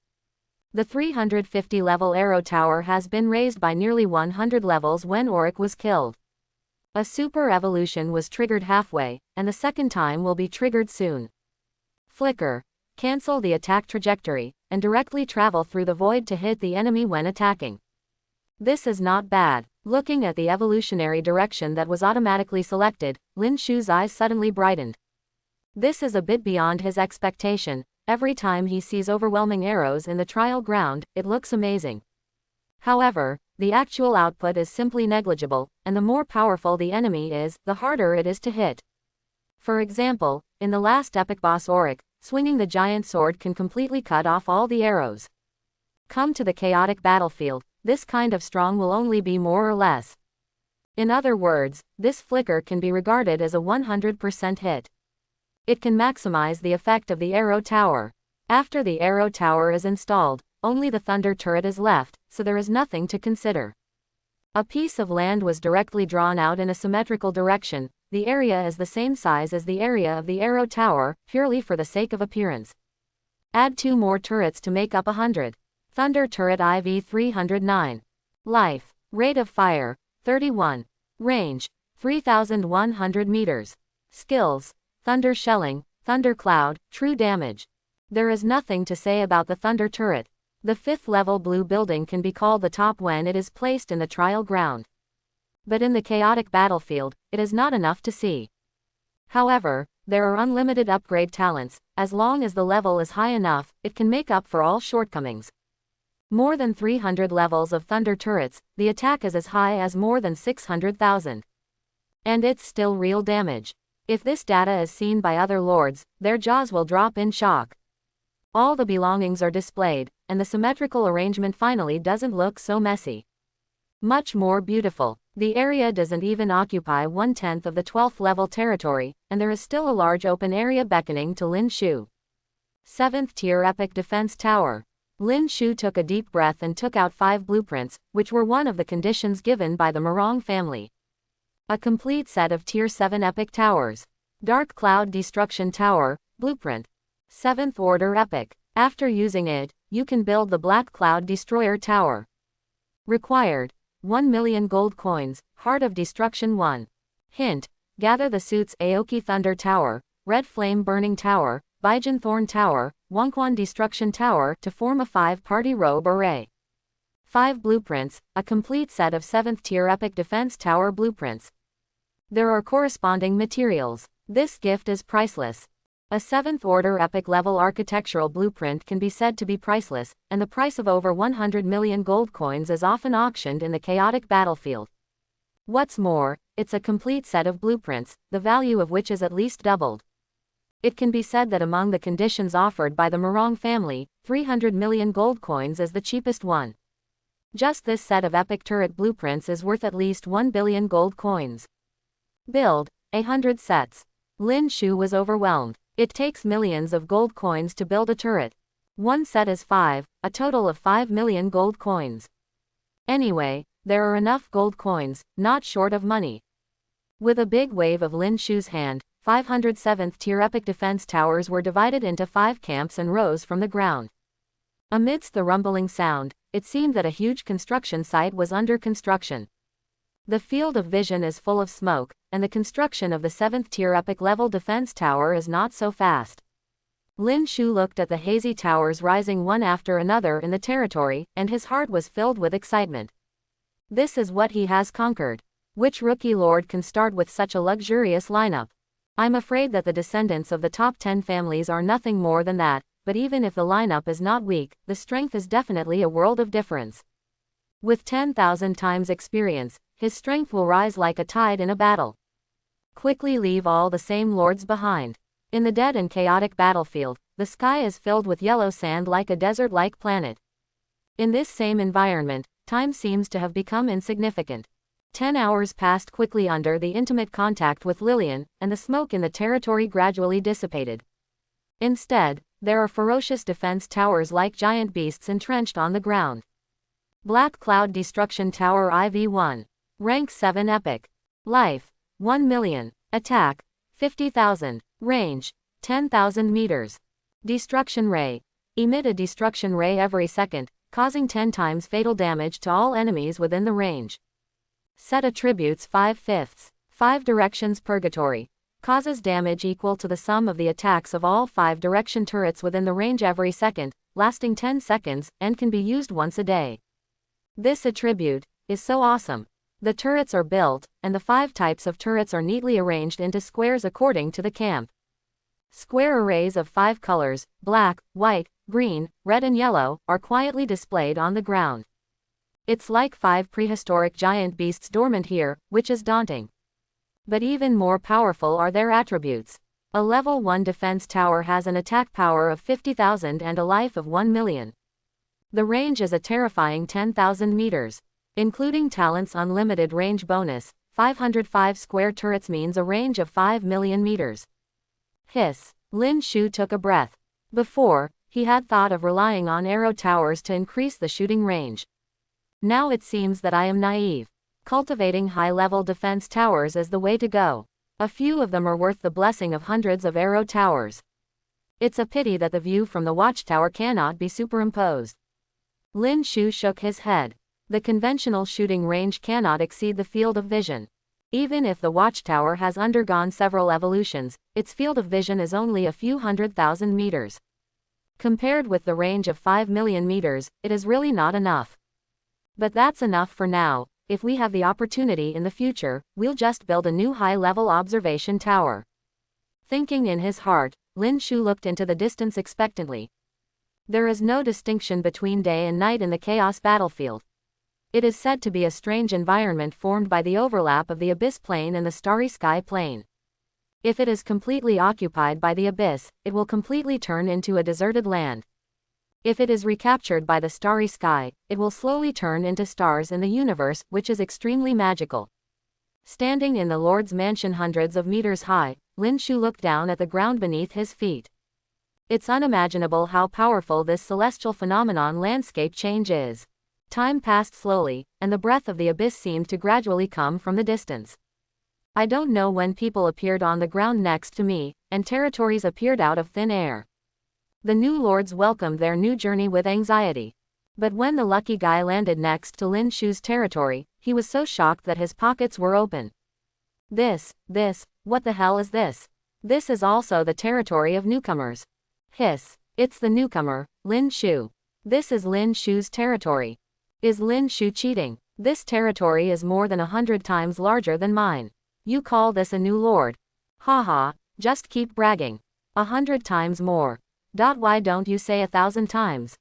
The 350-level arrow tower has been raised by nearly 100 levels when Auric was killed. A super evolution was triggered halfway, and the second time will be triggered soon. Flicker. Cancel the attack trajectory, and directly travel through the void to hit the enemy when attacking. This is not bad. Looking at the evolutionary direction that was automatically selected, Lin Shu's eyes suddenly brightened. This is a bit beyond his expectation. Every time he sees overwhelming arrows in the trial ground, it looks amazing. However, the actual output is simply negligible, and the more powerful the enemy is, the harder it is to hit. For example, in the last epic boss Auric, swinging the giant sword can completely cut off all the arrows. Come to the chaotic battlefield, this kind of strong will only be more or less. In other words, this flicker can be regarded as a 100% hit. It can maximize the effect of the arrow tower. After the arrow tower is installed, only the thunder turret is left, so there is nothing to consider. A piece of land was directly drawn out in a symmetrical direction. The area is the same size as the area of the arrow tower, purely for the sake of appearance. Add 2 more turrets to make up 100. Thunder turret IV 309. Life. Rate of fire. 31. Range. 3,100 meters. Skills. Thunder shelling, thunder cloud, true damage. There is nothing to say about the thunder turret. The 5th level blue building can be called the top when it is placed in the trial ground. But in the chaotic battlefield, it is not enough to see. However, there are unlimited upgrade talents. As long as the level is high enough, it can make up for all shortcomings. More than 300 levels of thunder turrets, the attack is as high as more than 600,000. And it's still real damage. If this data is seen by other lords, their jaws will drop in shock. All the belongings are displayed, and the symmetrical arrangement finally doesn't look so messy. Much more beautiful. The area doesn't even occupy 1/10 of the 12th level territory, and there is still a large open area beckoning to Lin Shu. 7th Tier Epic Defense Tower. Lin Shu took a deep breath and took out 5 blueprints, which were one of the conditions given by the Morong family. A complete set of Tier 7 Epic Towers. Dark Cloud Destruction Tower, Blueprint. 7th Order Epic. After using it, you can build the Black Cloud Destroyer Tower. Required: 1 million gold coins, Heart of Destruction 1. Hint: gather the suits Aoki Thunder Tower, Red Flame Burning Tower, Baijin Thorn Tower, Wangquan Destruction Tower to form a 5-party robe array. 5 blueprints, a complete set of 7th Tier Epic Defense Tower blueprints. There are corresponding materials. This gift is priceless. A 7th Order Epic level architectural blueprint can be said to be priceless, and the price of over 100 million gold coins is often auctioned in the chaotic battlefield. What's more, it's a complete set of blueprints, the value of which is at least doubled. It can be said that among the conditions offered by the Morong family, 300 million gold coins is the cheapest one. Just this set of epic turret blueprints is worth at least 1 billion gold coins. Build 100 sets. Lin Shu was overwhelmed. It takes millions of gold coins to build a turret. One set is 5, a total of 5 million gold coins. Anyway, there are enough gold coins, not short of money. With a big wave of Lin Shu's hand, 500 7th Tier Epic Defense Towers were divided into 5 camps and rose from the ground. Amidst the rumbling sound, it seemed that a huge construction site was under construction. The field of vision is full of smoke, and the construction of the 7th Tier Epic level defense tower is not so fast. Lin Shu looked at the hazy towers rising one after another in the territory, and his heart was filled with excitement. This is what he has conquered. Which rookie lord can start with such a luxurious lineup? I'm afraid that the descendants of the top 10 families are nothing more than that, but even if the lineup is not weak, the strength is definitely a world of difference. With 10,000 times experience, his strength will rise like a tide in a battle. Quickly leave all the same lords behind. In the dead and chaotic battlefield, the sky is filled with yellow sand like a desert-like planet. In this same environment, time seems to have become insignificant. 10 hours passed quickly under the intimate contact with Lillian, and the smoke in the territory gradually dissipated. Instead, there are ferocious defense towers like giant beasts entrenched on the ground. Black Cloud Destruction Tower IV-1. Rank 7 Epic. Life: 1 million. Attack: 50,000. Range: 10,000 meters. Destruction Ray. Emit a destruction ray every second, causing 10 times fatal damage to all enemies within the range. Set attributes 5/5. 5 Directions Purgatory. Causes damage equal to the sum of the attacks of all 5 direction turrets within the range every second, lasting 10 seconds, and can be used once a day. This attribute is so awesome. The turrets are built, and the 5 types of turrets are neatly arranged into squares according to the camp. Square arrays of 5 colors, black, white, green, red and yellow, are quietly displayed on the ground. It's like 5 prehistoric giant beasts dormant here, which is daunting. But even more powerful are their attributes. A level 1 defense tower has an attack power of 50,000 and a life of 1 million. The range is a terrifying 10,000 meters. Including talent's unlimited range bonus, 505 square turrets means a range of 5 million meters. Hiss. Lin Shu took a breath. Before, he had thought of relying on arrow towers to increase the shooting range. Now it seems that I am naive. Cultivating high-level defense towers is the way to go. A few of them are worth the blessing of hundreds of arrow towers. It's a pity that the view from the watchtower cannot be superimposed. Lin Shu shook his head. The conventional shooting range cannot exceed the field of vision. Even if the watchtower has undergone several evolutions, its field of vision is only a few 100,000 meters. Compared with the range of 5 million meters, it is really not enough. But that's enough for now. If we have the opportunity in the future, we'll just build a new high-level observation tower. Thinking in his heart, Lin Shu looked into the distance expectantly. There is no distinction between day and night in the chaos battlefield. It is said to be a strange environment formed by the overlap of the abyss plane and the starry sky plane. If it is completely occupied by the abyss, it will completely turn into a deserted land. If it is recaptured by the starry sky, it will slowly turn into stars in the universe, which is extremely magical. Standing in the Lord's mansion hundreds of meters high, Lin Shu looked down at the ground beneath his feet. It's unimaginable how powerful this celestial phenomenon landscape change is. Time passed slowly, and the breath of the abyss seemed to gradually come from the distance. I don't know when people appeared on the ground next to me, and territories appeared out of thin air. The new lords welcomed their new journey with anxiety. But when the lucky guy landed next to Lin Shu's territory, he was so shocked that his pockets were open. What the hell is this? This is also the territory of newcomers. Hiss. It's the newcomer, Lin Shu. This is Lin Shu's territory. Is Lin Shu cheating? This territory is more than 100 times larger than mine. You call this a new lord? Haha, just keep bragging. 100 times more. Why don't you say 1,000 times?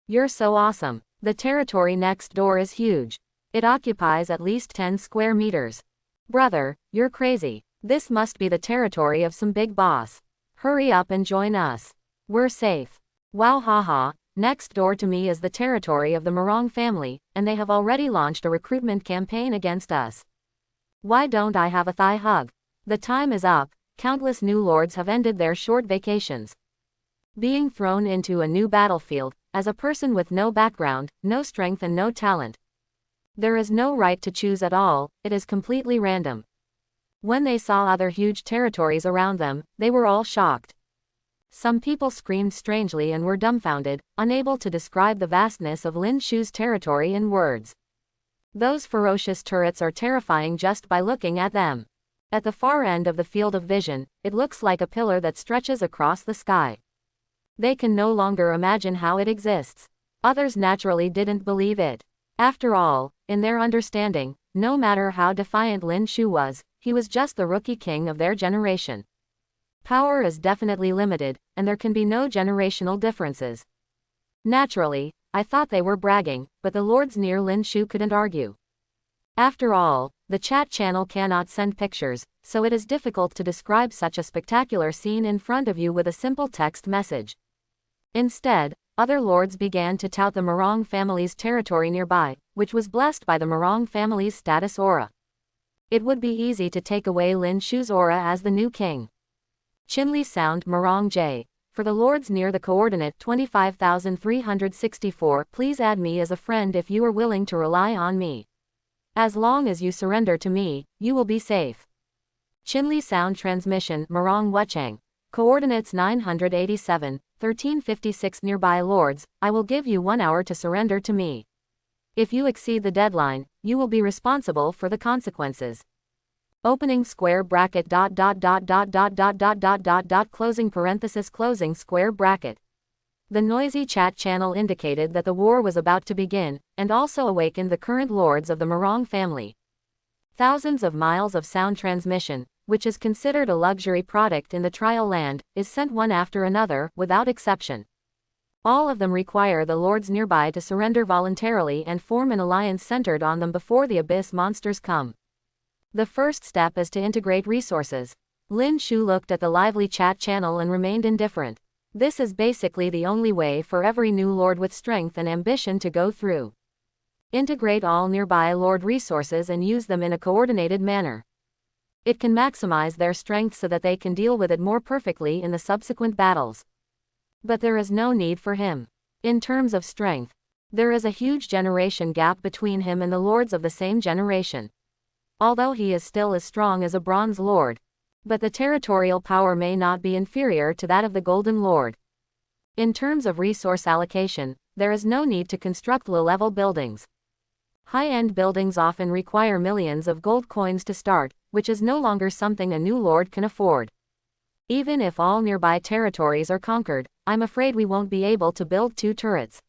You're so awesome. The territory next door is huge. It occupies at least 10 square meters. Brother, you're crazy. This must be the territory of some big boss. Hurry up and join us. We're safe. Wow, haha, next door to me is the territory of the Morong family, and they have already launched a recruitment campaign against us. Why don't I have a thigh hug? The time is up. Countless new lords have ended their short vacations. Being thrown into a new battlefield, as a person with no background, no strength and no talent. There is no right to choose at all, it is completely random. When they saw other huge territories around them, they were all shocked. Some people screamed strangely and were dumbfounded, unable to describe the vastness of Lin Shu's territory in words. Those ferocious turrets are terrifying just by looking at them. At the far end of the field of vision, it looks like a pillar that stretches across the sky. They can no longer imagine how it exists. Others naturally didn't believe it. After all, in their understanding, no matter how defiant Lin Shu was, he was just the rookie king of their generation. Power is definitely limited, and there can be no generational differences. Naturally, I thought they were bragging, but the lords near Lin Shu couldn't argue. After all, the chat channel cannot send pictures, so it is difficult to describe such a spectacular scene in front of you with a simple text message. Instead, other lords began to tout the Morong family's territory nearby, which was blessed by the Morong family's status aura. It would be easy to take away Lin Shu's aura as the new king. Chinli Sound Morong J. For the lords near the coordinate 25,364, please add me as a friend if you are willing to rely on me. As long as you surrender to me, you will be safe. Chinli Sound Transmission Morong Wuchang. Coordinates 987, 1356 nearby lords, I will give you 1 hour to surrender to me. If you exceed the deadline, you will be responsible for the consequences. Opening square bracket ... closing parenthesis closing square bracket. The noisy chat channel indicated that the war was about to begin, and also awakened the current lords of the Morong family. Thousands of miles of sound transmission, which is considered a luxury product in the trial land, is sent one after another, without exception. All of them require the lords nearby to surrender voluntarily and form an alliance centered on them before the abyss monsters come. The first step is to integrate resources. Lin Shu looked at the lively chat channel and remained indifferent. This is basically the only way for every new lord with strength and ambition to go through. Integrate all nearby lord resources and use them in a coordinated manner. It can maximize their strength so that they can deal with it more perfectly in the subsequent battles. But there is no need for him. In terms of strength, there is a huge generation gap between him and the lords of the same generation. Although he is still as strong as a bronze lord, but the territorial power may not be inferior to that of the golden lord. In terms of resource allocation, there is no need to construct low-level buildings. High-end buildings often require millions of gold coins to start, which is no longer something a new lord can afford. Even if all nearby territories are conquered, I'm afraid we won't be able to build 2 turrets.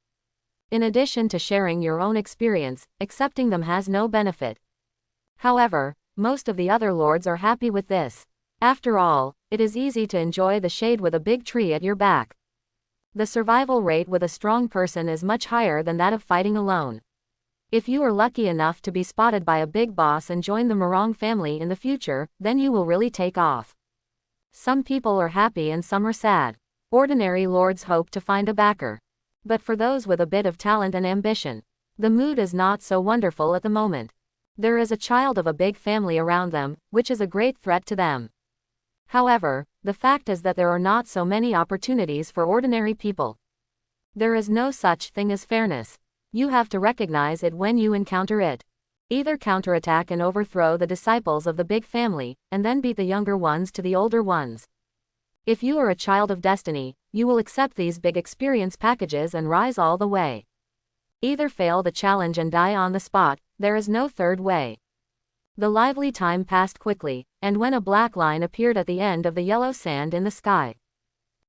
In addition to sharing your own experience, accepting them has no benefit. However, most of the other lords are happy with this. After all, it is easy to enjoy the shade with a big tree at your back. The survival rate with a strong person is much higher than that of fighting alone. If you are lucky enough to be spotted by a big boss and join the Morong family in the future, then you will really take off. Some people are happy and some are sad. Ordinary lords hope to find a backer. But for those with a bit of talent and ambition, the mood is not so wonderful at the moment. There is a child of a big family around them, which is a great threat to them. However, the fact is that there are not so many opportunities for ordinary people. There is no such thing as fairness. You have to recognize it when you encounter it. Either counterattack and overthrow the disciples of the big family, and then beat the younger ones to the older ones. If you are a child of destiny, you will accept these big experience packages and rise all the way. Either fail the challenge and die on the spot, there is no third way. The lively time passed quickly, and when a black line appeared at the end of the yellow sand in the sky,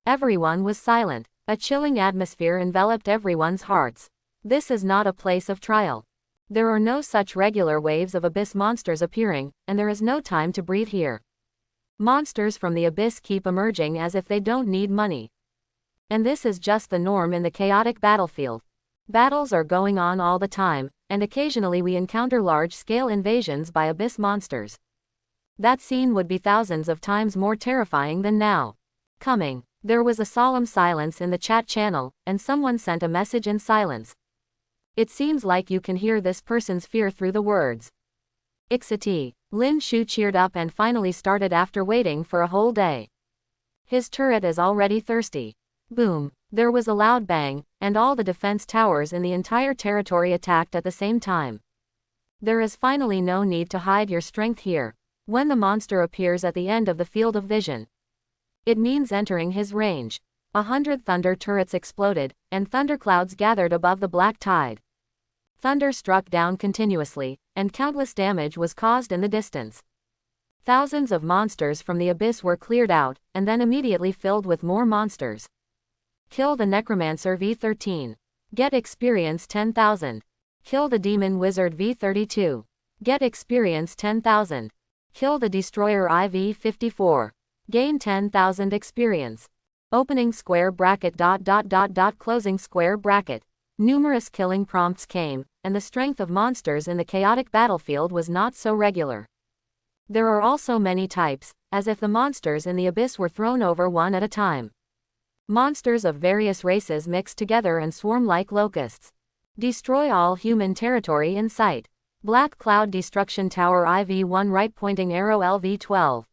everyone was silent. A chilling atmosphere enveloped everyone's hearts. This is not a place of trial. There are no such regular waves of abyss monsters appearing, and there is no time to breathe here. Monsters from the abyss keep emerging as if they don't need money. And this is just the norm in the chaotic battlefield. Battles are going on all the time, and occasionally we encounter large-scale invasions by abyss monsters. That scene would be thousands of times more terrifying than now. Coming. There was a solemn silence in the chat channel, and someone sent a message in silence. It seems like you can hear this person's fear through the words. Ixity. Lin Shu cheered up and finally started after waiting for a whole day. His turret is already thirsty. Boom. There was a loud bang, and all the defense towers in the entire territory attacked at the same time. There is finally no need to hide your strength here. When the monster appears at the end of the field of vision, it means entering his range. 100 thunder turrets exploded, and thunderclouds gathered above the black tide. Thunder struck down continuously, and countless damage was caused in the distance. Thousands of monsters from the abyss were cleared out, and then immediately filled with more monsters. Kill the Necromancer V13. Get experience 10,000. Kill the Demon Wizard V32. Get experience 10,000. Kill the Destroyer IV54. Gain 10,000 experience. Opening square bracket ... closing square bracket. Numerous killing prompts came, and the strength of monsters in the chaotic battlefield was not so regular. There are also many types, as if the monsters in the abyss were thrown over one at a time. Monsters of various races mix together and swarm like locusts. Destroy all human territory in sight. Black Cloud Destruction Tower IV1 right pointing arrow LV12.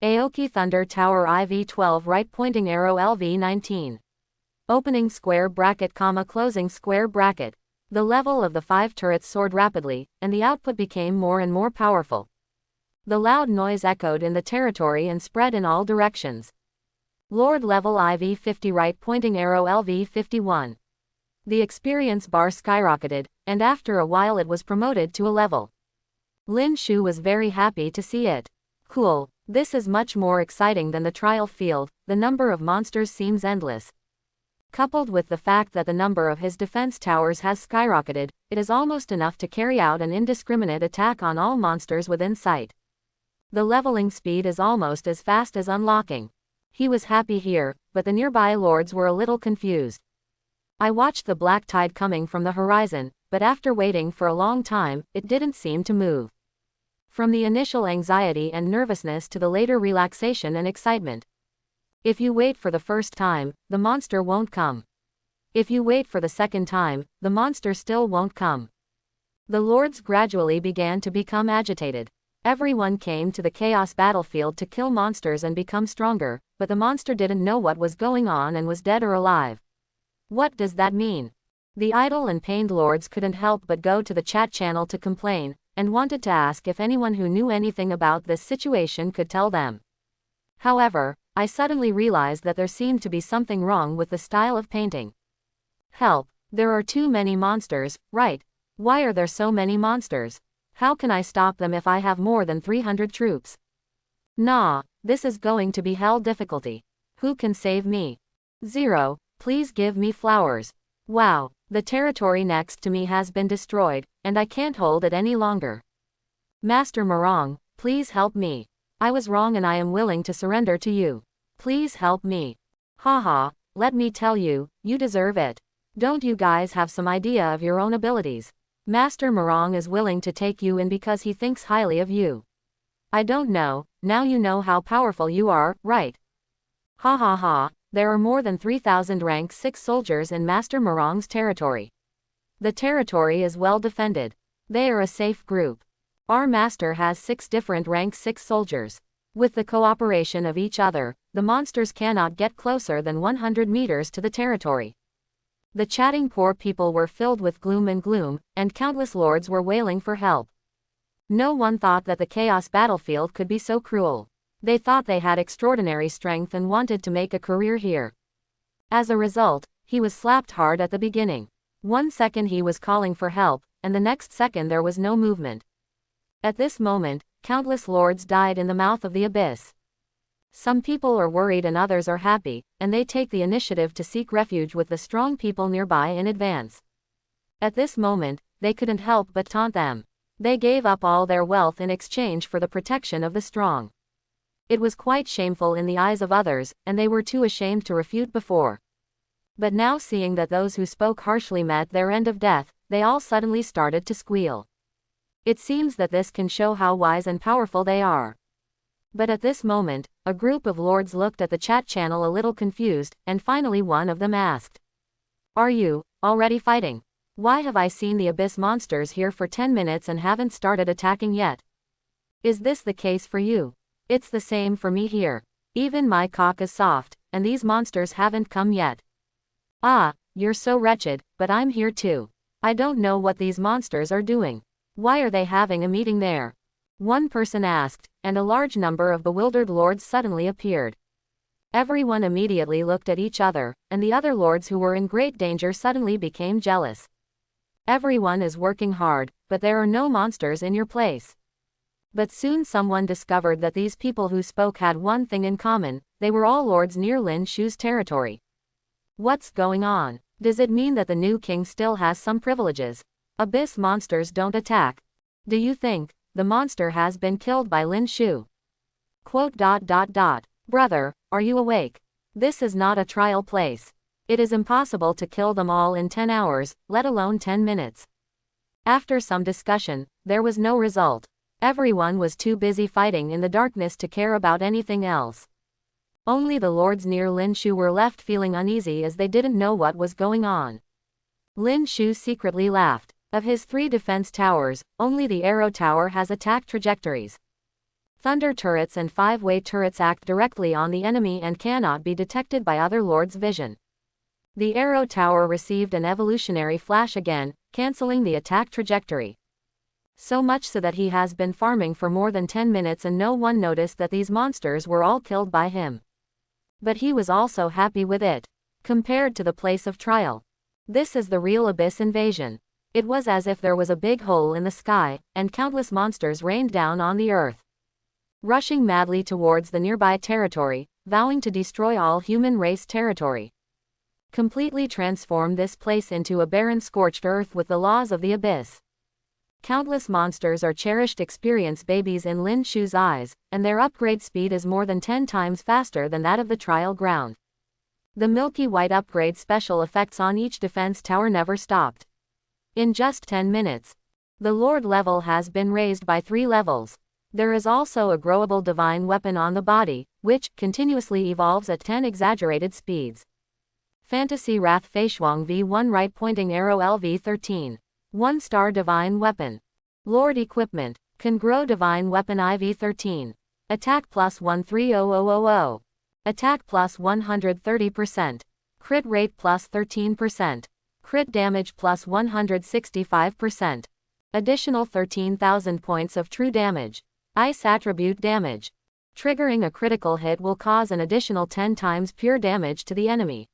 Aoki Thunder Tower IV12 right pointing arrow LV19. Opening square bracket, closing square bracket. The level of the 5 turrets soared rapidly, and the output became more and more powerful. The loud noise echoed in the territory and spread in all directions. Lord level IV50 right pointing arrow LV51. The experience bar skyrocketed, and after a while it was promoted to a level. Lin Shu was very happy to see it. Cool. This is much more exciting than the trial field. The number of monsters seems endless. Coupled with the fact that the number of his defense towers has skyrocketed, it is almost enough to carry out an indiscriminate attack on all monsters within sight. The leveling speed is almost as fast as unlocking. He was happy here, but the nearby lords were a little confused. I watched the black tide coming from the horizon, but after waiting for a long time, it didn't seem to move. From the initial anxiety and nervousness to the later relaxation and excitement. If you wait for the first time, the monster won't come. If you wait for the second time, the monster still won't come. The lords gradually began to become agitated. Everyone came to the chaos battlefield to kill monsters and become stronger, but the monster didn't know what was going on and was dead or alive. What does that mean? The idle and pained lords couldn't help but go to the chat channel to complain, and wanted to ask if anyone who knew anything about this situation could tell them. However, I suddenly realized that there seemed to be something wrong with the style of painting. Help! There are too many monsters, right? Why are there so many monsters? How can I stop them if I have more than 300 troops? Nah, this is going to be hell difficulty. Who can save me? 0, please give me flowers. Wow, the territory next to me has been destroyed, and I can't hold it any longer. Master Morong, please help me. I was wrong and I am willing to surrender to you. Please help me. Haha, let me tell you, you deserve it. Don't you guys have some idea of your own abilities? Master Morong is willing to take you in because he thinks highly of you. I don't know, now you know how powerful you are, right? Ha ha ha, there are more than 3,000 rank 6 soldiers in Master Morong's territory. The territory is well defended. They are a safe group. Our master has 6 different rank 6 soldiers. With the cooperation of each other, the monsters cannot get closer than 100 meters to the territory. The chatting poor people were filled with gloom, and countless lords were wailing for help. No one thought that the chaos battlefield could be so cruel. They thought they had extraordinary strength and wanted to make a career here. As a result, he was slapped hard at the beginning. One second he was calling for help, and the next second there was no movement. At this moment, countless lords died in the mouth of the abyss. Some people are worried and others are happy, and they take the initiative to seek refuge with the strong people nearby in advance. At this moment, they couldn't help but taunt them. They gave up all their wealth in exchange for the protection of the strong. It was quite shameful in the eyes of others, and they were too ashamed to refute before. But now, seeing that those who spoke harshly met their end of death, they all suddenly started to squeal. It seems that this can show how wise and powerful they are. But at this moment, a group of lords looked at the chat channel a little confused, and finally one of them asked, "Are you already fighting? Why have I seen the abyss monsters here for 10 minutes and haven't started attacking yet? Is this the case for you? It's the same for me here. Even my cock is soft, and these monsters haven't come yet. Ah, you're so wretched, but I'm here too. I don't know what these monsters are doing. Why are they having a meeting there?" One person asked, and a large number of bewildered lords suddenly appeared. Everyone immediately looked at each other, and the other lords who were in great danger suddenly became jealous. Everyone is working hard, but there are no monsters in your place. But soon someone discovered that these people who spoke had one thing in common: they were all lords near Lin Shu's territory. What's going on? Does it mean that the new king still has some privileges? Abyss monsters don't attack. Do you think the monster has been killed by Lin Shu? Brother, are you awake? This is not a trial place. It is impossible to kill them all in 10 hours, let alone 10 minutes. After some discussion, there was no result. Everyone was too busy fighting in the darkness to care about anything else. Only the lords near Lin Shu were left feeling uneasy as they didn't know what was going on. Lin Shu secretly laughed. Of his 3 defense towers, only the arrow tower has attack trajectories. Thunder turrets and 5-way turrets act directly on the enemy and cannot be detected by other lords' vision. The arrow tower received an evolutionary flash again, cancelling the attack trajectory. So much so that he has been farming for more than 10 minutes and no one noticed that these monsters were all killed by him. But he was also happy with it. Compared to the place of trial, this is the real abyss invasion. It was as if there was a big hole in the sky, and countless monsters rained down on the earth, rushing madly towards the nearby territory, vowing to destroy all human race territory. Completely transform this place into a barren scorched earth with the laws of the abyss. Countless monsters are cherished experience babies in Lin Shu's eyes, and their upgrade speed is more than 10 times faster than that of the trial ground. The milky white upgrade special effects on each defense tower never stopped. In just 10 minutes, the Lord level has been raised by 3 levels. There is also a growable divine weapon on the body, which continuously evolves at 10 exaggerated speeds. Fantasy Wrath Feishuang V1 Right Pointing Arrow LV13. 1-star Divine Weapon. Lord Equipment. Can grow Divine Weapon IV13. Attack plus 130000. Attack plus 130%. Crit rate plus 13%. Crit damage plus 165%. Additional 13,000 points of true damage. Ice attribute damage. Triggering a critical hit will cause an additional 10 times pure damage to the enemy.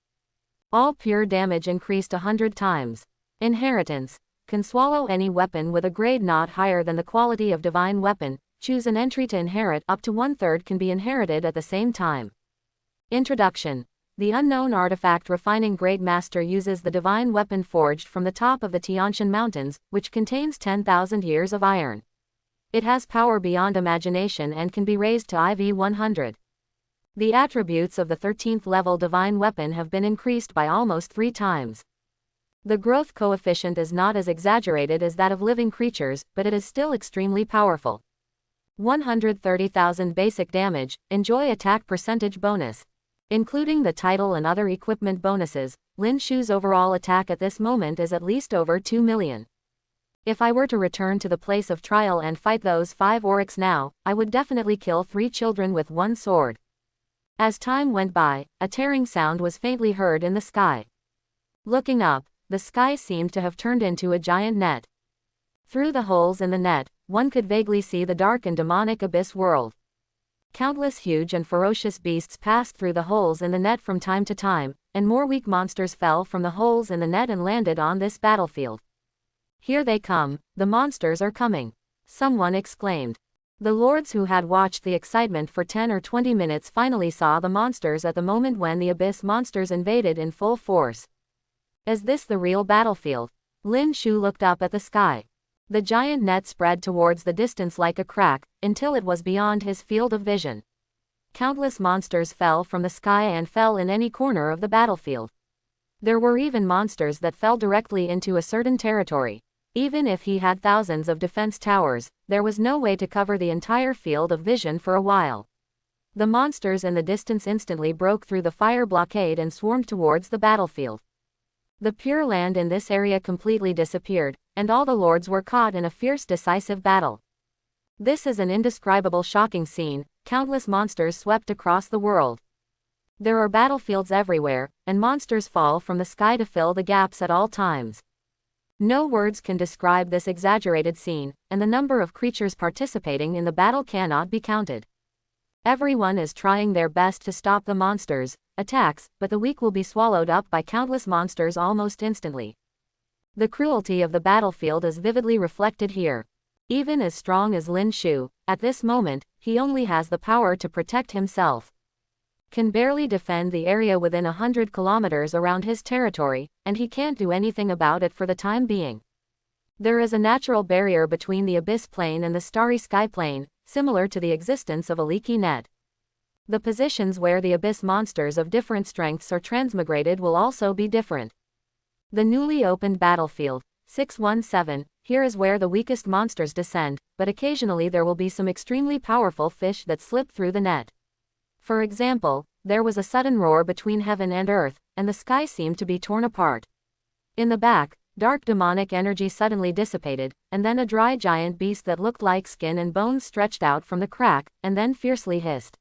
All pure damage increased 100 times. Inheritance. Can swallow any weapon with a grade not higher than the quality of divine weapon. Choose an entry to inherit. Up to 1/3 can be inherited at the same time. Introduction. The unknown artifact Refining Great Master uses the divine weapon forged from the top of the Tianshan Mountains, which contains 10,000 years of iron. It has power beyond imagination and can be raised to IV100. The attributes of the 13th level divine weapon have been increased by almost 3 times. The growth coefficient is not as exaggerated as that of living creatures, but it is still extremely powerful. 130,000 basic damage, enjoy attack percentage bonus. Including the title and other equipment bonuses, Lin Shu's overall attack at this moment is at least over 2 million. If I were to return to the place of trial and fight those 5 orcs now, I would definitely kill 3 children with one sword. As time went by, a tearing sound was faintly heard in the sky. Looking up, the sky seemed to have turned into a giant net. Through the holes in the net, one could vaguely see the dark and demonic abyss world. Countless huge and ferocious beasts passed through the holes in the net from time to time, and more weak monsters fell from the holes in the net and landed on this battlefield. "Here they come, the monsters are coming," someone exclaimed. The lords who had watched the excitement for 10 or 20 minutes finally saw the monsters at the moment when the abyss monsters invaded in full force. Is this the real battlefield? Lin Shu looked up at the sky. The giant net spread towards the distance like a crack, until it was beyond his field of vision. Countless monsters fell from the sky and fell in any corner of the battlefield. There were even monsters that fell directly into a certain territory. Even if he had thousands of defense towers, there was no way to cover the entire field of vision for a while. The monsters in the distance instantly broke through the fire blockade and swarmed towards the battlefield. The pure land in this area completely disappeared, and all the lords were caught in a fierce decisive battle. This is an indescribable shocking scene. Countless monsters swept across the world. There are battlefields everywhere, and monsters fall from the sky to fill the gaps at all times. No words can describe this exaggerated scene, and the number of creatures participating in the battle cannot be counted. Everyone is trying their best to stop the monsters' attacks, but the weak will be swallowed up by countless monsters almost instantly. The cruelty of the battlefield is vividly reflected here. Even as strong as Lin Shu, at this moment, he only has the power to protect himself. Can barely defend the area within 100 kilometers around his territory, and he can't do anything about it for the time being. There is a natural barrier between the abyss plane and the starry sky plane, similar to the existence of a leaky net. The positions where the abyss monsters of different strengths are transmigrated will also be different. The newly opened battlefield, 617, here is where the weakest monsters descend, but occasionally there will be some extremely powerful fish that slip through the net. For example, there was a sudden roar between heaven and earth, and the sky seemed to be torn apart. In the back, dark demonic energy suddenly dissipated, and then a dry giant beast that looked like skin and bones stretched out from the crack, and then fiercely hissed.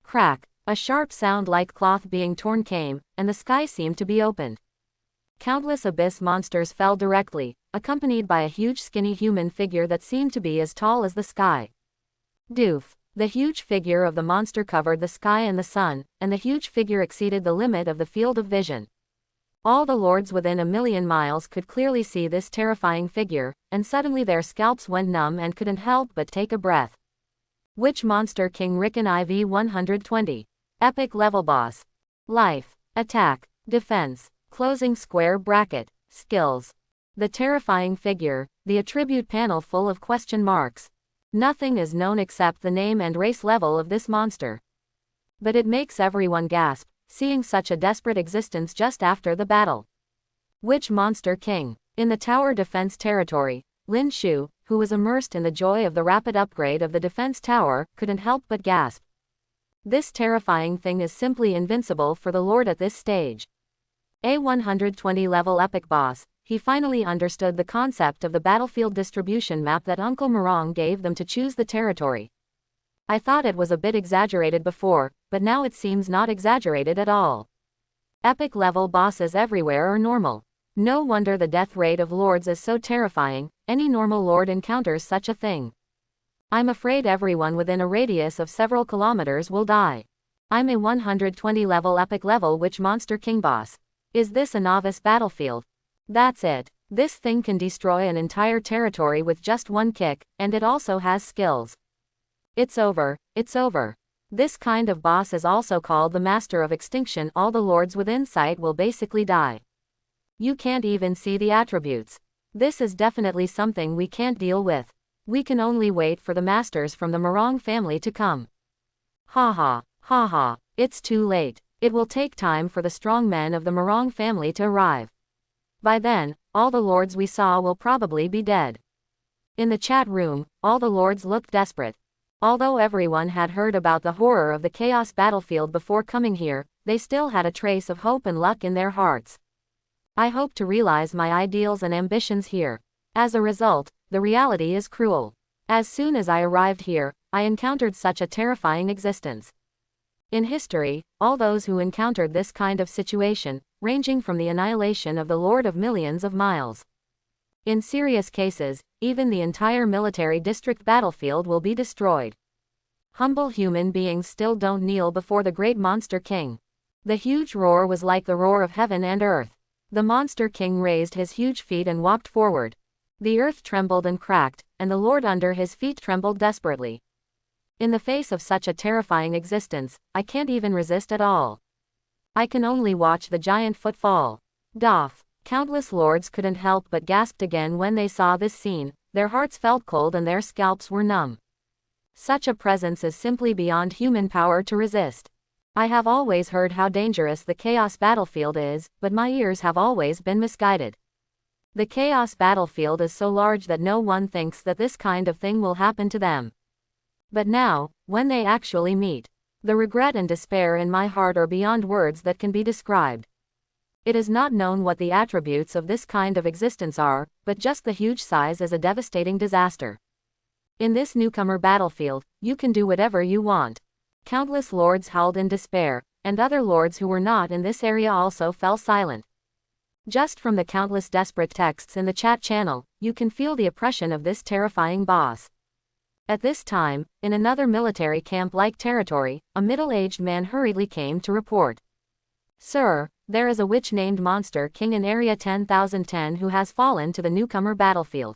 Crack! A sharp sound like cloth being torn came, and the sky seemed to be opened. Countless abyss monsters fell directly, accompanied by a huge skinny human figure that seemed to be as tall as the sky. Doof! The huge figure of the monster covered the sky and the sun, and the huge figure exceeded the limit of the field of vision. All the lords within 1,000,000 miles could clearly see this terrifying figure, and suddenly their scalps went numb and couldn't help but take a breath. Which monster King Rickon IV 120? Epic level boss. Life. Attack. Defense. Closing square bracket. Skills. The terrifying figure, the attribute panel full of question marks. Nothing is known except the name and race level of this monster. But it makes everyone gasp, seeing such a desperate existence just after the battle. Which monster king? In the tower defense territory, Lin Shu, who was immersed in the joy of the rapid upgrade of the defense tower, couldn't help but gasp. This terrifying thing is simply invincible for the lord at this stage. A 120 level epic boss. He finally understood the concept of the battlefield distribution map that Uncle Morong gave them to choose the territory. I thought it was a bit exaggerated before, but now it seems not exaggerated at all. Epic level bosses everywhere are normal. No wonder the death rate of lords is so terrifying. Any normal lord encounters such a thing. I'm afraid everyone within a radius of several kilometers will die. I'm a 120 level epic level witch monster king boss. Is this a novice battlefield? That's it. This thing can destroy an entire territory with just one kick, and it also has skills. It's over, it's over. This kind of boss is also called the Master of Extinction. All the lords within sight will basically die. You can't even see the attributes. This is definitely something we can't deal with. We can only wait for the masters from the Morong family to come. Ha ha, ha ha, it's too late. It will take time for the strong men of the Morong family to arrive. By then, all the lords we saw will probably be dead. In the chat room, all the lords looked desperate. Although everyone had heard about the horror of the chaos battlefield before coming here, they still had a trace of hope and luck in their hearts. I hope to realize my ideals and ambitions here. As a result, the reality is cruel. As soon as I arrived here, I encountered such a terrifying existence. In history, all those who encountered this kind of situation, ranging from the annihilation of the Lord of millions of miles. In serious cases, even the entire military district battlefield will be destroyed. Humble human beings still don't kneel before the great monster king. The huge roar was like the roar of heaven and earth. The monster king raised his huge feet and walked forward. The earth trembled and cracked, and the Lord under his feet trembled desperately. In the face of such a terrifying existence, I can't even resist at all. I can only watch the giant foot fall. Doff. Countless lords couldn't help but gasped again when they saw this scene. Their hearts felt cold and their scalps were numb. Such a presence is simply beyond human power to resist. I have always heard how dangerous the chaos battlefield is, but my ears have always been misguided. The chaos battlefield is so large that no one thinks that this kind of thing will happen to them. But now, when they actually meet, the regret and despair in my heart are beyond words that can be described. It is not known what the attributes of this kind of existence are, but just the huge size is a devastating disaster. In this newcomer battlefield, you can do whatever you want. Countless lords howled in despair, and other lords who were not in this area also fell silent. Just from the countless desperate texts in the chat channel, you can feel the oppression of this terrifying boss. At this time, in another military camp-like territory, a middle-aged man hurriedly came to report. Sir, there is a witch named Monster King in Area 10,010 who has fallen to the newcomer battlefield.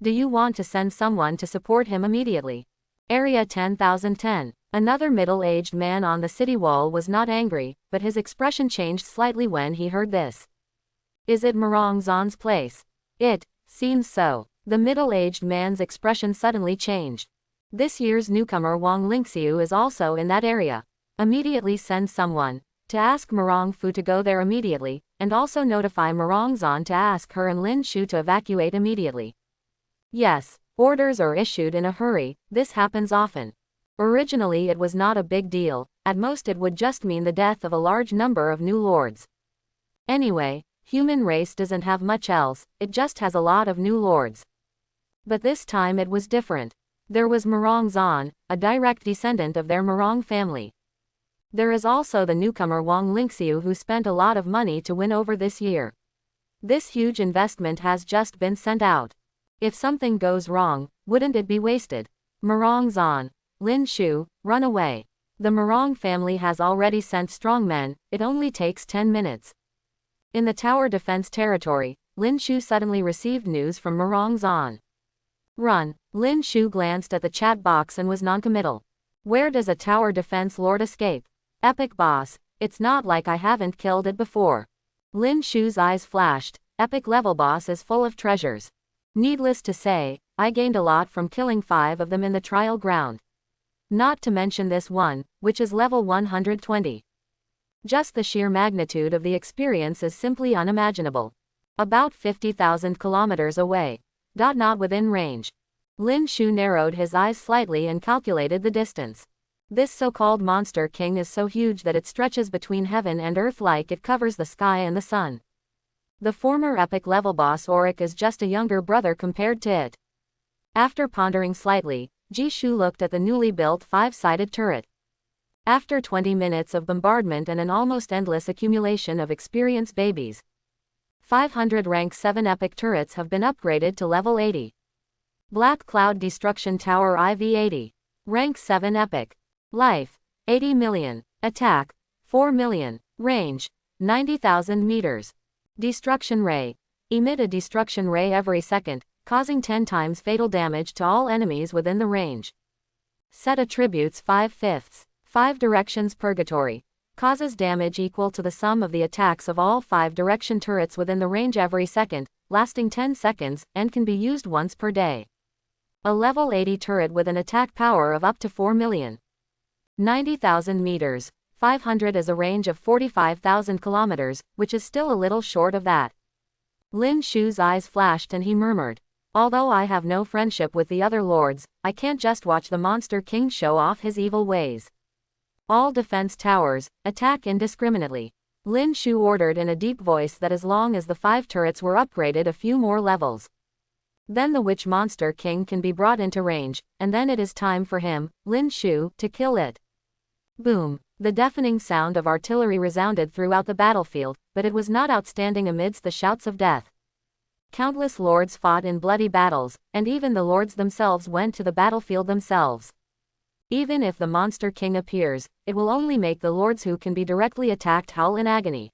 Do you want to send someone to support him immediately? Area 10,010. Another middle-aged man on the city wall was not angry, but his expression changed slightly when he heard this. Is it Marong Zan's place? It seems so. The middle-aged man's expression suddenly changed. This year's newcomer Wang Lingxiu is also in that area. Immediately send someone to ask Marong Fu to go there immediately, and also notify Marong Zan to ask her and Lin Shu to evacuate immediately. Yes, orders are issued in a hurry. This happens often. Originally it was not a big deal, at most it would just mean the death of a large number of new lords. Anyway, human race doesn't have much else, it just has a lot of new lords. But this time it was different. There was Marong Zan, a direct descendant of their Marong family. There is also the newcomer Wang Lingxiu who spent a lot of money to win over this year. This huge investment has just been sent out. If something goes wrong, wouldn't it be wasted? Marong Zan, Lin Shu, run away. The Marong family has already sent strong men, it only takes 10 minutes. In the tower defense territory, Lin Shu suddenly received news from Marong Zan. Run. Lin Shu glanced at the chat box and was noncommittal. Where does a tower defense lord escape? Epic boss, it's not like I haven't killed it before. Lin Shu's eyes flashed. Epic level boss is full of treasures. Needless to say, I gained a lot from killing 5 of them in the trial ground. Not to mention this one, which is level 120. Just the sheer magnitude of the experience is simply unimaginable. About 50,000 kilometers away. Not within range. Lin Shu narrowed his eyes slightly and calculated the distance. This so-called Monster King is so huge that it stretches between heaven and earth like it covers the sky and the sun. The former epic level boss Auric is just a younger brother compared to it. After pondering slightly, Ji Shu looked at the newly built 5-sided turret. After 20 minutes of bombardment and an almost endless accumulation of experience babies, 500 rank 7 epic turrets have been upgraded to level 80. Black Cloud Destruction Tower IV-80. Rank 7 epic. Life, 80 million. Attack, 4 million. Range, 90,000 meters. Destruction Ray. Emit a destruction ray every second, causing 10 times fatal damage to all enemies within the range. Set attributes 5/5. 5 directions Purgatory. Causes damage equal to the sum of the attacks of all 5 direction turrets within the range every second, lasting 10 seconds, and can be used once per day. A level 80 turret with an attack power of up to 4 million. 90,000 meters. 500 is a range of 45,000 kilometers, which is still a little short of that. Lin Shu's eyes flashed and he murmured, Although I have no friendship with the other lords, I can't just watch the Monster King show off his evil ways. All defense towers, attack indiscriminately. Lin Shu ordered in a deep voice that as long as the 5 turrets were upgraded a few more levels, then the Witch Monster King can be brought into range, and then it is time for him, Lin Shu, to kill it. Boom! The deafening sound of artillery resounded throughout the battlefield, but it was not outstanding amidst the shouts of death. Countless lords fought in bloody battles, and even the lords themselves went to the battlefield themselves. Even if the Monster King appears, it will only make the lords who can be directly attacked howl in agony.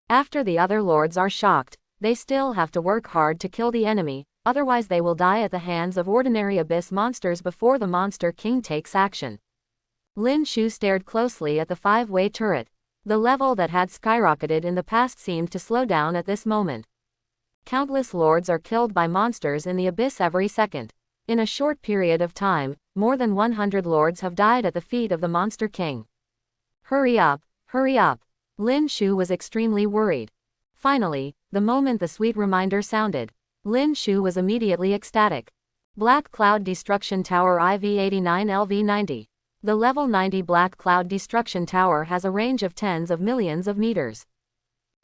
After the other lords are shocked, they still have to work hard to kill the enemy, otherwise they will die at the hands of ordinary abyss monsters before the Monster King takes action. Lin Shu stared closely at the 5-way turret. The level that had skyrocketed in the past seemed to slow down at this moment. Countless lords are killed by monsters in the abyss every second. In a short period of time, more than 100 lords have died at the feet of the Monster King. Hurry up, hurry up. Lin Shu was extremely worried. Finally, the moment the sweet reminder sounded, Lin Shu was immediately ecstatic. Black Cloud Destruction Tower IV-89 LV-90. The Level 90 Black Cloud Destruction Tower has a range of tens of millions of meters.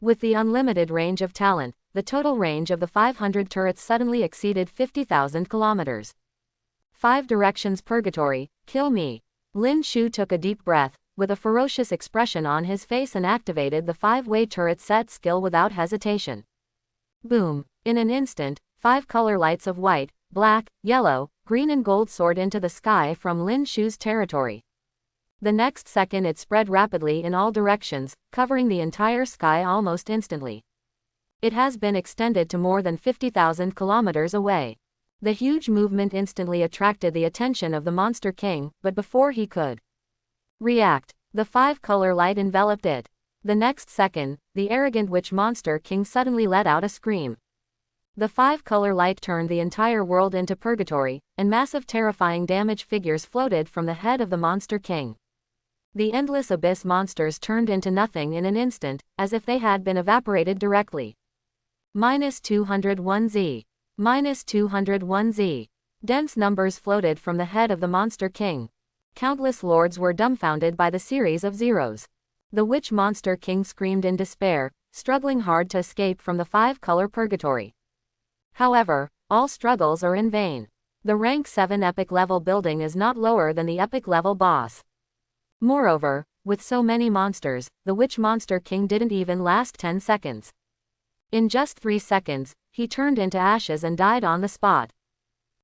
With the unlimited range of talent, the total range of the 500 turrets suddenly exceeded 50,000 kilometers. 5 directions purgatory, kill me. Lin Shu took a deep breath, with a ferocious expression on his face and activated the 5-way turret set skill without hesitation. Boom! In an instant, 5 color lights of white, black, yellow, green and gold soared into the sky from Lin Shu's territory. The next second it spread rapidly in all directions, covering the entire sky almost instantly. It has been extended to more than 50,000 kilometers away. The huge movement instantly attracted the attention of the Monster King, but before he could react, the 5-color light enveloped it. The next second, the arrogant Witch Monster King suddenly let out a scream. The 5-color light turned the entire world into purgatory, and massive terrifying damage figures floated from the head of the Monster King. The endless abyss monsters turned into nothing in an instant, as if they had been evaporated directly. -201Z. -201Z. Dense numbers floated from the head of the Monster King. Countless lords were dumbfounded by the series of zeros. The Witch Monster King screamed in despair, struggling hard to escape from the 5-color purgatory. However, all struggles are in vain. The rank 7 epic level building is not lower than the epic level boss. Moreover, with so many monsters, the Witch Monster King didn't even last 10 seconds. In just 3 seconds, he turned into ashes and died on the spot.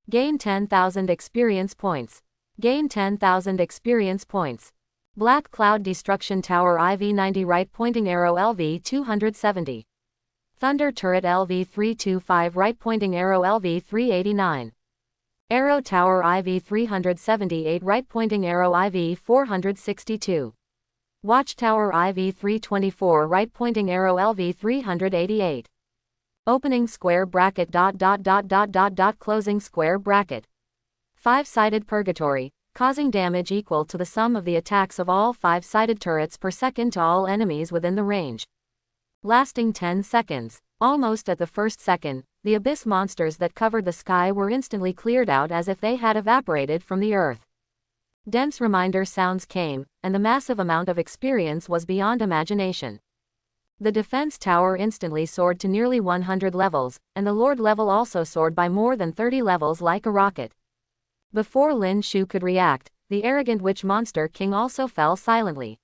Gain 10,000 experience points. Gain 10,000 experience points. Black Cloud Destruction Tower IV-90 Right Pointing Arrow LV-270. Thunder Turret LV-325 Right Pointing Arrow LV-389. Arrow Tower IV-378 Right Pointing Arrow IV-462. Watchtower IV-324 Right Pointing Arrow LV-388. Opening square bracket ... closing square bracket. 5-sided purgatory, causing damage equal to the sum of the attacks of all 5-sided turrets per second to all enemies within the range. Lasting 10 seconds. Almost at the first second, the abyss monsters that covered the sky were instantly cleared out as if they had evaporated from the earth. Dense reminder sounds came, and the massive amount of experience was beyond imagination. The defense tower instantly soared to nearly 100 levels, and the Lord level also soared by more than 30 levels like a rocket. Before Lin Shu could react, the arrogant Witch Monster King also fell silently.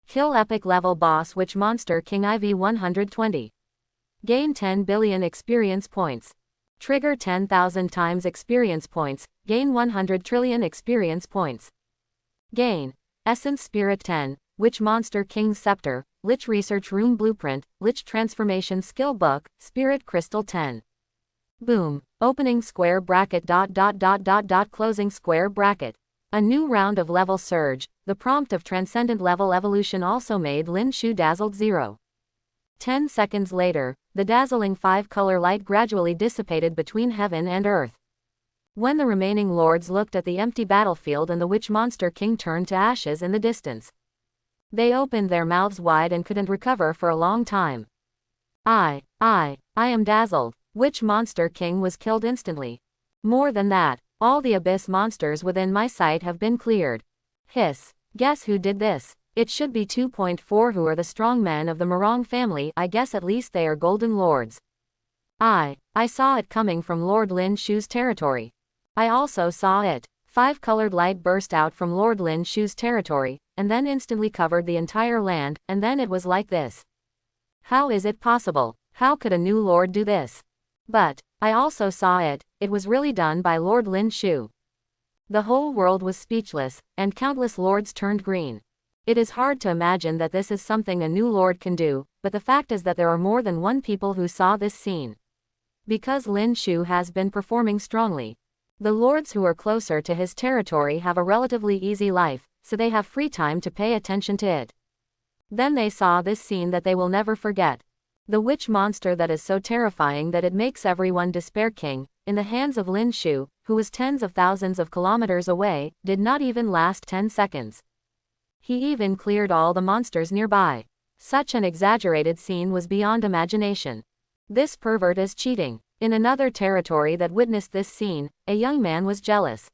Kill epic level boss Witch Monster King IV-120. Gain 10 billion experience points. Trigger 10,000 times experience points, gain 100 trillion experience points. Gain Essence Spirit 10, Witch Monster King's Scepter, Lich Research Room Blueprint, Lich Transformation Skill Book, Spirit Crystal 10. Boom. Opening square bracket ... closing square bracket. A new round of level surge, the prompt of Transcendent Level Evolution also made Lin Shu dazzled 0. 10 seconds later, the dazzling 5-color light gradually dissipated between heaven and earth. When the remaining lords looked at the empty battlefield and the Witch Monster King turned to ashes in the distance, they opened their mouths wide and couldn't recover for a long time. I am dazzled. Witch Monster King was killed instantly. More than that, all the abyss monsters within my sight have been cleared. Hiss. Guess who did this? It should be 2.4 who are the strong men of the Morong family. I guess at least they are golden lords. I saw it coming from Lord Lin Shu's territory. I also saw it. 5-colored light burst out from Lord Lin Shu's territory, and then instantly covered the entire land, and then it was like this. How is it possible? How could a new lord do this? But I also saw it. It was really done by Lord Lin Shu. The whole world was speechless, and countless lords turned green. It is hard to imagine that this is something a new lord can do, but the fact is that there are more than one people who saw this scene. Because Lin Shu has been performing strongly. The lords who are closer to his territory have a relatively easy life, so they have free time to pay attention to it. Then they saw this scene that they will never forget. The witch monster that is so terrifying that it makes everyone despair. King, in the hands of Lin Shu, who was tens of thousands of kilometers away, did not even last 10 seconds. He even cleared all the monsters nearby. Such an exaggerated scene was beyond imagination. This pervert is cheating. In another territory that witnessed this scene, a young man was jealous.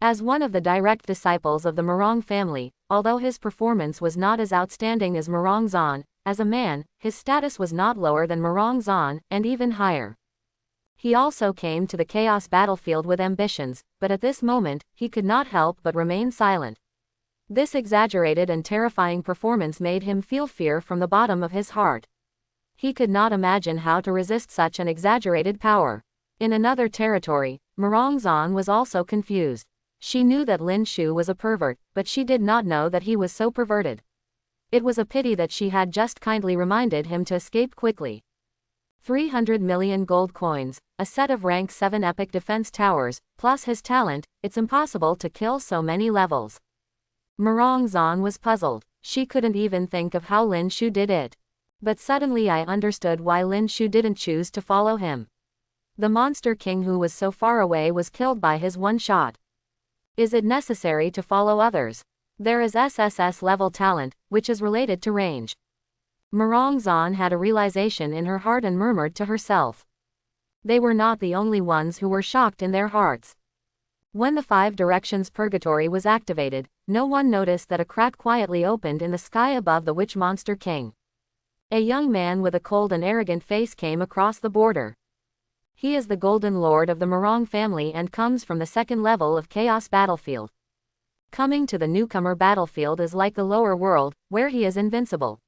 As one of the direct disciples of the Morong family, although his performance was not as outstanding as Morong Zan, as a man, his status was not lower than Morong Zan, and even higher. He also came to the chaos battlefield with ambitions, but at this moment, he could not help but remain silent. This exaggerated and terrifying performance made him feel fear from the bottom of his heart. He could not imagine how to resist such an exaggerated power. In another territory, Morong Zan was also confused. She knew that Lin Shu was a pervert, but she did not know that he was so perverted. It was a pity that she had just kindly reminded him to escape quickly. 300 million gold coins, a set of rank 7 epic defense towers, plus his talent. It's impossible to kill so many levels. Morong Zan was puzzled. She couldn't even think of how Lin Shu did it. But suddenly I understood why Lin Shu didn't choose to follow him. The Monster King who was so far away was killed by his one shot. Is it necessary to follow others? There is SSS-level talent, which is related to range. Morong Zan had a realization in her heart and murmured to herself. They were not the only ones who were shocked in their hearts. When the 5 directions purgatory was activated, no one noticed that a crack quietly opened in the sky above the Witch Monster King. A young man with a cold and arrogant face came across the border. He is the Golden Lord of the Morong family and comes from the 2nd level of Chaos Battlefield. Coming to the newcomer battlefield is like the lower world, where he is invincible.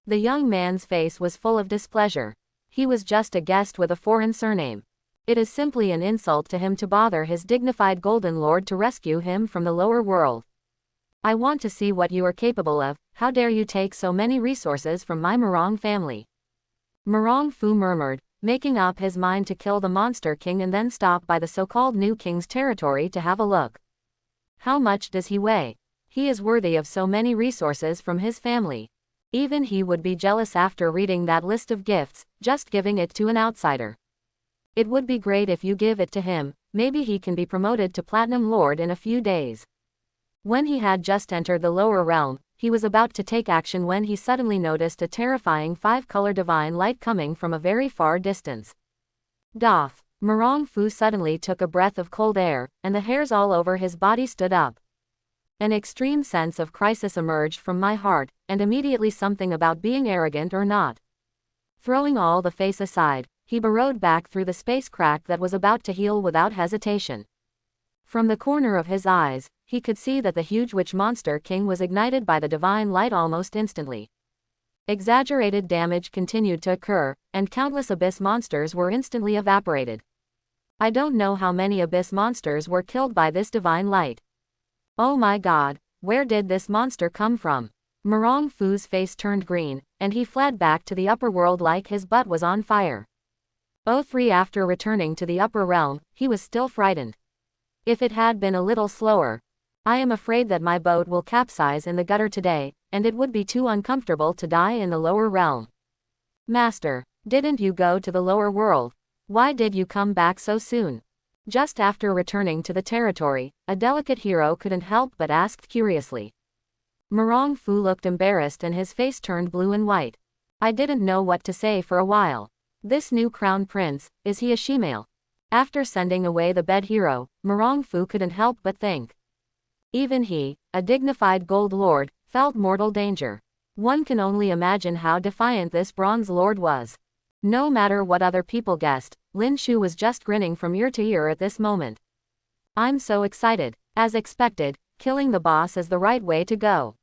The young man's face was full of displeasure. He was just a guest with a foreign surname. It is simply an insult to him to bother his dignified Golden Lord to rescue him from the lower world. I want to see what you are capable of. How dare you take so many resources from my Morong family? Morong Fu murmured, making up his mind to kill the Monster King and then stop by the so-called new king's territory to have a look. How much does he weigh? He is worthy of so many resources from his family. Even he would be jealous after reading that list of gifts, just giving it to an outsider. It would be great if you give it to him. Maybe he can be promoted to Platinum Lord in a few days. When he had just entered the lower realm, he was about to take action when he suddenly noticed a terrifying 5-color divine light coming from a very far distance. Doff. Morong Fu suddenly took a breath of cold air, and the hairs all over his body stood up. An extreme sense of crisis emerged from my heart, and immediately something about being arrogant or not. Throwing all the face aside, he burrowed back through the space crack that was about to heal without hesitation. From the corner of his eyes, he could see that the huge Witch Monster King was ignited by the divine light almost instantly. Exaggerated damage continued to occur, and countless abyss monsters were instantly evaporated. I don't know how many abyss monsters were killed by this divine light. Oh my god, where did this monster come from? Morong Fu's face turned green, and he fled back to the upper world like his butt was on fire. After returning to the upper realm, he was still frightened. If it had been a little slower. I am afraid that my boat will capsize in the gutter today, and it would be too uncomfortable to die in the lower realm. Master, didn't you go to the lower world? Why did you come back so soon? Just after returning to the territory, a delicate hero couldn't help but ask curiously. Morong Fu looked embarrassed and his face turned blue and white. I didn't know what to say for a while. This new crown prince, is he a she-male? After sending away the bed hero, Marongfu couldn't help but think. Even he, a dignified gold lord, felt mortal danger. One can only imagine how defiant this bronze lord was. No matter what other people guessed, Lin Shu was just grinning from ear to ear at this moment. I'm so excited. As expected, killing the boss is the right way to go.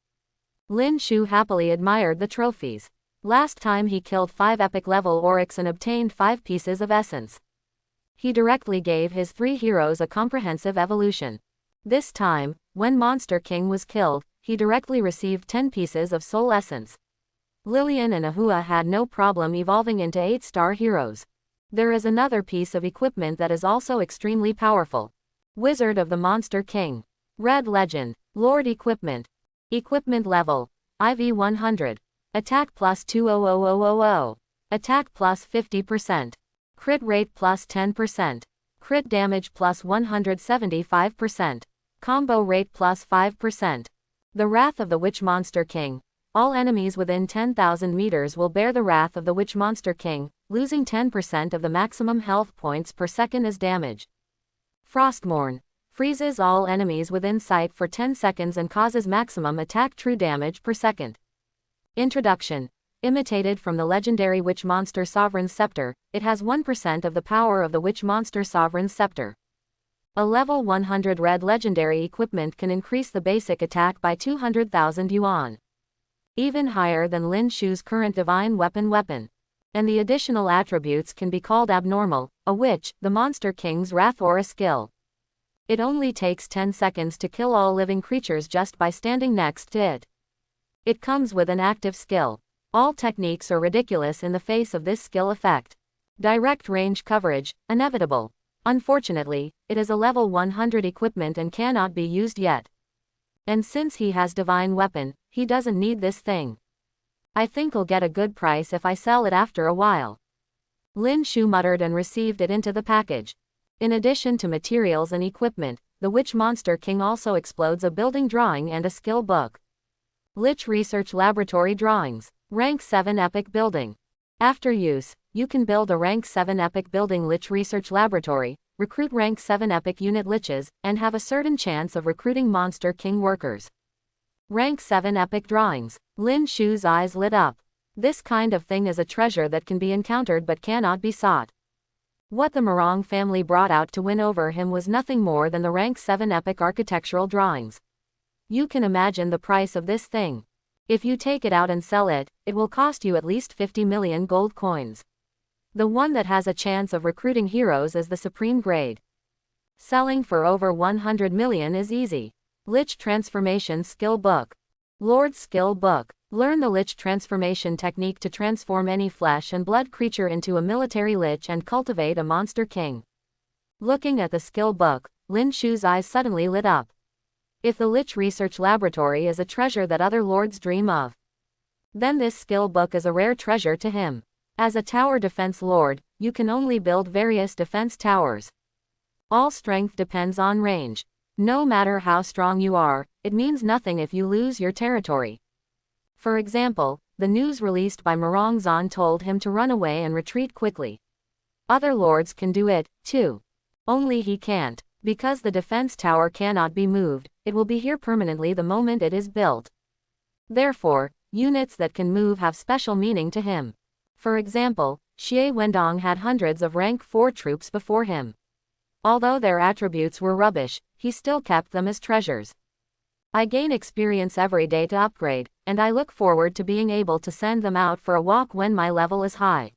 Lin Shu happily admired the trophies. Last time he killed 5 epic level Oryx and obtained 5 pieces of essence. He directly gave his 3 heroes a comprehensive evolution. This time, when Monster King was killed, he directly received 10 pieces of soul essence. Lillian and Ahua had no problem evolving into 8-star heroes. There is another piece of equipment that is also extremely powerful. Wizard of the Monster King. Red Legend. Lord Equipment. Equipment Level. IV 100. Attack plus 20000. Attack plus 50%. Crit rate plus 10%. Crit damage plus 175%. Combo rate plus 5%. The Wrath of the Witch Monster King. All enemies within 10,000 meters will bear the Wrath of the Witch Monster King, losing 10% of the maximum health points per second as damage. Frostmourne. Freezes all enemies within sight for 10 seconds and causes maximum attack true damage per second. Introduction. Imitated from the legendary Witch Monster Sovereign's Scepter, it has 1% of the power of the Witch Monster Sovereign's Scepter. A level 100 red legendary equipment can increase the basic attack by 200,000 yuan. Even higher than Lin Shu's current divine weapon. And the additional attributes can be called abnormal, a witch, the Monster King's Wrath or a skill. It only takes 10 seconds to kill all living creatures just by standing next to it. It comes with an active skill. All techniques are ridiculous in the face of this skill effect. Direct range coverage, inevitable. Unfortunately, it is a level 100 equipment and cannot be used yet. And since he has divine weapon, he doesn't need this thing. I think I'll get a good price if I sell it after a while. Lin Shu muttered and received it into the package. In addition to materials and equipment, the Witch Monster King also explodes a building drawing and a skill book. Lich Research Laboratory Drawings. Rank 7 Epic Building. After use, you can build a Rank 7 Epic Building Lich Research Laboratory, recruit Rank 7 Epic Unit Liches, and have a certain chance of recruiting Monster King workers. Rank 7 Epic Drawings. Lin Shu's eyes lit up. This kind of thing is a treasure that can be encountered but cannot be sought. What the Morong family brought out to win over him was nothing more than the Rank 7 Epic Architectural Drawings. You can imagine the price of this thing. If you take it out and sell it, it will cost you at least 50 million gold coins. The one that has a chance of recruiting heroes is the supreme grade. Selling for over 100 million is easy. Lich Transformation Skill Book. Lord Skill Book. Learn the Lich Transformation technique to transform any flesh and blood creature into a military lich and cultivate a Monster King. Looking at the skill book, Lin Shu's eyes suddenly lit up. If the Lich Research Laboratory is a treasure that other lords dream of, then this skill book is a rare treasure to him. As a tower defense lord, you can only build various defense towers. All strength depends on range. No matter how strong you are, it means nothing if you lose your territory. For example, the news released by Morong Zan told him to run away and retreat quickly. Other lords can do it, too. Only he can't. Because the defense tower cannot be moved, it will be here permanently the moment it is built. Therefore, units that can move have special meaning to him. For example, Xie Wendong had hundreds of rank 4 troops before him. Although their attributes were rubbish, he still kept them as treasures. I gain experience every day to upgrade, and I look forward to being able to send them out for a walk when my level is high.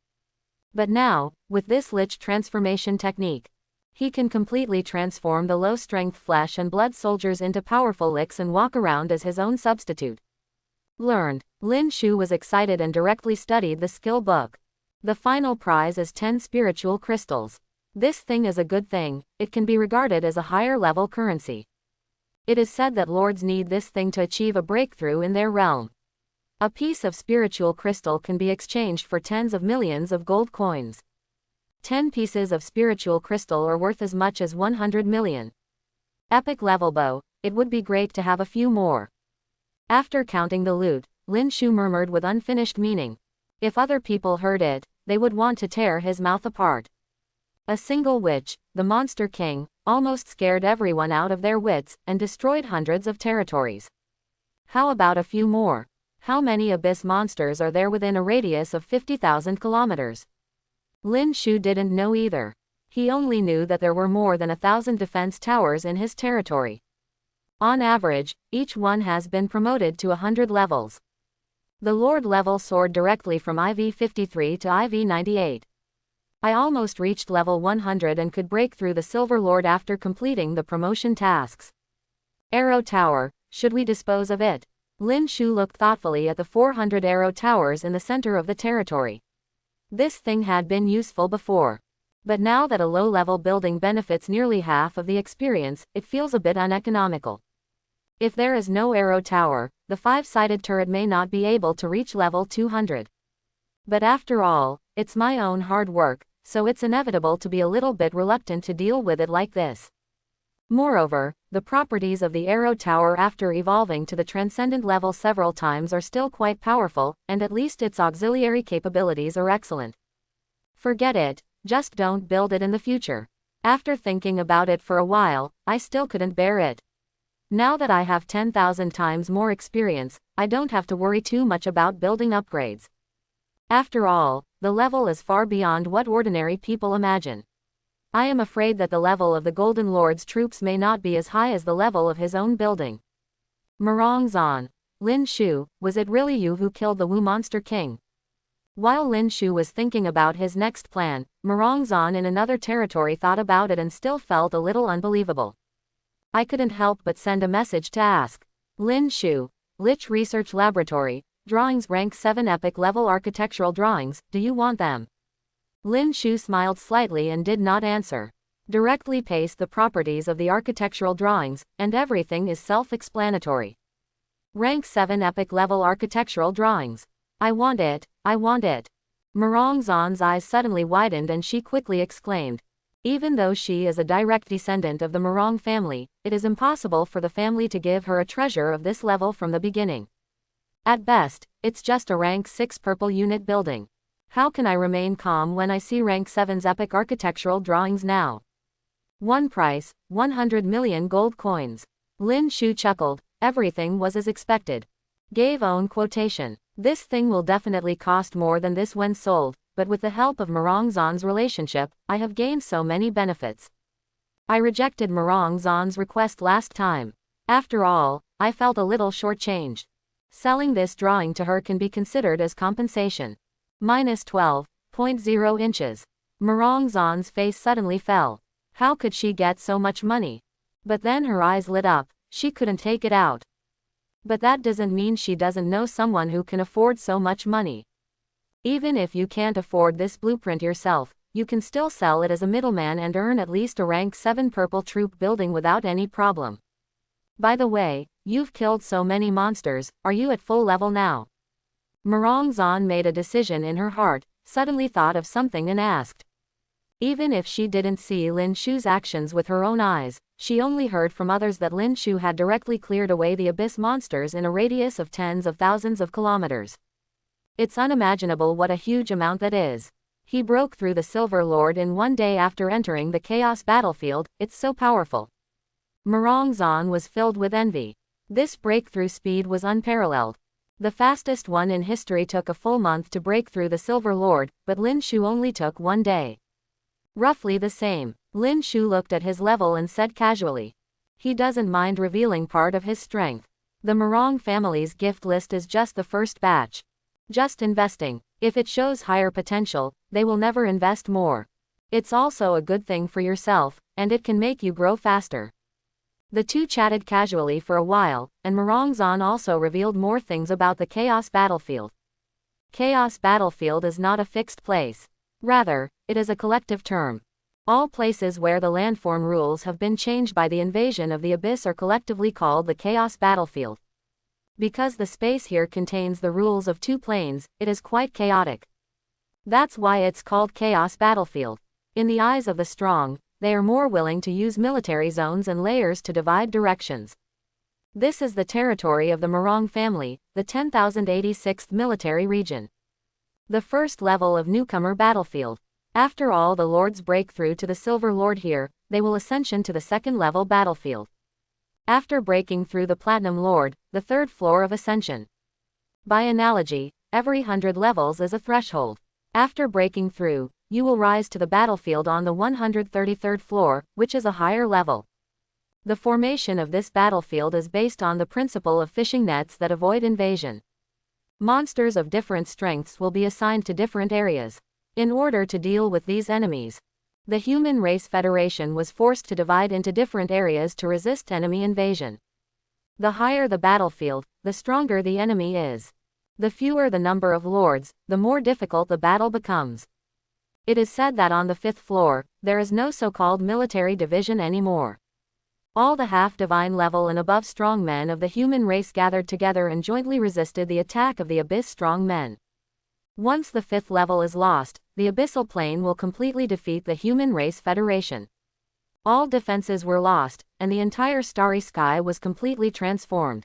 But now, with this Lich transformation technique, he can completely transform the low-strength flesh and blood soldiers into powerful lichs and walk around as his own substitute. Learned. Lin Shu was excited and directly studied the skill book. The final prize is 10 spiritual crystals. This thing is a good thing, it can be regarded as a higher level currency. It is said that lords need this thing to achieve a breakthrough in their realm. A piece of spiritual crystal can be exchanged for tens of millions of gold coins. 10 pieces of spiritual crystal are worth as much as 100 million. Epic level bow, it would be great to have a few more. After counting the loot, Lin Shu murmured with unfinished meaning. If other people heard it, they would want to tear his mouth apart. A single witch, the Monster King, almost scared everyone out of their wits and destroyed hundreds of territories. How about a few more? How many abyss monsters are there within a radius of 50,000 kilometers? Lin Shu didn't know either. He only knew that there were more than 1,000 defense towers in his territory. On average, each one has been promoted to 100 levels. The Lord level soared directly from IV-53 to IV-98. I almost reached level 100 and could break through the Silver Lord after completing the promotion tasks. Arrow Tower, should we dispose of it? Lin Shu looked thoughtfully at the 400 arrow towers in the center of the territory. This thing had been useful before. But now that a low-level building benefits nearly half of the experience, it feels a bit uneconomical. If there is no arrow tower, the 5-sided turret may not be able to reach level 200. But after all, it's my own hard work, so it's inevitable to be a little bit reluctant to deal with it like this. Moreover, the properties of the arrow tower after evolving to the transcendent level several times are still quite powerful, and at least its auxiliary capabilities are excellent. Forget it, just don't build it in the future. After thinking about it for a while, I still couldn't bear it. Now that I have 10,000 times more experience, I don't have to worry too much about building upgrades. After all, the level is far beyond what ordinary people imagine. I am afraid that the level of the Golden Lord's troops may not be as high as the level of his own building. Murong Zan. Lin Shu, was it really you who killed the Wu Monster King? While Lin Shu was thinking about his next plan, Murong Zan in another territory thought about it and still felt a little unbelievable. I couldn't help but send a message to ask. Lin Shu, Lich Research Laboratory, drawings rank 7 epic level architectural drawings, do you want them? Lin Shu smiled slightly and did not answer. Directly paste the properties of the architectural drawings, and everything is self-explanatory. Rank 7 epic level architectural drawings. I want it, I want it. Murong Zan's eyes suddenly widened and she quickly exclaimed. Even though she is a direct descendant of the Murong family, it is impossible for the family to give her a treasure of this level from the beginning. At best, it's just a rank 6 purple unit building. How can I remain calm when I see rank 7's epic architectural drawings now? One price, 100 million gold coins. Lin Shu chuckled. Everything was as expected. Gave own quotation. This thing will definitely cost more than this when sold, but with the help of Murong Zan's relationship, I have gained so many benefits. I rejected Murong Zan's request last time. After all, I felt a little shortchanged. Selling this drawing to her can be considered as compensation. Minus 12.0 inches. Murong Zan's face suddenly fell. How could she get so much money? But then her eyes lit up, she couldn't take it out. But that doesn't mean she doesn't know someone who can afford so much money. Even if you can't afford this blueprint yourself, you can still sell it as a middleman and earn at least a rank 7 purple troop building without any problem. By the way, you've killed so many monsters, are you at full level now? Murong Zan made a decision in her heart, suddenly thought of something and asked. Even if she didn't see Lin Shu's actions with her own eyes, she only heard from others that Lin Shu had directly cleared away the abyss monsters in a radius of tens of thousands of kilometers. It's unimaginable what a huge amount that is. He broke through the Silver Lord in one day after entering the Chaos Battlefield, it's so powerful. Murong Zan was filled with envy. This breakthrough speed was unparalleled. The fastest one in history took a full month to break through the Silver Lord, but Lin Shu only took 1 day. Roughly the same. Lin Shu looked at his level and said casually. He doesn't mind revealing part of his strength. The Murong family's gift list is just the first batch. Just investing. If it shows higher potential, they will never invest more. It's also a good thing for yourself, and it can make you grow faster. The two chatted casually for a while, and Murong Zan also revealed more things about the Chaos Battlefield. Chaos Battlefield is not a fixed place. Rather, it is a collective term. All places where the landform rules have been changed by the invasion of the Abyss are collectively called the Chaos Battlefield. Because the space here contains the rules of 2 planes, it is quite chaotic. That's why it's called Chaos Battlefield. In the eyes of the strong, they are more willing to use military zones and layers to divide directions. This is the territory of the Murong family, the 10,086th military region. The first level of newcomer battlefield. After all the lords break through to the Silver Lord here, they will ascension to the second level battlefield. After breaking through the Platinum Lord, the third floor of ascension. By analogy, every 100 levels is a threshold. After breaking through, you will rise to the battlefield on the 133rd floor, which is a higher level. The formation of this battlefield is based on the principle of fishing nets that avoid invasion. Monsters of different strengths will be assigned to different areas. In order to deal with these enemies, the Human Race Federation was forced to divide into different areas to resist enemy invasion. The higher the battlefield, the stronger the enemy is. The fewer the number of lords, the more difficult the battle becomes. It is said that on the 5th floor, there is no so-called military division anymore. All the half-divine level and above strong men of the human race gathered together and jointly resisted the attack of the Abyss strong men. Once the 5th level is lost, the abyssal plane will completely defeat the Human Race Federation. All defenses were lost, and the entire starry sky was completely transformed.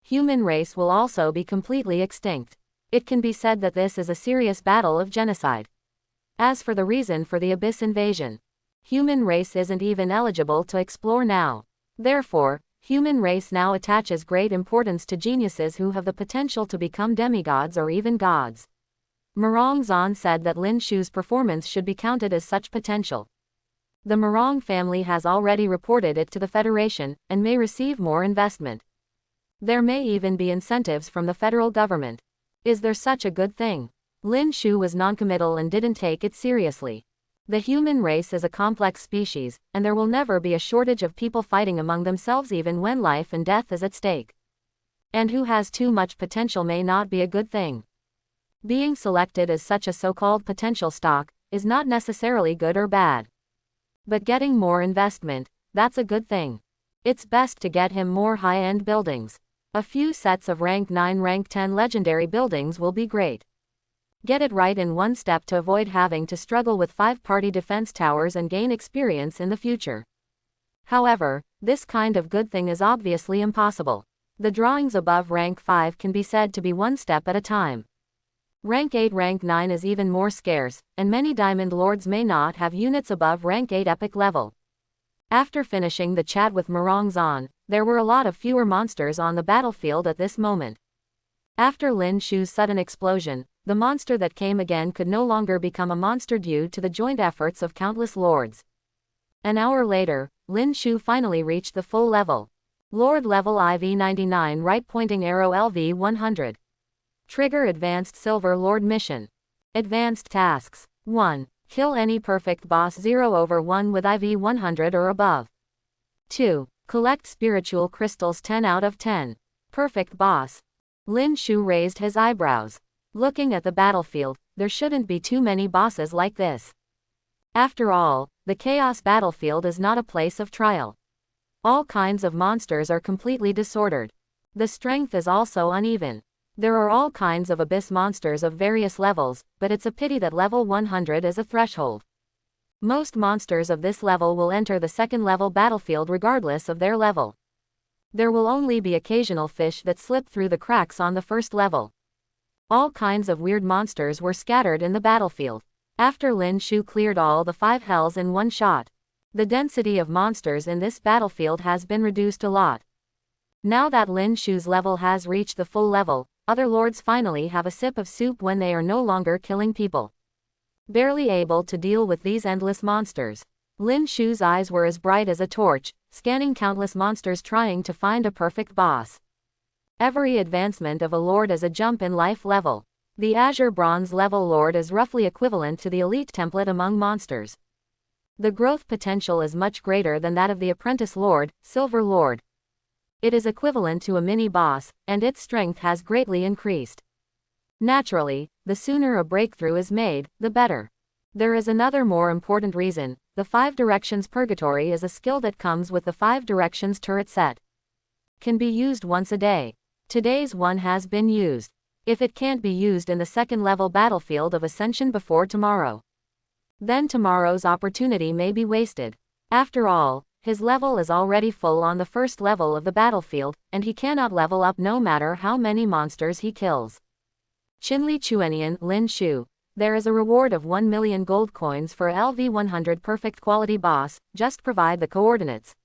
Human race will also be completely extinct. It can be said that this is a serious battle of genocide. As for the reason for the Abyss invasion, human race isn't even eligible to explore now. Therefore, human race now attaches great importance to geniuses who have the potential to become demigods or even gods. Murong Zan said that Lin Shu's performance should be counted as such potential. The Murong family has already reported it to the Federation, and may receive more investment. There may even be incentives from the federal government. Is there such a good thing? Lin Shu was noncommittal and didn't take it seriously. The human race is a complex species, and there will never be a shortage of people fighting among themselves even when life and death is at stake. And who has too much potential may not be a good thing. Being selected as such a so-called potential stock is not necessarily good or bad. But getting more investment, that's a good thing. It's best to get him more high-end buildings. A few sets of rank 9, rank 10 legendary buildings will be great. Get it right in one step to avoid having to struggle with 5-party defense towers and gain experience in the future. However, this kind of good thing is obviously impossible. The drawings above rank 5 can be said to be one step at a time. Rank 8, rank 9 is even more scarce, and many Diamond Lords may not have units above rank 8 epic level. After finishing the chat with Murong Zan, there were a lot of fewer monsters on the battlefield at this moment. After Lin Shu's sudden explosion, the monster that came again could no longer become a monster due to the joint efforts of countless lords. An hour later, Lin Shu finally reached the full level. Lord level IV-99 right pointing arrow LV-100. Trigger Advanced Silver Lord Mission. Advanced Tasks. 1. Kill any perfect boss 0/1 with IV-100 or above. 2. Collect spiritual crystals 10 out of 10. Perfect boss. Lin Shu raised his eyebrows. Looking at the battlefield, there shouldn't be too many bosses like this. After all, the Chaos battlefield is not a place of trial. All kinds of monsters are completely disordered. The strength is also uneven. There are all kinds of abyss monsters of various levels, but it's a pity that level 100 is a threshold. Most monsters of this level will enter the second level battlefield regardless of their level. There will only be occasional fish that slip through the cracks on the first level. All kinds of weird monsters were scattered in the battlefield. After Lin Shu cleared all the 5 hells in one shot, the density of monsters in this battlefield has been reduced a lot. Now that Lin Shu's level has reached the full level, other lords finally have a sip of soup when they are no longer killing people. Barely able to deal with these endless monsters, Lin Shu's eyes were as bright as a torch, scanning countless monsters trying to find a perfect boss. Every advancement of a lord is a jump in life level. The Azure Bronze level lord is roughly equivalent to the elite template among monsters. The growth potential is much greater than that of the apprentice lord, Silver Lord. It is equivalent to a mini-boss, and its strength has greatly increased. Naturally, the sooner a breakthrough is made, the better. There is another more important reason. The 5 Directions Purgatory is a skill that comes with the 5 Directions turret set. Can be used once a day. Today's one has been used. If it can't be used in the second level battlefield of Ascension before tomorrow, then tomorrow's opportunity may be wasted. After all, his level is already full on the first level of the battlefield, and he cannot level up no matter how many monsters he kills. Chinli Chuanian, Lin Shu. There is a reward of 1 million gold coins for LV100 perfect quality boss, just provide the coordinates.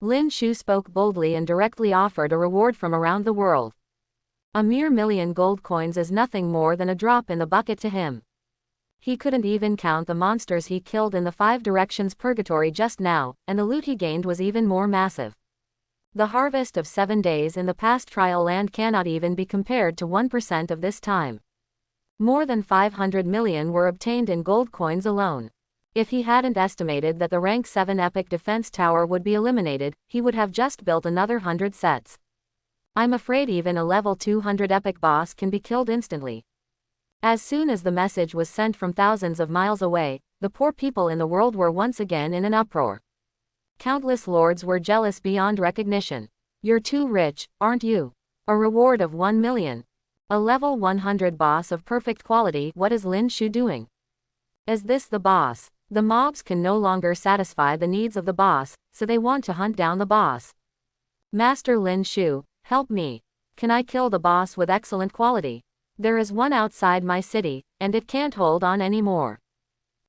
Lin Shu spoke boldly and directly offered a reward from around the world. A mere million gold coins is nothing more than a drop in the bucket to him. He couldn't even count the monsters he killed in the 5 directions purgatory just now, and the loot he gained was even more massive. The harvest of 7 days in the past trial land cannot even be compared to 1% of this time. More than 500 million were obtained in gold coins alone. If he hadn't estimated that the rank 7 epic defense tower would be eliminated, he would have just built another 100 sets. I'm afraid even a level 200 epic boss can be killed instantly. As soon as the message was sent from thousands of miles away, the poor people in the world were once again in an uproar. Countless lords were jealous beyond recognition. You're too rich, aren't you? A reward of 1 million. A level 100 boss of perfect quality. What is Lin Shu doing? Is this the boss? The mobs can no longer satisfy the needs of the boss, so they want to hunt down the boss. Master Lin Shu, help me. Can I kill the boss with excellent quality? There is one outside my city, and it can't hold on anymore.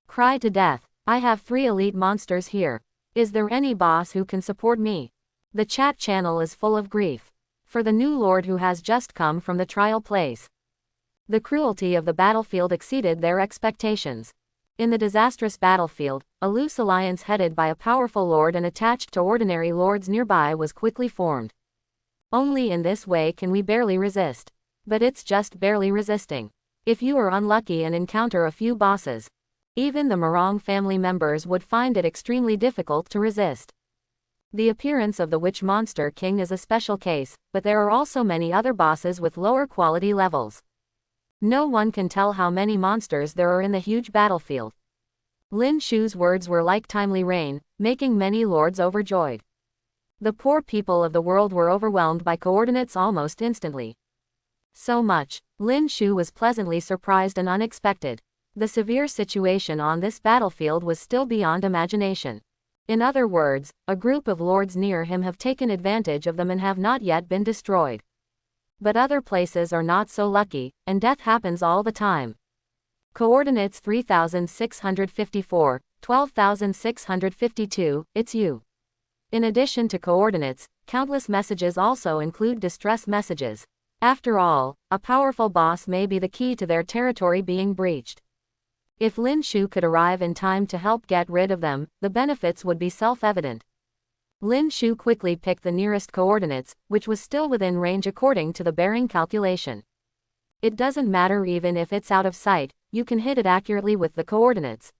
Cry to death. I have 3 elite monsters here. Is there any boss who can support me? The chat channel is full of grief. For the new lord who has just come from the trial place. The cruelty of the battlefield exceeded their expectations. In the disastrous battlefield, a loose alliance headed by a powerful lord and attached to ordinary lords nearby was quickly formed. Only in this way can we barely resist. But it's just barely resisting. If you are unlucky and encounter a few bosses, even the Morong family members would find it extremely difficult to resist. The appearance of the Witch Monster King is a special case, but there are also many other bosses with lower quality levels. No one can tell how many monsters there are in the huge battlefield. Lin Shu's words were like timely rain, making many lords overjoyed. The poor people of the world were overwhelmed by coordinates almost instantly. So much. Lin Shu was pleasantly surprised and unexpected. The severe situation on this battlefield was still beyond imagination. In other words, a group of lords near him have taken advantage of them and have not yet been destroyed. But other places are not so lucky, and death happens all the time. Coordinates 3654, 12652, it's you. In addition to coordinates, countless messages also include distress messages. After all, a powerful boss may be the key to their territory being breached. If Lin Shu could arrive in time to help get rid of them, the benefits would be self-evident. Lin Shu quickly picked the nearest coordinates, which was still within range according to the bearing calculation. It doesn't matter even if it's out of sight, you can hit it accurately with the coordinates.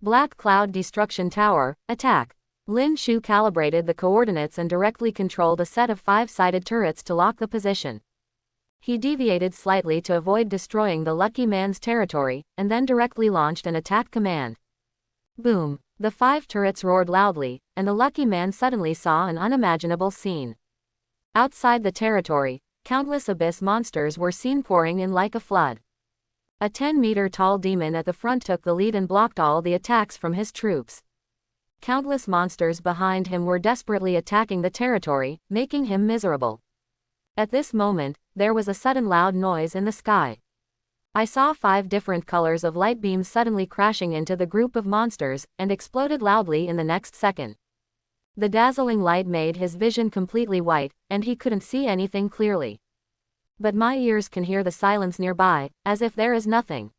Black Cloud Destruction Tower, attack. Lin Shu calibrated the coordinates and directly controlled a set of 5-sided turrets to lock the position. He deviated slightly to avoid destroying the lucky man's territory, and then directly launched an attack command. Boom! The 5 turrets roared loudly, and the lucky man suddenly saw an unimaginable scene. Outside the territory, countless abyss monsters were seen pouring in like a flood. A 10-meter-tall demon at the front took the lead and blocked all the attacks from his troops. Countless monsters behind him were desperately attacking the territory, making him miserable. At this moment, there was a sudden loud noise in the sky. I saw 5 different colors of light beams suddenly crashing into the group of monsters, and exploded loudly in the next second. The dazzling light made his vision completely white, and he couldn't see anything clearly. But my ears can hear the silence nearby, as if there is nothing.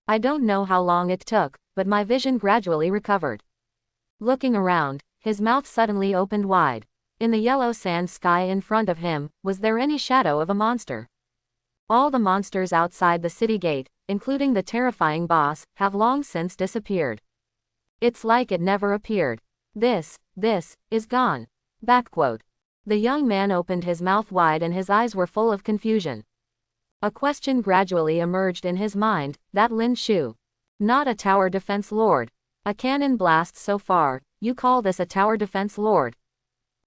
I don't know how long it took, but my vision gradually recovered. Looking around, his mouth suddenly opened wide. In the yellow sand sky in front of him, was there any shadow of a monster? All the monsters outside the city gate, including the terrifying boss, have long since disappeared. It's like it never appeared. This is gone. Backquote. The young man opened his mouth wide and his eyes were full of confusion. A question gradually emerged in his mind, that Lin Shu. Not a tower defense lord. A cannon blast so far, you call this a tower defense lord?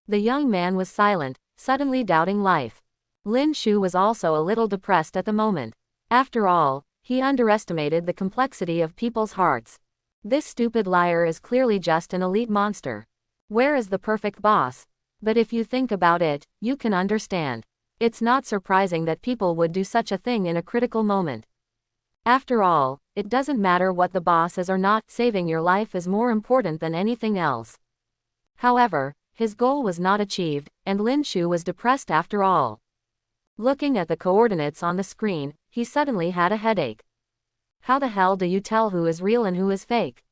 The young man was silent, suddenly doubting life. Lin Shu was also a little depressed at the moment. After all, he underestimated the complexity of people's hearts. This stupid liar is clearly just an elite monster. Where is the perfect boss? But if you think about it, you can understand. It's not surprising that people would do such a thing in a critical moment. After all, it doesn't matter what the boss is or not, saving your life is more important than anything else. However, his goal was not achieved, and Lin Shu was depressed after all. Looking at the coordinates on the screen, he suddenly had a headache. How the hell do you tell who is real and who is fake?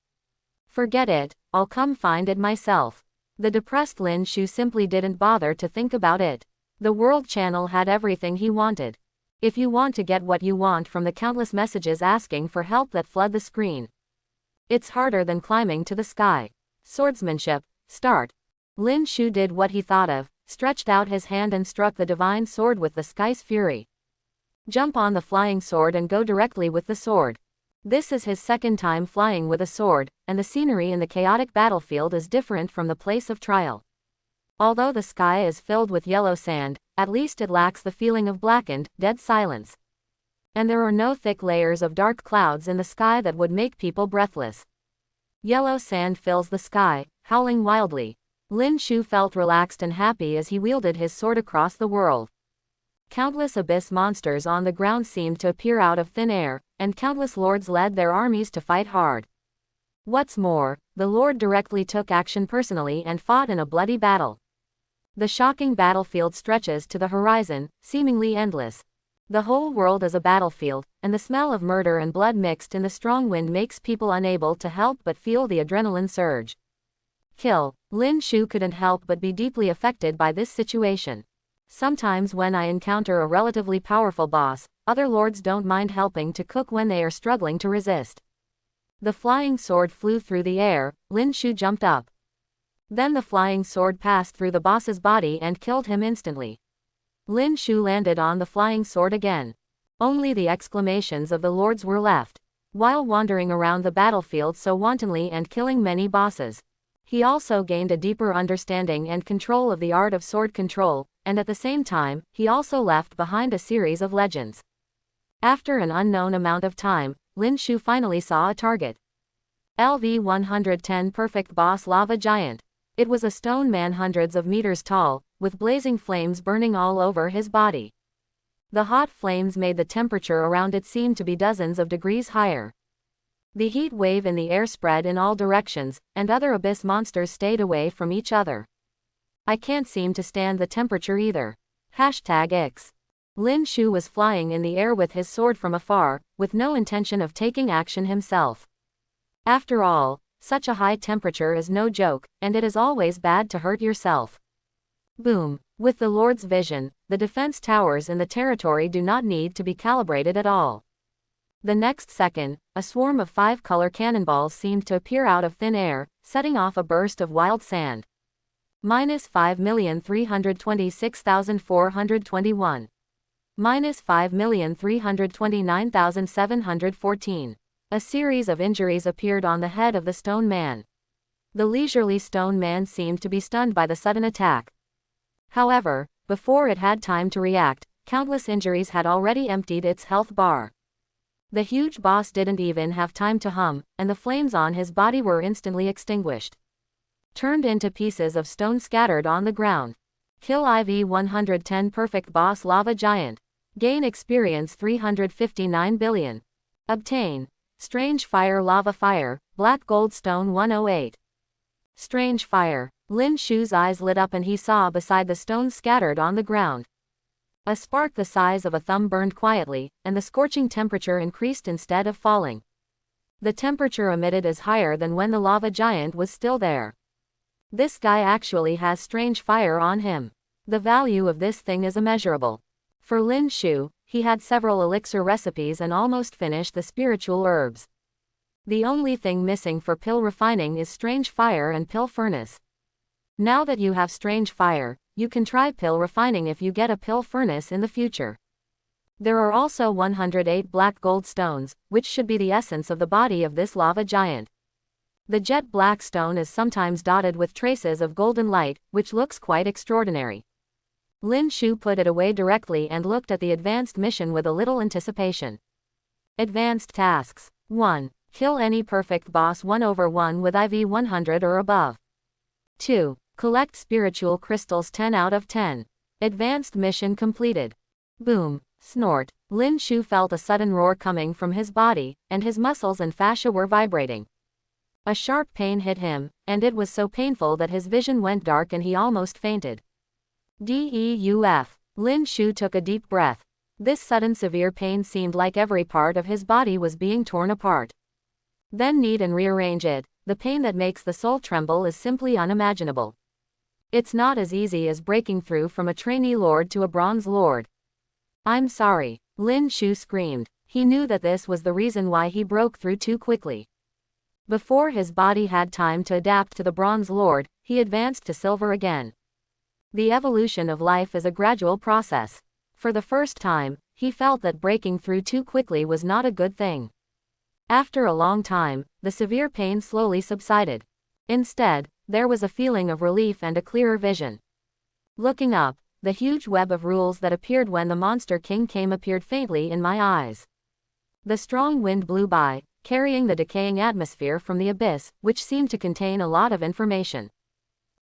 Forget it, I'll come find it myself. The depressed Lin Shu simply didn't bother to think about it. The World Channel had everything he wanted. If you want to get what you want from the countless messages asking for help that flood the screen, it's harder than climbing to the sky. Swordsmanship, start. Lin Shu did what he thought of, stretched out his hand and struck the divine sword with the sky's fury. Jump on the flying sword and go directly with the sword. This is his second time flying with a sword, and the scenery in the chaotic battlefield is different from the place of trial. Although the sky is filled with yellow sand, at least it lacks the feeling of blackened, dead silence. And there are no thick layers of dark clouds in the sky that would make people breathless. Yellow sand fills the sky, howling wildly. Lin Shu felt relaxed and happy as he wielded his sword across the world. Countless abyss monsters on the ground seemed to appear out of thin air, and countless lords led their armies to fight hard. What's more, the lord directly took action personally and fought in a bloody battle. The shocking battlefield stretches to the horizon, seemingly endless. The whole world is a battlefield, and the smell of murder and blood mixed in the strong wind makes people unable to help but feel the adrenaline surge. Kill. Lin Shu couldn't help but be deeply affected by this situation. Sometimes when I encounter a relatively powerful boss, other lords don't mind helping to cook when they are struggling to resist. The flying sword flew through the air. Lin Shu jumped up. Then the flying sword passed through the boss's body and killed him instantly. Lin Shu landed on the flying sword again. Only the exclamations of the lords were left. While wandering around the battlefield so wantonly and killing many bosses, he also gained a deeper understanding and control of the art of sword control, and at the same time, he also left behind a series of legends. After an unknown amount of time, Lin Shu finally saw a target. LV-110 Perfect Boss Lava Giant. It was a stone man hundreds of meters tall, with blazing flames burning all over his body. The hot flames made the temperature around it seem to be dozens of degrees higher. The heat wave in the air spread in all directions, and other abyss monsters stayed away from each other. I can't seem to stand the temperature either. #X. Lin Shu was flying in the air with his sword from afar, with no intention of taking action himself. After all, such a high temperature is no joke, and it is always bad to hurt yourself. Boom. With the Lord's vision, the defense towers in the territory do not need to be calibrated at all. The next second, a swarm of 5-color cannonballs seemed to appear out of thin air, setting off a burst of wild sand. -5,326,421. -5,329,714. A series of injuries appeared on the head of the stone man. The leisurely stone man seemed to be stunned by the sudden attack. However, before it had time to react, countless injuries had already emptied its health bar. The huge boss didn't even have time to hum, and the flames on his body were instantly extinguished. Turned into pieces of stone scattered on the ground. Kill IV-110 Perfect Boss Lava Giant. Gain experience 359 billion. Obtain Strange Fire Lava Fire, Black Gold Stone 108. Strange Fire. Lin Shu's eyes lit up and he saw beside the stones scattered on the ground. A spark the size of a thumb burned quietly, and the scorching temperature increased instead of falling. The temperature emitted is higher than when the lava giant was still there. This guy actually has strange fire on him. The value of this thing is immeasurable. For Lin Shu, he had several elixir recipes and almost finished the spiritual herbs. The only thing missing for pill refining is strange fire and pill furnace. Now that you have strange fire, you can try pill refining if you get a pill furnace in the future. There are also 108 black gold stones, which should be the essence of the body of this lava giant. The jet black stone is sometimes dotted with traces of golden light, which looks quite extraordinary. Lin Shu put it away directly and looked at the advanced mission with a little anticipation. Advanced tasks. 1. Kill any perfect boss 1/1 with IV-100 or above. 2. Collect spiritual crystals 10 out of 10. Advanced mission completed. Boom. Snort. Lin Shu felt a sudden roar coming from his body, and his muscles and fascia were vibrating. A sharp pain hit him, and it was so painful that his vision went dark and he almost fainted. Deuf. Lin Shu took a deep breath. This sudden severe pain seemed like every part of his body was being torn apart. Then knead and rearrange it. The pain that makes the soul tremble is simply unimaginable. It's not as easy as breaking through from a trainee lord to a bronze lord. I'm sorry. Lin Shu screamed. He knew that this was the reason why he broke through too quickly. Before his body had time to adapt to the bronze lord, he advanced to silver again. The evolution of life is a gradual process. For the first time, he felt that breaking through too quickly was not a good thing. After a long time, the severe pain slowly subsided. Instead, there was a feeling of relief and a clearer vision. Looking up, the huge web of rules that appeared when the Monster King came appeared faintly in my eyes. The strong wind blew by, carrying the decaying atmosphere from the abyss, which seemed to contain a lot of information.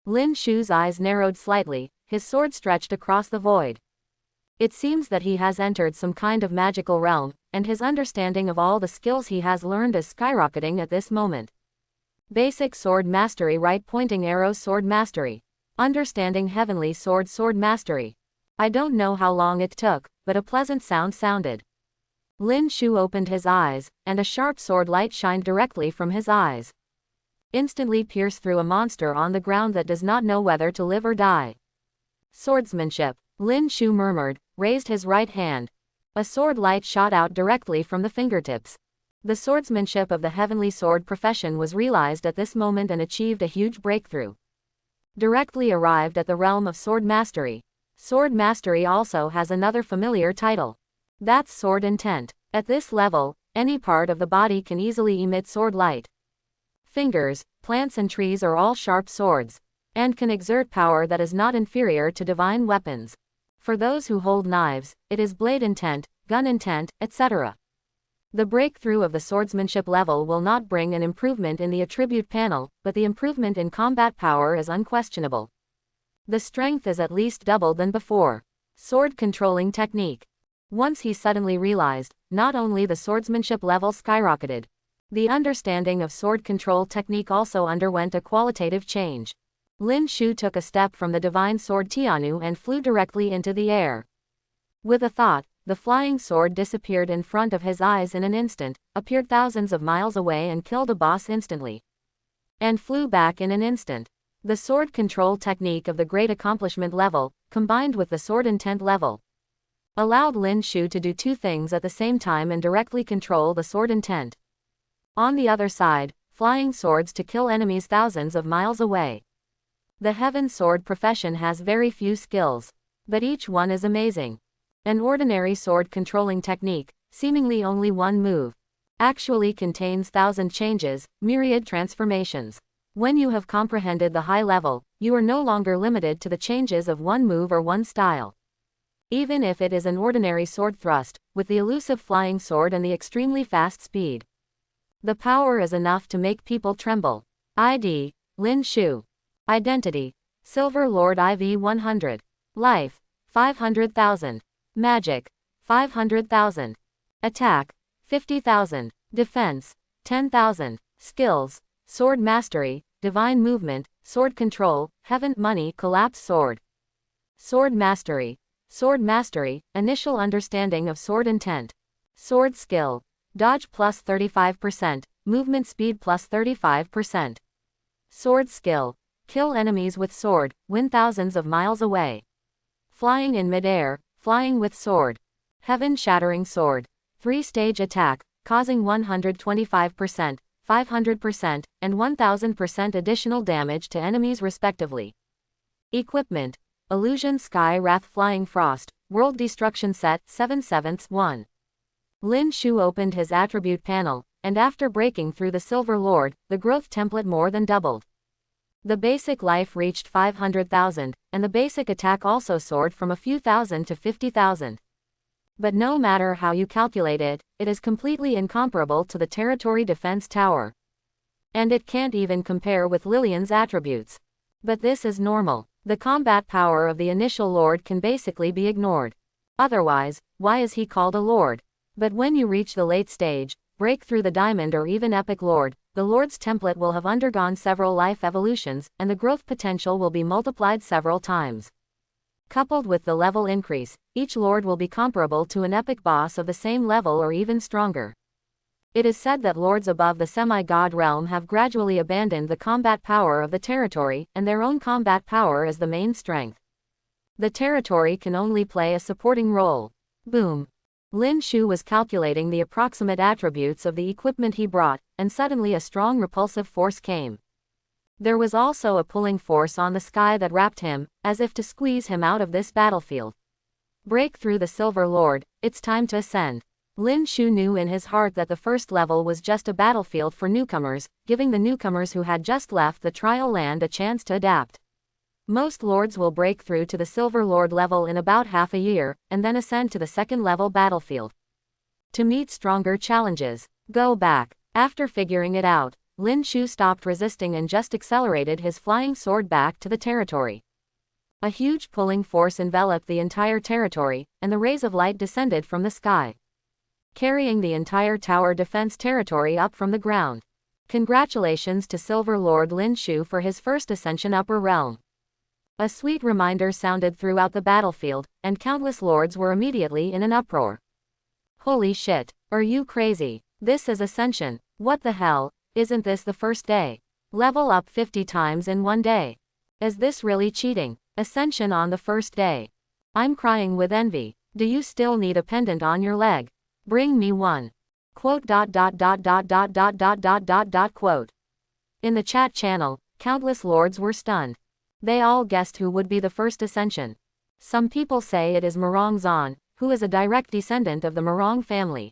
Lin Shu's eyes narrowed slightly, his sword stretched across the void. It seems that he has entered some kind of magical realm, and his understanding of all the skills he has learned is skyrocketing at this moment. Basic sword mastery, right pointing arrow sword mastery. Understanding heavenly sword mastery. I don't know how long it took, but a pleasant sound sounded. Lin Shu opened his eyes, and a sharp sword light shined directly from his eyes. Instantly pierced through a monster on the ground that does not know whether to live or die. Swordsmanship, Lin Shu murmured, raised his right hand. A sword light shot out directly from the fingertips. The swordsmanship of the heavenly sword profession was realized at this moment and achieved a huge breakthrough. Directly arrived at the realm of sword mastery. Sword mastery also has another familiar title. That's sword intent. At this level, any part of the body can easily emit sword light. Fingers, plants and trees are all sharp swords, and can exert power that is not inferior to divine weapons. For those who hold knives, it is blade intent, gun intent, etc. The breakthrough of the swordsmanship level will not bring an improvement in the attribute panel, but the improvement in combat power is unquestionable. The strength is at least double than before. Sword controlling technique. Once he suddenly realized, not only the swordsmanship level skyrocketed, the understanding of sword control technique also underwent a qualitative change. Lin Shu took a step from the divine sword Tianu and flew directly into the air. With a thought, the flying sword disappeared in front of his eyes in an instant, appeared thousands of miles away and killed a boss instantly. And flew back in an instant. The sword control technique of the great accomplishment level, combined with the sword intent level, allowed Lin Shu to do two things at the same time and directly control the sword intent. On the other side, flying swords to kill enemies thousands of miles away. The heaven sword profession has very few skills, but each one is amazing. An ordinary sword controlling technique, seemingly only one move, actually contains 1,000 changes, myriad transformations. When you have comprehended the high level, you are no longer limited to the changes of one move or one style. Even if it is an ordinary sword thrust, with the elusive flying sword and the extremely fast speed. The power is enough to make people tremble. ID, Lin Shu. Identity, Silver Lord IV 100. Life, 500,000. Magic, 500,000. Attack, 50,000. Defense, 10,000. Skills, Sword Mastery, Divine Movement, Sword Control, Heaven Money Collapse Sword. Sword Mastery, Initial Understanding of Sword Intent. Sword Skill, Dodge plus 35%, Movement Speed plus 35%. Sword Skill, Kill enemies with sword, win thousands of miles away. Flying in midair, flying with sword. Heaven Shattering Sword. 3-stage attack, causing 125%, 500%, and 1000% additional damage to enemies respectively. Equipment, Illusion Sky Wrath Flying Frost, World Destruction Set 7/7 1. Lin Shu opened his attribute panel, and after breaking through the Silver Lord, the growth template more than doubled. The basic life reached 500,000, and the basic attack also soared from a few thousand to 50,000. But no matter how you calculate it, it is completely incomparable to the Territory Defense Tower. And it can't even compare with Lillian's attributes. But this is normal. The combat power of the initial lord can basically be ignored. Otherwise, why is he called a lord? But when you reach the late stage, break through the diamond or even epic lord, the lord's template will have undergone several life evolutions, and the growth potential will be multiplied several times. Coupled with the level increase, each lord will be comparable to an epic boss of the same level or even stronger. It is said that lords above the semi-god realm have gradually abandoned the combat power of the territory, and their own combat power as the main strength. The territory can only play a supporting role. Boom. Lin Shu was calculating the approximate attributes of the equipment he brought, and suddenly a strong repulsive force came. There was also a pulling force on the sky that wrapped him, as if to squeeze him out of this battlefield. Break through the Silver Lord, it's time to ascend. Lin Shu knew in his heart that the first level was just a battlefield for newcomers, giving the newcomers who had just left the trial land a chance to adapt. Most lords will break through to the Silver Lord level in about half a year, and then ascend to the second level battlefield. To meet stronger challenges, go back. After figuring it out, Lin Shu stopped resisting and just accelerated his flying sword back to the territory. A huge pulling force enveloped the entire territory, and the rays of light descended from the sky, carrying the entire tower defense territory up from the ground. Congratulations to Silver Lord Lin Shu for his first ascension upper realm. A sweet reminder sounded throughout the battlefield, and countless lords were immediately in an uproar. Holy shit, are you crazy? This is ascension. What the hell? Isn't this the first day? Level up 50 times in one day. Is this really cheating? Ascension on the first day. I'm crying with envy. Do you still need a pendant on your leg? Bring me one. Quote. Quote. In the chat channel, countless lords were stunned. They all guessed who would be the first ascension. Some people say it is Murong Zan, who is a direct descendant of the Murong family.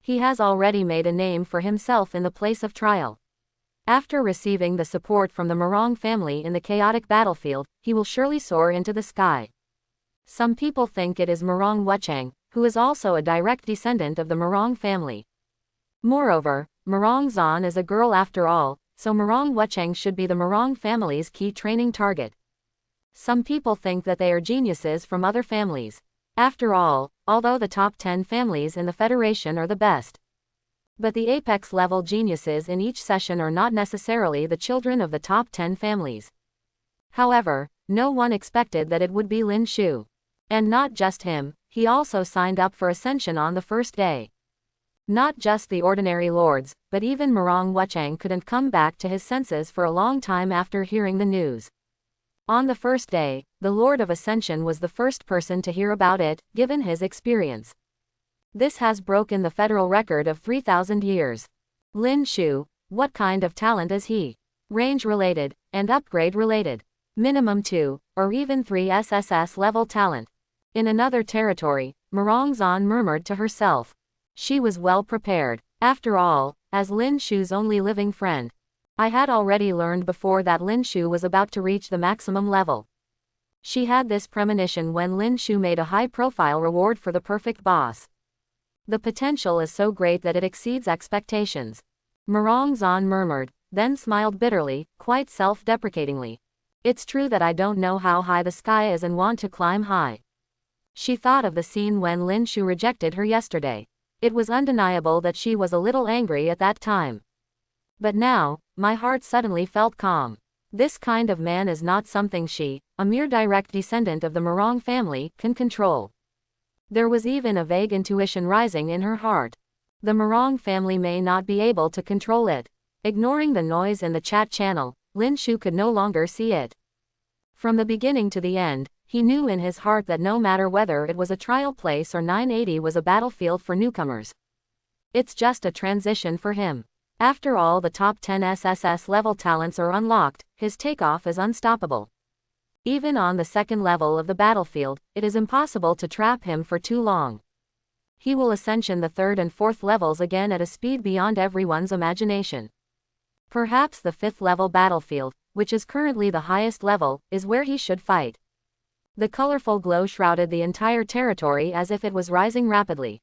He has already made a name for himself in the place of trial. After receiving the support from the Murong family in the chaotic battlefield, he will surely soar into the sky. Some people think it is Murong Wuchang, who is also a direct descendant of the Murong family. Moreover, Murong Zan is a girl after all, so Murong Wuchang should be the Murong family's key training target. Some people think that they are geniuses from other families. After all, although the top 10 families in the Federation are the best, but the apex level geniuses in each session are not necessarily the children of the top 10 families. However, no one expected that it would be Lin Shu. And not just him, he also signed up for ascension on the first day. Not just the ordinary lords, but even Murong Wuchang couldn't come back to his senses for a long time after hearing the news. On the first day, the Lord of Ascension was the first person to hear about it, given his experience. This has broken the federal record of 3,000 years. Lin Shu, what kind of talent is he? Range related, and upgrade related. Minimum 2, or even 3 SSS level talent. In another territory, Murong Zan murmured to herself. She was well prepared. After all, as Lin Shu's only living friend, I had already learned before that Lin Shu was about to reach the maximum level. She had this premonition when Lin Shu made a high-profile reward for the perfect boss. The potential is so great that it exceeds expectations. Murong Zan murmured, then smiled bitterly, quite self-deprecatingly. It's true that I don't know how high the sky is and want to climb high. She thought of the scene when Lin Shu rejected her yesterday. It was undeniable that she was a little angry at that time. But now, my heart suddenly felt calm. This kind of man is not something she, a mere direct descendant of the Murong family, can control. There was even a vague intuition rising in her heart. The Murong family may not be able to control it. Ignoring the noise in the chat channel, Lin Shu could no longer see it. From the beginning to the end, he knew in his heart that no matter whether it was a trial place or 980 was a battlefield for newcomers. It's just a transition for him. After all the top 10 SSS level talents are unlocked, his takeoff is unstoppable. Even on the second level of the battlefield, it is impossible to trap him for too long. He will ascension the third and fourth levels again at a speed beyond everyone's imagination. Perhaps the fifth level battlefield, which is currently the highest level, is where he should fight. The colorful glow shrouded the entire territory as if it was rising rapidly.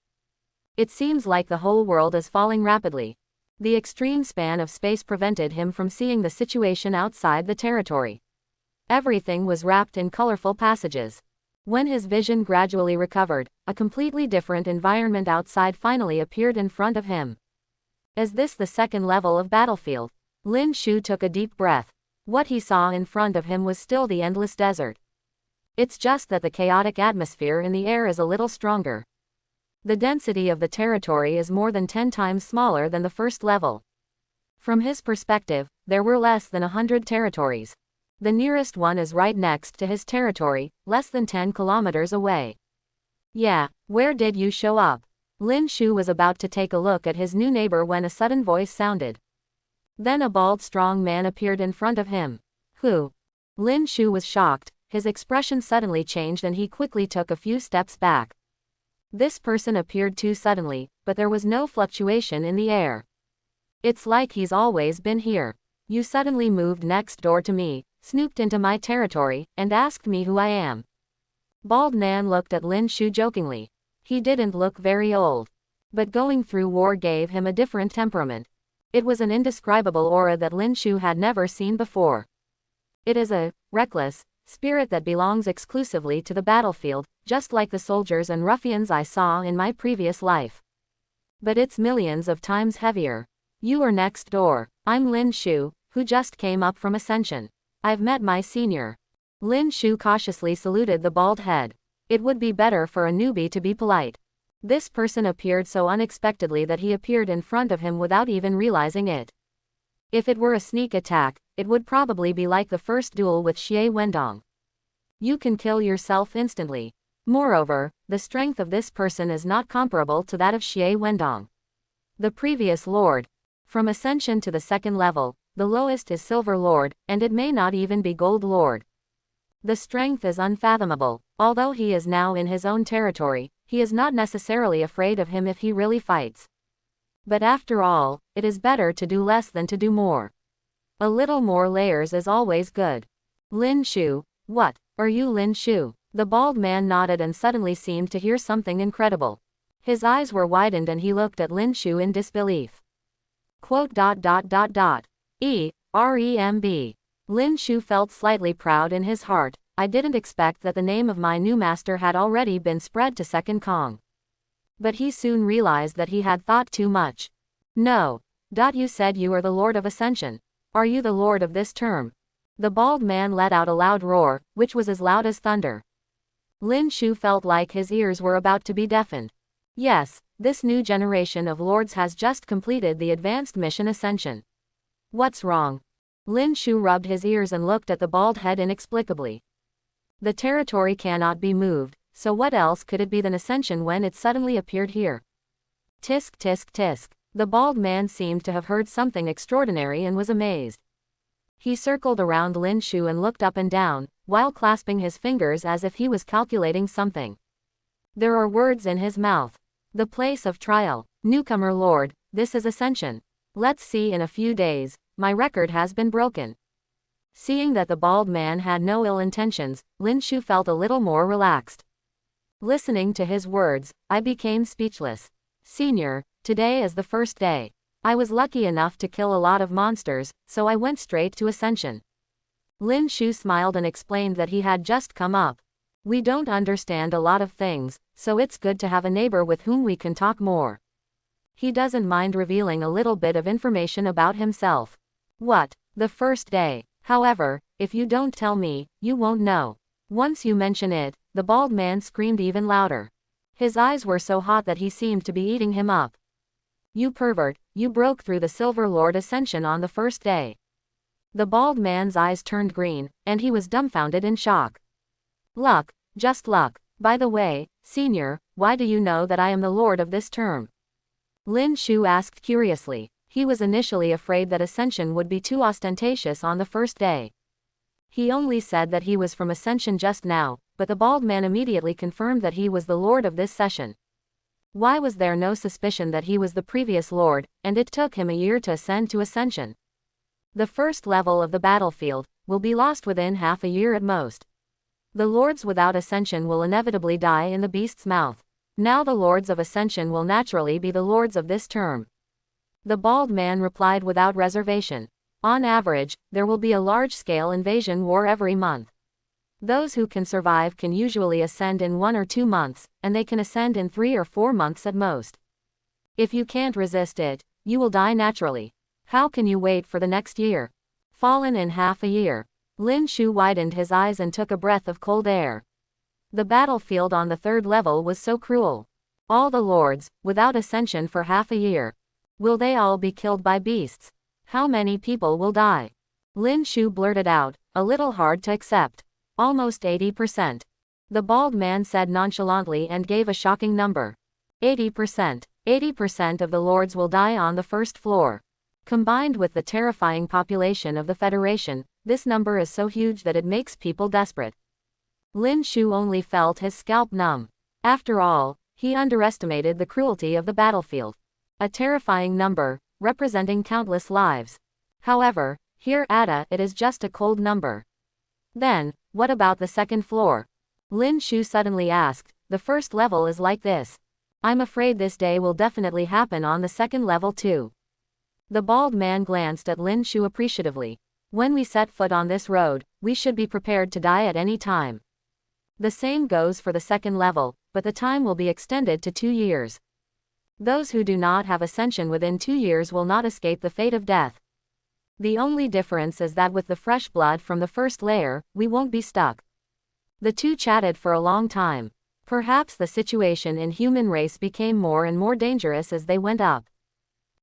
It seems like the whole world is falling rapidly. The extreme span of space prevented him from seeing the situation outside the territory. Everything was wrapped in colorful passages. When his vision gradually recovered, a completely different environment outside finally appeared in front of him. Is this the second level of battlefield? Lin Shu took a deep breath. What he saw in front of him was still the endless desert. It's just that the chaotic atmosphere in the air is a little stronger. The density of the territory is more than 10 times smaller than the first level. From his perspective, there were less than 100 territories. The nearest one is right next to his territory, less than 10 kilometers away. Yeah, where did you show up? Lin Shu was about to take a look at his new neighbor when a sudden voice sounded. Then a bald strong man appeared in front of him. Who? Lin Shu was shocked, his expression suddenly changed and he quickly took a few steps back. This person appeared too suddenly, but there was no fluctuation in the air. It's like he's always been here. You suddenly moved next door to me, snooped into my territory, and asked me who I am. Bald man looked at Lin Shu jokingly. He didn't look very old. But going through war gave him a different temperament. It was an indescribable aura that Lin Shu had never seen before. It is a reckless spirit that belongs exclusively to the battlefield, just like the soldiers and ruffians I saw in my previous life. But it's millions of times heavier. You are next door. I'm Lin Shu, who just came up from Ascension. I've met my senior. Lin Shu cautiously saluted the bald head. It would be better for a newbie to be polite. This person appeared so unexpectedly that he appeared in front of him without even realizing it. If it were a sneak attack, it would probably be like the first duel with Xie Wendong. You can kill yourself instantly. Moreover, the strength of this person is not comparable to that of Xie Wendong, the previous lord. From Ascension to the second level, the lowest is Silver Lord, and it may not even be Gold Lord. The strength is unfathomable. Although he is now in his own territory, he is not necessarily afraid of him if he really fights. But after all, it is better to do less than to do more. A little more layers is always good. Lin Shu, what? Are you Lin Shu? The bald man nodded and suddenly seemed to hear something incredible. His eyes were widened and he looked at Lin Shu in disbelief. E-R-E-M-B. Lin Shu felt slightly proud in his heart. I didn't expect that the name of my new master had already been spread to Second Kong. But he soon realized that he had thought too much. No. You said you are the Lord of Ascension. Are you the Lord of this term? The bald man let out a loud roar, which was as loud as thunder. Lin Shu felt like his ears were about to be deafened. Yes, this new generation of lords has just completed the advanced mission Ascension. What's wrong? Lin Shu rubbed his ears and looked at the bald head inexplicably. The territory cannot be moved, so what else could it be than Ascension when it suddenly appeared here? Tisk tisk tisk. The bald man seemed to have heard something extraordinary and was amazed. He circled around Lin Shu and looked up and down, while clasping his fingers as if he was calculating something. There are words in his mouth. The place of trial. Newcomer Lord, this is Ascension. Let's see in a few days, my record has been broken. Seeing that the bald man had no ill intentions, Lin Shu felt a little more relaxed. Listening to his words, I became speechless. Senior, today is the first day. I was lucky enough to kill a lot of monsters, so I went straight to Ascension. Lin Shu smiled and explained that he had just come up. We don't understand a lot of things, so it's good to have a neighbor with whom we can talk more. He doesn't mind revealing a little bit of information about himself. What? The first day. However, if you don't tell me, you won't know. Once you mention it, the bald man screamed even louder. His eyes were so hot that he seemed to be eating him up. You pervert, you broke through the Silver Lord Ascension on the first day. The bald man's eyes turned green, and he was dumbfounded in shock. Luck, just luck. By the way, Senior, why do you know that I am the Lord of this term? Lin Shu asked curiously. He was initially afraid that Ascension would be too ostentatious on the first day. He only said that he was from Ascension just now, but the bald man immediately confirmed that he was the Lord of this session. Why was there no suspicion that he was the previous Lord, and it took him a year to ascend to Ascension? The first level of the battlefield will be lost within half a year at most. The Lords without Ascension will inevitably die in the beast's mouth. Now the Lords of Ascension will naturally be the Lords of this term. The bald man replied without reservation. On average, there will be a large-scale invasion war every month. Those who can survive can usually ascend in 1 or 2 months, and they can ascend in 3 or 4 months at most. If you can't resist it, you will die naturally. How can you wait for the next year? Fallen in half a year. Lin Shu widened his eyes and took a breath of cold air. The battlefield on the 3rd level was so cruel. All the lords, without ascension for half a year. Will they all be killed by beasts? How many people will die? Lin Shu blurted out, a little hard to accept. Almost 80%. The bald man said nonchalantly and gave a shocking number. 80%. 80% of the lords will die on the 1st floor. Combined with the terrifying population of the Federation, this number is so huge that it makes people desperate. Lin Shu only felt his scalp numb. After all, he underestimated the cruelty of the battlefield. A terrifying number, representing countless lives. However, here at it is just a cold number. Then, what about the 2nd floor? Lin Shu suddenly asked. The 1st level is like this. I'm afraid this day will definitely happen on the 2nd level too. The bald man glanced at Lin Shu appreciatively. When we set foot on this road, we should be prepared to die at any time. The same goes for the 2nd level, but the time will be extended to 2 years. Those who do not have ascension within 2 years will not escape the fate of death. The only difference is that with the fresh blood from the 1st layer, we won't be stuck. The two chatted for a long time. Perhaps the situation in human race became more and more dangerous as they went up.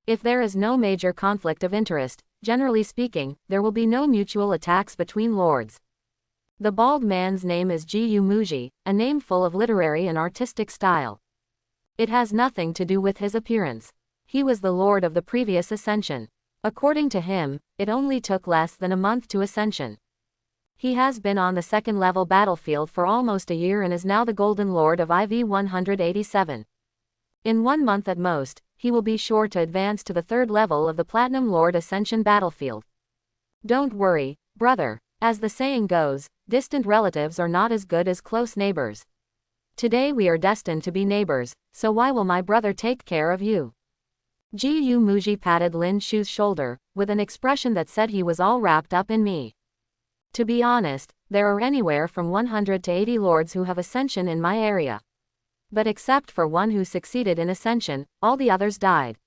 If there is no major conflict of interest, generally speaking, there will be no mutual attacks between lords. The bald man's name is Jiyu Muji, a name full of literary and artistic style. It has nothing to do with his appearance. He was the lord of the previous ascension. According to him, it only took less than a month to ascension. He has been on the 2nd level battlefield for almost a year and is now the Golden Lord of IV 187. In 1 month at most, he will be sure to advance to the 3rd level of the Platinum Lord Ascension battlefield. Don't worry, brother. As the saying goes, distant relatives are not as good as close neighbors. Today we are destined to be neighbors, so why will my brother take care of you? Jiyu Muji patted Lin Shu's shoulder, with an expression that said he was all wrapped up in me. To be honest, there are anywhere from 100 to 80 lords who have ascension in my area. But except for one who succeeded in ascension, all the others died.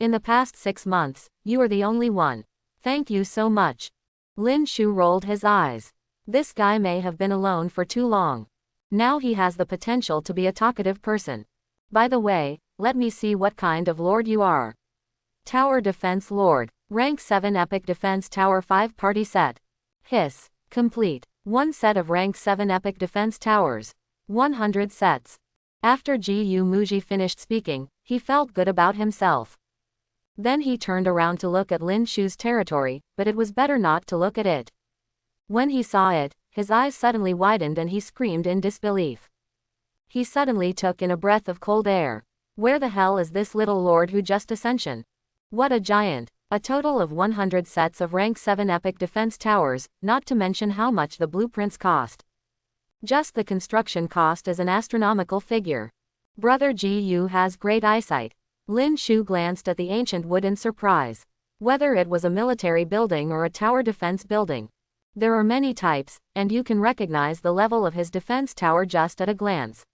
In the past 6 months, you are the only one. Thank you so much. Lin Shu rolled his eyes. This guy may have been alone for too long. Now he has the potential to be a talkative person. By the way, let me see what kind of lord you are. Tower Defense Lord. Rank 7 Epic Defense Tower 5 Party Set. Hiss. Complete. 1 set of Rank 7 Epic Defense Towers. 100 sets. After Jiyu Muji finished speaking, he felt good about himself. Then he turned around to look at Lin Shu's territory, but it was better not to look at it. When he saw it, his eyes suddenly widened and he screamed in disbelief. He suddenly took in a breath of cold air. Where the hell is this little lord who just ascension? What a giant! A total of 100 sets of rank 7 epic defense towers, not to mention how much the blueprints cost. Just the construction cost is an astronomical figure. Brother Jiyu has great eyesight. Lin Shu glanced at the ancient wood in surprise. Whether it was a military building or a tower defense building. There are many types, and you can recognize the level of his defense tower just at a glance.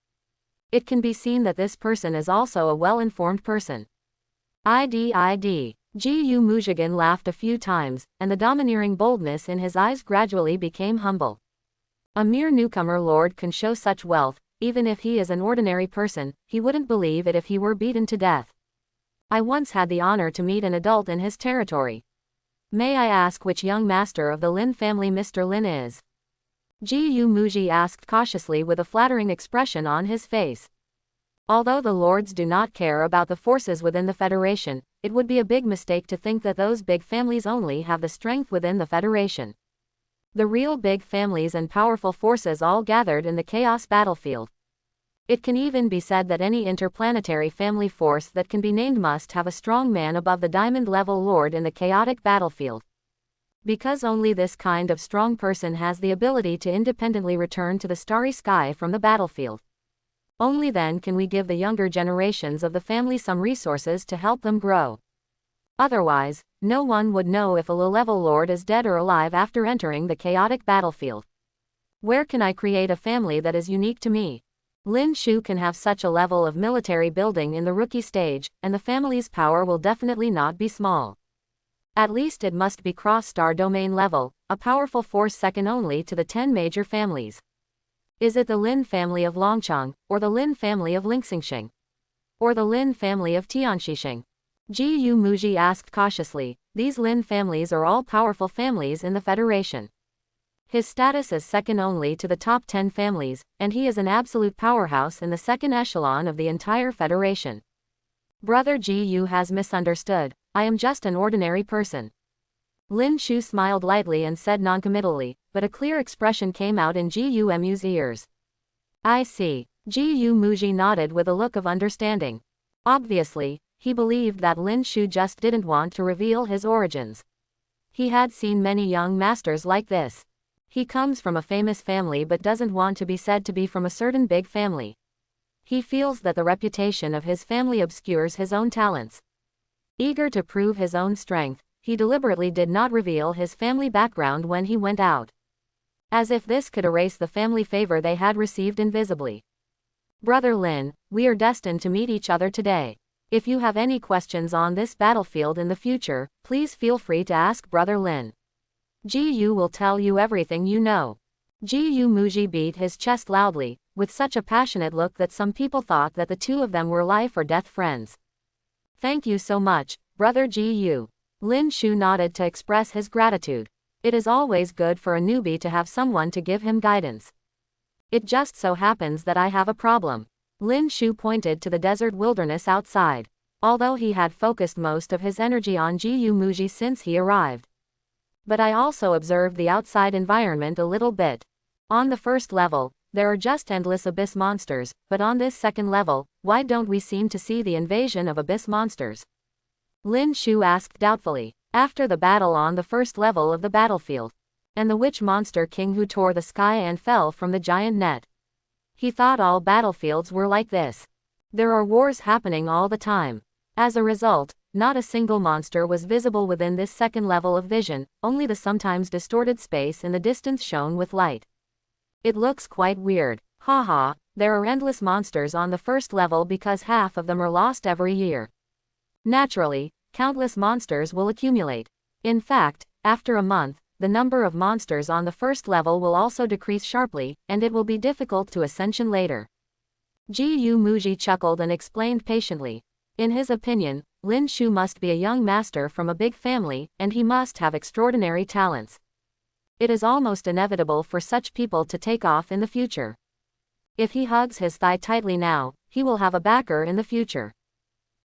It can be seen that this person is also a well-informed person. Jiyu Mujigan laughed a few times, and the domineering boldness in his eyes gradually became humble. A mere newcomer lord can show such wealth, even if he is an ordinary person, he wouldn't believe it if he were beaten to death. I once had the honor to meet an adult in his territory. May I ask which young master of the Lin family Mr. Lin is? Jiyu Muji asked cautiously with a flattering expression on his face. Although the lords do not care about the forces within the Federation, it would be a big mistake to think that those big families only have the strength within the Federation. The real big families and powerful forces all gathered in the Chaos battlefield. It can even be said that any interplanetary family force that can be named must have a strong man above the diamond-level lord in the chaotic battlefield. Because only this kind of strong person has the ability to independently return to the starry sky from the battlefield. Only then can we give the younger generations of the family some resources to help them grow. Otherwise, no one would know if a low-level lord is dead or alive after entering the chaotic battlefield. Where can I create a family that is unique to me? Lin Shu can have such a level of military building in the rookie stage, and the family's power will definitely not be small. At least it must be cross-star domain level, a powerful force second only to the 10 major families. Is it the Lin family of Longcheng, or the Lin family of Lingxingxing? Or the Lin family of Tianxixing? Ji Yu Muji asked cautiously. These Lin families are all powerful families in the Federation. His status is second only to the top 10 families, and he is an absolute powerhouse in the second echelon of the entire Federation. Brother Ji Yu has misunderstood. I am just an ordinary person. Lin Shu smiled lightly and said noncommittally, but a clear expression came out in Ji Yu Mu's ears. I see. Ji Yu Muji nodded with a look of understanding. Obviously, he believed that Lin Shu just didn't want to reveal his origins. He had seen many young masters like this. He comes from a famous family but doesn't want to be said to be from a certain big family. He feels that the reputation of his family obscures his own talents. Eager to prove his own strength, he deliberately did not reveal his family background when he went out. As if this could erase the family favor they had received invisibly. Brother Lin, we are destined to meet each other today. If you have any questions on this battlefield in the future, please feel free to ask Brother Lin. Ji Yu will tell you everything you know. Ji Yu Muji beat his chest loudly, with such a passionate look that some people thought that the two of them were life or death friends. Thank you so much, Brother Ji Yu. Lin Shu nodded to express his gratitude. It is always good for a newbie to have someone to give him guidance. It just so happens that I have a problem. Lin Shu pointed to the desert wilderness outside. Although he had focused most of his energy on Ji Yu Muji since he arrived. But I also observed the outside environment a little bit. On the first level, there are just endless abyss monsters, but on this second level, why don't we seem to see the invasion of abyss monsters? Lin Shu asked doubtfully. After the battle on the first level of the battlefield, and the witch monster king who tore the sky and fell from the giant net. He thought all battlefields were like this. There are wars happening all the time. As a result, not a single monster was visible within this second level of vision, only the sometimes distorted space in the distance shone with light. It looks quite weird. Haha, there are endless monsters on the first level because half of them are lost every year. Naturally, countless monsters will accumulate. In fact, after a month, the number of monsters on the first level will also decrease sharply, and it will be difficult to ascension later. Ji Yu Muji chuckled and explained patiently. In his opinion, Lin Shu must be a young master from a big family, and he must have extraordinary talents. It is almost inevitable for such people to take off in the future. If he hugs his thigh tightly now, he will have a backer in the future.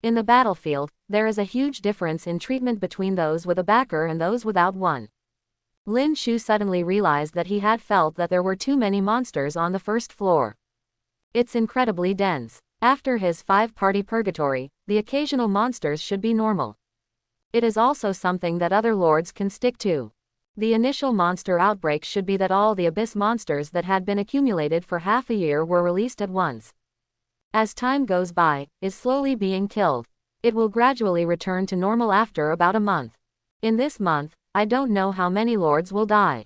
In the battlefield, there is a huge difference in treatment between those with a backer and those without one. Lin Shu suddenly realized that he had felt that there were too many monsters on the first floor. It's incredibly dense. After his 5-party purgatory, the occasional monsters should be normal. It is also something that other lords can stick to. The initial monster outbreak should be that all the abyss monsters that had been accumulated for half a year were released at once. As time goes by, is slowly being killed. It will gradually return to normal after about a month. In this month, I don't know how many lords will die.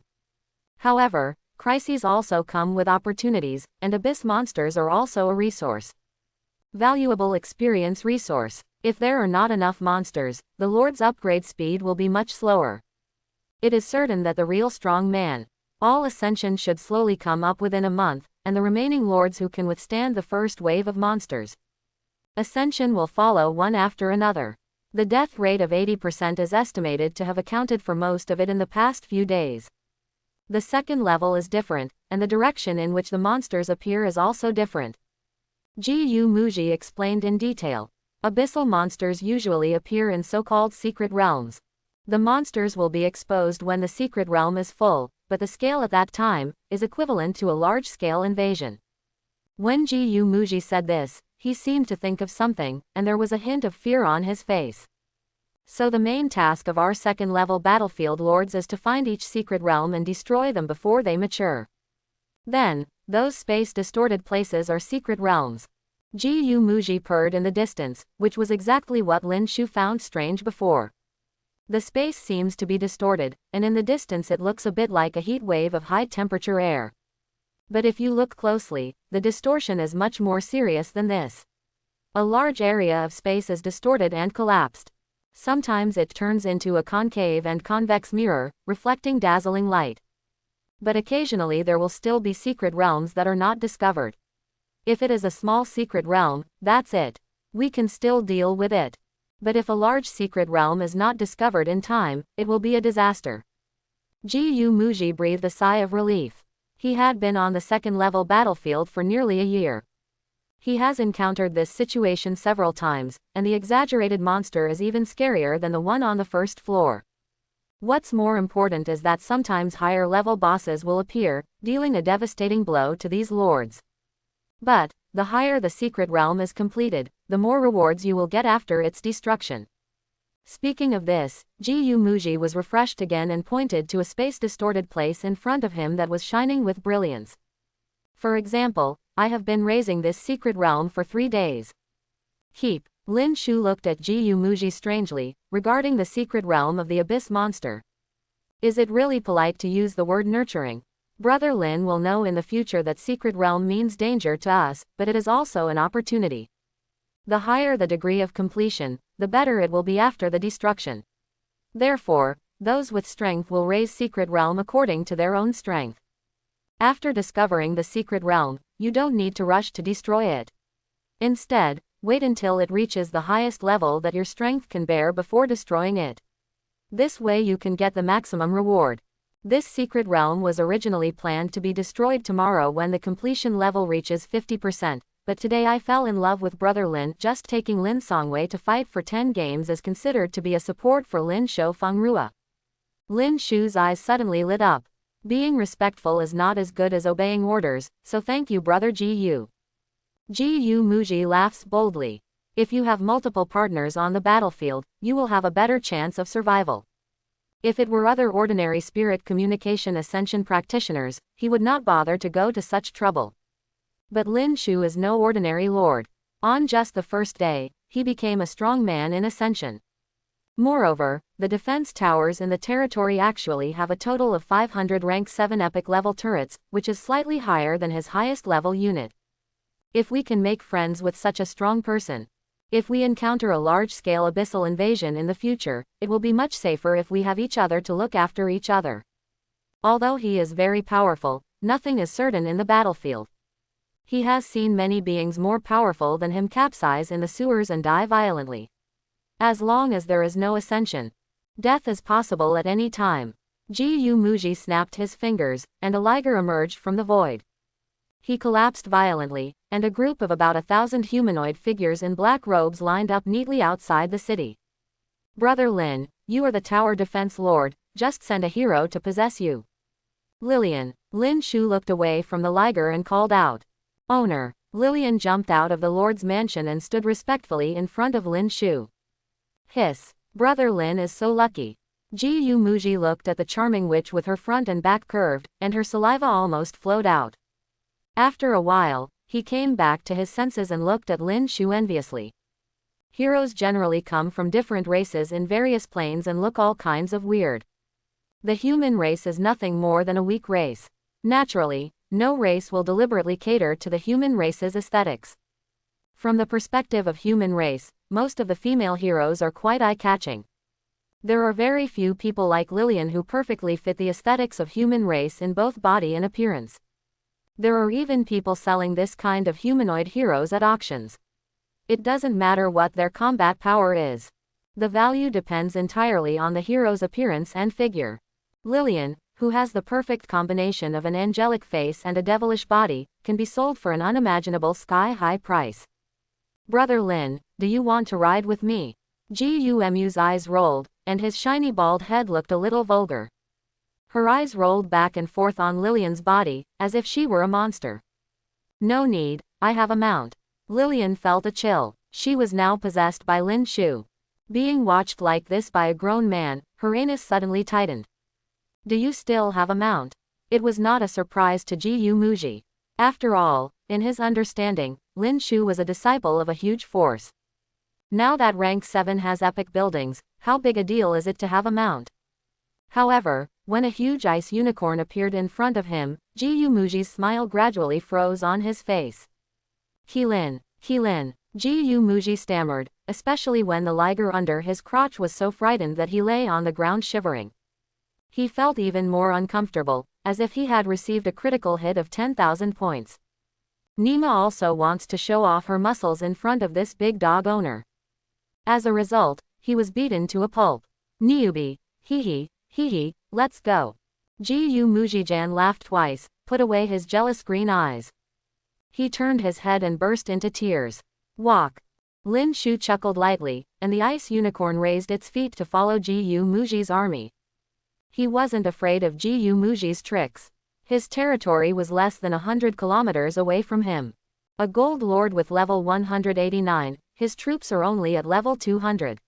However, crises also come with opportunities, and abyss monsters are also a resource. Valuable experience resource. If there are not enough monsters, the Lord's upgrade speed will be much slower. It is certain that the real strong man, all ascension should slowly come up within a month, and the remaining lords who can withstand the first wave of monsters. Ascension will follow one after another. The death rate of 80% is estimated to have accounted for most of it in the past few days. The second level is different, and the direction in which the monsters appear is also different. Ji Yu Muji explained in detail. Abyssal monsters usually appear in so-called secret realms. The monsters will be exposed when the secret realm is full, but the scale at that time is equivalent to a large-scale invasion. When Ji Yu Muji said this, he seemed to think of something, and there was a hint of fear on his face. So the main task of our second-level battlefield lords is to find each secret realm and destroy them before they mature. Then, those space-distorted places are secret realms. Gu Muji purred in the distance, which was exactly what Lin Shu found strange before. The space seems to be distorted, and in the distance it looks a bit like a heat wave of high-temperature air. But if you look closely, the distortion is much more serious than this. A large area of space is distorted and collapsed. Sometimes it turns into a concave and convex mirror, reflecting dazzling light. But occasionally there will still be secret realms that are not discovered. If it is a small secret realm, that's it. We can still deal with it. But if a large secret realm is not discovered in time, it will be a disaster. Gu Muji breathed a sigh of relief. He had been on the second-level battlefield for nearly a year. He has encountered this situation several times, and the exaggerated monster is even scarier than the one on the first floor. What's more important is that sometimes higher-level bosses will appear, dealing a devastating blow to these lords. But, the higher the secret realm is completed, the more rewards you will get after its destruction. Speaking of this, Gu Muji was refreshed again and pointed to a space-distorted place in front of him that was shining with brilliance. For example, I have been raising this secret realm for 3 days. Keep. Lin Shu looked at Gu Muji strangely, regarding the secret realm of the abyss monster. Is it really polite to use the word nurturing? Brother Lin will know in the future that secret realm means danger to us, but it is also an opportunity. The higher the degree of completion, the better it will be after the destruction. Therefore, those with strength will raise secret realm according to their own strength. After discovering the secret realm, you don't need to rush to destroy it. Instead, wait until it reaches the highest level that your strength can bear before destroying it. This way you can get the maximum reward. This secret realm was originally planned to be destroyed tomorrow when the completion level reaches 50%, but today I fell in love with Brother Lin. Just taking Lin Songwei to fight for 10 games is considered to be a support for Lin Shou Fengrua. Lin Shu's eyes suddenly lit up. Being respectful is not as good as obeying orders, so thank you Brother Gu. Gu Muji laughs boldly. If you have multiple partners on the battlefield, you will have a better chance of survival. If it were other ordinary spirit communication ascension practitioners, he would not bother to go to such trouble. But Lin Shu is no ordinary lord. On just the first day, he became a strong man in ascension. Moreover, the defense towers in the territory actually have a total of 500 rank 7 epic level turrets, which is slightly higher than his highest level unit. If we can make friends with such a strong person, if we encounter a large-scale abyssal invasion in the future, it will be much safer if we have each other to look after each other. Although he is very powerful, nothing is certain in the battlefield. He has seen many beings more powerful than him capsize in the sewers and die violently. As long as there is no ascension, death is possible at any time. Gu Muji snapped his fingers, and a liger emerged from the void. He collapsed violently, and a group of about 1,000 humanoid figures in black robes lined up neatly outside the city. Brother Lin, you are the tower defense lord, just send a hero to possess you. Lillian. Lin Shu looked away from the liger and called out. Owner. Lillian jumped out of the lord's mansion and stood respectfully in front of Lin Shu. Hiss. Brother Lin is so lucky. Gu Muji looked at the charming witch with her front and back curved, and her saliva almost flowed out. After a while, he came back to his senses and looked at Lin Shu enviously. Heroes generally come from different races in various planes and look all kinds of weird. The human race is nothing more than a weak race. Naturally, no race will deliberately cater to the human race's aesthetics. From the perspective of human race, most of the female heroes are quite eye-catching. There are very few people like Lillian who perfectly fit the aesthetics of human race in both body and appearance. There are even people selling this kind of humanoid heroes at auctions. It doesn't matter what their combat power is. The value depends entirely on the hero's appearance and figure. Lillian, who has the perfect combination of an angelic face and a devilish body, can be sold for an unimaginable sky-high price. Brother Lin, do you want to ride with me? Gu Mu's eyes rolled, and his shiny bald head looked a little vulgar. Her eyes rolled back and forth on Lillian's body, as if she were a monster. No need, I have a mount. Lillian felt a chill. She was now possessed by Lin Shu. Being watched like this by a grown man, her anus suddenly tightened. Do you still have a mount? It was not a surprise to Gu Muji. After all, in his understanding, Lin Shu was a disciple of a huge force. Now that rank 7 has epic buildings, how big a deal is it to have a mount? However, when a huge ice unicorn appeared in front of him, Ji Muji's smile gradually froze on his face. Qilin. Ji Muji stammered, especially when the liger under his crotch was so frightened that he lay on the ground shivering. He felt even more uncomfortable, as if he had received a critical hit of 10,000 points. Nima also wants to show off her muscles in front of this big dog owner. As a result, he was beaten to a pulp. Newbie, hee, let's go. Ji Mujijan laughed twice, put away his jealous green eyes. He turned his head and burst into tears. Walk. Lin Shu chuckled lightly, and the ice unicorn raised its feet to follow Ji Muji's army. He wasn't afraid of Ji Muji's tricks. His territory was less than 100 kilometers away from him. A gold lord with level 189, his troops are only at level 200.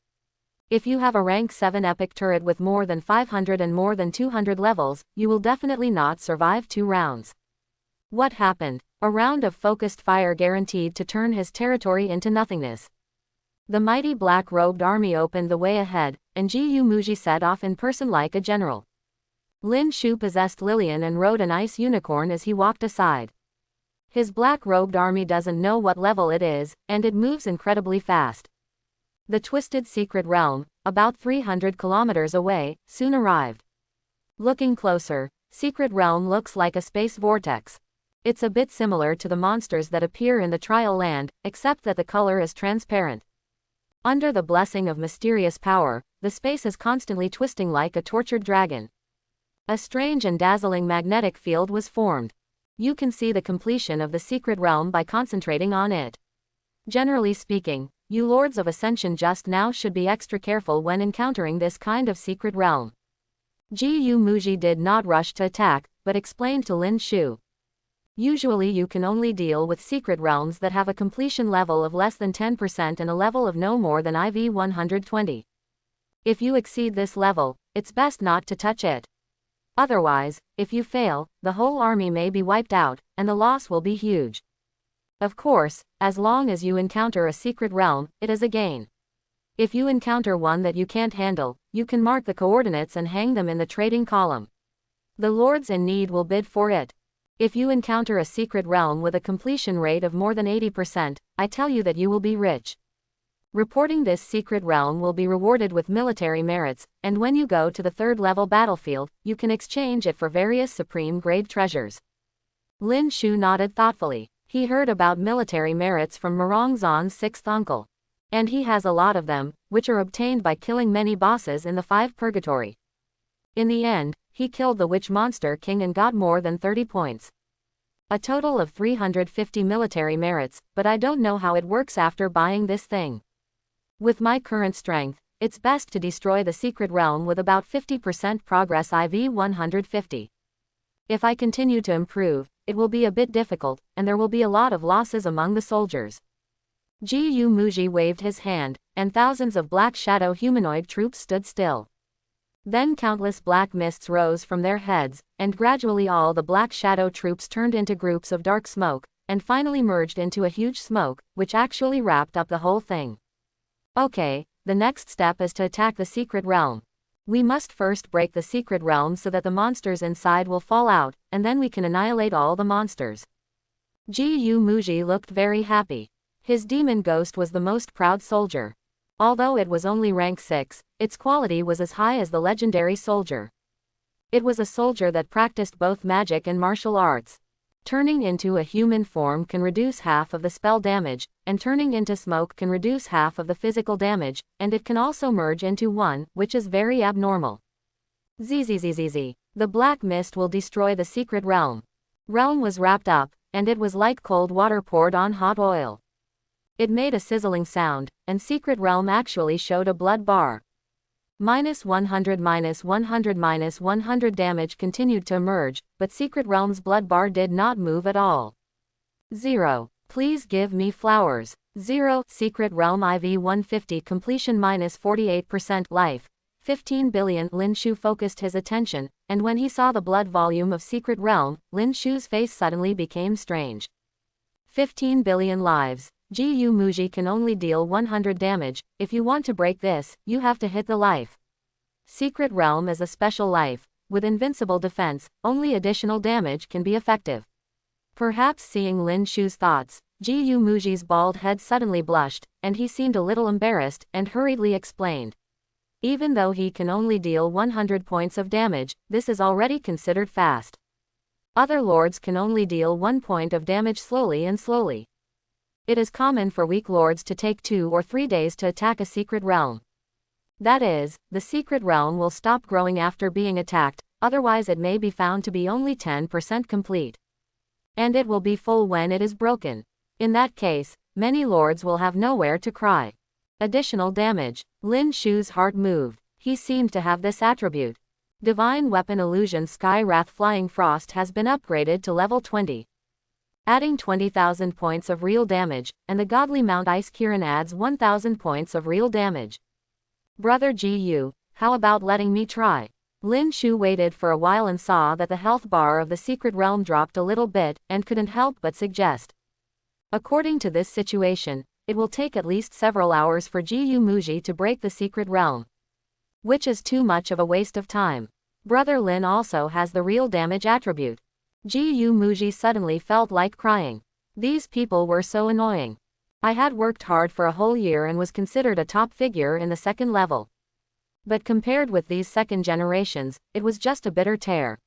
If you have a rank 7 epic turret with more than 500 and more than 200 levels, you will definitely not survive 2 rounds. What happened? A round of focused fire guaranteed to turn his territory into nothingness. The mighty black-robed army opened the way ahead, and Ji Muji set off in person like a general. Lin Shu possessed Lillian and rode an ice unicorn as he walked aside. His black-robed army doesn't know what level it is, and it moves incredibly fast. The Twisted Secret Realm, about 300 kilometers away, soon arrived. Looking closer, Secret Realm looks like a space vortex. It's a bit similar to the monsters that appear in the Trial Land, except that the color is transparent. Under the blessing of mysterious power, the space is constantly twisting like a tortured dragon. A strange and dazzling magnetic field was formed. You can see the completion of the Secret Realm by concentrating on it. Generally speaking, you Lords of Ascension just now should be extra careful when encountering this kind of Secret Realm. Ji Muji did not rush to attack, but explained to Lin Shu. Usually you can only deal with secret realms that have a completion level of less than 10% and a level of no more than IV 120. If you exceed this level, it's best not to touch it. Otherwise, if you fail, the whole army may be wiped out, and the loss will be huge. Of course, as long as you encounter a secret realm, it is a gain. If you encounter one that you can't handle, you can mark the coordinates and hang them in the trading column. The lords in need will bid for it. If you encounter a secret realm with a completion rate of more than 80%, I tell you that you will be rich. Reporting this secret realm will be rewarded with military merits, and when you go to the 3rd level battlefield, you can exchange it for various supreme grade treasures. Lin Shu nodded thoughtfully. He heard about military merits from Murongzon's 6th uncle. And he has a lot of them, which are obtained by killing many bosses in the 5 purgatory. In the end, he killed the Witch Monster King and got more than 30 points. A total of 350 military merits, but I don't know how it works after buying this thing. With my current strength, it's best to destroy the secret realm with about 50% progress IV 150. If I continue to improve, it will be a bit difficult, and there will be a lot of losses among the soldiers. Ji Muji waved his hand, and thousands of black shadow humanoid troops stood still. Then countless black mists rose from their heads, and gradually all the black shadow troops turned into groups of dark smoke, and finally merged into a huge smoke, which actually wrapped up the whole thing. Okay, the next step is to attack the secret realm. We must first break the secret realm so that the monsters inside will fall out, and then we can annihilate all the monsters. Ji Muji looked very happy. His demon ghost was the most proud soldier. Although it was only rank 6, its quality was as high as the legendary soldier. It was a soldier that practiced both magic and martial arts. Turning into a human form can reduce half of the spell damage, and turning into smoke can reduce half of the physical damage, and it can also merge into one, which is very abnormal. Zzz. The black mist will destroy the secret realm. Realm was wrapped up, and it was like cold water poured on hot oil. It made a sizzling sound, and Secret Realm actually showed a blood bar. -100 -100 -100 damage continued to emerge, but Secret Realm's blood bar did not move at all. 0. Please give me flowers. 0. Secret Realm IV 150 completion -48% life. 15 billion. Lin Shu focused his attention, and when he saw the blood volume of Secret Realm, Lin Shu's face suddenly became strange. 15 billion lives. Gu Muji can only deal 100 damage. If you want to break this, you have to hit the life. Secret Realm is a special life. With invincible defense, only additional damage can be effective. Perhaps seeing Lin Shu's thoughts, Gu Muji's bald head suddenly blushed, and he seemed a little embarrassed, and hurriedly explained. Even though he can only deal 100 points of damage, this is already considered fast. Other lords can only deal 1 point of damage slowly and slowly. It is common for weak lords to take 2 or 3 days to attack a secret realm. That is, the secret realm will stop growing after being attacked, otherwise it may be found to be only 10% complete. And it will be full when it is broken. In that case, many lords will have nowhere to cry. Additional damage. Lin Shu's heart moved. He seemed to have this attribute. Divine Weapon Illusion Sky Wrath Flying Frost has been upgraded to level 20. Adding 20,000 points of real damage, and the Godly Mount Ice Kirin adds 1,000 points of real damage. Brother Gu, how about letting me try? Lin Shu waited for a while and saw that the health bar of the secret realm dropped a little bit, and couldn't help but suggest. According to this situation, it will take at least several hours for Gu Muji to break the secret realm. Which is too much of a waste of time. Brother Lin also has the real damage attribute. Gu Muji suddenly felt like crying. These people were so annoying. I had worked hard for a whole year and was considered a top figure in the second level. But compared with these second generations, it was just a bitter tear.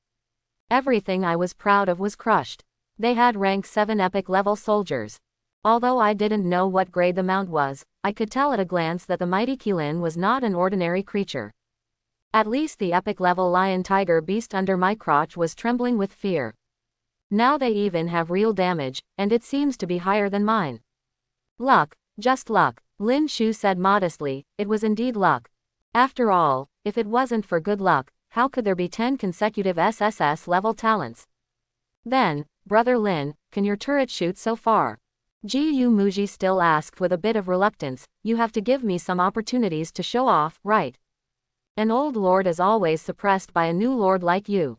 Everything I was proud of was crushed. They had rank 7 epic level soldiers. Although I didn't know what grade the mount was, I could tell at a glance that the mighty Qilin was not an ordinary creature. At least the epic level lion tiger beast under my crotch was trembling with fear. Now they even have real damage, and it seems to be higher than mine. Luck, just luck, Lin Shu said modestly. It was indeed luck. After all, if it wasn't for good luck, how could there be 10 consecutive SSS-level talents? Then, Brother Lin, can your turret shoot so far? Gu Muji still asked with a bit of reluctance. You have to give me some opportunities to show off, right? An old lord is always suppressed by a new lord like you.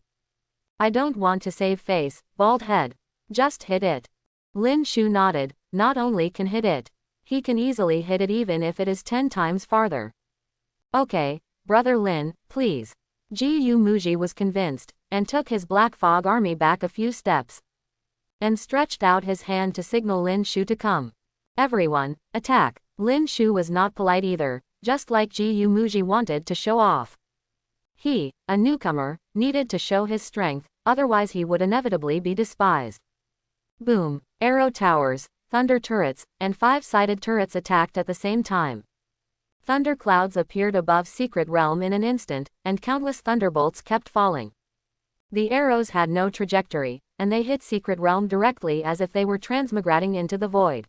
I don't want to save face, bald head. Just hit it. Lin Shu nodded. Not only can hit it, he can easily hit it even if it is 10 times farther. Okay, Brother Lin, please. Gu Muji was convinced, and took his Black Fog army back a few steps. And stretched out his hand to signal Lin Shu to come. Everyone, attack. Lin Shu was not polite either, just like Gu Muji wanted to show off. He, a newcomer, needed to show his strength, otherwise he would inevitably be despised. Boom, arrow towers, thunder turrets, and 5-sided turrets attacked at the same time. Thunder clouds appeared above Secret Realm in an instant, and countless thunderbolts kept falling. The arrows had no trajectory, and they hit Secret Realm directly as if they were transmigrating into the void.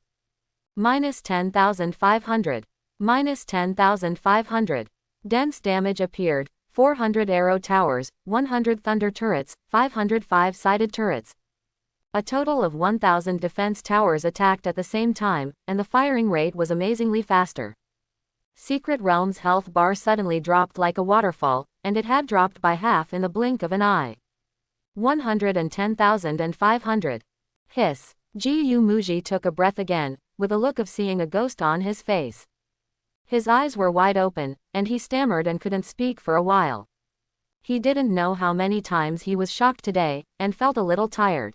Minus 10,500. Minus 10,500. Dense damage appeared, 400 arrow towers, 100 thunder turrets, 500 5-sided turrets. A total of 1,000 defense towers attacked at the same time, and the firing rate was amazingly faster. Secret Realm's health bar suddenly dropped like a waterfall, and it had dropped by half in the blink of an eye. 110,500. Hiss. Gu Muji took a breath again, with a look of seeing a ghost on his face. His eyes were wide open, and he stammered and couldn't speak for a while. He didn't know how many times he was shocked today, and felt a little tired.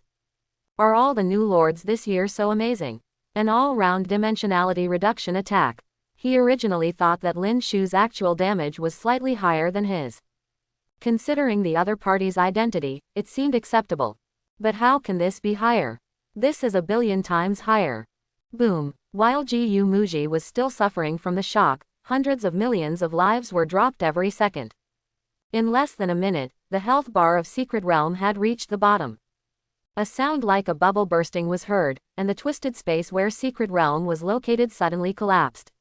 Are all the new lords this year so amazing? An all-round dimensionality reduction attack. He originally thought that Lin Shu's actual damage was slightly higher than his. Considering the other party's identity, it seemed acceptable. But how can this be higher? This is a billion times higher. Boom. While Gu Muji was still suffering from the shock, hundreds of millions of lives were dropped every second. In less than a minute, the health bar of Secret Realm had reached the bottom. A sound like a bubble bursting was heard, and the twisted space where Secret Realm was located suddenly collapsed.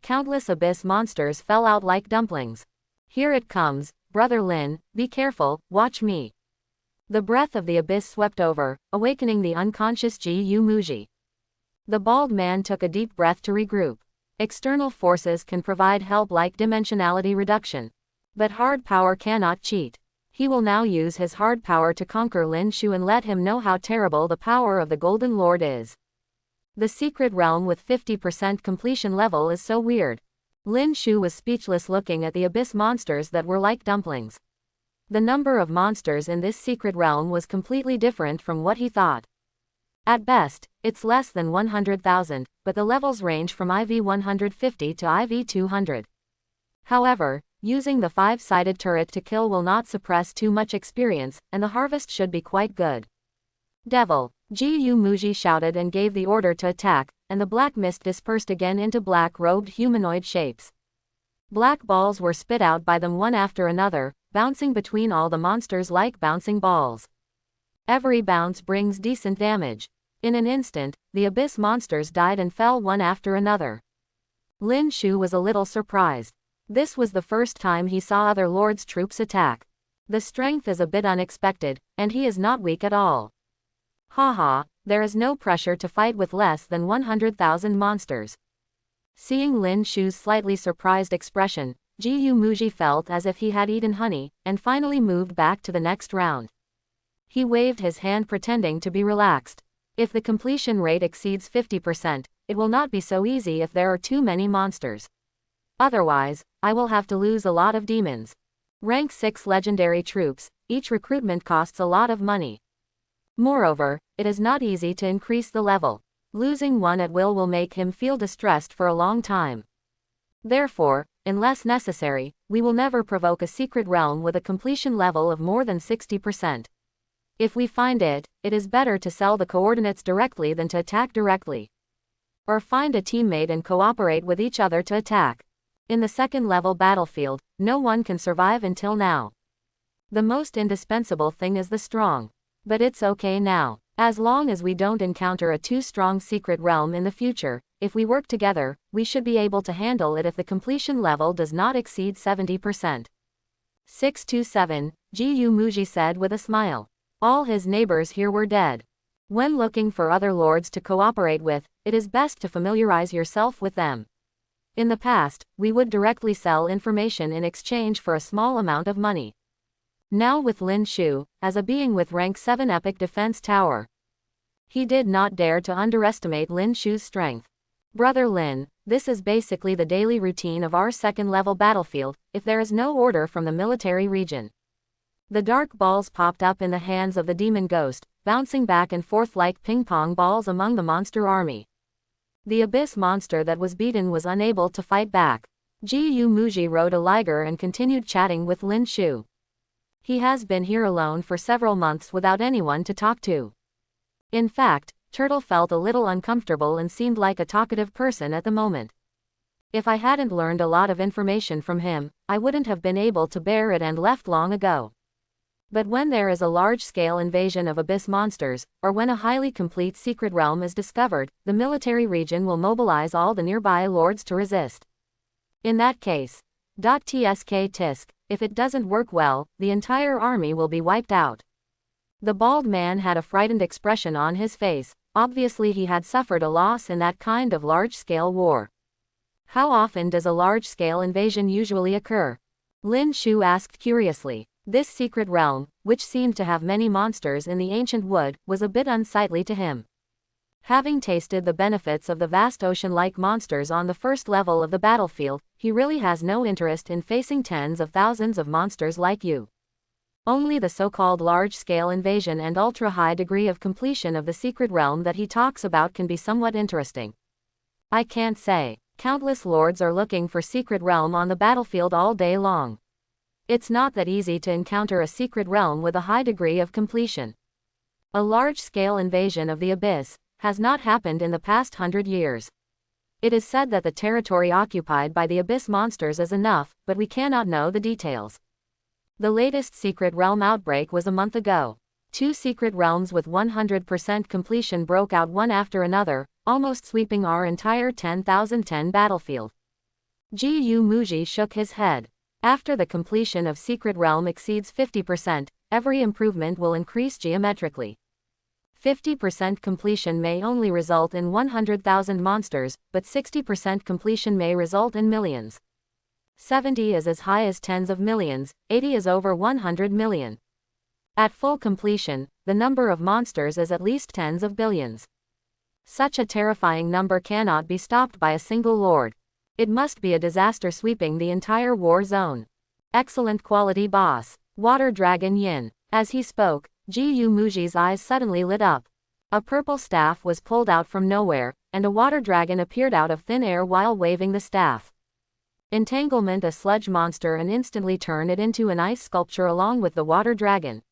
Countless abyss monsters fell out like dumplings. Here it comes, Brother Lin, be careful, watch me. The breath of the abyss swept over, awakening the unconscious Gu Muji. The bald man took a deep breath to regroup. External forces can provide help like dimensionality reduction. But hard power cannot cheat. He will now use his hard power to conquer Lin Shu and let him know how terrible the power of the Golden Lord is. The secret realm with 50% completion level is so weird. Lin Shu was speechless looking at the abyss monsters that were like dumplings. The number of monsters in this secret realm was completely different from what he thought. At best, it's less than 100,000, but the levels range from IV 150 to IV 200. However, using the 5-sided turret to kill will not suppress too much experience, and the harvest should be quite good. Devil! Gu Muji shouted and gave the order to attack, and the black mist dispersed again into black-robed humanoid shapes. Black balls were spit out by them one after another, bouncing between all the monsters like bouncing balls. Every bounce brings decent damage. In an instant, the abyss monsters died and fell one after another. Lin Shu was a little surprised. This was the first time he saw other lords' troops attack. The strength is a bit unexpected, and he is not weak at all. Haha, there is no pressure to fight with less than 100,000 monsters. Seeing Lin Shu's slightly surprised expression, Gu Muji felt as if he had eaten honey, and finally moved back to the next round. He waved his hand pretending to be relaxed. If the completion rate exceeds 50%, it will not be so easy if there are too many monsters. Otherwise, I will have to lose a lot of demons. Rank 6 legendary troops, each recruitment costs a lot of money. Moreover, it is not easy to increase the level. Losing one at will make him feel distressed for a long time. Therefore, unless necessary, we will never provoke a secret realm with a completion level of more than 60%. If we find it, it is better to sell the coordinates directly than to attack directly. Or find a teammate and cooperate with each other to attack. In the second level battlefield, no one can survive until now. The most indispensable thing is the strong. But it's okay now. As long as we don't encounter a too strong secret realm in the future, if we work together, we should be able to handle it if the completion level does not exceed 70%. 627, Gu Muji said with a smile. All his neighbors here were dead. When looking for other lords to cooperate with, it is best to familiarize yourself with them. In the past, we would directly sell information in exchange for a small amount of money. Now with Lin Shu, as a being with rank 7 epic defense tower. He did not dare to underestimate Lin Shu's strength. Brother Lin, this is basically the daily routine of our second level battlefield, if there is no order from the military region. The dark balls popped up in the hands of the demon ghost, bouncing back and forth like ping-pong balls among the monster army. The abyss monster that was beaten was unable to fight back. Gu Muji rode a liger and continued chatting with Lin Shu. He has been here alone for several months without anyone to talk to. In fact, Turtle felt a little uncomfortable and seemed like a talkative person at the moment. If I hadn't learned a lot of information from him, I wouldn't have been able to bear it and left long ago. But when there is a large-scale invasion of abyss monsters, or when a highly complete secret realm is discovered, the military region will mobilize all the nearby lords to resist. In that case, tsk tisk, if it doesn't work well, the entire army will be wiped out. The bald man had a frightened expression on his face. Obviously he had suffered a loss in that kind of large-scale war. How often does a large-scale invasion usually occur? Lin Shu asked curiously. This secret realm, which seemed to have many monsters in the ancient wood, was a bit unsightly to him. Having tasted the benefits of the vast ocean-like monsters on the first level of the battlefield, he really has no interest in facing tens of thousands of monsters like you. Only the so-called large-scale invasion and ultra-high degree of completion of the secret realm that he talks about can be somewhat interesting. I can't say. Countless lords are looking for secret realm on the battlefield all day long. It's not that easy to encounter a secret realm with a high degree of completion. A large-scale invasion of the abyss has not happened in the past 100 years. It is said that the territory occupied by the abyss monsters is enough, but we cannot know the details. The latest secret realm outbreak was a month ago. 2 secret realms with 100% completion broke out one after another, almost sweeping our entire 10,010 battlefield. Gu Muji shook his head. After the completion of secret realm exceeds 50%, every improvement will increase geometrically. 50% completion may only result in 100,000 monsters, but 60% completion may result in millions. 70 is as high as tens of millions, 80 is over 100 million. At full completion, the number of monsters is at least tens of billions. Such a terrifying number cannot be stopped by a single lord. It must be a disaster sweeping the entire war zone. Excellent quality boss. Water Dragon Yin. As he spoke, Gu Muji's eyes suddenly lit up. A purple staff was pulled out from nowhere, and a water dragon appeared out of thin air while waving the staff. Entanglement a sludge monster and instantly turn it into an ice sculpture along with the water dragon.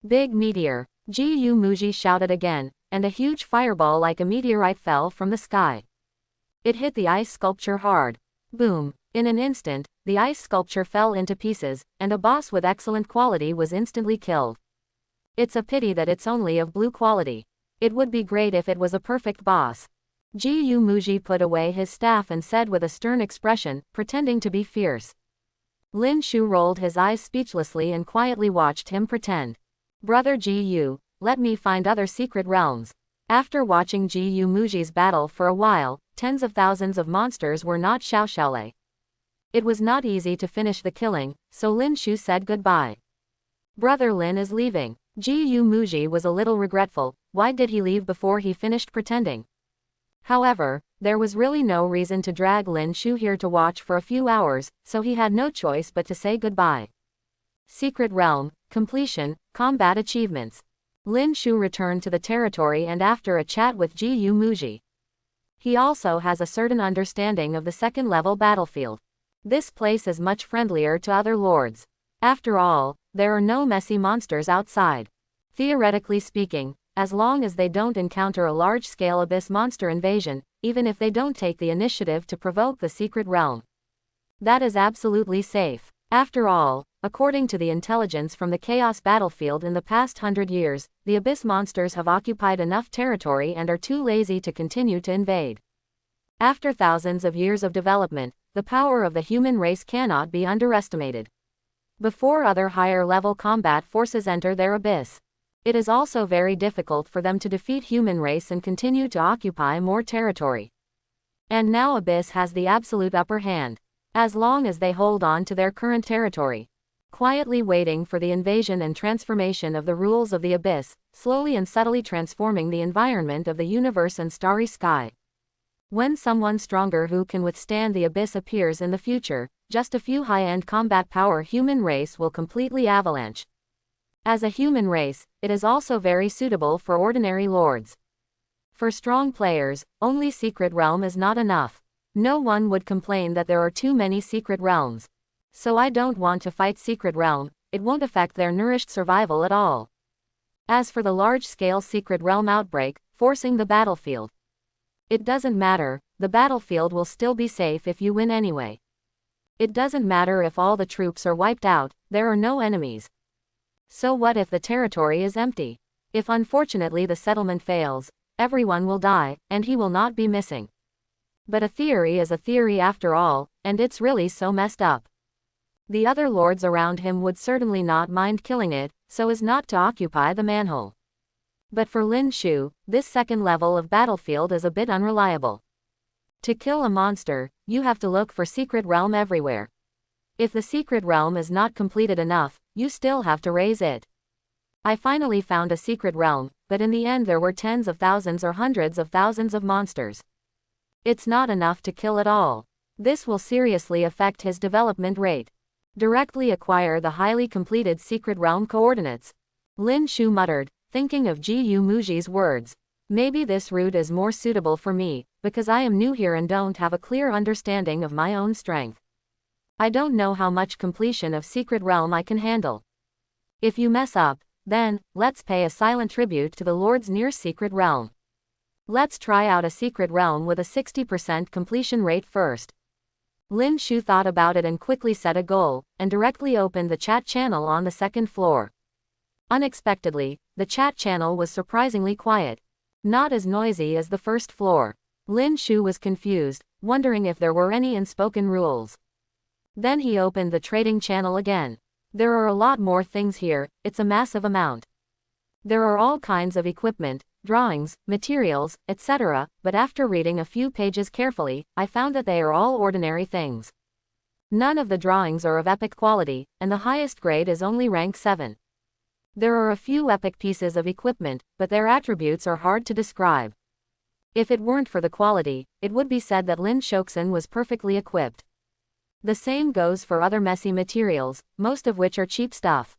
Big meteor. Gu Muji shouted again, and a huge fireball like a meteorite fell from the sky. It hit the ice sculpture hard. Boom. In an instant, the ice sculpture fell into pieces, and a boss with excellent quality was instantly killed. It's a pity that it's only of blue quality. It would be great if it was a perfect boss. Gu Muji put away his staff and said with a stern expression, pretending to be fierce. Lin Shu rolled his eyes speechlessly and quietly watched him pretend. Brother Gu, let me find other secret realms. After watching Gu Muji's battle for a while, tens of thousands of monsters were not Xiaoxiaolei. It was not easy to finish the killing, so Lin Shu said goodbye. Brother Lin is leaving. Gu Muji was a little regretful. Why did he leave before he finished pretending? However, there was really no reason to drag Lin Shu here to watch for a few hours, so he had no choice but to say goodbye. Secret Realm, Completion, Combat Achievements. Lin Shu returned to the territory and after a chat with Gu Muji. He also has a certain understanding of the second level battlefield. This place is much friendlier to other lords. After all, there are no messy monsters outside. Theoretically speaking, as long as they don't encounter a large-scale abyss monster invasion, even if they don't take the initiative to provoke the secret realm. That is absolutely safe. After all, according to the intelligence from the Chaos battlefield in the past 100 years, the abyss monsters have occupied enough territory and are too lazy to continue to invade. After thousands of years of development, the power of the human race cannot be underestimated. Before other higher-level combat forces enter their abyss, it is also very difficult for them to defeat human race and continue to occupy more territory. And now Abyss has the absolute upper hand. As long as they hold on to their current territory, quietly waiting for the invasion and transformation of the rules of the Abyss, slowly and subtly transforming the environment of the universe and starry sky. When someone stronger who can withstand the Abyss appears in the future, just a few high-end combat power human race will completely avalanche. As a human race, it is also very suitable for ordinary lords. For strong players, only Secret Realm is not enough. No one would complain that there are too many Secret Realms. So I don't want to fight Secret Realm, it won't affect their nourished survival at all. As for the large-scale Secret Realm outbreak, forcing the battlefield. It doesn't matter, the battlefield will still be safe if you win anyway. It doesn't matter if all the troops are wiped out, there are no enemies. So what if the territory is empty? If unfortunately the settlement fails, everyone will die, and he will not be missing. But a theory is a theory after all, and it's really so messed up. The other lords around him would certainly not mind killing it, so as not to occupy the manhole. But for Lin Shu, this second level of battlefield is a bit unreliable. To kill a monster, you have to look for Secret Realm everywhere. If the Secret Realm is not completed enough, you still have to raise it. I finally found a Secret Realm, but in the end there were tens of thousands or hundreds of thousands of monsters. It's not enough to kill it all. This will seriously affect his development rate. Directly acquire the highly completed Secret Realm coordinates. Lin Shu muttered, thinking of Gu Muji's words. Maybe this route is more suitable for me, because I am new here and don't have a clear understanding of my own strength. I don't know how much completion of Secret Realm I can handle. If you mess up, then, let's pay a silent tribute to the Lord's near Secret Realm. Let's try out a Secret Realm with a 60% completion rate first. Lin Shu thought about it and quickly set a goal, and directly opened the chat channel on the second floor. Unexpectedly, the chat channel was surprisingly quiet. Not as noisy as the first floor. Lin Shu was confused, wondering if there were any unspoken rules. Then he opened the trading channel again. There are a lot more things here, it's a massive amount. There are all kinds of equipment, drawings, materials, etc., but after reading a few pages carefully, I found that they are all ordinary things. None of the drawings are of epic quality, and the highest grade is only rank 7. There are a few epic pieces of equipment, but their attributes are hard to describe. If it weren't for the quality, it would be said that Lin Shoksan was perfectly equipped. The same goes for other messy materials, most of which are cheap stuff.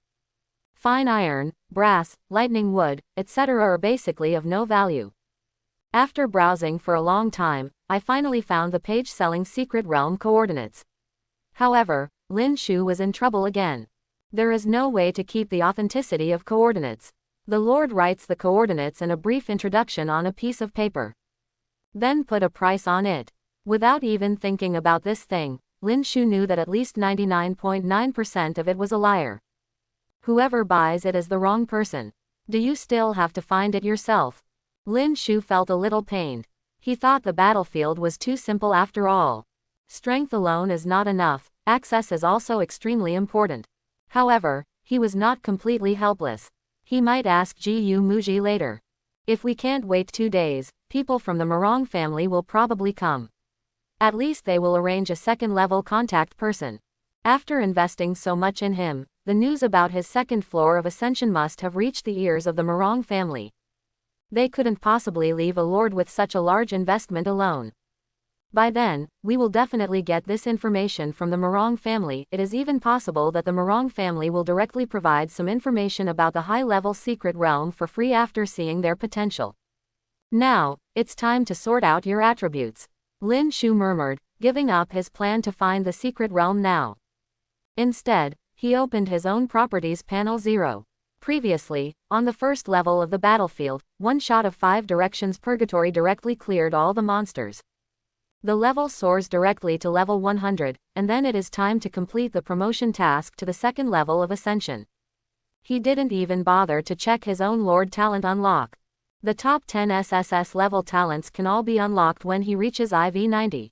Fine iron, brass, lightning wood, etc. are basically of no value. After browsing for a long time, I finally found the page selling Secret Realm coordinates. However, Lin Shu was in trouble again. There is no way to keep the authenticity of coordinates. The Lord writes the coordinates and a brief introduction on a piece of paper. Then put a price on it. Without even thinking about this thing, Lin Shu knew that at least 99.9% of it was a liar. Whoever buys it is the wrong person. Do you still have to find it yourself? Lin Shu felt a little pained. He thought the battlefield was too simple after all. Strength alone is not enough, access is also extremely important. However, he was not completely helpless. He might ask Gu Muji later. If we can't wait 2 days, people from the Morong family will probably come. At least they will arrange a second-level contact person. After investing so much in him, the news about his second floor of ascension must have reached the ears of the Morong family. They couldn't possibly leave a lord with such a large investment alone. By then, we will definitely get this information from the Morong family. It is even possible that the Morong family will directly provide some information about the high-level secret realm for free after seeing their potential. Now, it's time to sort out your attributes. Lin Shu murmured, giving up his plan to find the secret realm now. Instead, he opened his own properties panel 0. Previously, on the first level of the battlefield, one shot of 5 directions purgatory directly cleared all the monsters. The level soars directly to level 100, and then it is time to complete the promotion task to the second level of ascension. He didn't even bother to check his own Lord talent unlock. The top 10 SSS level talents can all be unlocked when he reaches IV 90.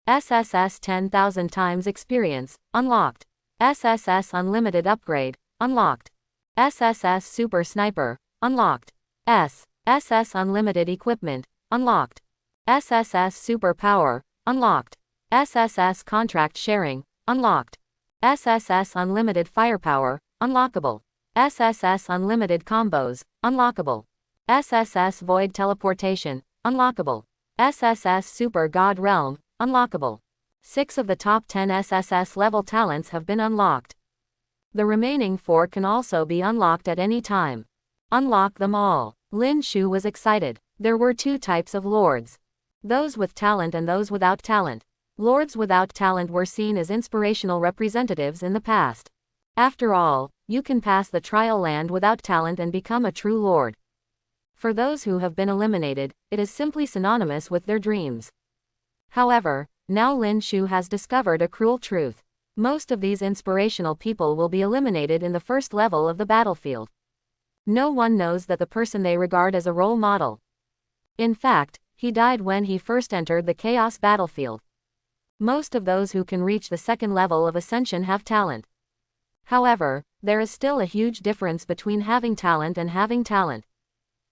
SSS 10,000 times experience, unlocked. SSS unlimited upgrade, unlocked. SSS super sniper, unlocked. SSS unlimited equipment, unlocked. SSS super power, unlocked. SSS contract sharing, unlocked. SSS unlimited firepower, unlockable. SSS unlimited combos, unlockable. SSS void teleportation, unlockable. SSS super god realm, unlockable. 6 of the top 10 SSS level talents have been unlocked. The remaining 4 can also be unlocked at any time. Unlock them all. Lin Shu was excited. There were 2 types of lords. Those with talent and those without talent. Lords without talent were seen as inspirational representatives in the past. After all, you can pass the trial land without talent and become a true lord. For those who have been eliminated, it is simply synonymous with their dreams. However, now Lin Shu has discovered a cruel truth. Most of these inspirational people will be eliminated in the first level of the battlefield. No one knows that the person they regard as a role model. In fact, he died when he first entered the Chaos battlefield. Most of those who can reach the second level of ascension have talent. However, there is still a huge difference between having talent and having talent.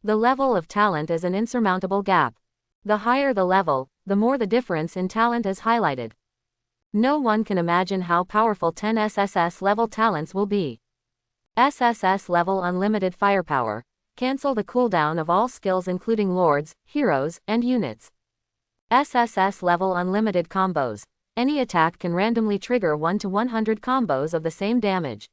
The level of talent is an insurmountable gap. The higher the level, the more the difference in talent is highlighted. No one can imagine how powerful 10 SSS level talents will be. SSS level unlimited firepower. Cancel the cooldown of all skills including lords, heroes, and units. SSS level unlimited combos. Any attack can randomly trigger 1 to 100 combos of the same damage.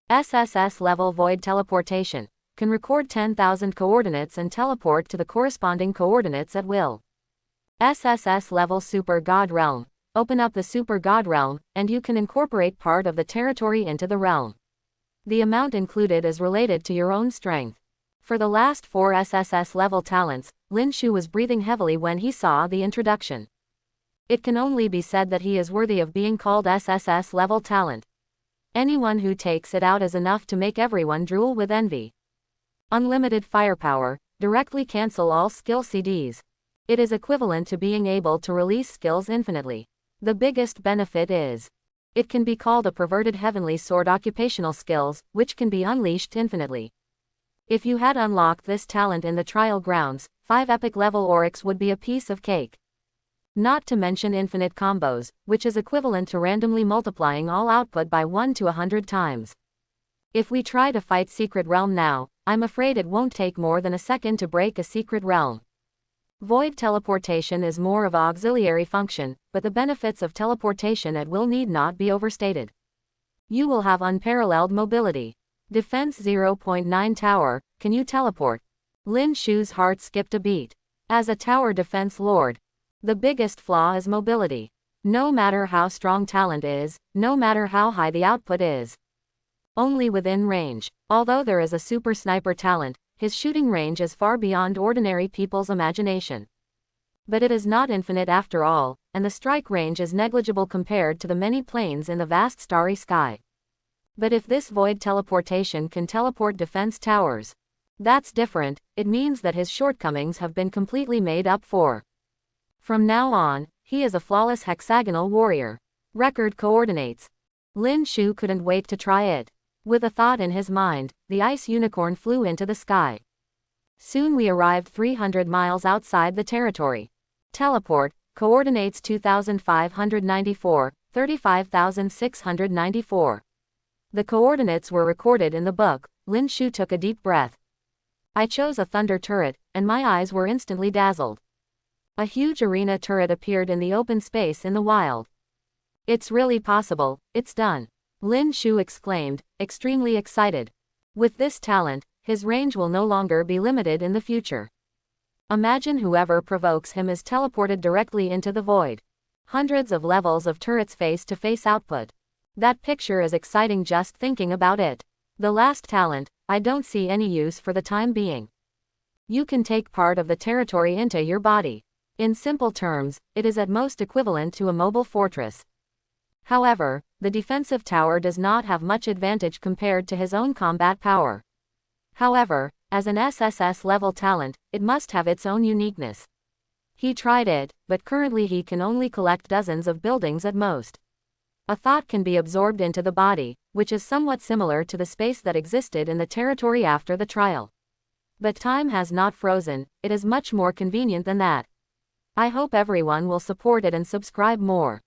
SSS level void teleportation. Can record 10,000 coordinates and teleport to the corresponding coordinates at will. SSS level super god realm. Open up the super god realm, and you can incorporate part of the territory into the realm. The amount included is related to your own strength. For the last 4 SSS level talents, Lin Shu was breathing heavily when he saw the introduction. It can only be said that he is worthy of being called SSS level talent. Anyone who takes it out is enough to make everyone drool with envy. Unlimited firepower. Directly cancel all skill CDs. It is equivalent to being able to release skills infinitely. The biggest benefit is it can be called a perverted heavenly sword occupational skills, which can be unleashed infinitely. If you had unlocked this talent in the trial grounds, 5 epic level oryx would be a piece of cake. Not to mention infinite combos, which is equivalent to randomly multiplying all output by 1 to 100 times. If we try to fight Secret Realm now, I'm afraid it won't take more than a second to break a Secret Realm. Void teleportation is more of an auxiliary function, but the benefits of teleportation at will need not be overstated. You will have unparalleled mobility. Defense 0.9 Tower, can you teleport? Lin Shu's heart skipped a beat. As a tower defense lord, the biggest flaw is mobility. No matter how strong talent is, no matter how high the output is. Only within range. Although there is a super sniper talent, his shooting range is far beyond ordinary people's imagination. But it is not infinite after all, and the strike range is negligible compared to the many planes in the vast starry sky. But if this void teleportation can teleport defense towers, that's different. It means that his shortcomings have been completely made up for. From now on, he is a flawless hexagonal warrior. Record coordinates. Lin Shu couldn't wait to try it. With a thought in his mind, the ice unicorn flew into the sky. Soon we arrived 300 miles outside the territory. Teleport, coordinates 2594, 35,694. The coordinates were recorded in the book. Lin Shu took a deep breath. I chose a thunder turret, and my eyes were instantly dazzled. A huge arena turret appeared in the open space in the wild. It's really possible, it's done. Lin Shu exclaimed, extremely excited. With this talent, his range will no longer be limited in the future. Imagine whoever provokes him is teleported directly into the void. Hundreds of levels of turrets face-to-face output. That picture is exciting just thinking about it. The last talent, I don't see any use for the time being. You can take part of the territory into your body. In simple terms, it is at most equivalent to a mobile fortress. However, the defensive tower does not have much advantage compared to his own combat power. However, as an SSS-level talent, it must have its own uniqueness. He tried it, but currently he can only collect dozens of buildings at most. A thought can be absorbed into the body, which is somewhat similar to the space that existed in the territory after the trial. But time has not frozen, it is much more convenient than that. I hope everyone will support it and subscribe more.